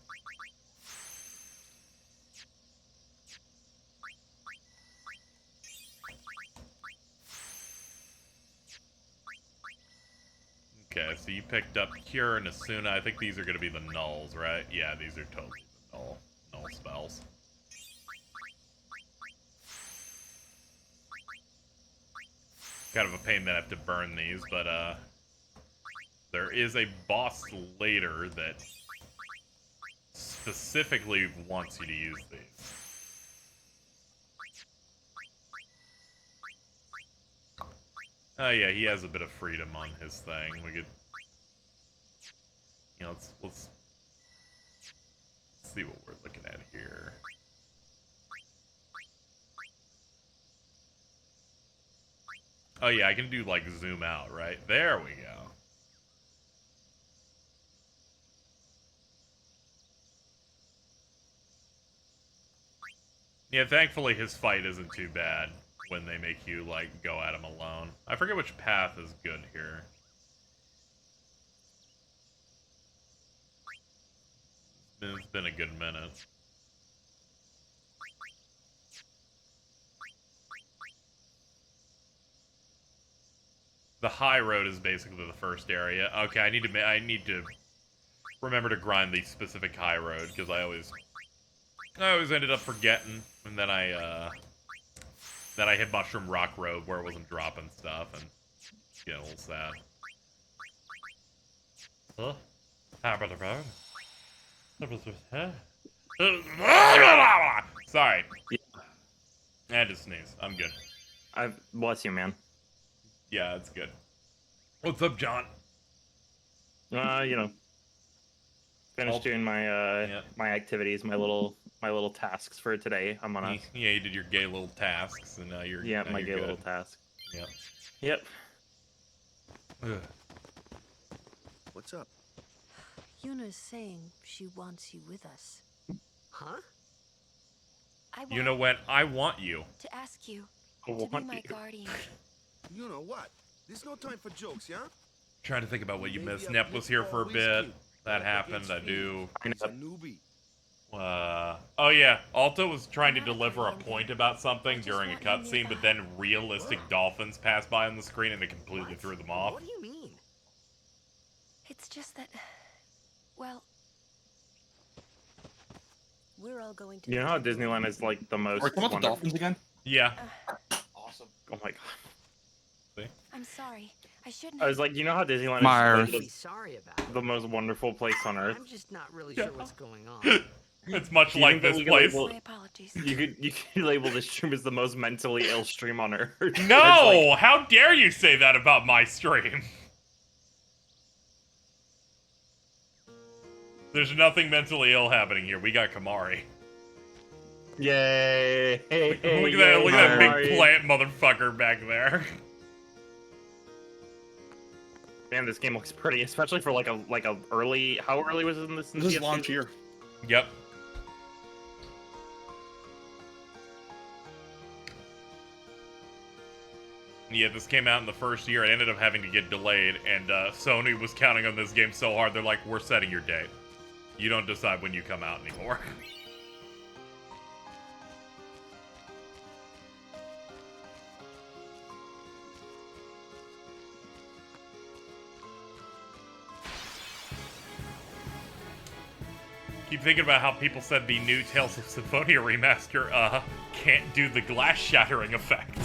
Okay, so you picked up Cure and Asuna. I think these are gonna be the nulls, right? Yeah, these are totally the null spells. Kind of a pain that I have to burn these, but there is a boss later that specifically wants you to use these. Oh yeah, he has a bit of freedom on his thing. We could, you know, let's see what we're looking at here. Oh yeah, I can do like zoom out, right? There we go. Yeah, thankfully his fight isn't too bad when they make you, like, go at him alone. I forget which path is good here. It's been a good minute. The high road is basically the first area. Okay, I need to remember to grind the specific high road, because I always ended up forgetting, and then I hit Mushroom Rock Road where it wasn't dropping stuff, and get a little sad. Huh? Sorry. Yeah. I had to sneeze. I'm good. Bless you, man. Yeah, it's good. What's up, John? You know, finished doing my my activities, my little tasks for today. I'm gonna. Yeah, you did your gay little tasks, and now you're. Yeah, now my you're gay good. little task. Yep. Yep. Ugh. What's up? Yuna's saying she wants you with us. Huh? You know when I want you. To ask you I to be want my you. guardian. You know what? There's no time for jokes, yeah? Trying to think about what you Maybe missed. a Nep was here for a big bit. whiskey. That happened. Against I do. He's a newbie. Oh yeah, Alta was trying to deliver a point about something during a cutscene, but then realistic dolphins passed by on the screen and it completely threw them off. What do you mean? It's just that, well, We're all going to. You know how Disneyland is like the most. Or come on the dolphins again? Yeah. Awesome. Oh my god. I'm sorry. I shouldn't. I was like, you know how Disneyland Myers. is Be sorry about it. the most wonderful place on earth. I'm just not really sure what's going on. It's much Do you like think that this we could place. label- My apologies. You could label this stream as the most mentally ill stream on earth. No! How dare you say that about my stream? There's nothing mentally ill happening here. We got Kamari. Yay! Hey, hey, Look at that big Kamari. plant motherfucker back there. Man, this game looks pretty, especially for like a early. How early was it in this? This is launch here. Yep. Yeah, this came out in the first year. It ended up having to get delayed, and Sony was counting on this game so hard, they're like, we're setting your date. You don't decide when you come out anymore. Keep thinking about how people said the new Tales of Symphonia remaster can't do the glass shattering effect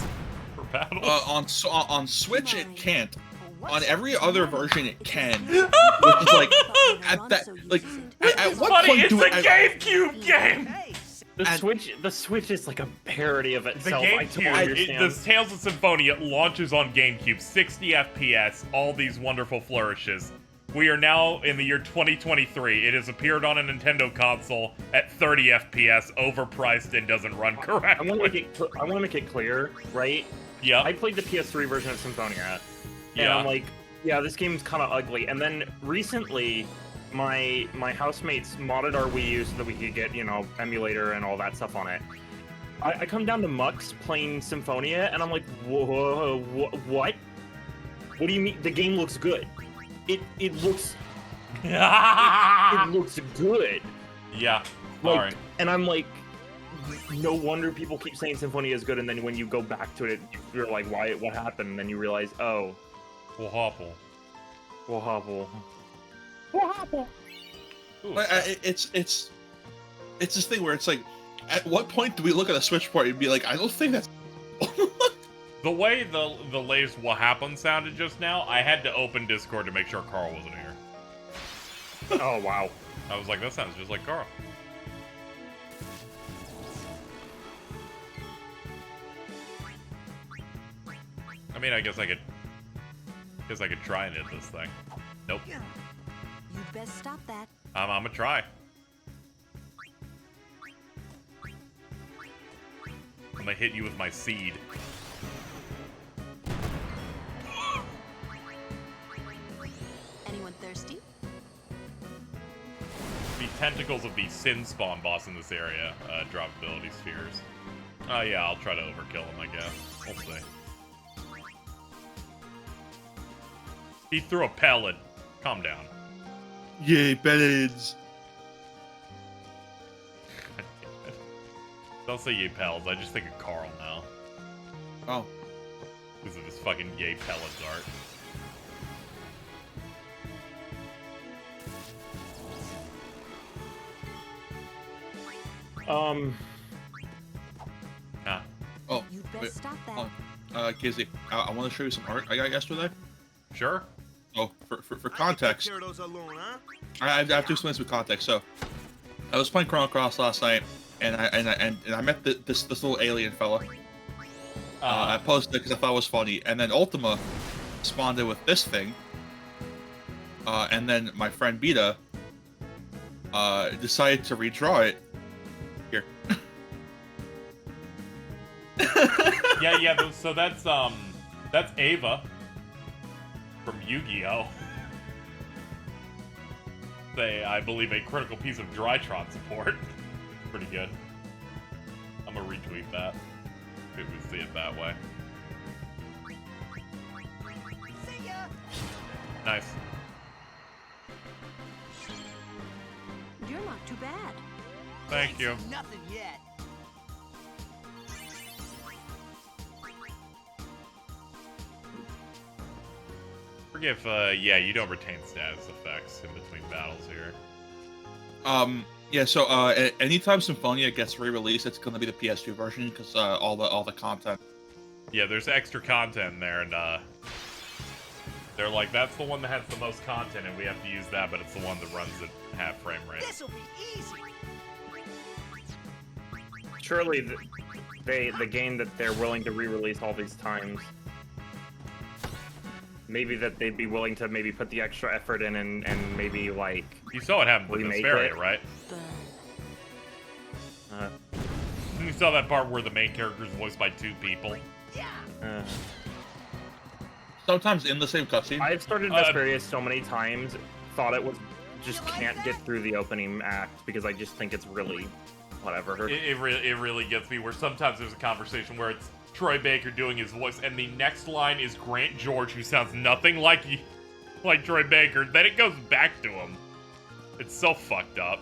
for battles. On Switch it can't. On every other version it can. Which is like at that at what Buddy, point it's do a it? GameCube game. The Switch is like a parody of The itself. I totally understand. the Tales of Symphonia launches on GameCube, 60 FPS, all these wonderful flourishes. We are now in the year 2023. It has appeared on a Nintendo console at 30 FPS, overpriced, and doesn't run correctly. I want to make it clear, right? Yeah. I played the PS3 version of Symphonia. And Yeah. I'm like, yeah, this game's kind of ugly. And then recently, my housemates modded our Wii U so that we could get, emulator and all that stuff on it. I come down to Mux playing Symphonia, and I'm like, whoa, what? What do you mean? The game looks good. It looks. it looks good. Yeah. Like, All right. And I'm like, no wonder people keep saying Symphonia is good, and then when you go back to it, you're like, why? What happened? And then you realize, oh. What happened? What happened? What happened? It's this thing where it's like, at what point do we look at a Switch port and be like, I don't think that's. The way the latest "What Happened" sounded just now, I had to open Discord to make sure Carl wasn't here. Oh wow! I was like, that sounds just like Carl. I mean, I guess I could try and hit this thing. Nope. You'd best stop that. I'm gonna try. I'm gonna hit you with my seed. Anyone thirsty? The tentacles of the Sin Spawn boss in this area drop ability spheres. Oh yeah, I'll try to overkill him, I guess. We'll see. He threw a pellet. Calm down. Yay, pellets! Don't say yay pellets, I just think of Carl now. Oh. Because of his fucking yay pellets art. Oh, You'd best wait, stop that. hold on. KZ, I want to show you some art I got yesterday. Sure. Oh, for context. I have to explain this with context. So, I was playing Chrono Cross last night, and I met this little alien fella. I posted it because I thought it was funny, and then Ultima responded with this thing. And then my friend Beta decided to redraw it. Here. Yeah, so that's Ava from Yu-Gi-Oh! I believe a critical piece of Drytron support. Pretty good. I'm gonna retweet that. If we see it that way. See ya. Nice. You're not too bad. Thank you. Nothing yet. Forget if, yeah, you don't retain status effects in between battles here. Yeah, so, anytime Symphonia gets re-released, it's gonna be the PS2 version, because, all the content. Yeah, there's extra content in there, and, they're like, that's the one that has the most content, and we have to use that, but it's the one that runs at half frame rate. This'll be easy. Surely the game that they're willing to re-release all these times. Maybe that they'd be willing to maybe put the extra effort in and maybe like. You saw what happened with Vesperia, right? You saw that part where the main character is voiced by two people. Sometimes in the same cutscene. I've started Vesperia so many times, thought it was just can't get through the opening act because I just think it's really whatever. It really gets me where sometimes there's a conversation where it's Troy Baker doing his voice, and the next line is Grant George, who sounds nothing like Troy Baker. Then it goes back to him. It's so fucked up.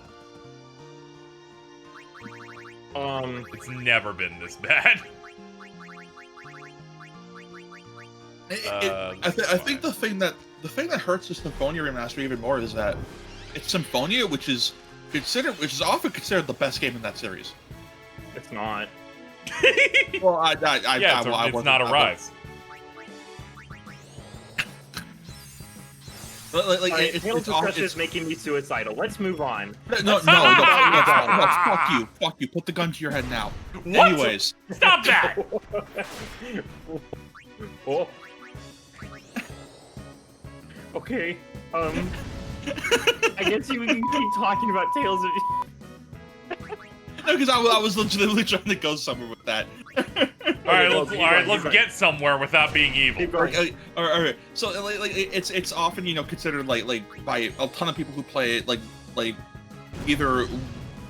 It's never been this bad. I think the thing that hurts the Symphonia remaster even more is that it's Symphonia, which is often considered the best game in that series. It's not. Well, it's not a Rise. Tales of Crush is making me suicidal. Let's move on. No, fuck you. Put the gun to your head now. What? Anyways. Stop that! Oh. Okay, I guess you can keep talking about Tales of... No, because I was legitimately trying to go somewhere with that. Alright, let's get somewhere without being evil. Alright. So, it's often, considered, by a ton of people who play it, either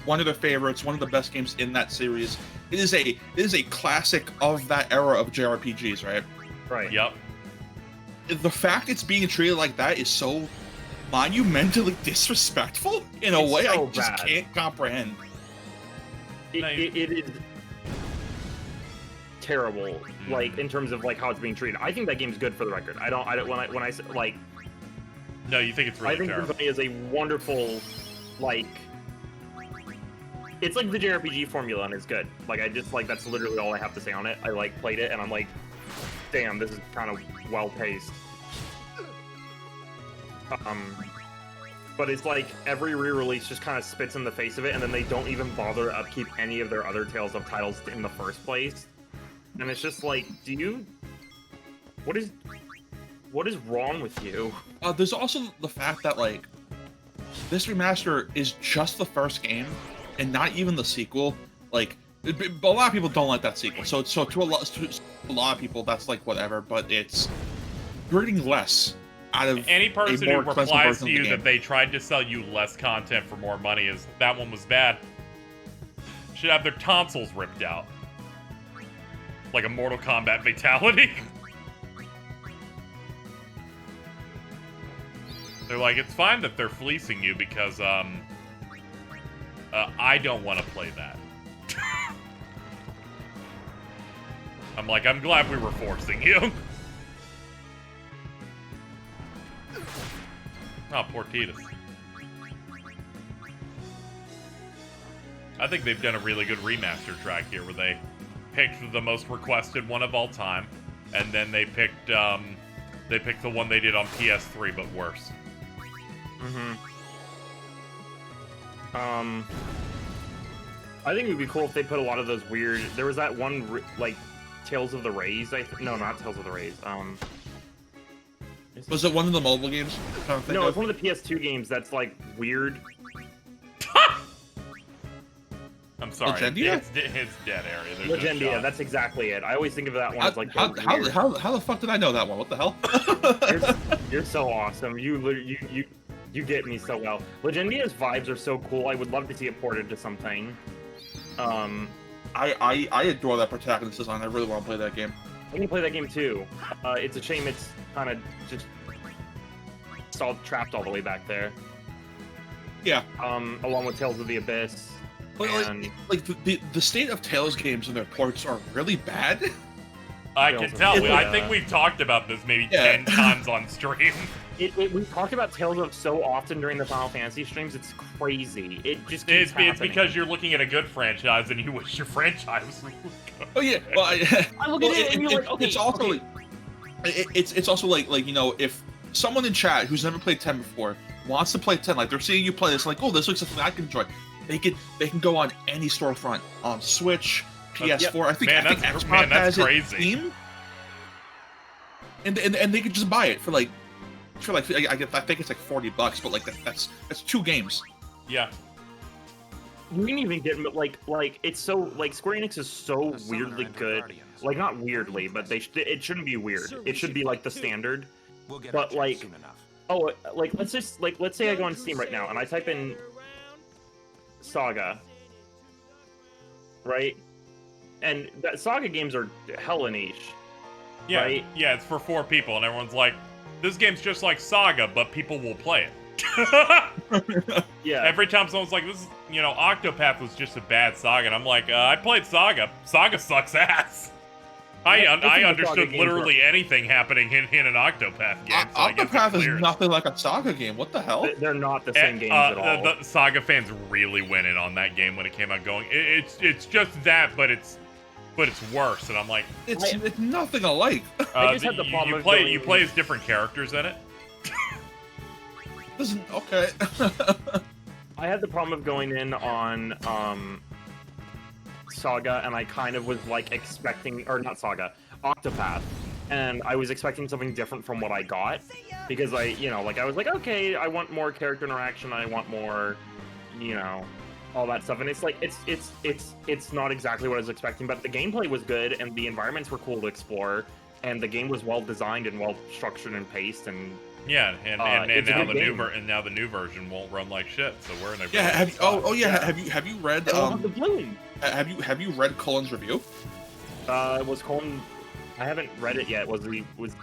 one of their favorites, one of the best games in that series, it is a classic of that era of JRPGs, right? Right. Yep. The fact it's being treated like that is so monumentally disrespectful in a It's way so I just bad. can't comprehend. It is terrible, like in terms of like how it's being treated. I think that game's good for the record. I don't when I say like. No, you think it's really I think terrible. Symphony is a wonderful, like. It's like the JRPG formula and it's good. Like I just like that's literally all I have to say on it. I like played it and I'm like, damn, this is kind of well paced. But it's like every re-release just kind of spits in the face of it, and then they don't even bother to upkeep any of their other Tales of titles in the first place. And it's just like, what is wrong with you? There's also the fact that like this remaster is just the first game and not even the sequel. Like a lot of people don't like that sequel, so to a lot of people that's like whatever. But it's bringing less out of Any person a who more pleasant replies version to of you the that game. they tried to sell you less content for more money is that one was bad. Should have their tonsils ripped out. Like a Mortal Kombat fatality. They're like, it's fine that they're fleecing you because, I don't want to play that. I'm like, I'm glad we were forcing you. Oh, poor Titus. I think they've done a really good remaster track here where they picked the most requested one of all time, and then they picked the one they did on PS3, but worse. I think it would be cool if they put a lot of those weird. There was that one like Tales of the Rays. No, not Tales of the Rays. Was it one of the mobile games? No, it's one of the PS2 games that's like weird. I'm sorry. Legendia? It's dead area. There's no Legendia, shot. that's exactly it. I always think of that one as like How the fuck did I know that one? What the hell? you're so awesome. You get me so well. Legendia's vibes are so cool. I would love to see it ported to something. I adore that protagonist design. I really want to play that game. I'm gonna play that game too. It's a shame it's kind of just trapped all the way back there. Yeah. Along with Tales of the Abyss. But like the state of Tales games and their ports are really bad. I can tell. I think we've talked about this maybe 10 times on stream. We talked about Tales of so often during the Final Fantasy streams. It's crazy. It just keeps It's happening. because you're looking at a good franchise and you wish your franchise was good. Oh yeah. Well, I look at it and you're like, okay, it's also like it's also like you know, if someone in chat who's never played 10 before wants to play 10, like they're seeing you play this, like, oh, this looks like something I can enjoy. They can go on any storefront on Switch, PS4. I think Xbox has it. Steam, and they could just buy it for like I think it's like $40, but like that's 2 games. Yeah. You can even get like it's so like Square Enix is so weirdly good. Like not weirdly, but it shouldn't be weird. It should be like the standard. But like, oh, like let's say I go on Steam right now and I type in Saga, right? And that Saga games are hella niche. Yeah, right? Yeah, it's for 4 people, and everyone's like, this game's just like Saga, but people will play it. Yeah. Every time someone's like, this is, you know, Octopath was just a bad Saga, and I'm like, I played Saga. Saga sucks ass. I understood literally anything happening in an Octopath game. So Octopath is nothing like a Saga game. What the hell? They're not the same games at all. The Saga fans really went in on that game when it came out, going, it's just that, but it's worse. And I'm like, it's nothing alike. I just had the problem you play as different characters in it. Okay. I had the problem of going in on Saga, and I kind of was like expecting, or not Saga, Octopath, and I was expecting something different from what I got, because I was like, okay, I want more character interaction, I want more, all that stuff, and it's like it's not exactly what I was expecting, but the gameplay was good, and the environments were cool to explore, and the game was well designed and well structured and paced, and Yeah, and it's a now good the game. now the new version won't run like shit. So we're in a Yeah. really good spot. Have you read They won't have the bloom. have you read Cullen's review? Was Colton? I haven't read it yet. Was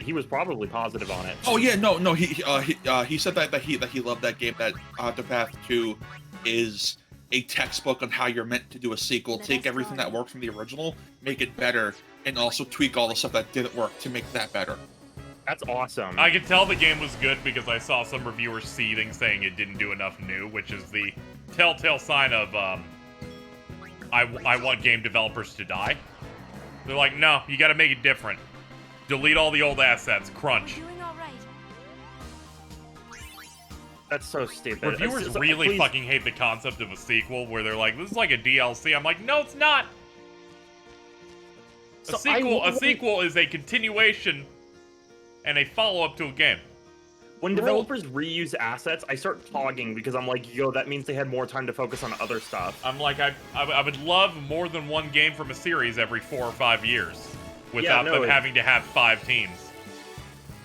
he was probably positive on it? Oh yeah, no, he said that he loved that game. That Octopath 2 is a textbook on how you're meant to do a sequel. Take everything that worked from the original, make it better, and also tweak all the stuff that didn't work to make that better. That's awesome. I could tell the game was good because I saw some reviewers seething saying it didn't do enough new, which is the telltale sign of I want game developers to die. They're like, no, you got to make it different. Delete all the old assets. Crunch. That's so stupid. Reviewers really fucking hate the concept of a sequel where they're like, this is like a DLC. I'm like, no, it's not. A sequel is a continuation and a follow-up to a game. When developers reuse assets, I start togging because I'm like, yo, that means they had more time to focus on other stuff. I'm like, I would love more than one game from a series every 4 or 5 years without them having to have 5 teams.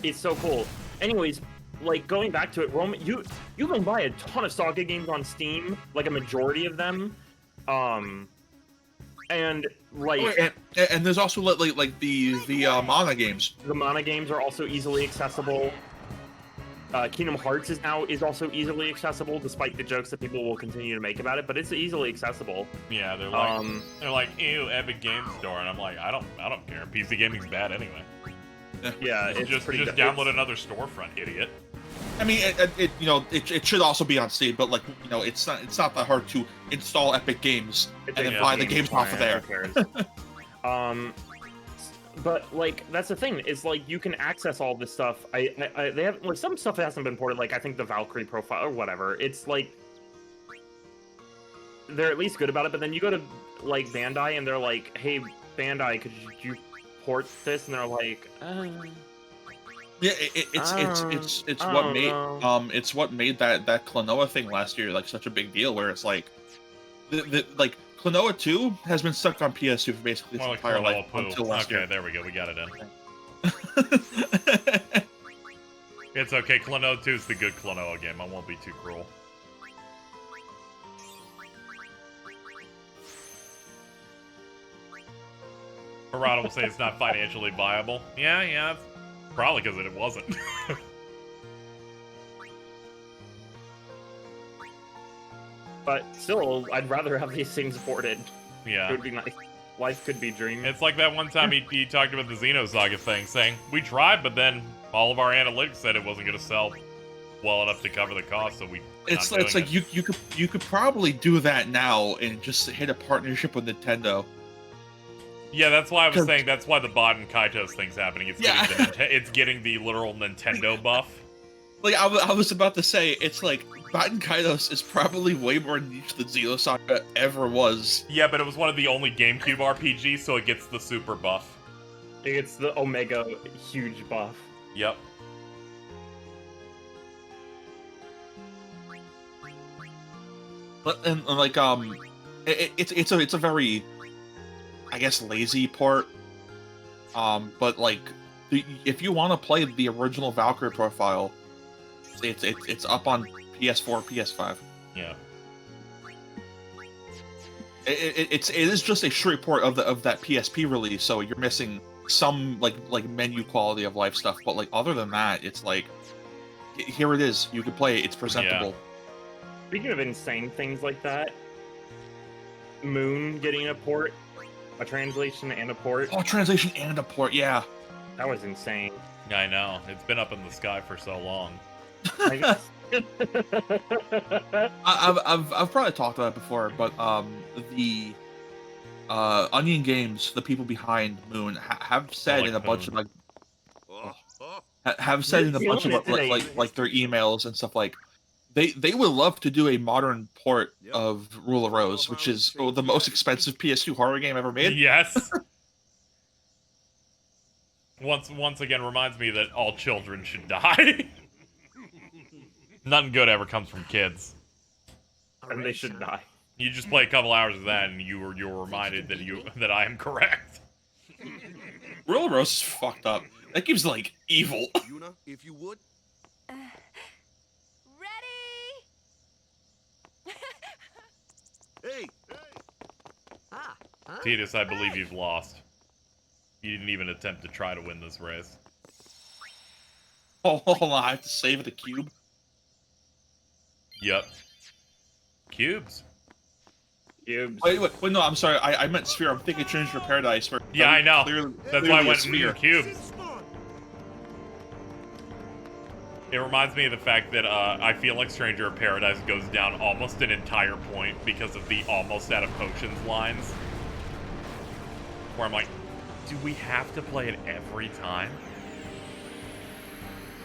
It's so cool. Anyways, like, going back to it, Roman, you can buy a ton of Saga games on Steam, like a majority of them. And like, and there's also like the mana games. The mana games are also easily accessible. Kingdom Hearts is also easily accessible, despite the jokes that people will continue to make about it. But it's easily accessible. Yeah, they're like, ew, Epic Game Store, and I'm like, I don't care. PC gaming's bad anyway. Yeah, it's just download another storefront, idiot. I mean, it should also be on Steam, but like, it's not that hard to install Epic Games and then buy the games off of there. But like, that's the thing, is like, you can access all this stuff. They have, like, some stuff hasn't been ported, like I think the Valkyrie profile or whatever. It's like, they're at least good about it, but then you go to like Bandai and they're like, hey Bandai, could you port this? And they're like, yeah, it's what made it's what made that Klonoa thing last year like such a big deal, where it's like like Klonoa 2 has been stuck on PS2 for basically its entire life until last year. Okay, there we go, we got it in. It's okay, Klonoa 2 is the good Klonoa game, I won't be too cruel. Murata will say it's not financially viable. Yeah, probably because it wasn't. But still, I'd rather have these things ported. Yeah. It would be nice. Life could be dream. It's like that one time he talked about the Xenosaga thing, saying, we tried, but then all of our analytics said it wasn't going to sell well enough to cover the cost, so we... It's like you could probably do that now and just hit a partnership with Nintendo. Yeah, that's why I was saying that's why the Bot and Kaitos thing's happening. It's getting the literal Nintendo buff. Like, I was about to say, it's like, Baten Kaitos is probably way more niche than Xenosaga ever was. Yeah, but it was one of the only GameCube RPGs, so it gets the super buff. It gets the Omega huge buff. Yep. But, and like, it's a very, I guess, lazy port. But like, if you want to play the original Valkyrie profile, it's up on PS4, PS5. Yeah. It is just a straight port of that PSP release, so you're missing some like menu quality of life stuff. But like, other than that, it's like, here it is. You can play it. It's presentable. Yeah. Speaking of insane things like that, Moon getting a port, a translation and a port. Oh, translation and a port, yeah. That was insane. I know. It's been up in the sky for so long. I've probably talked about it before, but the Onion Games, the people behind Moon, have said in a bunch of have said in a bunch of like their emails and stuff, like they would love to do a modern port of Rule of Rose, which is the most expensive PS2 horror game ever made. Yes. Once again reminds me that all children should die. Nothing good ever comes from kids. And they should die. You just play a couple hours of that, and you're reminded that I am correct. Rule of Rose is fucked up. That game's like evil. Yuna, if you would. Hey! Titus, I believe you've lost. You didn't even attempt to try to win this race. Oh, hold on, I have to save the cube? Yep. Cubes. Cubes. Wait, no, I'm sorry, I meant sphere. I'm thinking Stranger of Paradise. Where Yeah, I know. That's why I went sphere. cubes. It reminds me of the fact that I feel like Stranger of Paradise goes down almost an entire point because of the almost out of potions lines. Where I'm like, do we have to play it every time?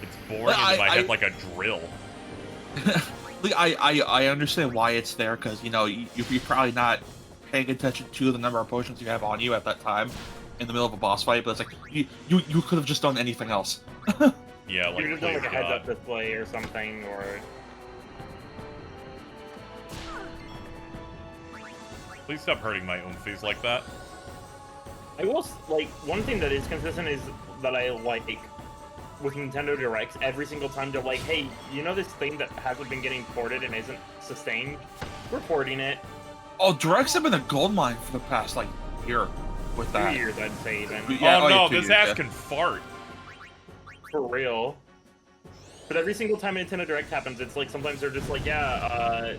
It's boring as if I had like a drill. I understand why it's there, because, you know, you're probably not paying attention to the number of potions you have on you at that time in the middle of a boss fight, but it's like, you could have just done anything else. Yeah, like, you could have done like a heads-up display or something, or... Please stop hurting my oomfies like that. I will, like, one thing that is consistent is that I like with Nintendo Directs, every single time they're like, hey, you know this thing that hasn't been getting ported and isn't sustained? We're porting it. Oh, Directs have been a goldmine for the past, like, year with that. 2 years, I'd say, even. Yeah, oh no, 2 this years, ass can fart. For real. But every single time a Nintendo Direct happens, it's like, sometimes they're just like, yeah,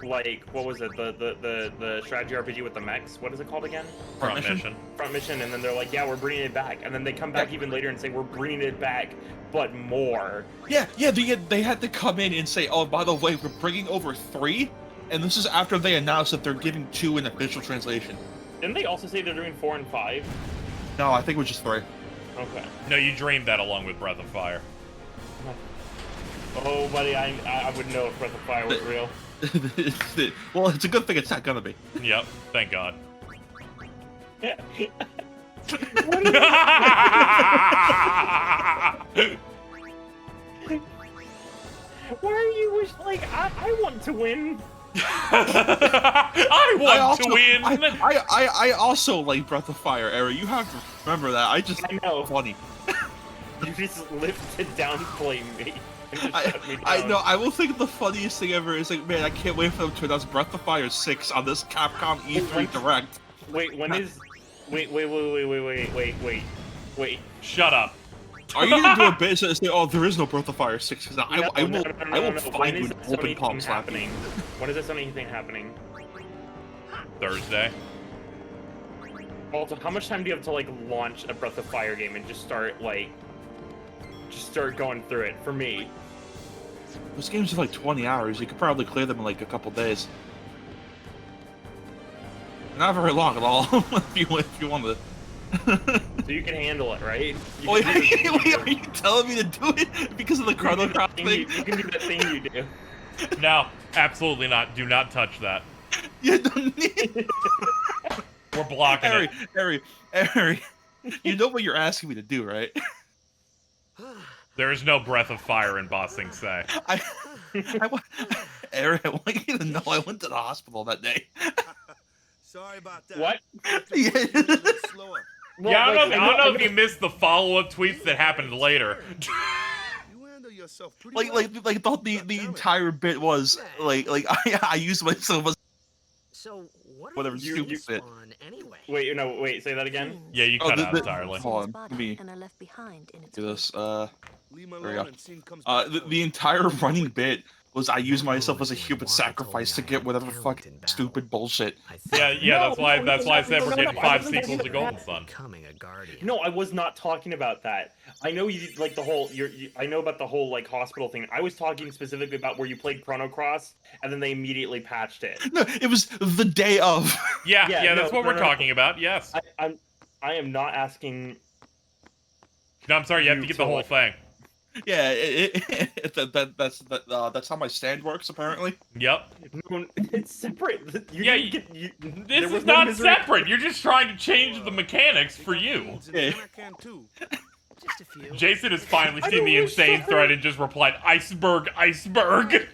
like, what was it, the strategy RPG with the mechs? What is it called again? Front Mission. Front Mission, and then they're like, yeah, we're bringing it back. And then they come back even later and say, we're bringing it back, but more. Yeah, they had to come in and say, oh, by the way, we're bringing over 3, and this is after they announced that they're giving 2 an official translation. Didn't they also say they're doing 4 and 5? No, I think it was just 3. Okay. No, you dreamed that along with Breath of Fire. Oh, buddy, I would know if Breath of Fire was real. Well, it's a good thing it's not gonna be. Yep, thank God. Why are you wish like I want to win? I want to win. I also like Breath of Fire, Era. You have to remember that. I know. Funny. You just lifted downplay me. I know. I will think the funniest thing ever is like, man, I can't wait for them to announce Breath of Fire 6 on this Capcom E3 Direct. Wait, when is? Wait. Shut up. Are you gonna do a bit and say, oh, there is no Breath of Fire 6? Because I will find you an open palm happening. When is this Sony thing happening? Thursday. Also, how much time do you have to like launch a Breath of Fire game and just start going through it? For me, those games are like 20 hours. You could probably clear them in like a couple days. Not very long at all. if you want to. So you can handle it, right? Wait, are you telling me to do it because of the Chrono Cross thing? You can do that thing you do. No, absolutely not. Do not touch that. You don't need. We're blocking it. Harry, you know what you're asking me to do, right? There is no Breath of Fire in Ba Sing Se. Harry, I want you to know I went to the hospital that day. Sorry about that. What? Yeah. Slower. Yeah, I don't know if you missed the follow-up tweets that happened later. You handle yourself pretty like the entire bit was like I used myself as so whatever stupid shit. Wait, no, wait, say that again. Yeah, you cut out entirely. Hold on, let me and are left behind in its do this. wake. There we go. The entire running bit was I used myself as a human sacrifice to get whatever fucking stupid bullshit. Yeah, that's why I said we're getting 5 sequels to Golden Sun. No, I was not talking about that. I know you like the whole. I know about the whole like hospital thing. I was talking specifically about where you played Chrono Cross and then they immediately patched it. No, it was the day of. Yeah, that's what we're talking about. Yes. I am not asking. No, I'm sorry. You have to get the whole thing. Yeah, that's how my stand works, apparently. Yep. No, it's separate. This is not separate. You're just trying to change the mechanics for you. Yeah. Just a few. Jason has finally seen the insane thread and just replied, "Iceberg, iceberg."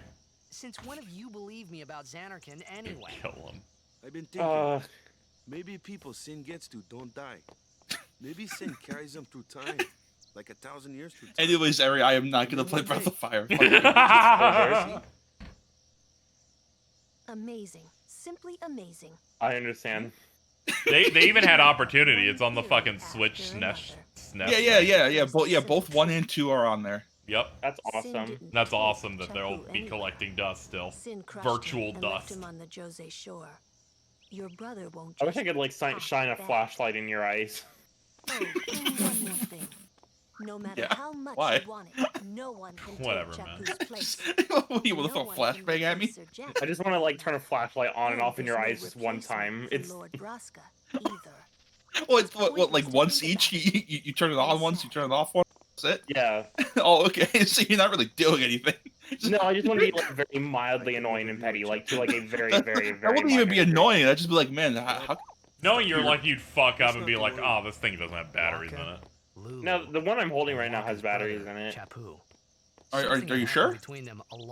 Since when have you believed me about Xanarkin anyway? Kill him. I've been thinking. Maybe people sin gets to don't die. Maybe sin carries them through time. like 1,000 years to time. Anyways, Ari, I am not gonna play Breath of Fire. Amazing. Simply amazing. I understand. They even had opportunity. It's on the fucking Switch SNES. Yeah. Both 1 and 2 are on there. Yep. That's awesome. That's awesome that they'll be collecting dust still. Sin crushed Virtual him and left dust. him on the Jose shore. Your brother won't. I wish I could like shine a flashlight in your eyes. Oh, and one more thing. No matter how much Why? you want it, no one can Whatever, take man. Chapu's place. What, you want to throw a flashbang at me? I just want to like turn a flashlight on and off in your eyes just one time. It's Lord Braska either. What, like once each? You turn it on once, you turn it off once? That's it? Yeah. Oh, okay. So you're not really doing anything. No, I just want to be like very mildly annoying and petty, like to like a very, very, very. That wouldn't even be annoying. I'd just be like, man, how Knowing you're like, you'd fuck up and be like, oh, this thing doesn't have batteries in it. No, the one I'm holding right now has batteries in it. Are you sure?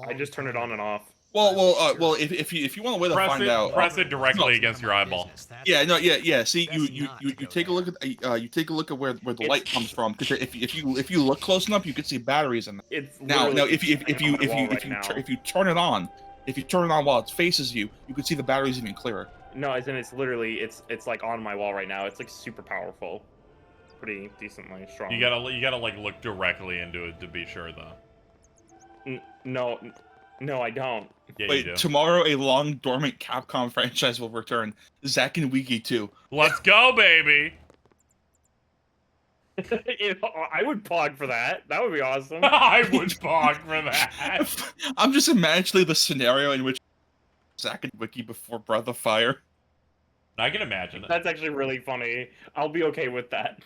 I just turned it on and off. Well, if you want a way to find out, press it directly against your eyeball. Yeah. See, you take a look at where the light comes from, because if you look close enough, you can see batteries in there. It's now if you turn it on, while it faces you, you can see the batteries even clearer. No, as in it's literally it's like on my wall right now. It's like super powerful, pretty decently strong. You gotta like look directly into it to be sure though. No, I don't. Yeah, Wait, you do. tomorrow a long dormant Capcom franchise will return. Zack and Wiki 2. Let's go, baby! I would pog for that. That would be awesome. I would pog for that. I'm just imagining the scenario in which Zack and Wiki before Breath of Fire. I can imagine it. That's actually really funny. I'll be okay with that.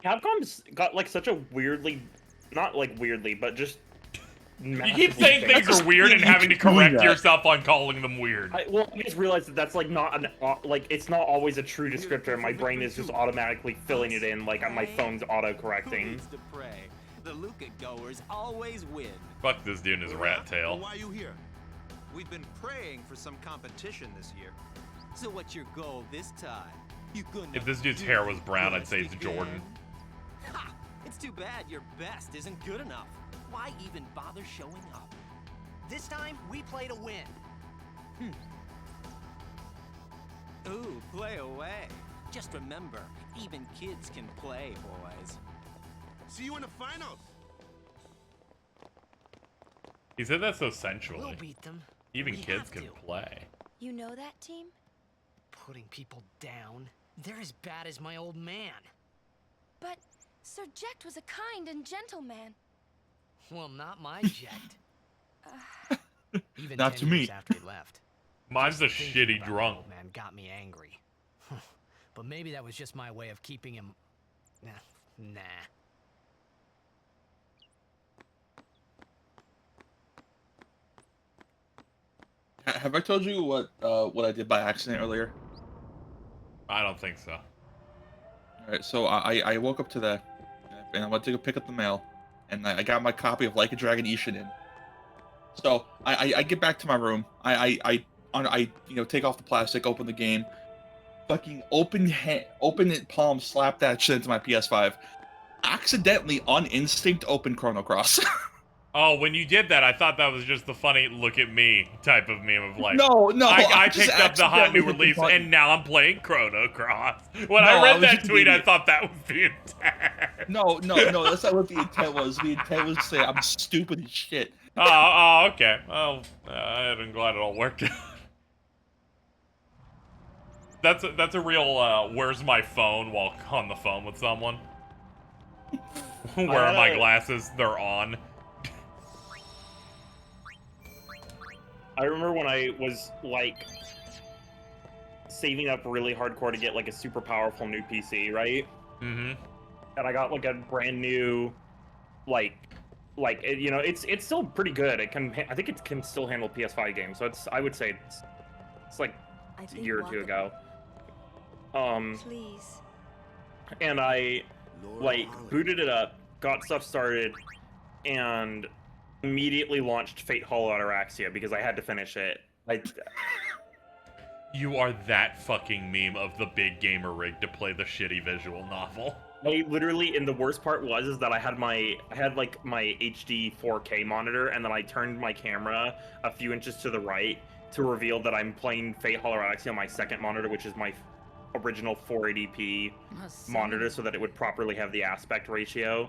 Capcom's got like such a weirdly, not like weirdly, but just. You keep saying things are weird and having to correct yourself on calling them weird. I just realized that that's like not an like it's not always a true descriptor. My brain is just automatically filling it in, like my phone's auto-correcting. The Luca goers always win. Fuck this dude and his rat tail. Why are you here? We've been praying for some competition this year. So what's your goal this time? You gonna If this dude's hair was brown, I'd say it's Jordan. Ha! It's too bad your best isn't good enough. Why even bother showing up? This time, we play to win. Ooh, play away. Just remember, even kids can play, boys. See you in the finals. He said that so sensually. We'll beat them. Even We kids have can to. play. You know that team? Putting people down. They're as bad as my old man. But Sir Jekt was a kind and gentle man. Well, not my Jekt. Even Not 10 to me. years after he left. Mine's a Just thinking shitty about drunk. that old man got me angry. But maybe that was just my way of keeping him. Nah. Have I told you what I did by accident earlier? I don't think so. Alright, so I woke up today, and I went to go pick up the mail, and I got my copy of Like a Dragon Ishin in. So I get back to my room, I take off the plastic, open the game, fucking open it palm, slap that shit into my PS5, accidentally on instinct open Chrono Cross. Oh, when you did that, I thought that was just the funny "look at me" type of meme of like, No, I just picked up the hot new accidentally hit the release button. and now I'm playing Chrono Cross. When No, I I read was that just an tweet, I idiot. thought that was the intent. No, that's not what the intent was. The intent was to say I'm stupid as shit. Oh, okay. Well, I'm glad it all worked out. That's a real where's my phone while on the phone with someone. Where are my glasses? They're on. I remember when I was like saving up really hardcore to get like a super powerful new PC, right? Mm-hmm. And I got like a brand new, it's still pretty good. It can, I think it can still handle PS5 games. So I would say it's like a year or two ago. Please. And I booted it up, got stuff started, and immediately launched Fate Hollow Ataraxia because I had to finish it. You are that fucking meme of the big gamer rig to play the shitty visual novel. I literally, and the worst part is that I had like my HD 4K monitor, and then I turned my camera a few inches to the right to reveal that I'm playing Fate Hollow Odyssey on my second monitor, which is my original 480p monitor, so that it would properly have the aspect ratio.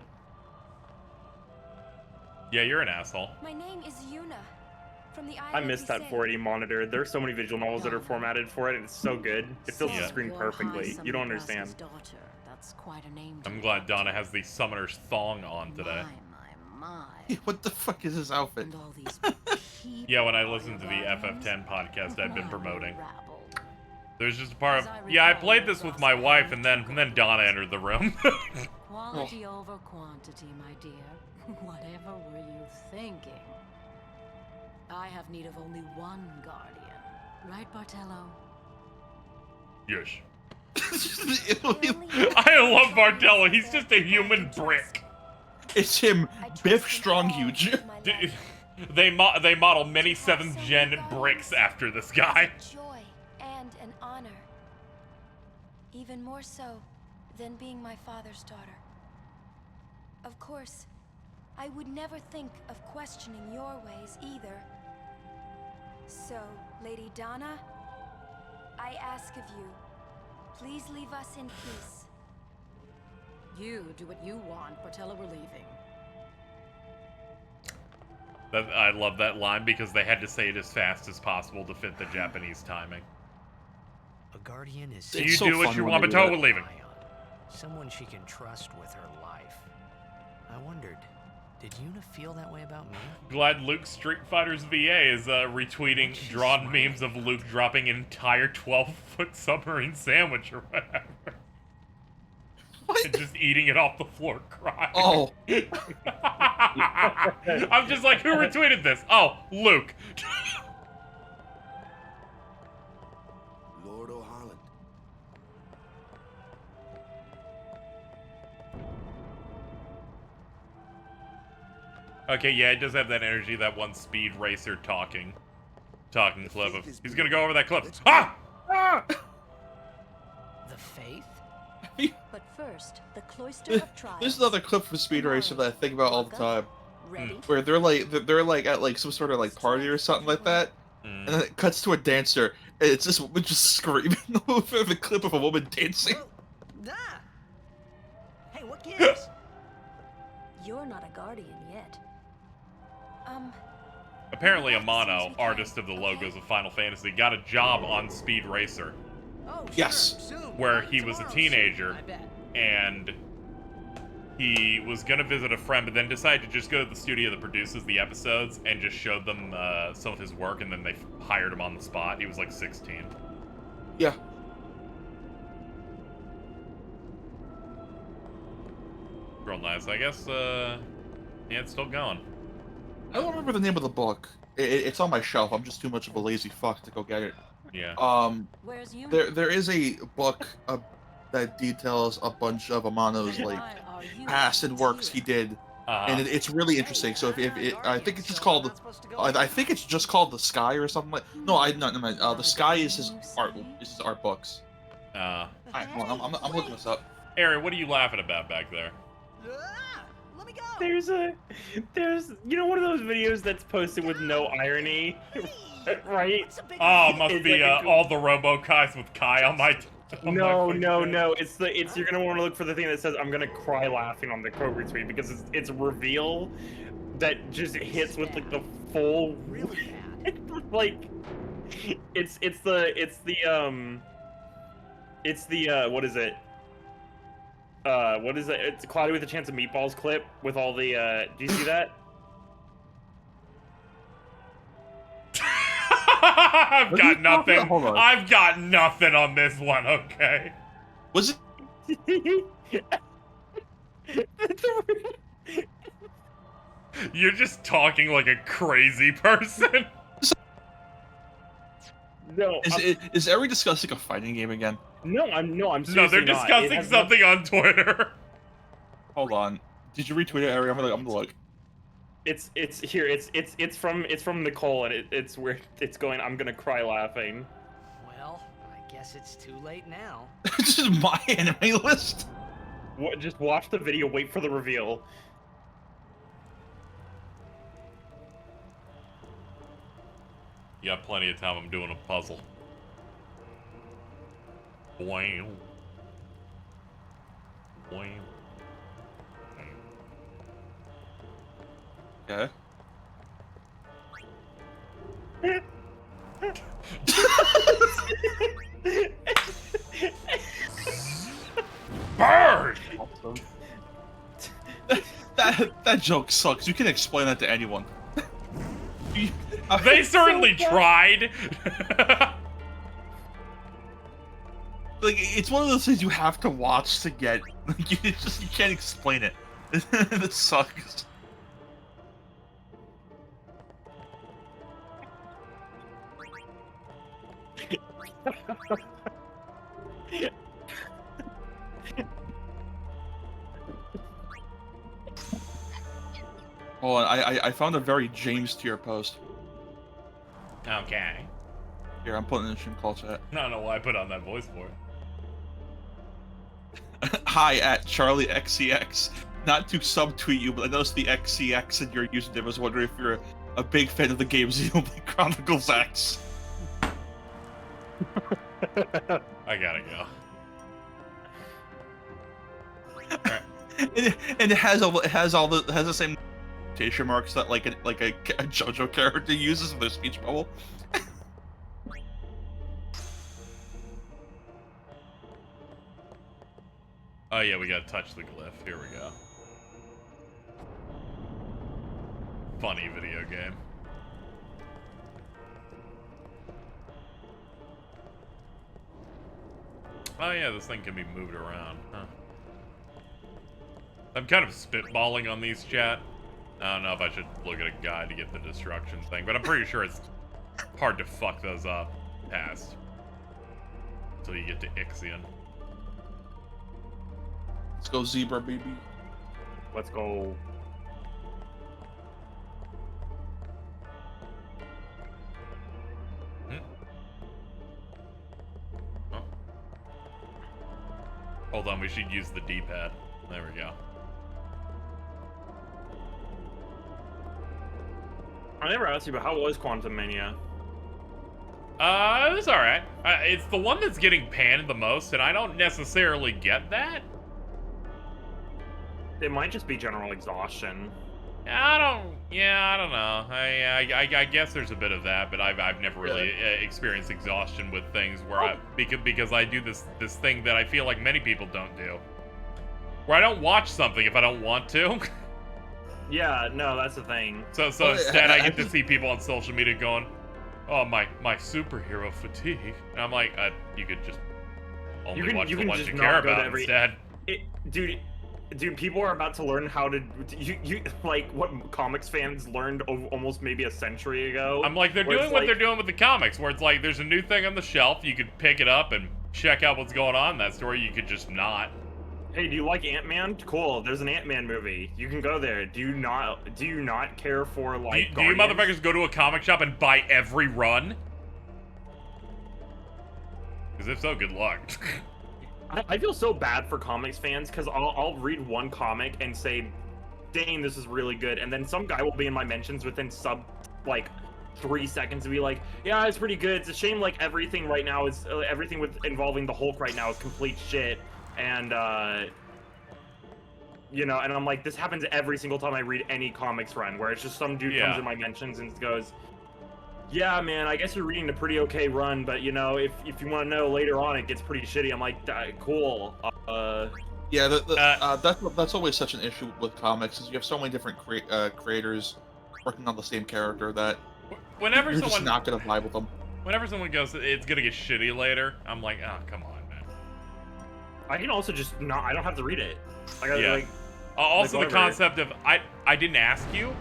Yeah, you're an asshole. My name is Yuna, from the I missed that 480 monitor. There's so many visual novels that are formatted for it, and it's so good. It fills the screen perfectly. You don't understand. That's quite a name. I'm glad Donna has the summoner's thong on today. What the fuck is this outfit? Yeah, when I listened to the FF10 podcast I've been promoting, there's just a part of, yeah, I played this with my wife, and then Donna entered the room. Quality over quantity, my dear. Whatever were you thinking? I have need of only one guardian. Right, Bartello? Yes. I love Bartello. He's just a human brick. It's him, Biff Stronghuge. They model many 7th gen bricks after this guy. Joy and an honor. Even more so than being my father's daughter. Of course, I would never think of questioning your ways either. So, Lady Donna, I ask of you, please leave us in peace. You do what you want, Bartello, we're leaving. I love that line because they had to say it as fast as possible to fit the Japanese timing. A guardian is So you do what you want, Bartello, we're leaving. Someone she can trust with her life. I wondered, did Yuna feel that way about me? Glad Luke Street Fighter's VA is retweeting drawn memes of Luke dropping an entire 12-foot submarine sandwich or whatever. What? And just eating it off the floor, crying. Oh. I'm just like, who retweeted this? Oh, Luke. Lord O'Holland. Okay, yeah, it does have that energy, that one Speed Racer talking clip of, he's gonna go over that cliff. Ah! Ah! The faith? But first, the cloister of trials. This is another clip from Speed Racer that I think about all the time. Ready? Where they're like at like some sort of like party or something like that, and then it cuts to a dancer, and it's this woman just screaming over the clip of a woman dancing. Hey, what gives? You're not a guardian yet. Apparently Amano, artist of the logos of Final Fantasy, got a job on Speed Racer. Oh, yes. Where he was a teenager, and he was gonna visit a friend, but then decided to just go to the studio that produces the episodes and just showed them some of his work, and then they hired him on the spot. He was like 16. Yeah. Real nice. I guess, yeah, it's still going. I don't remember the name of the book. It's on my shelf. I'm just too much of a lazy fuck to go get it. Yeah. There is a book that details a bunch of Amano's like past and works he did, and it's really interesting. So if I think it's just called, I think it's just called The Sky or something like. No, The Sky is his art. Is his art books. Alright, I'm looking this up. Aaron, what are you laughing about back there? There's you know, one of those videos that's posted with no irony, right? Oh, must be like all the Robo-Kais with Kai on my. No. It's you're gonna want to look for the thing that says I'm gonna cry laughing on the quote retweet because it's a reveal that just hits with like the full like it's the what is it? What is it? It's Cloudy with a Chance of Meatballs clip with all the, do you see that? I've got nothing. I've got nothing on this one, okay? Was it? You're just talking like a crazy person. No. Is Eri discussing a fighting game again? No, I'm seriously No, they're discussing something on Twitter. Hold on. Did you retweet it, Eri? I'm gonna look. It's here. It's from Nicole, and it's where it's going. I'm gonna cry laughing. Well, Guess it's too late now. This is my anime list. Just watch the video, wait for the reveal. You got plenty of time. I'm doing a puzzle. Wow. Wow. Okay. Bird! That joke sucks. You can explain that to anyone. They certainly tried. Like, it's one of those things you have to watch to get. Like, you can't explain it. That sucks. Oh, I found a very James tier post. Okay. Here, I'm putting this in call chat. I don't know why I put on that voice for it. Hi at Charlie XCX. Not to subtweet you, but I noticed the XCX in your username. I was wondering if you're a big fan of the game Xenoblade Chronicles X. I gotta go. And it has the same quotation marks that like a JoJo character uses in their speech bubble. Oh yeah, we gotta touch the glyph. Here we go. Funny video game. Oh yeah, this thing can be moved around, huh? I'm kind of spitballing on these, chat. I don't know if I should look at a guide to get the destruction thing, but I'm pretty sure it's hard to fuck those up past. Until you get to Ixion. Let's go zebra, baby. Let's go. Oh. Hold on, we should use the D-pad. There we go. I never asked you, but how was Quantum Mania? It was alright. It's the one that's getting panned the most, and I don't necessarily get that. It might just be general exhaustion. I don't know. I guess there's a bit of that, but I've never really experienced exhaustion with things where because I do this thing that I feel like many people don't do, where I don't watch something if I don't want to. Yeah, no, that's the thing. So instead, I get to see people on social media going, "Oh, my superhero fatigue," and I'm like, you could just only watch the ones you care about instead. Dude, people are about to learn how to you like what comics fans learned almost maybe a century ago. I'm like, they're doing what they're doing with the comics, where it's like there's a new thing on the shelf, you could pick it up and check out what's going on in that story. You could just not. Hey, do you like Ant-Man? Cool, there's an Ant-Man movie. You can go there. Do you not care for like? Do you motherfuckers go to a comic shop and buy every run? Because if so, good luck. I feel so bad for comics fans because I'll read one comic and say, dang, this is really good. And then some guy will be in my mentions within like 3 seconds and be like, yeah, it's pretty good. It's a shame like everything right now is, everything with involving the Hulk right now is complete shit. And, you know, and I'm like, this happens every single time I read any comics run where it's just some dude comes in my mentions and goes, yeah, man, I guess you're reading a pretty okay run, but, you know, if you want to know later on, it gets pretty shitty. I'm like, cool. Yeah, that's always such an issue with comics, is you have so many different creators working on the same character that whenever you're someone just not going to vibe with them. Whenever someone goes, it's going to get shitty later, I'm like, oh, come on, man. I can also just not, I don't have to read it. I gotta, yeah. like... Also, like, the concept of, I didn't ask you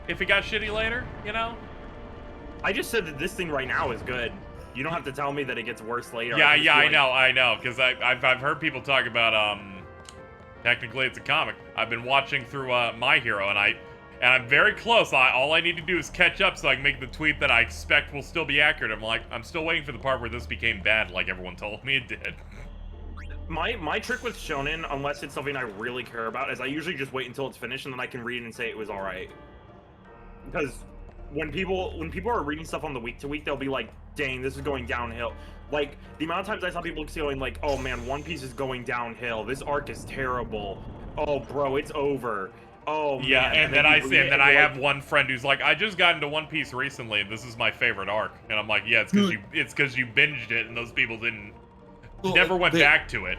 if it got shitty later, you know? I just said that this thing right now is good. You don't have to tell me that it gets worse later. Yeah, I know, because I've heard people talk about, technically it's a comic. I've been watching through, My Hero, and And I'm very close. All I need to do is catch up so I can make the tweet that I expect will still be accurate. I'm like, I'm still waiting for the part where this became bad like everyone told me it did. My trick with shonen, unless it's something I really care about, is I usually just wait until it's finished and then I can read and say it was alright. Because when people are reading stuff on the week to week, they'll be like, dang, this is going downhill. Like, the amount of times I saw people going like, oh man, One Piece is going downhill. This arc is terrible. Oh bro, it's over. Oh yeah, man. and then I have one friend who's like, I just got into One Piece recently, and this is my favorite arc. And I'm like, yeah, it's because you binged it, and those people never went back to it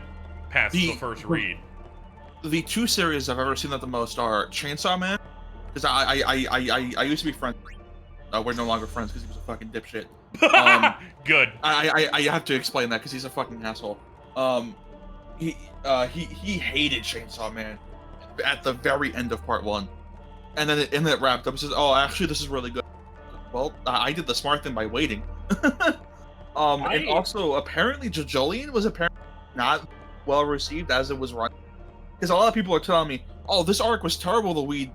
past the first read. The two series I've ever seen that the most are Chainsaw Man, because I used to be friends. We're no longer friends because he was a fucking dipshit. Good. I have to explain that because he's a fucking asshole. He hated Chainsaw Man at the very end of part 1, and then it wrapped up and says, oh, actually this is really good. Well, I did the smart thing by waiting. And also apparently JoJolion was apparently not well received as it was running, because a lot of people are telling me, oh, this arc was terrible to read.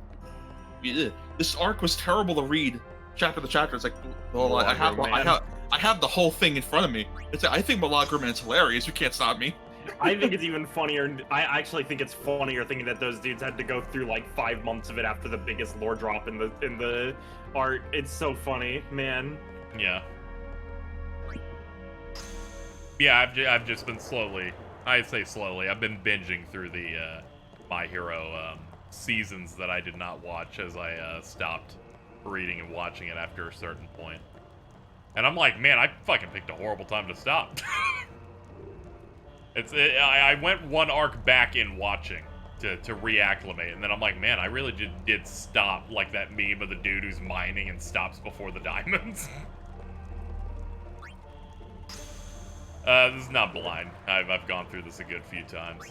This arc was terrible to read chapter to chapter. It's like, well, I have the whole thing in front of me. I think Milagro Man's hilarious. You can't stop me. I think it's even funnier. I actually think it's funnier thinking that those dudes had to go through like 5 months of it after the biggest lore drop in the art. It's so funny, man. Yeah. Yeah, I've just been slowly. I say slowly. I've been binging through the My Hero seasons that I did not watch as I stopped reading and watching it after a certain point. And I'm like, man, I fucking picked a horrible time to stop. I went one arc back in watching to reacclimate, and then I'm like, man, I really did stop, like that meme of the dude who's mining and stops before the diamonds. This is not blind. I've gone through this a good few times.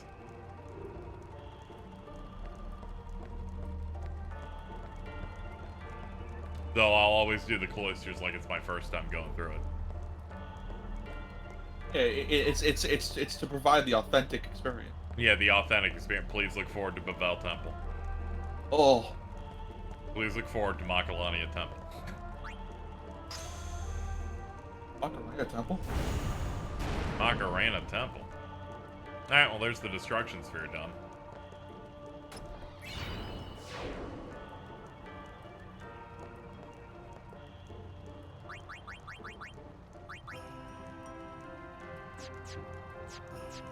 Though I'll always do the cloisters like it's my first time going through it. It's to provide the authentic experience. Yeah, the authentic experience. Please look forward to Babel Temple. Oh. Please look forward to Makalania Temple. Makarena Temple? Macarena Temple. Alright, well there's the destruction sphere done.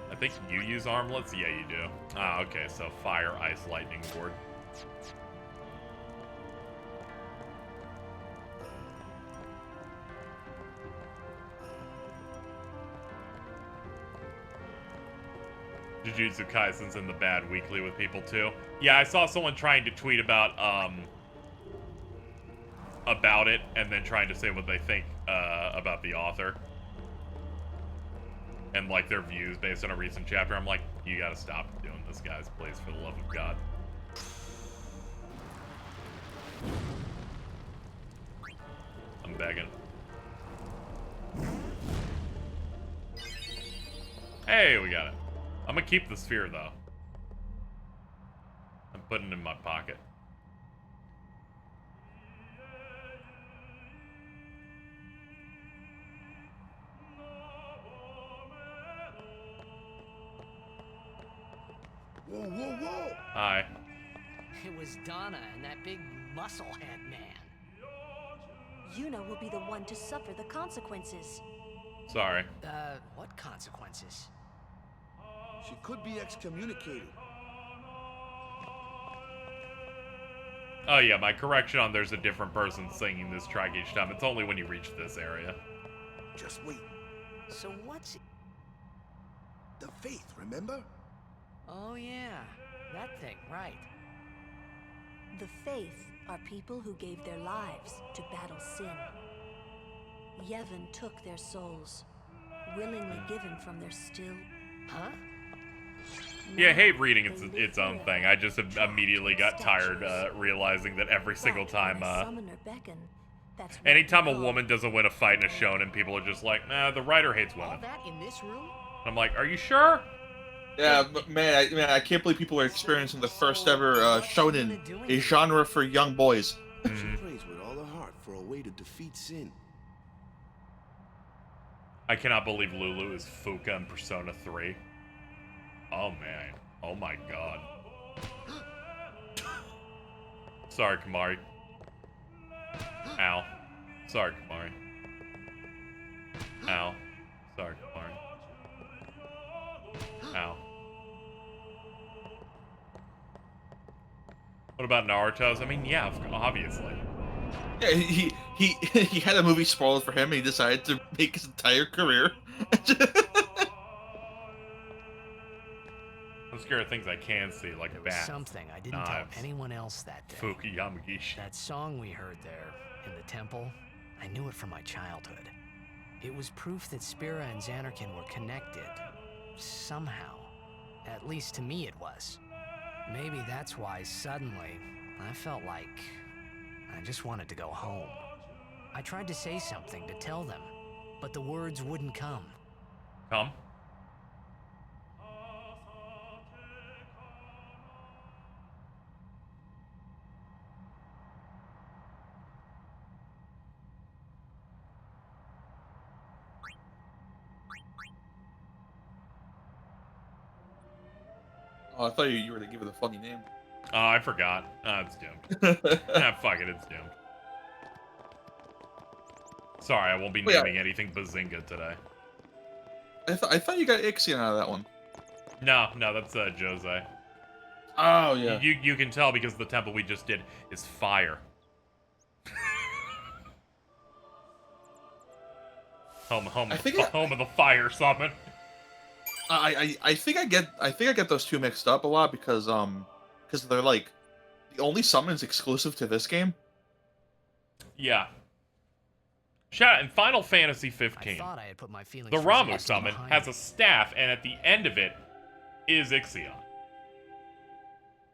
I think you use armlets? Yeah, you do. Ah, okay, so fire, ice, lightning board. Jujutsu Kaisen's in the bad weekly with people too. Yeah, I saw someone trying to tweet about it and then trying to say what they think about the author and like their views based on a recent chapter. I'm like, you gotta stop doing this, guys, please, for the love of God. I'm begging. Hey, we got it. I'm gonna keep the sphere, though. I'm putting it in my pocket. Whoa, whoa, whoa! Hi. It was Donna and that big musclehead man. Yuna will be the one to suffer the consequences. Sorry. What consequences? She could be excommunicated. Oh yeah, my correction on there's a different person singing this track each time. It's only when you reach this area. Just wait. So what's... The faith, remember? Oh yeah, that thing, right. The faith are people who gave their lives to battle sin. Yevon took their souls, willingly given from their still... Huh? Yeah, I hate reading its own thing. I just immediately got tired realizing that every single time, anytime a woman doesn't win a fight in a shonen, people are just like, nah, the writer hates women. All that in this room? I'm like, are you sure? Yeah, man, I can't believe people are experiencing the first ever shonen, a genre for young boys. She prays with all her heart for a way to defeat sin. I cannot believe Lulu is Fuka in Persona 3. Oh man. Oh my god. Sorry, Kamari. Ow. Sorry, Kamari. Ow. Sorry, Kamari. Ow. What about Naruto's? I mean, yeah, obviously. Yeah, he had a movie spoiled for him, and he decided to make his entire career. I'm scared of things I can see, like bats. Something I didn't tell anyone else that day. Fuki Yamagishi. That song we heard there in the temple, I knew it from my childhood. It was proof that Spira and Xanarkin were connected. Somehow. At least to me it was. Maybe that's why suddenly I felt like I just wanted to go home. I tried to say something to tell them, but the words wouldn't come. Come? Oh, I thought you were gonna give it a funny name. Oh, I forgot. Oh, it's doomed. Fuck it, it's doomed. Sorry, I won't be naming anything Bazinga today. I thought you got Ixion out of that one. No, that's Jose. Oh yeah. You can tell because the temple we just did is fire. home of the fire summon. I think I get those two mixed up a lot because they're like the only summons exclusive to this game. Yeah. Chat, in Final Fantasy 15, the Ramu summon has a staff, and at the end of it is Ixion.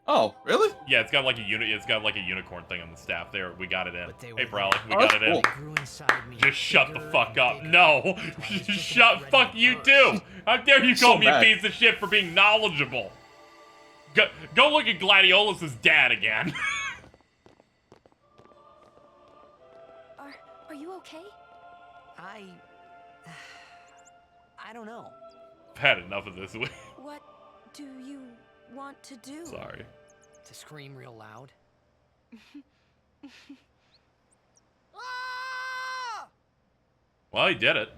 Oh, really? Yeah, it's got like a unicorn thing on the staff. There, we got it in. Hey, Brawley, we got it in. Just shut the fuck up. No, fuck you too. How dare you call me a piece of shit for being knowledgeable? Go look at Gladiolus's dad again. Are you okay? I don't know. I've had enough of this. What do you want to do? Sorry. To scream real loud. Well, he did it.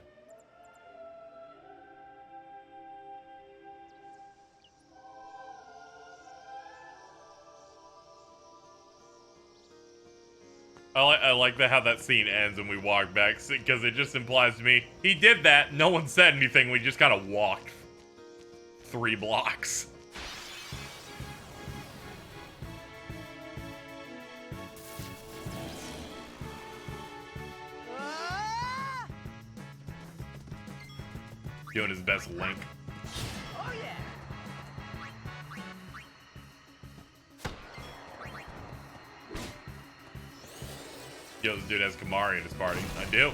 I like how that scene ends and we walk back, because it just implies to me, he did that, no one said anything, we just kind of walked 3 blocks. Doing his best Link. Oh yeah. Yo, this dude has Kamari in his party. I do.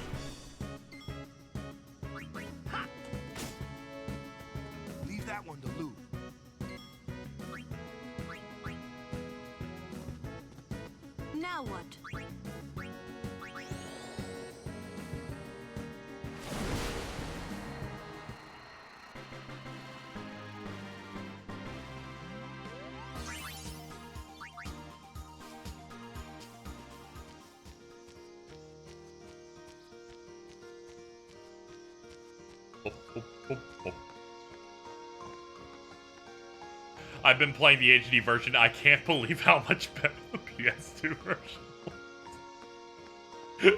Leave that one to Lou. Now what? I've been playing the HD version. I can't believe how much better the PS2 version was.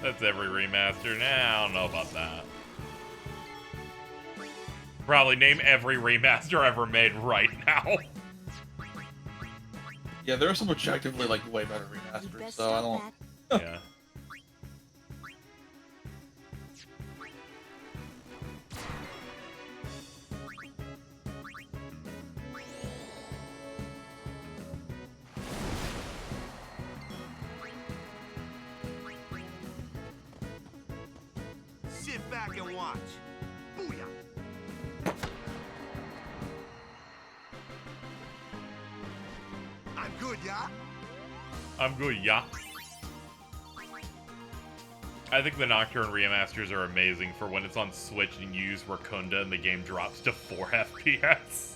That's every remaster. Nah, I don't know about that. Probably name every remaster ever made right now. Yeah, there are some objectively like way better remasters, so I don't. Yeah. Sit back and watch. Booyah! I'm good, yeah? I'm good, yeah. I think the Nocturne remasters are amazing for when it's on Switch and you use Racunda and the game drops to 4 FPS.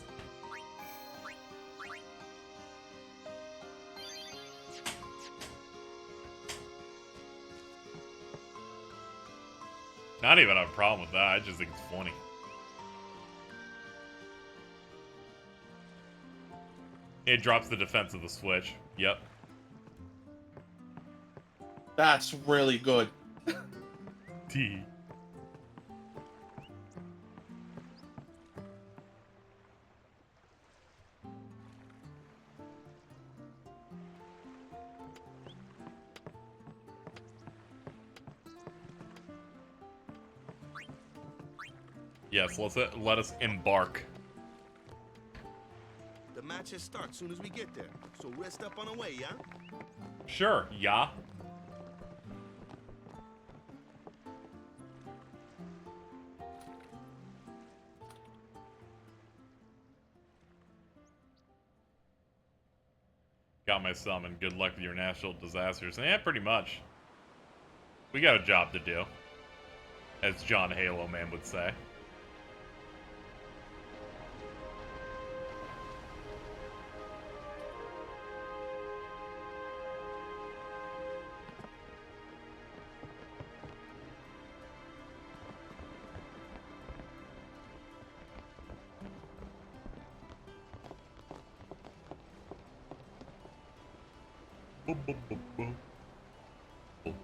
Not even a problem with that, I just think it's funny. It drops the defense of the Switch. Yep. That's really good. T. Yes, let us embark. The matches start soon as we get there, so rest up on the way, yeah? Sure, yeah. Got my summon. Good luck with your natural disasters. Yeah, pretty much. We got a job to do, as John Halo Man would say. Boom, boom, boom, boom. Boom.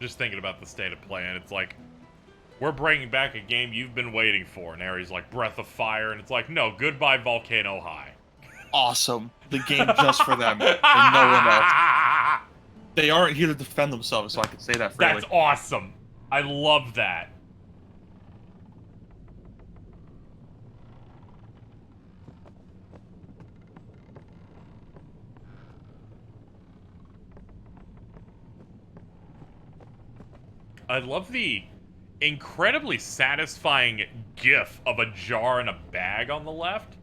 Just thinking about the state of play, and it's like, we're bringing back a game you've been waiting for. And Ares like, Breath of Fire, and it's like, no, goodbye Volcano High. Awesome. The game just for them, and no one else. They aren't here to defend themselves, so I can say that freely. That's awesome. I love that. I love the incredibly satisfying gif of a jar and a bag on the left.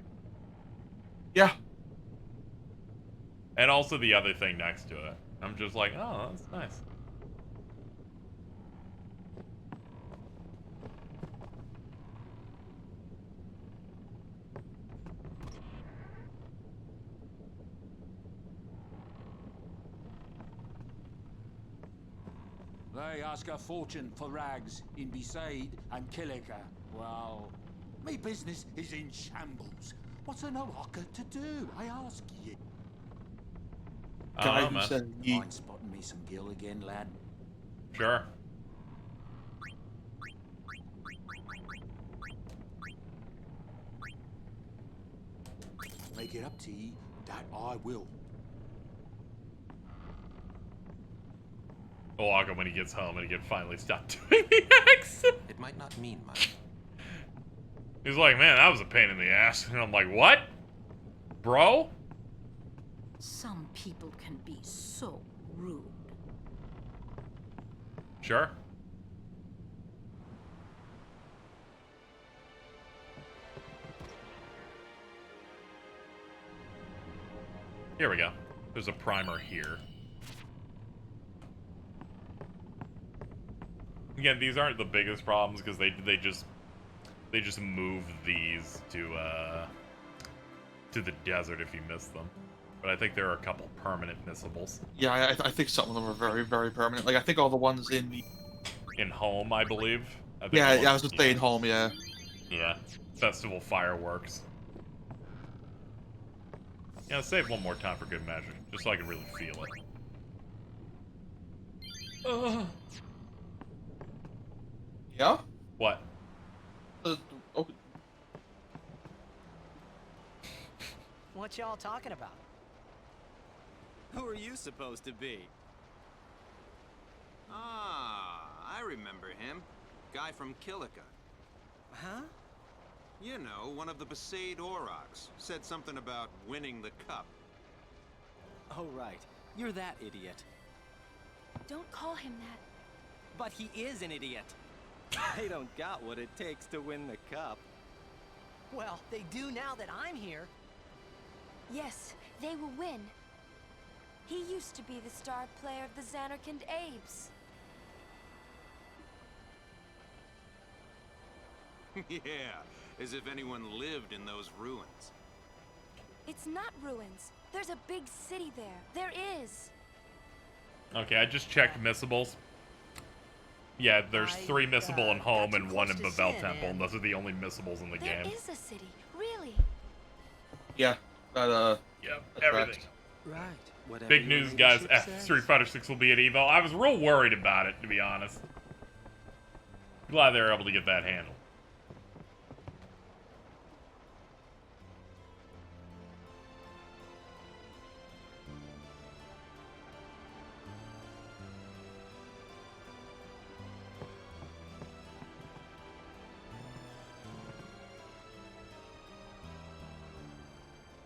Yeah. And also the other thing next to it. I'm just like, oh, that's nice. They ask a fortune for rags in Besaid and Killica. Well, me business is in shambles. What's an Oaka to do, I ask ye? Guy who said yeet. Mind spotting me some gill again, lad? Sure. Make it up to ye, that I will. Oaga when he gets home and he can finally stop doing the accent. It might not mean much. He's like, man, that was a pain in the ass. And I'm like, what? Bro? Some people can be so rude. Sure. Here we go. There's a primer here. Again, these aren't the biggest problems because they just move these to the desert if you miss them. But I think there are a couple permanent missables. Yeah, I think some of them are very, very permanent. Like, I think all the ones in the... In Home, I believe. I think Yeah, I was just saying Home, yeah. Yeah. Festival fireworks. Yeah, save one more time for good measure, just so I can really feel it. Yeah? What? Oh. What y'all talking about? Who are you supposed to be? Ah, I remember him. Guy from Killica. Huh? You know, one of the Besaid Aurochs said something about winning the cup. Oh, right. You're that idiot. Don't call him that. But he is an idiot. They don't got what it takes to win the cup. Well, they do now that I'm here. Yes, they will win. He used to be the star player of the Xanarkand Abes. Yeah, as if anyone lived in those ruins. It's not ruins. There's a big city there. There is. Okay, I just checked missables. Yeah, there's 3 missable in Home and 1 in Bavel Temple, and those are the only missables in the game. There is a city, really. Yeah, that, Yep, that's everything. Right. Whatever Big your news, guys. leadership says. Street Fighter 6 will be at EVO. I was real worried about it, to be honest. Glad they were able to get that handled.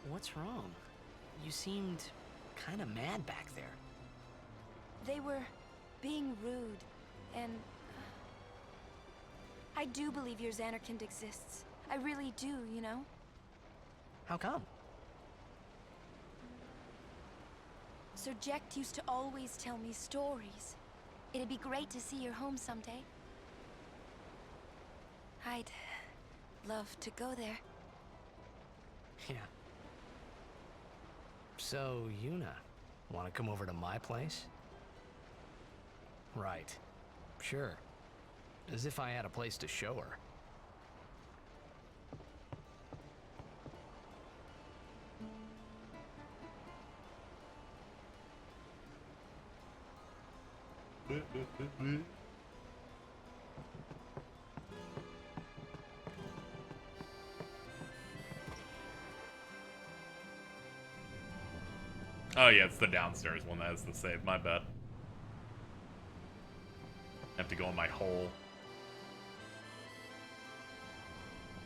What's wrong? You seemed kind of mad back there. They were being rude, and I do believe your Xanarkand exists. I really do, you know? How come? Sir Jecht used to always tell me stories. It'd be great to see your home someday. I'd love to go there. Yeah. So, Yuna, want to come over to my place? Right. Sure. As if I had a place to show her. Oh yeah, it's the downstairs one that has the save, my bad. I have to go in my hole.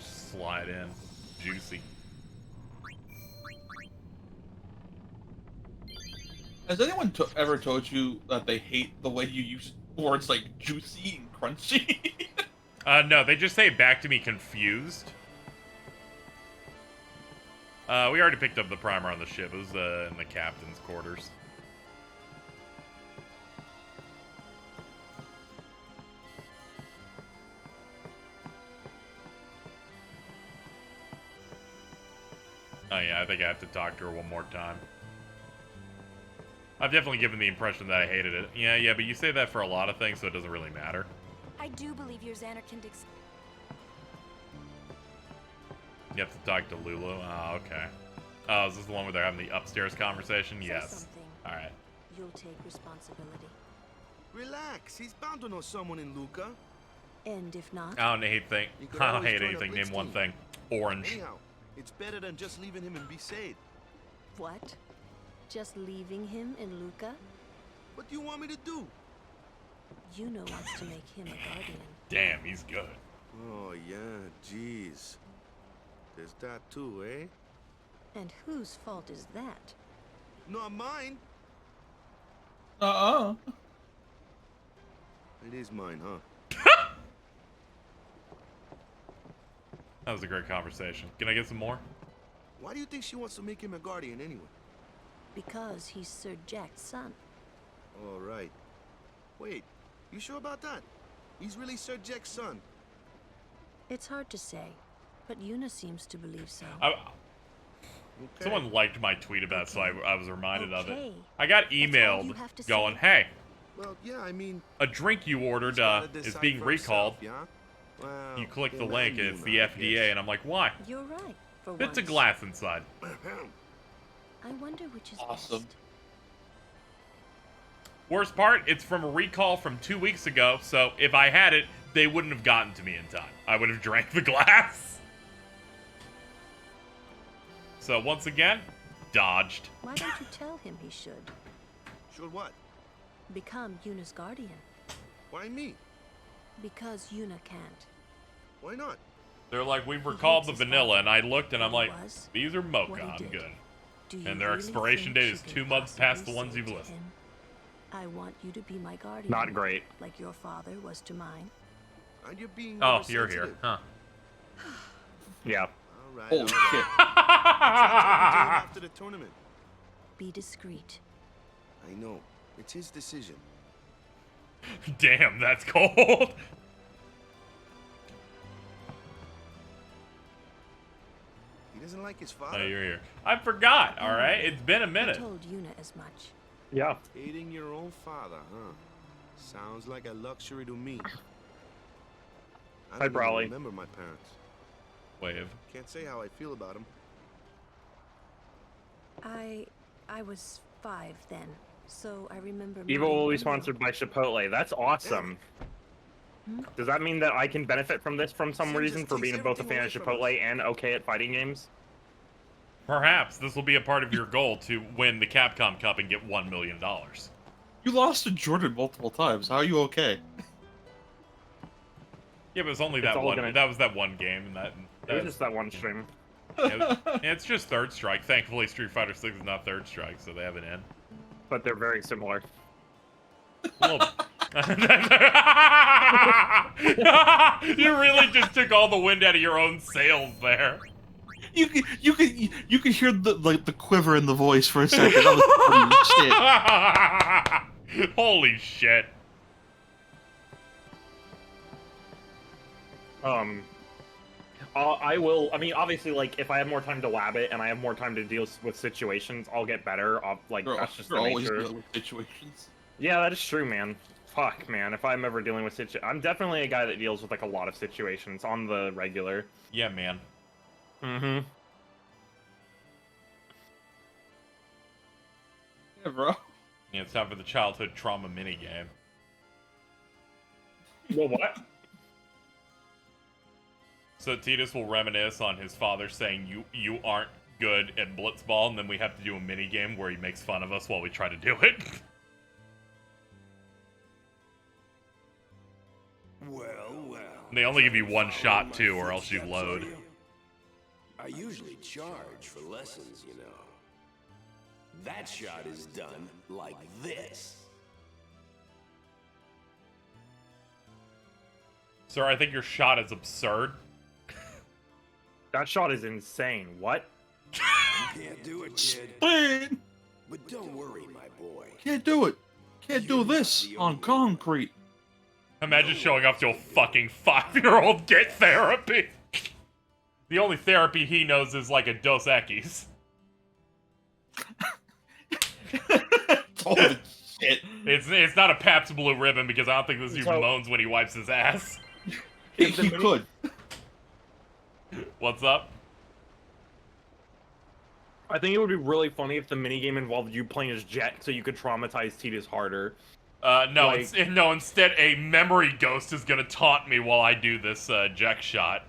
Slide in. Juicy. Has anyone ever told you that they hate the way you use words like juicy and crunchy? No, they just say it back to me confused. We already picked up the primer on the ship. It was in the captain's quarters. Oh yeah, I think I have to talk to her one more time. I've definitely given the impression that I hated it. Yeah, but you say that for a lot of things, so it doesn't really matter. I do believe your Xanarkand exists. You have to talk to Lulu? Oh, okay. Oh, is this the one where they're having the upstairs conversation? Say Yes. something. Alright. You'll take responsibility. Relax. He's bound to know someone in Luca. And if not, I don't hate anything. Name one thing. Orange. Anyhow, it's better than just leaving him in Besaid. what? Just leaving him in Luca? What do you want me to do? Yuna wants to make him a guardian. Damn, he's good. Oh, yeah, jeez. There's that too, eh? And whose fault is that? Not mine. It is mine, huh? That was a great conversation. Can I get some more? Why do you think she wants to make him a guardian anyway? Because he's Sir Jecht's son. All right. Wait, you sure about that? He's really Sir Jecht's son. It's hard to say, but Yuna seems to believe so. Someone liked my tweet about it, so I was reminded of it. Okay. I got That's all you emailed have to going, say? hey, Well, yeah, I mean... a drink you ordered gotta is decide being for recalled. himself, yeah? Well, You click the him link and and it's Yuna, the I FDA, guess. and I'm like, why? You're right. For Bits of once. glass inside. I wonder which is Awesome. best. Worst part, it's from a recall from 2 weeks ago, so if I had it, they wouldn't have gotten to me in time. I would have drank the glass. So once again, dodged. Why don't you tell him he should? Should what? Become Yuna's guardian. Why me? Because Yuna can't. Why not? They're like, we've recalled the vanilla, and I looked and I'm like, these are mocha, I'm good. And their expiration date is 2 months past the ones you've listed. I want you to be my guardian. Not great. Like your father was to mine. And you're being Oh, you're here, huh? Yeah. All right. Holy shit. After the tournament. Be discreet. I know. It's his decision. Damn, that's cold. He doesn't like his father. Oh, you're here. I forgot, alright? It's been a I minute. told Yuna as much. Yeah. Hating your own father, huh? Sounds like a luxury to me. I don't even Brawley. remember my parents. Wave. Can't say how I feel about them. I was 5 then, so I remember. Evo will be sponsored by Chipotle. That's awesome. Does that mean that I can benefit from this from some reason for being both a fan of Chipotle and okay at fighting games? Perhaps this will be a part of your goal to win the Capcom Cup and get $1 million. You lost to Jordan multiple times. How are you okay? Yeah, but it was only It's that all one. gonna- That was that one game, and It was just that one stream. yeah, it's just Third Strike. Thankfully, Street Fighter 6 is not Third Strike, so they have an in. But they're very similar. A little you really just took all the wind out of your own sails there. You could hear the quiver in the voice for a second. That was funny shit. Holy shit. I will. I mean, obviously, like if I have more time to lab it and I have more time to deal with situations, I'll get better. That's just the always nature. dealing with situations. Yeah, that is true, man. Fuck, man. If I'm ever dealing with I'm definitely a guy that deals with like a lot of situations on the regular. Yeah, man. Mm-hmm. Yeah, bro. Yeah, it's time for the childhood trauma minigame. Well, what? So Titus will reminisce on his father saying, you aren't good at blitzball, and then we have to do a minigame where he makes fun of us while we try to do it. Well. They only give you one shot, too, or else you load. I usually charge for lessons, you know. That shot is done like this. Sir, I think your shot is absurd. That shot is insane. What? You can't do it, kid. Man, But don't worry, my boy. can't do it. Can't do this on concrete. Imagine showing up to a fucking 5-year-old get therapy. The only therapy he knows is like a Dos Equis. Holy shit. It's not a Pabst Blue Ribbon because I don't think this dude moans when he wipes his ass. He could. What's up? I think it would be really funny if the minigame involved you playing as Jet so you could traumatize Titus harder. No, Like- no. Instead, a memory ghost is gonna taunt me while I do this Jack shot.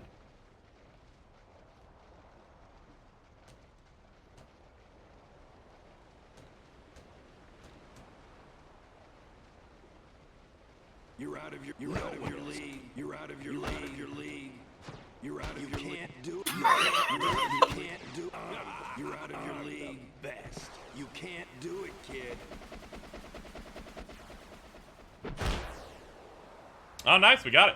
You're out of your league. You're out of your league. You're out of your league. You can't do it. You can't do it. You're out of your league. Best. You can't do it, kid. Oh, nice, we got it.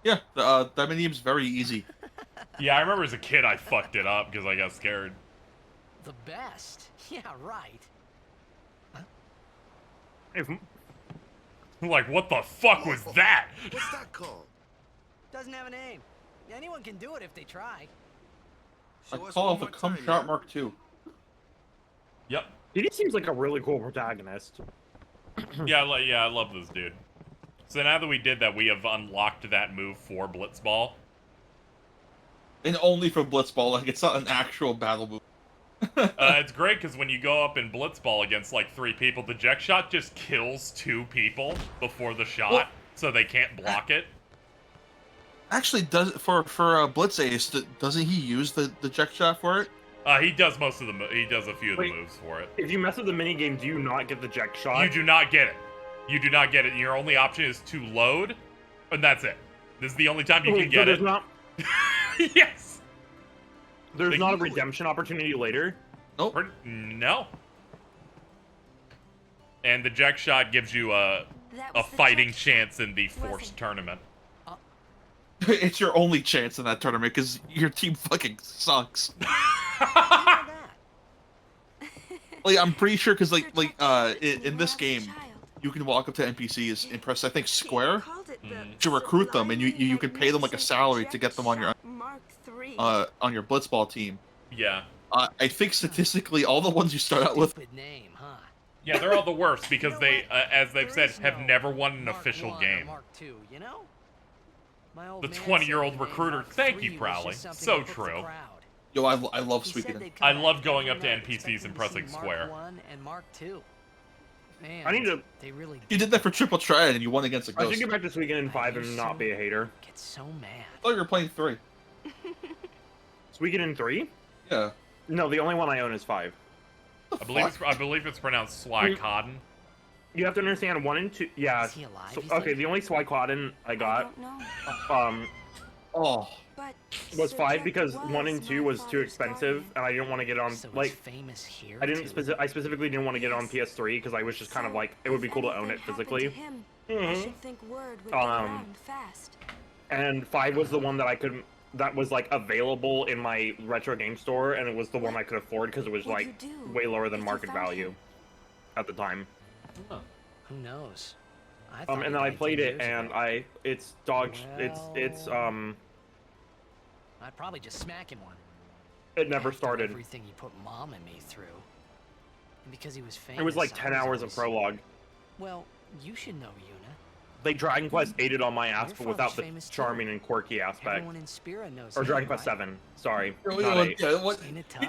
Yeah, that minigame's very easy. Yeah, I remember as a kid I fucked it up because I got scared. The best? Yeah, right. Like, what the fuck was that? What's that called? Doesn't have a name. Anyone can do it if they try. I call it the Cum Shot Mark II. Yep. He just seems like a really cool protagonist. Yeah, I love this dude. So now that we did that, we have unlocked that move for Blitzball. And only for Blitzball, like it's not an actual battle move. It's great because when you go up in Blitzball against like 3 people, the Jack shot just kills 2 people before the shot, so they can't block it. Actually, does for Blitz Ace, doesn't he use the Jack shot for it? He does most of he does a few of the moves for it. If you mess with the minigame, do you not get the Jack shot? You do not get it. You do not get it. Your only option is to load, and that's it. This is the only time you Wait, can get there's it. Not... Yes. There's not a redemption opportunity later? Nope. No. And the Jack Shot gives you a fighting chance in the forced tournament. It's your only chance in that tournament because your team fucking sucks. Like, I'm pretty sure because in this game, you can walk up to NPCs and press, I think, square to recruit them, and you can pay them like a salary to get them on your blitzball team. Yeah. I think statistically, all the ones you start out with. Yeah, they're all the worst because they, as they've said, have never won an official game. The 20-year-old recruiter. Thank you, Prowley. So true. Yo, I love Suikoden. I love going up to NPCs and pressing square. I need to. You did that for Triple Triad and you won against a ghost. I should get back to Suikoden 5 and not be a hater. Get so mad. I thought you were playing 3. Suikoden 3? Yeah. No, the only one I own is 5. I believe it's pronounced Suikoden. You have to understand 1 and 2. Yeah. So, okay, the only Suikoden I got, was 5 because 1 and 2 was too expensive, and I didn't want to get on I specifically didn't want to get it on PS3 because I was just kind of like it would be cool to own it physically. And 5 was the one that was like available in my retro game store, and it was the one I could afford because it was like way lower than market value at the time. Huh. Who knows? And then I played it, and it's I'd probably just smack him one. It never started. Everything he put Mom and me through. And because he was famous. It was like 10 hours of prologue. Well, you should know, Yuna. They Dragon Quest 8'd on my ass, but without the charming and quirky aspect. Everyone in Spira knows or him, Dragon Quest right? 7. Sorry. You not 8. You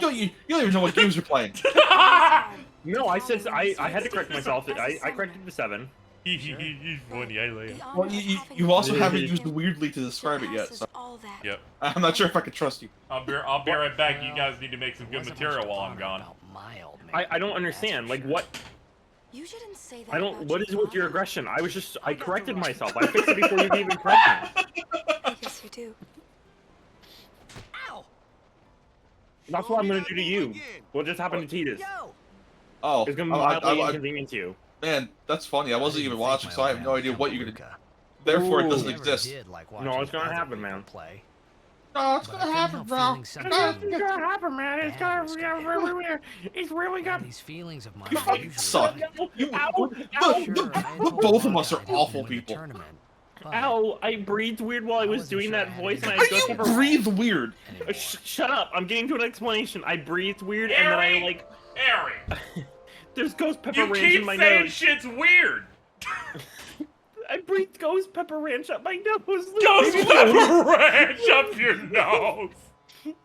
don't even know what games you're playing. No, I said I had to correct myself. I corrected to 7. He's funny. I like it. Well, you also haven't used weirdly to describe it yet, so. Yep. I'm not sure if I can trust you. I'll be right back. You guys need to make some good material while I'm gone. I don't understand. Like, what? You shouldn't say that. I don't. What is with your aggression? I corrected myself. I fixed it before you even correct me. I guess you do. Ow! That's what I'm gonna do to you. What just happened to Titus? Oh, It's gonna mildly inconvenience you. Man, that's funny. I wasn't even watching, so I have no idea what you're gonna do. Therefore, it doesn't exist. No, it's gonna happen, man. No, it's gonna happen, bro. It's gonna happen, man. It's gonna. It's really gonna. These feelings of mine You fucking suck. Both of us are awful people. Ow! I breathed weird while I was doing that voice, and I How do you breathe weird? Shut up! I'm getting to an explanation. I breathed weird, and then I like. Harry! There's ghost pepper You ranch keep in my saying nose. shit's weird! I breathed ghost pepper ranch up my nose. Ghost pepper ranch up your nose!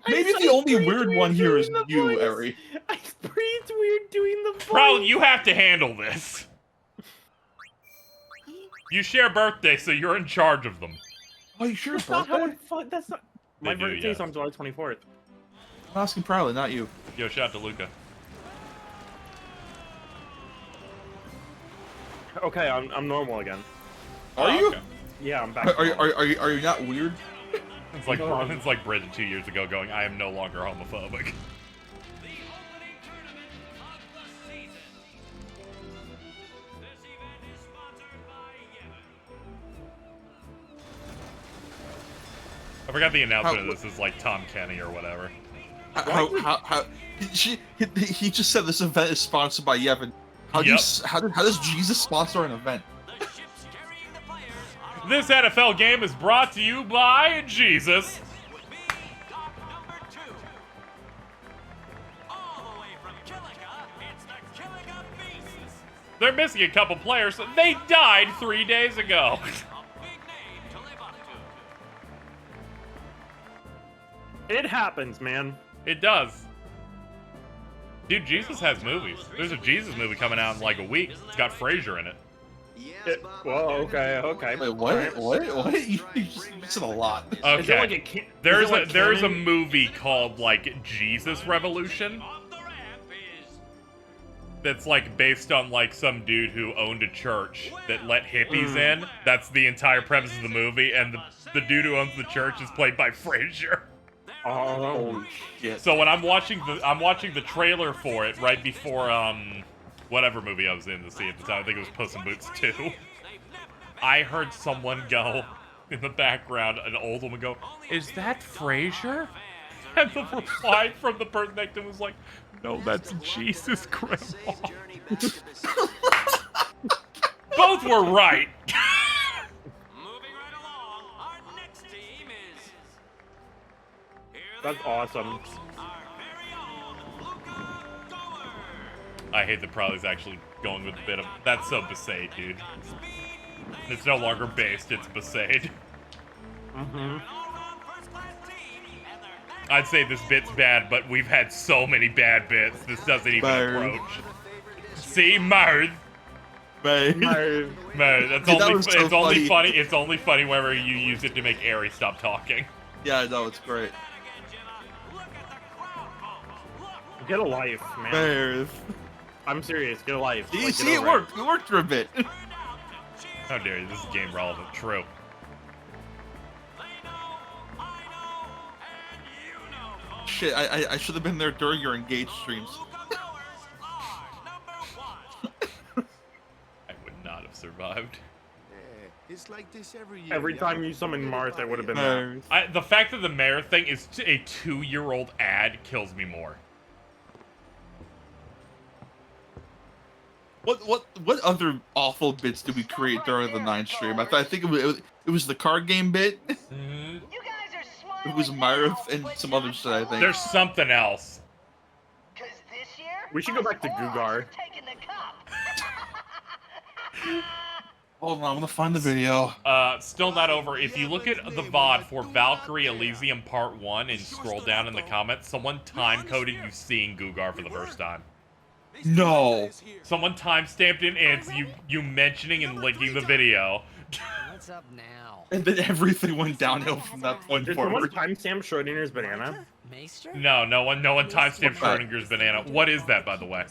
Maybe the only weird one here is you, Eri. I breathed weird doing the voice. Probably you have to handle this. You share birthday, so you're in charge of them. Oh, you sure? That's not how it. That's not. My They do, birthday's yeah. on July 24th. I'm asking Prowley, not you. Yo, shout out to Luca. Okay, I'm normal again. Are you? Okay. Yeah, I'm back. Are you not weird? It's like Bridget 2 years ago going, I am no longer homophobic. I forgot the announcement of this is like Tom Kenny or whatever. He just said this event is sponsored by Yevon. How does Jesus sponsor an event? This NFL game is brought to you by Jesus. They're missing a couple players. They died 3 days ago. It happens, man. It does. Dude, Jesus has movies. There's a Jesus movie coming out in like a week. It's got Frasier in it. Well, okay. Wait, what? You said a lot. Okay. Is it like a there's a movie called like Jesus Revolution. that's like based on like some dude who owned a church that let hippies in. That's the entire premise of the movie, and the dude who owns the church is played by Frasier. Oh shit! So when I'm watching the trailer for it right before whatever movie I was in to see at the time, I think it was Puss in Boots 2. I heard someone go in the background, an old woman go, "Is that Frasier?" And the reply from the person next to him was like, "No, that's Jesus, Grandma." Both were right. That's awesome. I hate that Probably's actually going with a bit of... That's so Besaid, dude. It's no longer based, it's Besaid. I'd say this bit's bad, but we've had so many bad bits, this doesn't even approach. See, Marth. Marth. That's Dude, only, that was so it's only funny. funny. It's only funny whenever you use it to make Aerie stop talking. Yeah, I know, it's great. Get a life, man. Marth. I'm serious, get a life. You Like, see, get it over worked. It worked for a bit. How dare you? This is game relevant. True. Shit, I should have been there during your engaged streams. I would not have survived. It's like this every year. Every time you summon Marth, I would have been there. The fact that the mayor thing is a 2-year-old ad kills me more. What other awful bits did we create during the 9 stream? I think it was the card game bit. It was Myra and some other shit, I think. There's something else. We should go back to Gugar. Hold on, I'm gonna find the video. Still not over. If you look at the VOD for Valkyrie Elysium Part 1 and scroll down in the comments, someone time-coded you seeing Gugar for the first time. No. Someone time-stamped it, and it's you mentioning and linking the video. What's up now? And then everything went downhill from that point Did someone forward. timestamp Schrodinger's banana? No one timestamped Schrodinger's banana. What is that, by the way?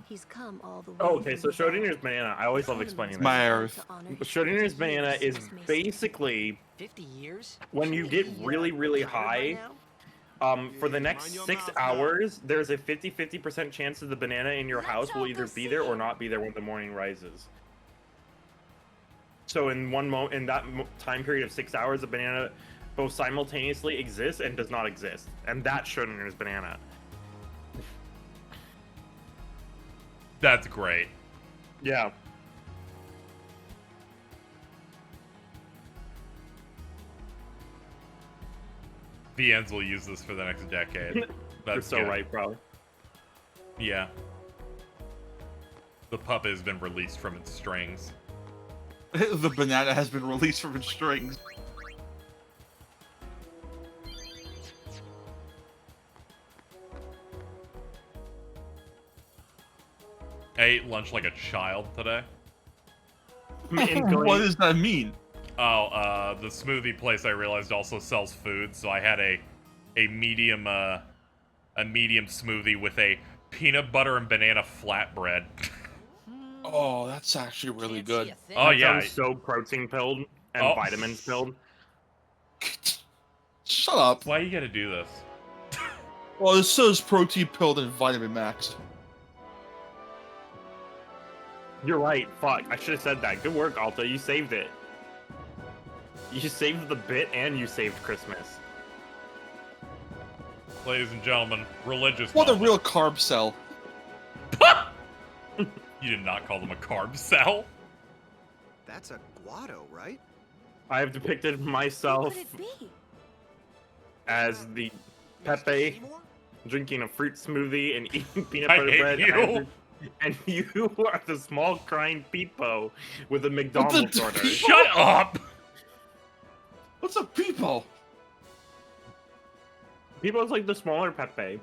He's come all the way. Oh, okay, so Schrodinger's banana, I always love explaining My that. Earth. Schrodinger's banana is basically 50 years? when you get really, really high, for the next 6 hours, there's a 50% chance that the banana in your house will either be there or not be there when the morning rises. So in that time period of 6 hours, the banana both simultaneously exists and does not exist. And that's Schrodinger's banana. That's great. Yeah. The ends will use this for the next decade. That's You're so good. right, bro. Yeah. The puppet has been released from its strings. The banana has been released from its strings. I ate lunch like a child today. What does that mean? Oh, the smoothie place I realized also sells food, so I had a medium smoothie with a peanut butter and banana flatbread. Oh, that's actually really good. Oh yeah, Sounds so protein pilled and vitamins pilled. Shut up. Why you gotta do this? Well, this says protein pilled and vitamin max. You're right. Fuck. I should have said that. Good work, Alta. You saved it. You saved the bit and you saved Christmas. Ladies and gentlemen, religious. What a moment. real carb cell. You did not call them a carb cell. That's a guado, right? I have depicted myself as the Pepe drinking a fruit smoothie and eating peanut I butter hate bread. you. And you are the small crying Peepo with a McDonald's order. Shut up! What's a Peepo? Peepo's like the smaller Pepe.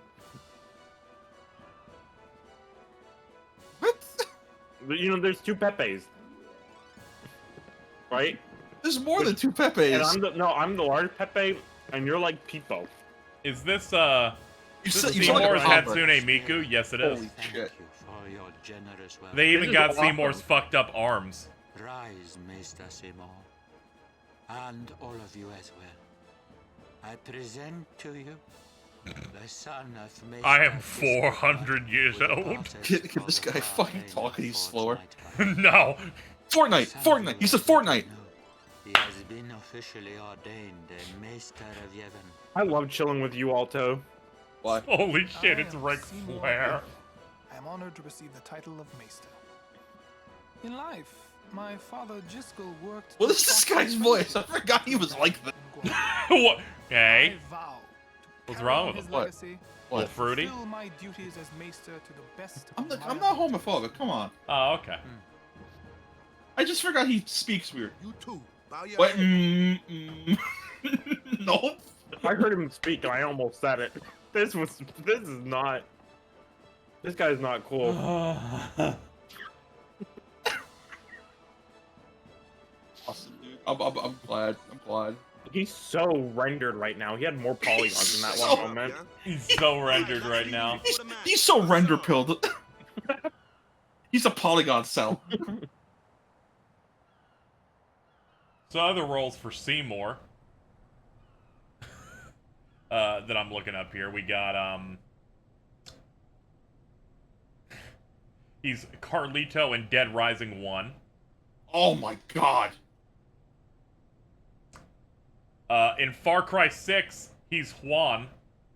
What? You know, there's 2 Pepes. Right? There's more than 2 Pepes. And I'm the large Pepe, and you're like Peepo. Is this You This said is you sound like Seymour's a toddler. Hatsune Miku? Yes, it is. Holy shit. For your generous welcome. They even This is got awesome. Seymour's fucked up arms. Rise, Maester Seymour. And all of you as well. I present to you the son of Maester I am Disco 400 years old. Can this guy fucking talk and he's slower? No. Fortnite! He said Fortnite! He has been officially ordained a Maester of Yevon. I love chilling with you, Alto. Why? Holy shit, I it's am Ric Seymour Flair. Hogan. I am honored to receive the title of Maester. In life, my father Jiskel worked. What to is this foster guy's voice? I forgot he was like that. What? Hey, I vow to what's carry wrong on with his him? What? legacy What? and Fruity? fulfill my duties as Maester to the best I'm of my not ability. homophobic, come on. Oh, okay. I just forgot he speaks weird. You too. Bow your What? head. Nope. I heard him speak and I almost said it. This is not. This guy's not cool. Awesome, dude. I'm glad. I'm glad. He's so rendered right now. He had more polygons in that So- one moment. He's so rendered right now. He's so render pilled. He's a polygon cell. So other roles for Seymour that I'm looking up here. We got he's Carlito in Dead Rising 1. Oh my god. In Far Cry 6, he's Juan,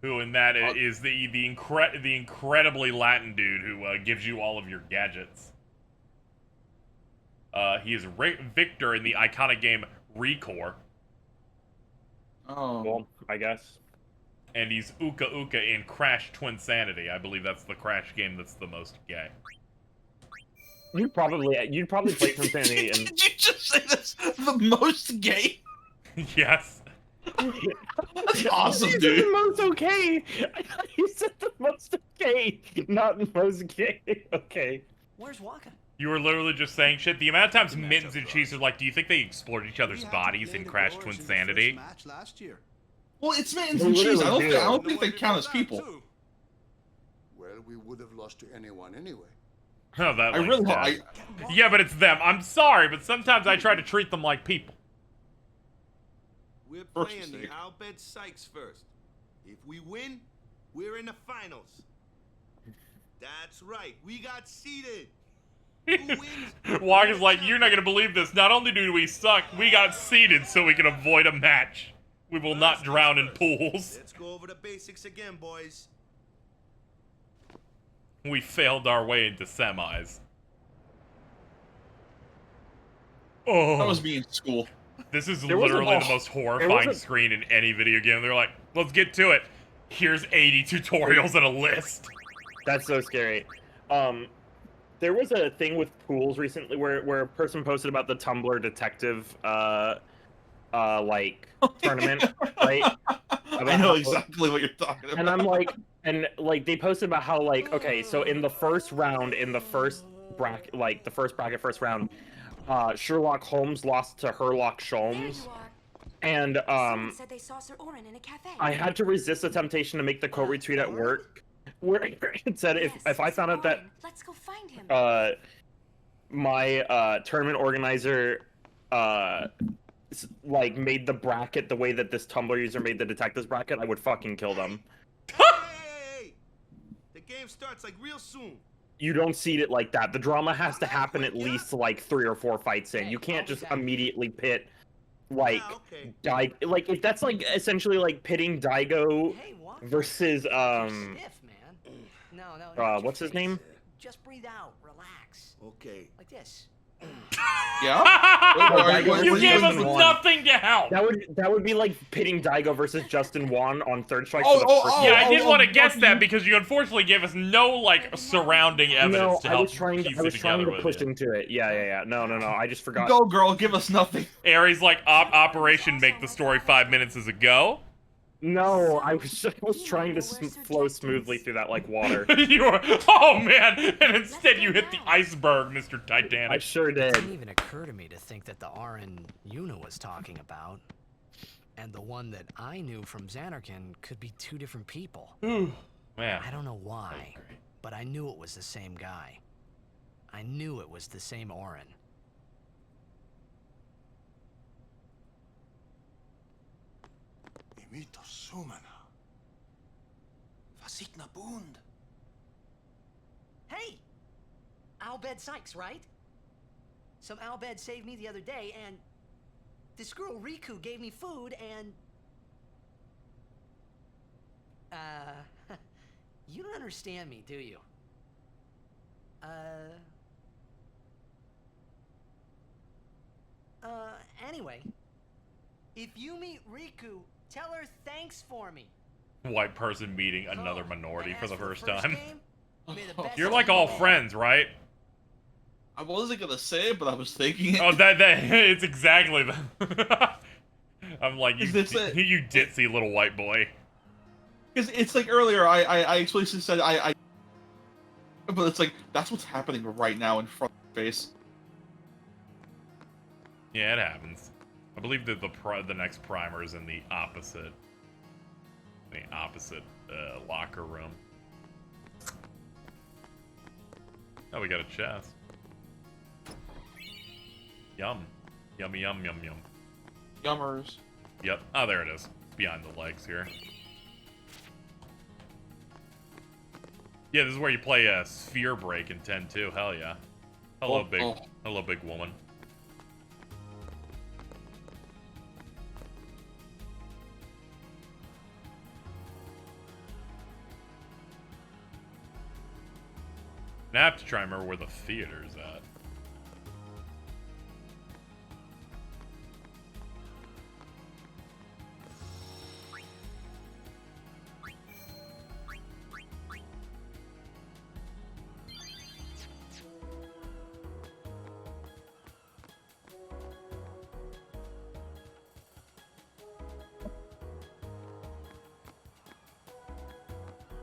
who in that is the incredibly Latin dude who gives you all of your gadgets. He is Victor in the iconic game Recore. Oh. Well, I guess. And he's Uka Uka in Crash Twinsanity. I believe that's the Crash game that's the most gay. You'd probably play Twinsanity and Did you just say that's the most gay? Yes. That's awesome, You dude. said the most okay. I thought you said the most okay, not the most gay. Okay. Where's Waka? You were literally just saying shit. The amount of times Mittens and Cheese are like, do you think they explored each other's bodies in Crash Twinsanity? Match last year. Well, it's mittens and cheese. I don't think they count as people. Well, we would have lost to anyone anyway. Oh, that I link's really dead. Yeah, but it's them. I'm sorry, but sometimes I try to treat them like people. We're First playing the mistake. Albert Sykes first. If we win, we're in the finals. That's right. We got seeded. Waka's like, you're not gonna believe this. Not only do we suck, we got seeded so we can avoid a match. We will not drown in pools. Let's go over the basics again, boys. We failed our way into semis. Oh. That was me in school. This is There was literally a- the most there horrifying was a- screen in any video game. They're like, let's get to it. Here's 80 tutorials and a list. That's so scary. There was a thing with pools recently where a person posted about the Tumblr detective like tournament, right? I know exactly what you're talking about. And I'm like, they posted about how like, okay, so in the first round, first bracket, first round, Sherlock Holmes lost to Herlock Sholmes. And said they saw Sir Orin in a cafe. I had to resist the temptation to make the quote retweet at work, where it said if I found out that Let's go find him. my tournament organizer like made the bracket the way that this Tumblr user made the detectives bracket, I would fucking kill them. Hey! The game starts like real soon. You don't seed it like that. The drama has to happen at least like 3 or 4 fights in. You can't just immediately pit like like if that's like essentially like pitting Daigo versus what's his name? Just breathe out, relax. Okay. Like this. Yeah? You gave us nothing to help. That would be like pitting Daigo versus Justin Wan on Third Strike. Yeah, I didn't want to guess that because you unfortunately gave us no like surrounding evidence to I help was trying piece to it together with push you. into it. Yeah. No. I just forgot. Go, girl, give us nothing. Ares like Operation Make the Story 5 minutes is a go. No, I was trying to flow smoothly through that like water. You were, oh man, and instead you hit the iceberg, Mr. Titanic. I sure It did. didn't even occur to me to think that the Arin Yuna was talking about and the one that I knew from Xanarkand could be 2 different people. Yeah. I don't know why, but I knew it was the same guy. I knew it was the same Orin. Imito Sumana. Vasikna Bund. Hey! Albed Sykes, right? Some Albed saved me the other day, and this girl Riku gave me food, and... you don't understand me, do you? Anyway, if you meet Riku, tell her thanks for me. White person meeting another minority for the first time. Game, You're like all friends, right? I wasn't gonna say it, but I was thinking it. Oh, that it's exactly that. I'm like, you ditzy little white boy. Because it's like earlier, I explicitly said but it's like that's what's happening right now in front of my face. Yeah, it happens. I believe that the next primer is in the opposite locker room. Oh, we got a chest. Yum. Yummy, yum, yum, yum. Yummers. Yep. Oh, there it is. Behind the legs here. Yeah, this is where you play a sphere break in 10-2. Hell yeah. Hello, hello, big woman. Now I have to try and remember where the theater's at.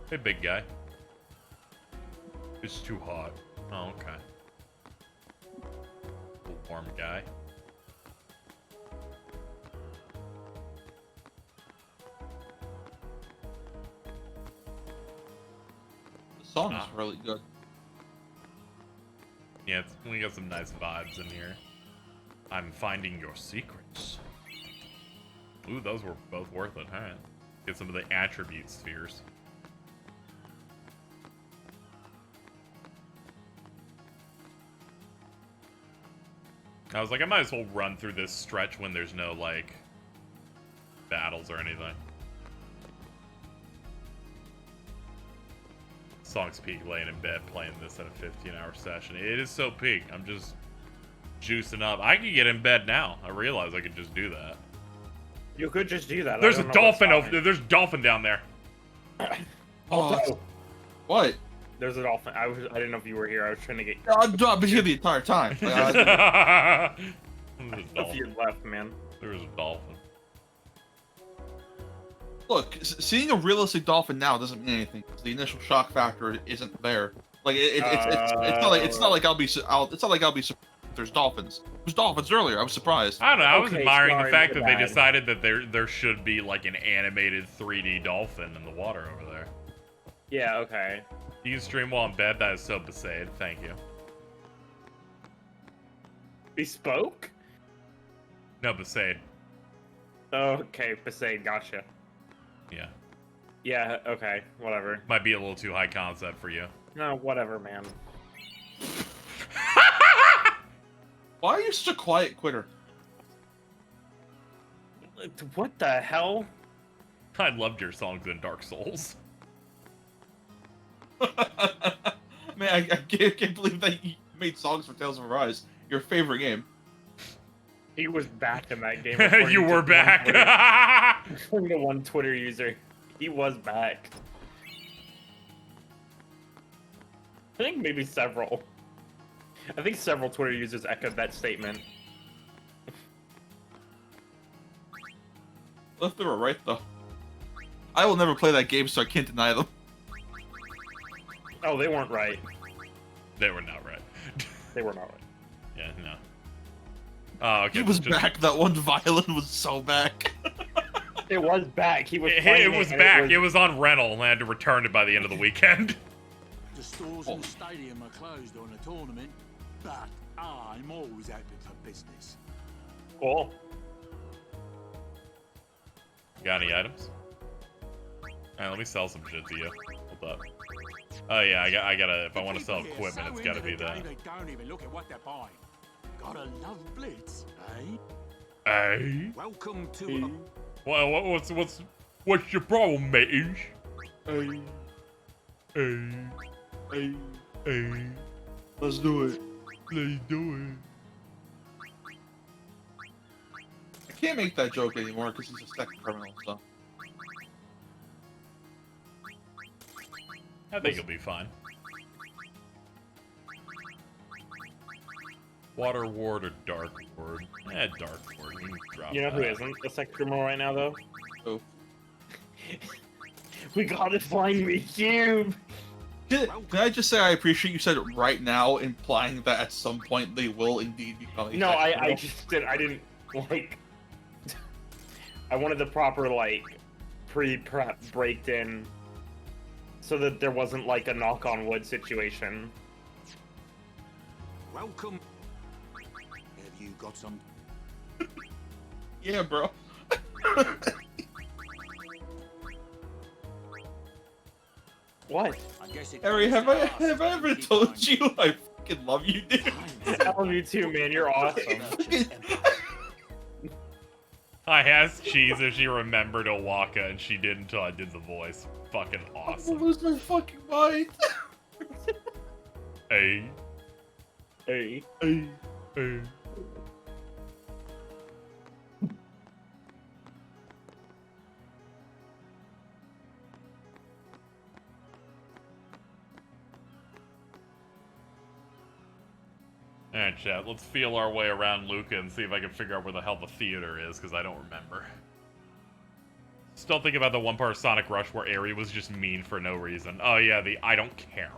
Hey, big guy. It's too hot. Oh, okay. Little warm guy. The song is really good. Yeah, we got some nice vibes in here. I'm finding your secrets. Ooh, those were both worth it, huh? Get some of the attribute spheres. I was like, I might as well run through this stretch when there's no, like, battles or anything. Song's peak, laying in bed, playing this at a 15-hour session. It is so peak. I'm just juicing up. I could get in bed now. I realize I could just do that. You could just do that. There's a dolphin over there. There's a dolphin down there. Oh, what? There's a dolphin. I didn't know if you were here. I was trying to get. I've been here the entire time. There's a If you left, man. There was a dolphin. Look, seeing a realistic dolphin now doesn't mean anything. The initial shock factor isn't there. Like it's not like I'll be surprised there's dolphins. There's dolphins earlier. I was surprised. I don't know. I was admiring the fact that they decided that there should be like an animated 3D dolphin in the water over there. Yeah. Okay. You can stream while in bed. That is so beside. Thank you. Bespoke? No, beside. Okay, beside. Gotcha. Yeah. Yeah. Okay. Whatever. Might be a little too high concept for you. No. Whatever, man. Why are you such a quiet quitter? What the hell? I loved your songs in Dark Souls. Man, I can't believe that you made songs for Tales of Arise. Your favorite game. He was back in that game. You were back. According to one Twitter user, he was back. I think maybe several. I think several Twitter users echoed that statement. Well, if they were right, though. I will never play that game, so I can't deny them. Oh, they weren't right. They were not right. They were not right. Yeah, no. Oh, okay. He was back. That one violin was so back. It was back. He was. It was back. It was on rental, and I had to return it by the end of the weekend. The stores and the stadium are closed on a tournament, but I'm always open for business. Cool. Got any items? Alright, let me sell some shit to you. Hold up. Oh yeah, I gotta. If I want to sell equipment, it's gotta be that. They don't even look at what they're buying. Gotta love Blitz, eh? Hey. Welcome to. Well, what's your problem, mate? Hey. Let's do it. Let's do it. I can't make that joke anymore because he's a second criminal, so. I think it'll be fine. Water Ward or Dark Ward? Dark Ward. We can drop You know who that. isn't a second criminal right now, though? Who? We gotta find me cube. Can I just say I appreciate you said it right now, implying that at some point they will indeed become a No, second I criminal? just didn't. I didn't like. I wanted the proper like pre-prep breaked in, so that there wasn't like a knock on wood situation. Welcome. Have you got some? Yeah, bro. What? I guess it Harry, have I ever told you I fucking love you, dude? I love you too, man. You're awesome. I asked Cheese if she remembered Owaka, and she didn't until I did the voice. Fucking I'm awesome. gonna lose my fucking mind. Hey. Hey. Hey. Hey. Alright, chat, let's feel our way around Luca and see if I can figure out where the hell the theater is, because I don't remember. Still think about the one part of Sonic Rush where Aerie was just mean for no reason. Oh yeah, the I don't care.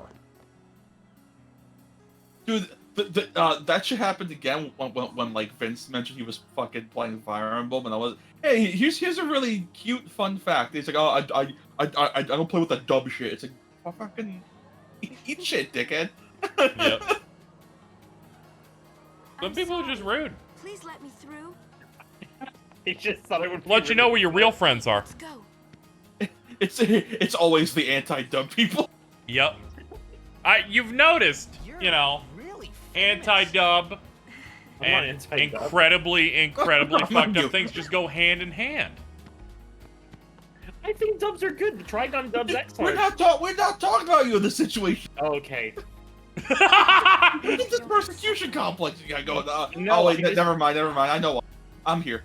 Dude, that shit happened again when like Vince mentioned he was fucking playing Fire Emblem, and I was, hey, here's a really cute fun fact. It's like, oh, I don't play with that dumb shit. It's like, fucking eat shit, dickhead. Yep. Some people are just rude. Please let me through. He just thought it would Let you know where your real friends are. Let's go. It's always the anti-dumb people. Yep. You've noticed, you know, anti-dub and anti-dub. incredibly fucked you. up things just go hand in hand. I think dubs are good. The Trigon dub's We're excellent. we're not talking about you in this situation. Okay. Look at this persecution complex you got going on. No, Oh wait, I just- never mind. I know. I'm here.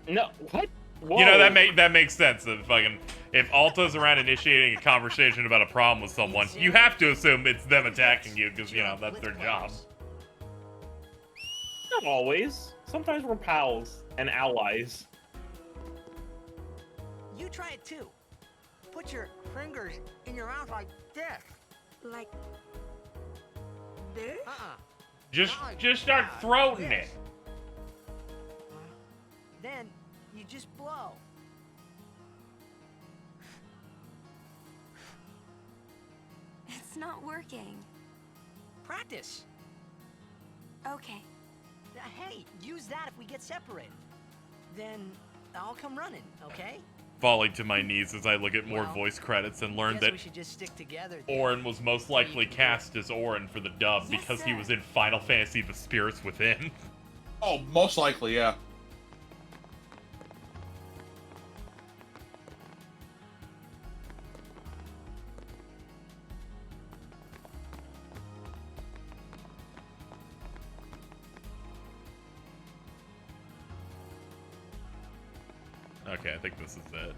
No, what? Whoa. You know, that makes sense. That fucking if Alta's around initiating a conversation about a problem with someone, you have to assume it's them attacking you because, you know, that's their job. Not always. Sometimes we're pals and allies. You try it too. Put your fingers in your mouth like this. Like this? Just start throwing it. Then you just blow. It's not working. Practice. Okay. Hey, use that if we get separated. Then I'll come running, okay? Falling to my knees as I look at more voice credits and learn Guess that we should just stick together. then. Auron was most likely cast as Auron for the dub because he was in Final Fantasy The Spirits Within. Oh, most likely, yeah. Okay, I think this is it.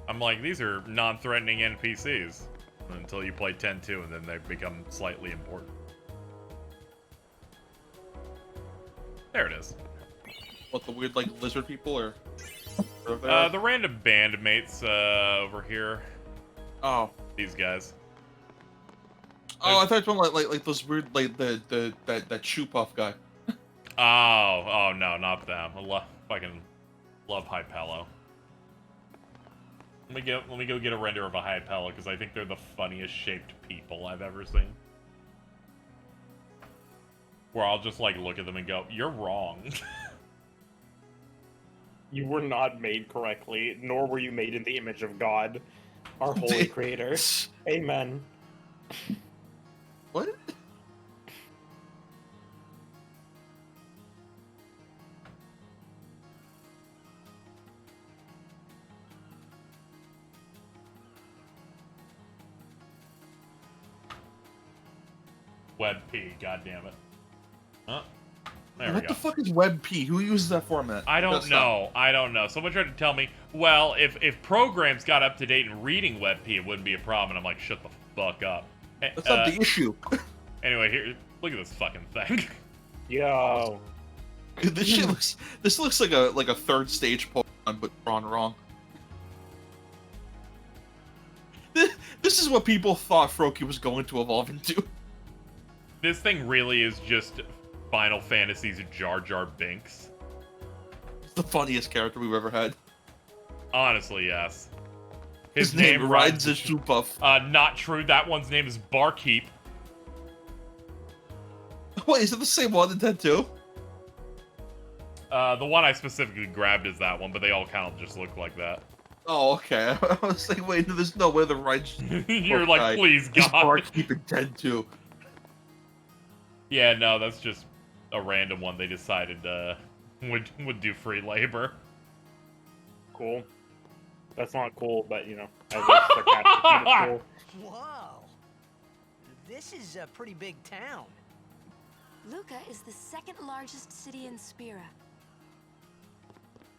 I'm like, these are non-threatening NPCs until you play 10-2 and then they become slightly important. There it is. What, the weird, like, lizard people, or... The random bandmates over here. Oh. These guys. Oh, I thought you were like those weird that shoe puff guy. Oh no, not them. Fucking love Hypello. Let me go get a render of a Hypello because I think they're the funniest shaped people I've ever seen. Where I'll just like look at them and go, "You're wrong." You were not made correctly, nor were you made in the image of God, our holy creator. Amen. What? WebP, goddammit. Huh? There we What go. the fuck is WebP? Who uses that format? I don't know. I don't know. Someone tried to tell me, well, if programs got up to date and reading WebP, it wouldn't be a problem. And I'm like, shut the fuck up. That's not the issue. Anyway, here, look at this fucking thing. Yo. This shit looks. This looks like a third stage Pokemon, but drawn wrong. This is what people thought Froakie was going to evolve into. This thing really is just Final Fantasy's Jar Jar Binks. It's the funniest character we've ever had. Honestly, yes. His name rides a shoe puff. Not true. That one's name is Barkeep. Wait, is it the same one in that too? The one I specifically grabbed is that one, but they all kind of just look like that. Oh, okay. I was like, wait, there's no way the rides. You're like, please, God. Barkeep in dead too. Yeah, no, that's just a random one they decided would do free labor. Cool. That's not cool, but you know, I was sarcastic. Cool. Whoa. This is a pretty big town. Luca is the second largest city in Spira.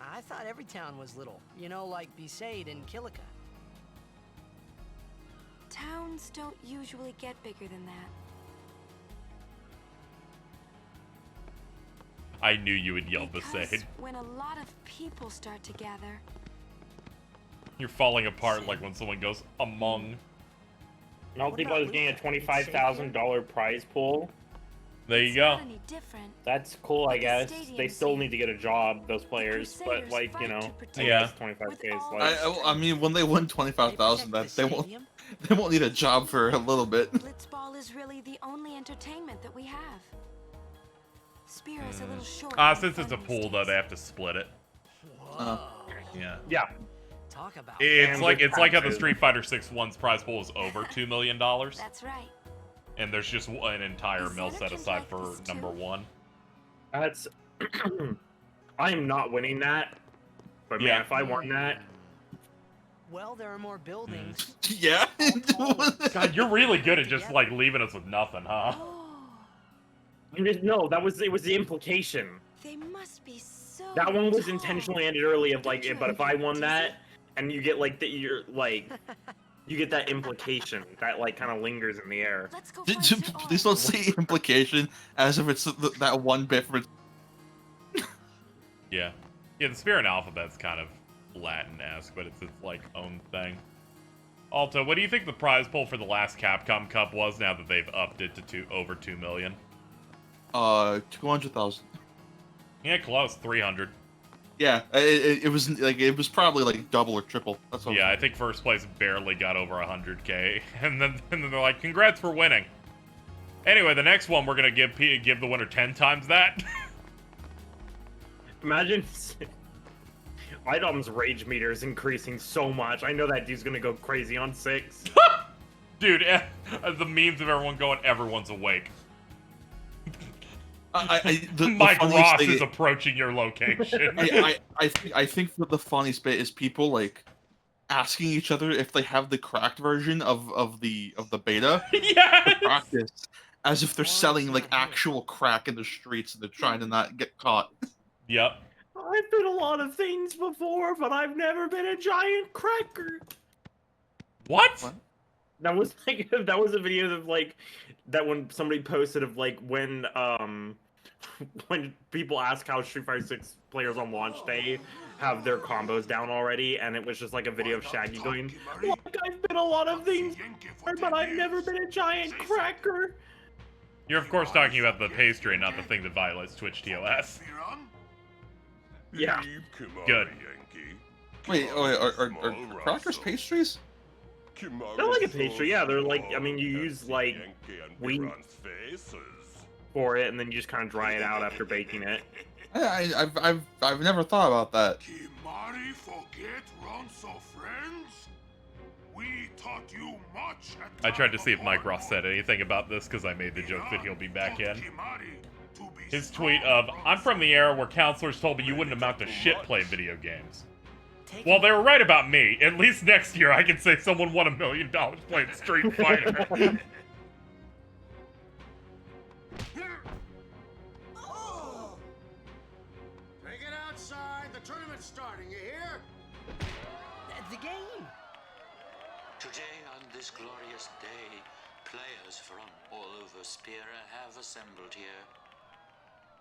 I thought every town was little. You know, like Besaid and Kilika. Towns don't usually get bigger than that. I knew you would yell Because Besaid. when a lot of people start to gather, You're falling apart like when someone goes among. Melty Blood is getting a $25,000 prize pool. There you go. any different. That's cool, I guess. stadium They still need to get a job, those players, but like, you know, I guess 25K is like... I mean, when they win 25,000, that they won't need a job for a little bit. Blitzball is really the only entertainment that we have. Spira is a little short. Since it's a pool, though, they have to split it. Yeah. Yeah. Talk about It's like how the Street Fighter 6 one's prize pool is over $2 million. That's right. And there's just an entire mill set aside for number one. That's... I am not winning that. But man, if I won that... Well, there are more buildings. Yeah. God, you're really good at just like leaving us with nothing, huh? No, it was the implication. They must be so That one was intentionally ended early of like, but if I won that, and you get like you get that implication that like kind of lingers in the air. Please don't say implication as if it's that one bit for. Yeah. Yeah, the Spirit Alphabet's kind of Latin-esque, but it's its like own thing. Alto, what do you think the prize pool for the last Capcom Cup was now that they've upped it to over 2 million? 200,000. Yeah, close. 300. Yeah, it was probably like double or triple. That's what I think first place barely got over 100K, and then they're like, "Congrats for winning." Anyway, the next one we're gonna give the winner 10 times that. Imagine Idom's rage meter is increasing so much. I know that dude's gonna go crazy on 6. Dude, the memes of everyone going, "Everyone's awake." Mike Ross is approaching your location. I think that the funniest bit is people like asking each other if they have the cracked version of the beta. Yes! To practice, as if they're selling like actual crack in the streets and they're trying to not get caught. Yep. I've been a lot of things before, but I've never been a giant cracker. What? That was like that was a video of like that when somebody posted of like when when people ask how Street Fighter 6 players on launch day have their combos down already, and it was just like a video of Shaggy going, "Look, I've been a lot of things, but I've never been a giant cracker." You're of course talking about the pastry, not the thing that violates Twitch TOS. Yeah. Good. Wait, are crackers pastries? They're like a pastry, yeah. They're like, I mean, you use like wheat for it, and then you just kind of dry it out after baking it. I've never thought about that. Kimari forget Ronso friends? We taught you much at I tried to see if Mike Ross said anything about this because I made the joke that he'll be back in. His tweet of, "I'm from the era where counselors told me you wouldn't amount to shit playing video games." Well, they were right about me. At least next year I can say someone won $1 million playing Street Fighter. Take it outside. The tournament's starting, you hear? The game. Today, on this glorious day, players from all over Spira have assembled here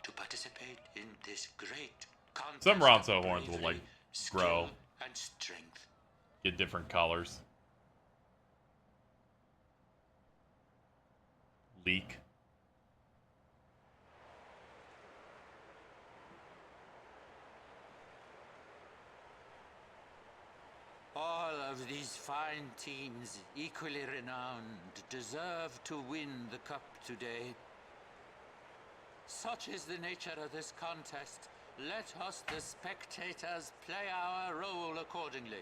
to participate in this great contest. Some Ronso horns will, like, grow. And strength. Get different colors. Leak. All of these fine teams, equally renowned, deserve to win the cup today. Such is the nature of this contest. Let us, the spectators, play our role accordingly.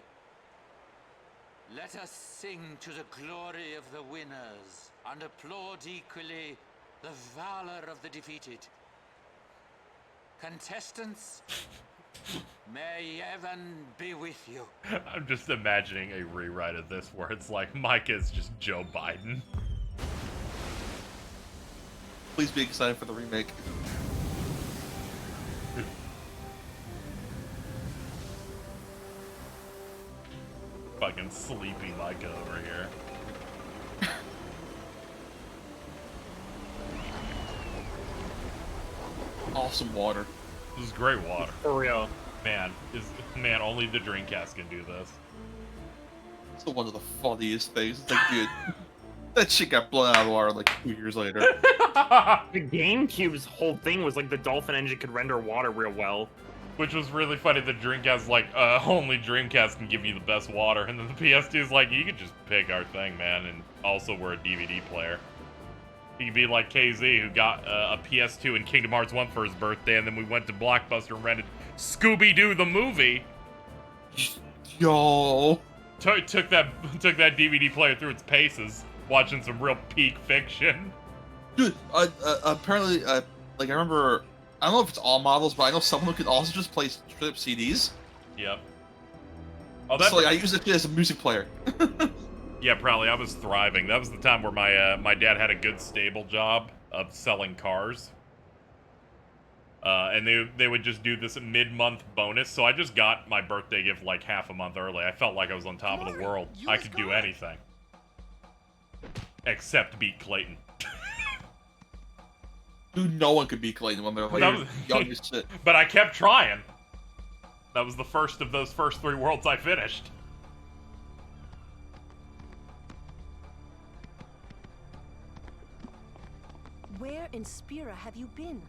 Let us sing to the glory of the winners and applaud equally the valor of the defeated. Contestants, may heaven be with you. I'm just imagining a rewrite of this where it's like Micah's just Joe Biden. Please be excited for the remake. Fucking sleepy Micah over here. Awesome water. This is great water. For real. Man, only the Dreamcast can do this. It's one of the funniest things. It's like, dude, that shit got blown out of the water like 2 years later. The GameCube's whole thing was like the Dolphin engine could render water real well. Which was really funny. The Dreamcast like, only Dreamcast can give you the best water. And then the PS2 is like, you could just pick our thing, man. And also, we're a DVD player. You could be like KZ, who got a PS2 and Kingdom Hearts 1 for his birthday. And then we went to Blockbuster and rented Scooby-Doo the movie. Yo. Took that DVD player through its paces. Watching some real peak fiction. Dude, apparently, like, I remember... I don't know if it's all models, but I know someone who could also just play strip CDs. Yep. Oh, that's so like, I use it as a music player. Yeah, probably. I was thriving. That was the time where my dad had a good stable job of selling cars. And they would just do this mid-month bonus. So I just got my birthday gift like half a month early. I felt like I was on top of the world. I could do anything. Except beat Clayton. Dude, no one could beat Clayton when they're like young as shit. But I kept trying. That was the first of those first 3 worlds I finished. Where in Spira have you been?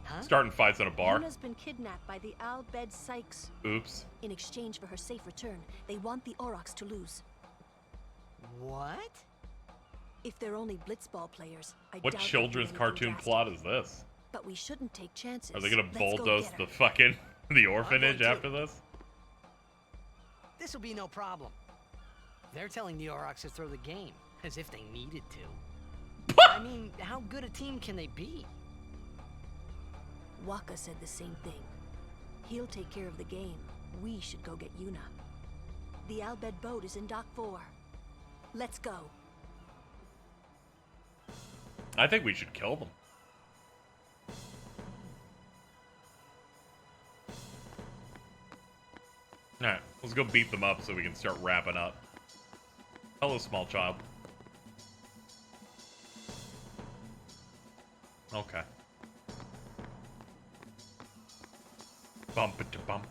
Huh? Starting fights in a bar. Yuna's been kidnapped by the Al Bhed Sykes. Oops. In exchange for her safe return, they want the Aurochs to lose. What? If they're only blitzball players, I What doubt children's cartoon plot is this? But we shouldn't take chances. Are they gonna Let's bulldoze go the fucking the orphanage after this? This'll be no problem. They're telling the Aurochs to throw the game, as if they needed to. I mean, how good a team can they be? Waka said the same thing. He'll take care of the game. We should go get Yuna. The Al Bhed boat is in Dock 4. Let's go. I think we should kill them. Alright, let's go beat them up so we can start wrapping up. Hello, small child. Okay. Bump it to bump.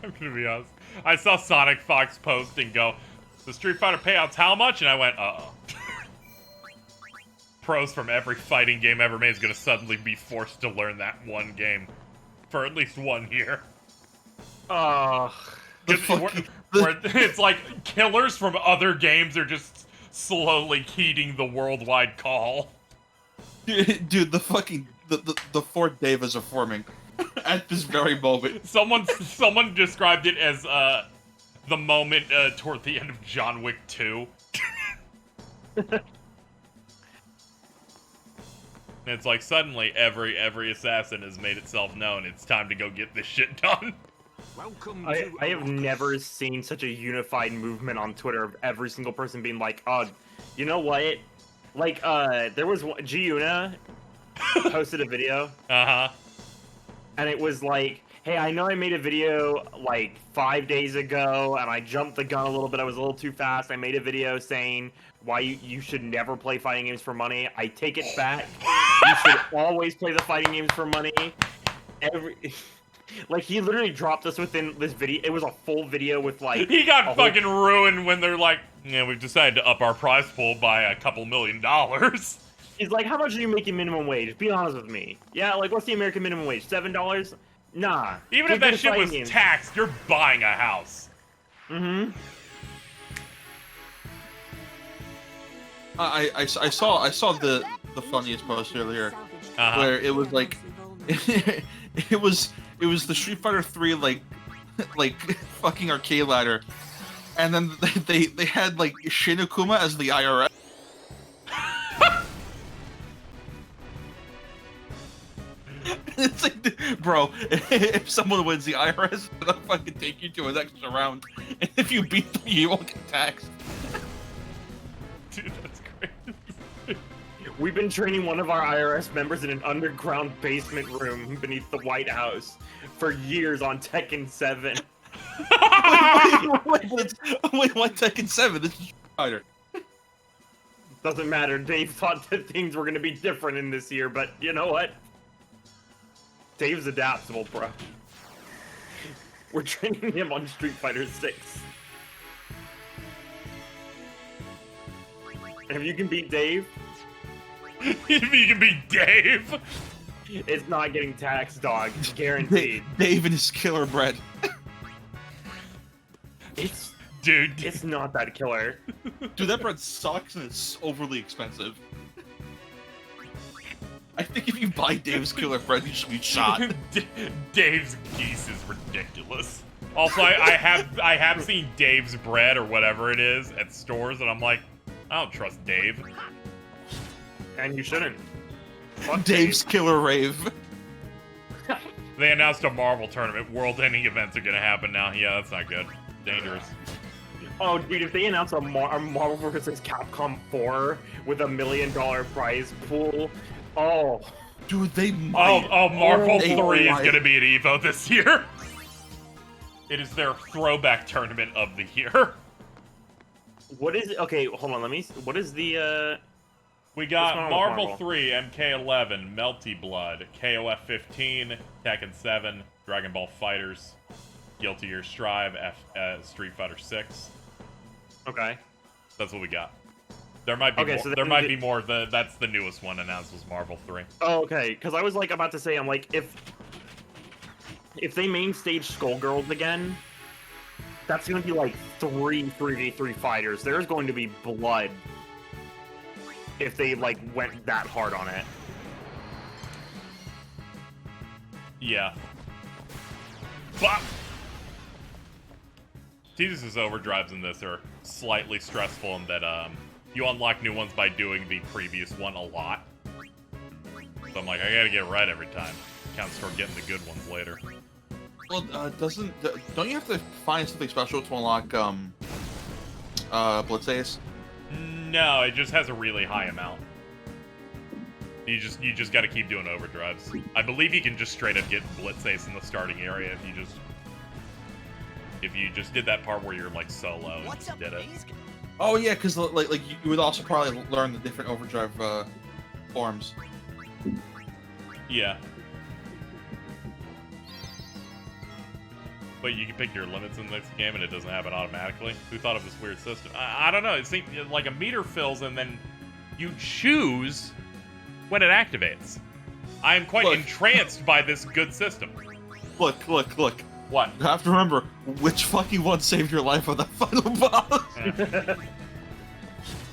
I'm gonna be honest. I saw Sonic Fox post and go, the Street Fighter payouts how much? And I went, uh-oh. Pros from every fighting game ever made is gonna suddenly be forced to learn that one game for at least 1 year. It's like killers from other games are just slowly heeding the worldwide call. Dude, the four Devas are forming at this very moment. Someone described it as the moment toward the end of John Wick 2. It's like suddenly every assassin has made itself known. It's time to go get this shit done. I have never seen such a unified movement on Twitter of every single person being like, you know what? Like, there was Giuna posted a video. Uh-huh. And it was like, hey, I know I made a video like 5 days ago and I jumped the gun a little bit. I was a little too fast. I made a video saying why you should never play fighting games for money. I take it back. You should always play the fighting games for money. Like, he literally dropped us within this video. It was a full video with, like... He got fucking ruined when they're like, yeah, we've decided to up our prize pool by a couple $1 million. He's like, how much are you making minimum wage? Be honest with me. Yeah, like, what's the American minimum wage? $7? Nah. Even if that shit was taxed, you're buying a house. Mm-hmm. I saw the funniest post earlier, where it was like, it was the Street Fighter 3 like fucking arcade ladder, and then they had like Shin Akuma as the IRS. It's like, bro, if someone wins the IRS, they'll fucking take you to an extra round, and if you beat them, you won't get taxed. Dude, that's great. We've been training one of our IRS members in an underground basement room beneath the White House for years on Tekken 7. Wait, what Tekken 7? This is Street Fighter. Doesn't matter. Dave thought that things were going to be different in this year, but you know what? Dave's adaptable, bro. We're training him on Street Fighter 6. And if you can beat Dave... If you can beat Dave! It's not getting taxed, dog. Guaranteed. Dave and his killer bread. It's not that killer. Dude, that bread sucks and it's overly expensive. I think if you buy Dave's killer bread, you should be shot. Dave's geese is ridiculous. Also, I have seen Dave's bread or whatever it is at stores, and I'm like, I don't trust Dave. And you shouldn't. Dave's killer rave. They announced a Marvel tournament. World-ending events are gonna happen now. Yeah, that's not good. Dangerous. Oh, dude, if they announce a Marvel vs. Capcom 4 with $1 million prize pool, oh. Dude, they might. Oh, Marvel 3 is gonna be at EVO this year. It is their throwback tournament of the year. What is it? Okay, hold on, what is the, We got Marvel 3, MK11, Melty Blood, KOF 15, Tekken 7, Dragon Ball Fighters, Guilty Gear Strive, Street Fighter 6. Okay. That's what we got. There might be more. So there might be more. That's the newest one announced was Marvel 3. Oh, okay. Because I was like about to say, I'm like, if they main stage Skullgirls again, that's going to be like 3v3 fighters. There's going to be blood if they like went that hard on it. Yeah. But Jesus' overdrives in this are slightly stressful in that you unlock new ones by doing the previous one a lot. So I'm like, I gotta get it right every time. Counts toward getting the good ones later. Well, don't you have to find something special to unlock Blitz? No, it just has a really high amount. You just got to keep doing overdrives. I believe you can just straight up get Blitz Ace in the starting area if you just did that part where you're like solo and just did it. Oh yeah, because like you would also probably learn the different overdrive forms. Yeah. But you can pick your limits in this game, and it doesn't happen automatically. Who thought of this weird system? I don't know. It seems like a meter fills, and then you choose when it activates. I am quite entranced by this good system. Look. What? You have to remember which fucking one saved your life on that final boss.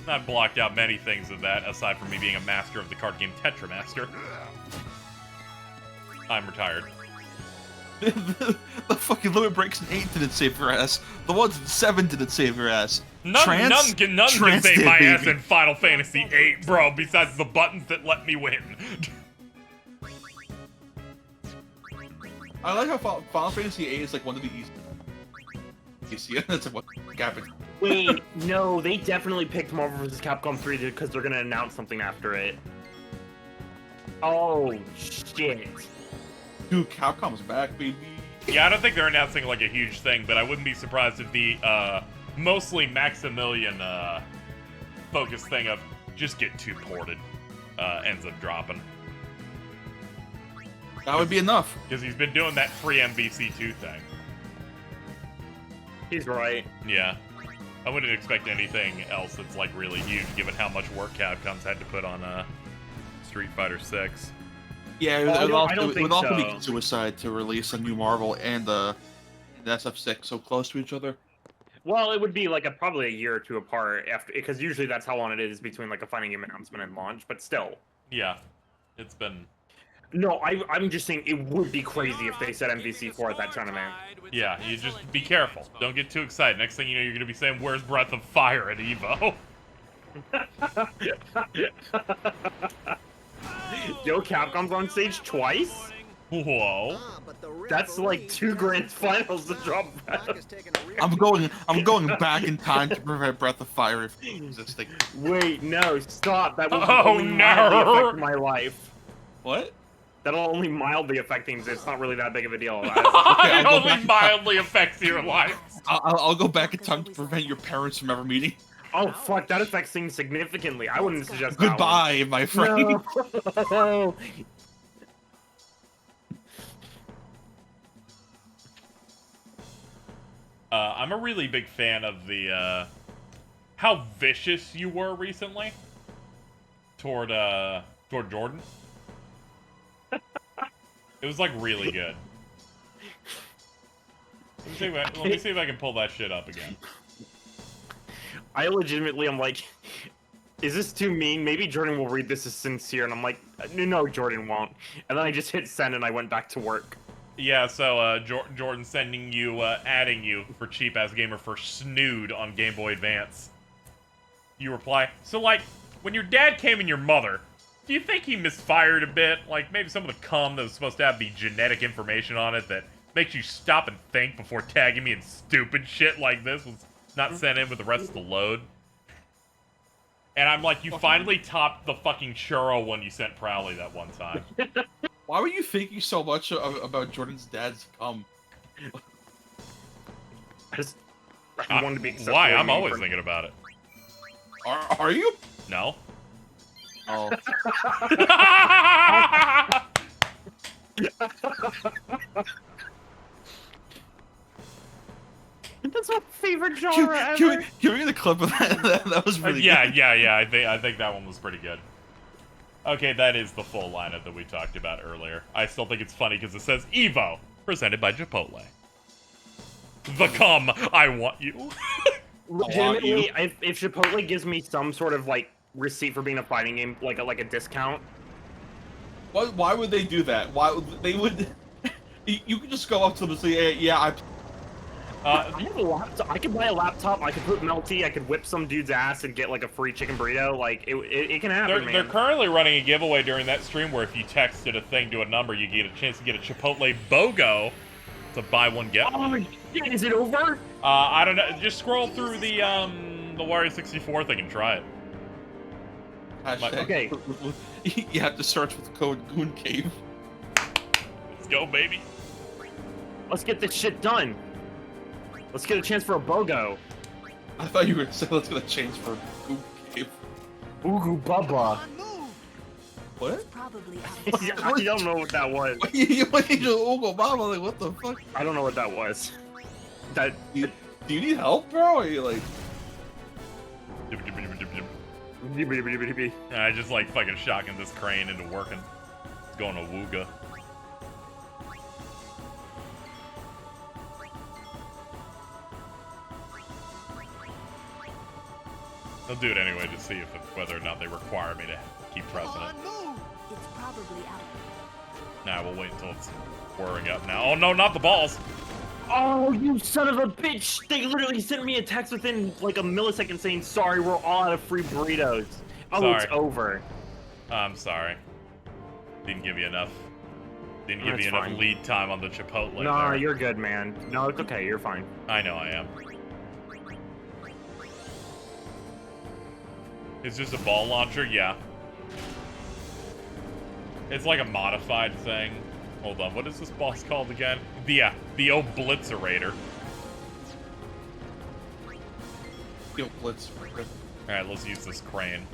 I've blocked out many things of that, aside from me being a master of the card game Tetramaster. I'm retired. The fucking limit breaks in 8 didn't save your ass. The ones in 7 didn't save your ass. None can save my ass in Final Fantasy VIII, bro, besides the buttons that let me win. I like how Final Fantasy VIII is like one of the easiest. That's what happened. Wait, no, they definitely picked Marvel vs. Capcom 3 because they're gonna announce something after it. Oh, shit. Dude, Capcom's back, baby. Yeah, I don't think they're announcing like a huge thing, but I wouldn't be surprised if the mostly Maximilian focus thing of just get 2 ported ends up dropping. That would be enough. Because he's been doing that free MVC2 thing. He's right. Yeah. I wouldn't expect anything else that's like really huge, given how much work Capcom's had to put on Street Fighter 6. Yeah, it would also be suicide to release a new Marvel and the SF6 so close to each other. Well, it would be like probably a year or 2 apart after, because usually that's how long it is between like a fighting game announcement and launch. But still. Yeah, it's been. No, I'm just saying it would be crazy if they said MVC4 at that tournament. Yeah, you just be careful. Don't get too excited. Next thing you know, you're gonna be saying, "Where's Breath of Fire at EVO?" Yo, Capcom's on stage twice? Whoa. That's like 2 grand finals to drop back. I'm going back in time to prevent Breath of Fire from existing. Wait, no, stop. That will only mildly affect my life. What? That'll only mildly affect things. It's not really that big of a deal. It only mildly affects your life. I'll go back in time to prevent your parents from ever meeting. Oh, fuck, that affects things significantly. I wouldn't suggest Goodbye, that one. my friend. No. I'm a really big fan of the, how vicious you were recently toward Jordan. It was, like, really good. Let me see if I can pull that shit up again. I legitimately am like, is this too mean? Maybe Jordan will read this as sincere, and I'm like, no, Jordan won't. And then I just hit send and I went back to work. Yeah, so Jordan sending you, adding you for cheap ass gamer for Snood on Game Boy Advance. You reply, so like, when your dad came in your mother, do you think he misfired a bit? Like, maybe some of the cum that was supposed to have the genetic information on it that makes you stop and think before tagging me in stupid shit like this was not sent in with the rest of the load. And I'm like, you finally topped the fucking churro one you sent Prowley that one time. Why were you thinking so much about Jordan's dad's cum? I wanted to be acceptable. Why? I'm always thinking about it. Are you? No. Oh. That's my favorite genre ever. Can we get a clip of that? That was really good. Yeah. I think that one was pretty good. Okay, that is the full lineup that we talked about earlier. I still think it's funny because it says EVO, presented by Chipotle. The cum, I want you. Legitimately, if Chipotle gives me some sort of like receipt for being a fighting game, like a discount. Why would they do that? Why they would? You could just go up to them and say, hey, "Yeah, I have a laptop. I could buy a laptop. I could put Melty. I could whip some dude's ass and get like a free chicken burrito. Like it can happen, man. They're currently running a giveaway during that stream where if you texted a thing to a number, you get a chance to get a Chipotle BOGO to buy one get one. Oh shit! Is it over? I don't know. Just scroll through the Wario 64 thing and try it. Okay. You have to search with the code Goon Cave. Let's go, baby. Let's get this shit done. Let's get a chance for a BOGO. I thought you were gonna say let's get a change for Goop Cave. Ooga Bubba. What? I don't know what that was. You went into Ooga Baba, like what the fuck? I don't know what that was. That do you need help, bro? Or are you like? I just like fucking shocking this crane into working. It's going to Wooga. I'll do it anyway to see if whether or not they require me to keep pressing it. It's probably out. Nah, we'll wait until it's whirring up now. Oh no, not the balls! Oh, you son of a bitch! They literally sent me a text within like a millisecond saying, sorry, we're all out of free burritos. Oh, Sorry. it's over. I'm sorry. Didn't give you enough. Didn't give That's you enough fine. lead time on the Chipotle. No, there. you're good, man. No, it's okay. You're fine. I know I am. It's just a ball launcher? Yeah. It's like a modified thing. Hold on, what is this boss called again? The Obliterator. The Obliterator. Alright, let's use this crane.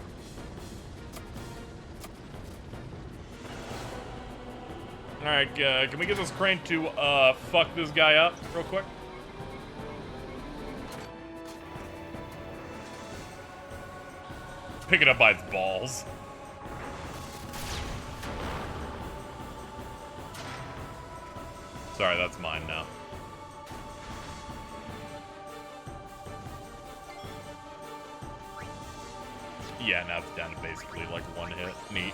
Alright, can we get this crane to, fuck this guy up real quick? Pick it up by its balls. Sorry, that's mine now. Yeah, now it's down to basically like one hit. Neat.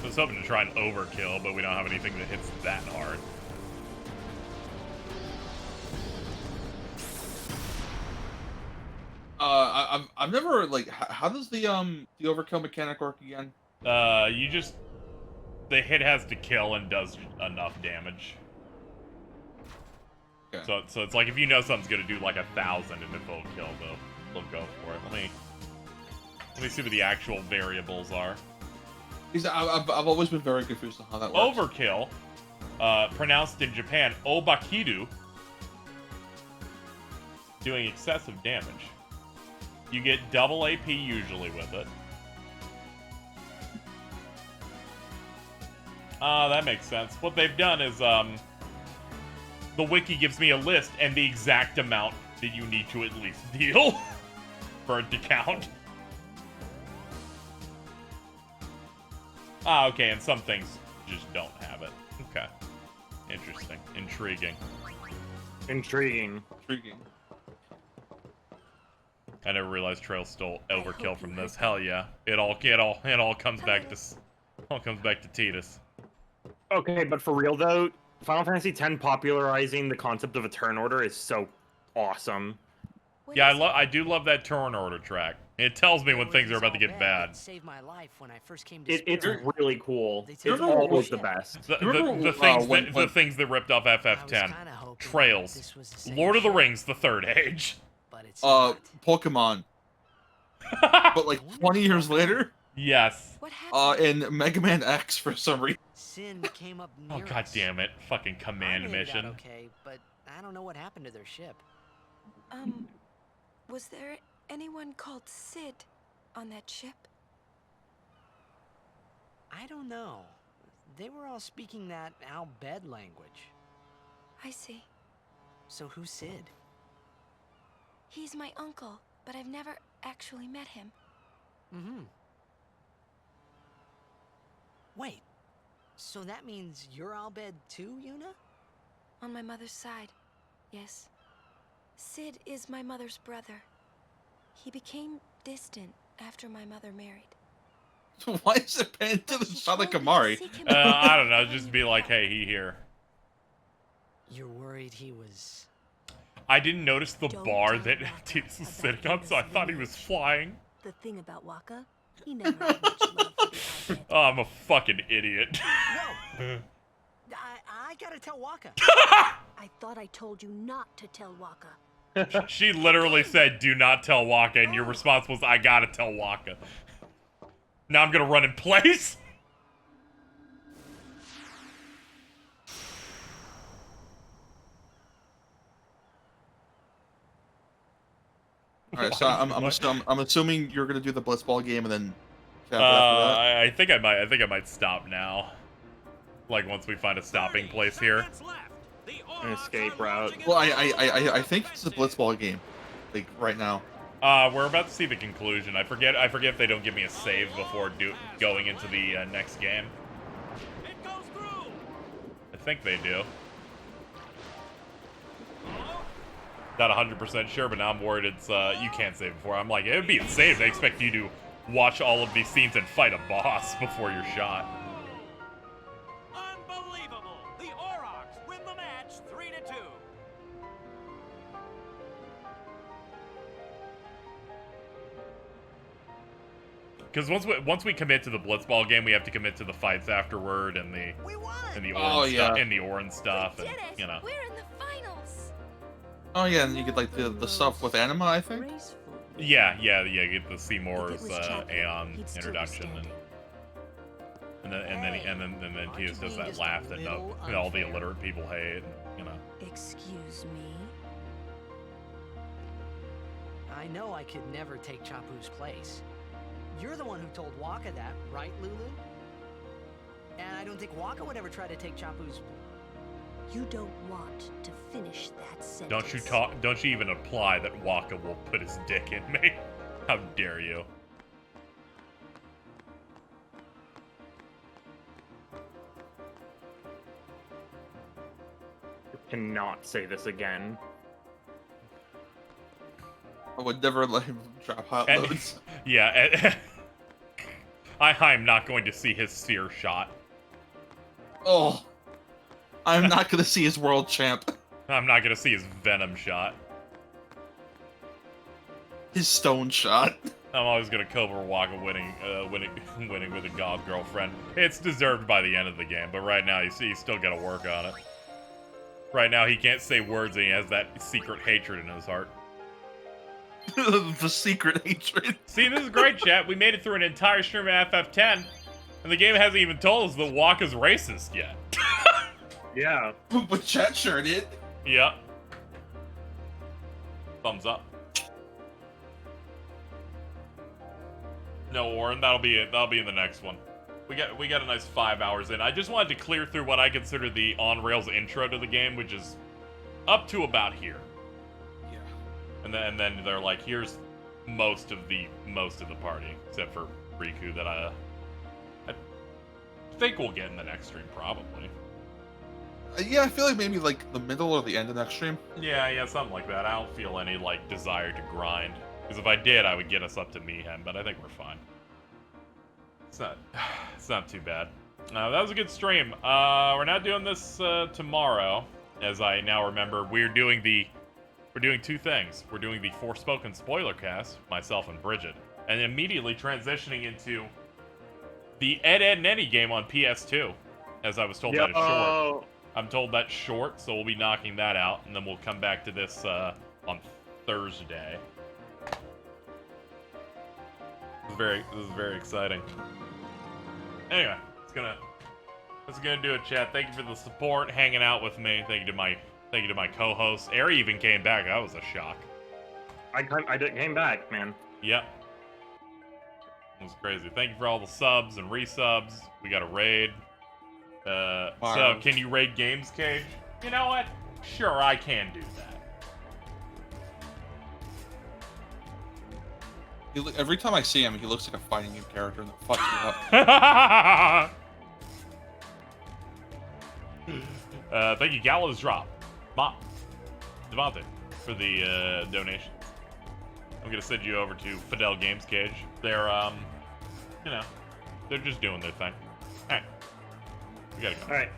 I was hoping to try and overkill, but we don't have anything that hits that hard. I've never like. How does the overkill mechanic work again? You just the hit has to kill and does enough damage. Okay. So it's like if you know something's gonna do like 1,000 and if it'll kill, they'll go for it. Let me see what the actual variables are. Because I've always been very confused on how that works. Overkill, pronounced in Japan, Obakiru, doing excessive damage. You get double AP usually with it. That makes sense. What they've done is, the wiki gives me a list and the exact amount that you need to at least deal for it to count. Okay, and some things just don't have it. Okay. Interesting. Intriguing. Intriguing. I never realized Trail stole overkill from this. Hell yeah. It all comes back to Titus. Okay, but for real though, Final Fantasy X popularizing the concept of a turn order is so awesome. Yeah, I do love that turn order track. It tells me when things are about to get bad. Saved my life when I first came to It's really cool. It's Remember always the best. The things that ripped off FF10. Trails. Lord of the Rings, the Third Age. Pokemon. But like 20 years later? Yes. In Mega Man X for some reason. Sin came up Oh near god us. damn it. Fucking command I made it mission. out okay, but I don't know what happened to their ship. Was there anyone called Sid on that ship? I don't know. They were all speaking that Al-Bed language. I see. So who's Sid? He's my uncle, but I've never actually met him. Mm-hmm. Wait, so that means you're Al-Bed too, Yuna? On my mother's side, yes. Sid is my mother's brother. He became distant after my mother married. Why is it paying to the shot like Kamari? I don't know, just be like, hey, he here. You're worried he was... I didn't notice the bar that Titus was sitting on, so I thought he was flying. The thing about Waka, he never had much love for the Al-Bed. Oh, I'm a fucking idiot. I I gotta tell Waka. I thought I told you not to tell Waka. She literally said, "Do not tell Waka," and your response was, "I gotta tell Waka." Now I'm gonna run in place. All right, so I'm assuming you're gonna do the blitzball game and then. After that. I think I might stop now. Like once we find a stopping place here. An escape route. Well, I think it's a blitzball game, like right now. We're about to see the conclusion. I forget if they don't give me a save before going into the next game. I think they do. Not 100% sure, but now I'm worried it's you can't save before. I'm like, it would be insane if they expect you to watch all of these scenes and fight a boss before you're shot. Unbelievable! The Aurochs win the match 3-2. Because once we commit to the blitzball game, we have to commit to the fights afterward and the orange stuff, and you know. We're in the finals. Oh yeah, and you get like the stuff with Anima, I think. Yeah. Get the Seymour's Aeon introduction, and then he just does that laugh that all the illiterate people hate, you know. Excuse me. I know I could never take Chapu's place. You're the one who told Waka that, right, Lulu? And I don't think Waka would ever try to take Chapu's. You don't want to finish that sentence. Don't you even imply that Waka will put his dick in me? How dare you? You cannot say this again. I would never let him drop hot loads. Yeah, I'm not going to see his seer shot. Oh, I'm not going to see his world champ. I'm not going to see his venom shot. His stone shot. I'm always going to cover Waka winning with a god girlfriend. It's deserved by the end of the game, but right now he's still got to work on it. Right now he can't say words and he has that secret hatred in his heart. The secret hatred. See, this is great, chat. We made it through an entire stream of FF10, and the game hasn't even told us that Waka's racist yet. Yeah. But chat sure did. Yep. Thumbs up. No, Warren, that'll be it. That'll be in the next one. We got a nice 5 hours in. I just wanted to clear through what I consider the on-rails intro to the game, which is up to about here. And then they're like, here's most of the party, except for Riku that I think we'll get in the next stream, probably. Yeah, I feel like maybe like the middle or the end of next stream. Yeah, something like that. I don't feel any like desire to grind, because if I did, I would get us up to Mayhem, but I think we're fine. It's not too bad. That was a good stream. We're not doing this tomorrow, as I now remember. We're doing two things. We're doing the Forspoken spoiler cast, myself and Bridget, and immediately transitioning into the Ed Nenny game on PS2, as I was told that it's short. I'm told that's short, so we'll be knocking that out, and then we'll come back to this on Thursday. This is very exciting. Anyway, that's gonna do it, chat. Thank you for the support, hanging out with me. Thank you to my co-host. Ari even came back. That was a shock. I came back, man. Yep. It was crazy. Thank you for all the subs and resubs. We got a raid. So, can you raid Games Cage? You know what? Sure, I can do that. Every time I see him, he looks like a fighting game character, and that fucks me up. Thank you, Gallows Drop. Devontae, for the donations. I'm gonna send you over to Fidel Games Cage. They're, they're just doing their thing. Alright. We gotta go. Alright.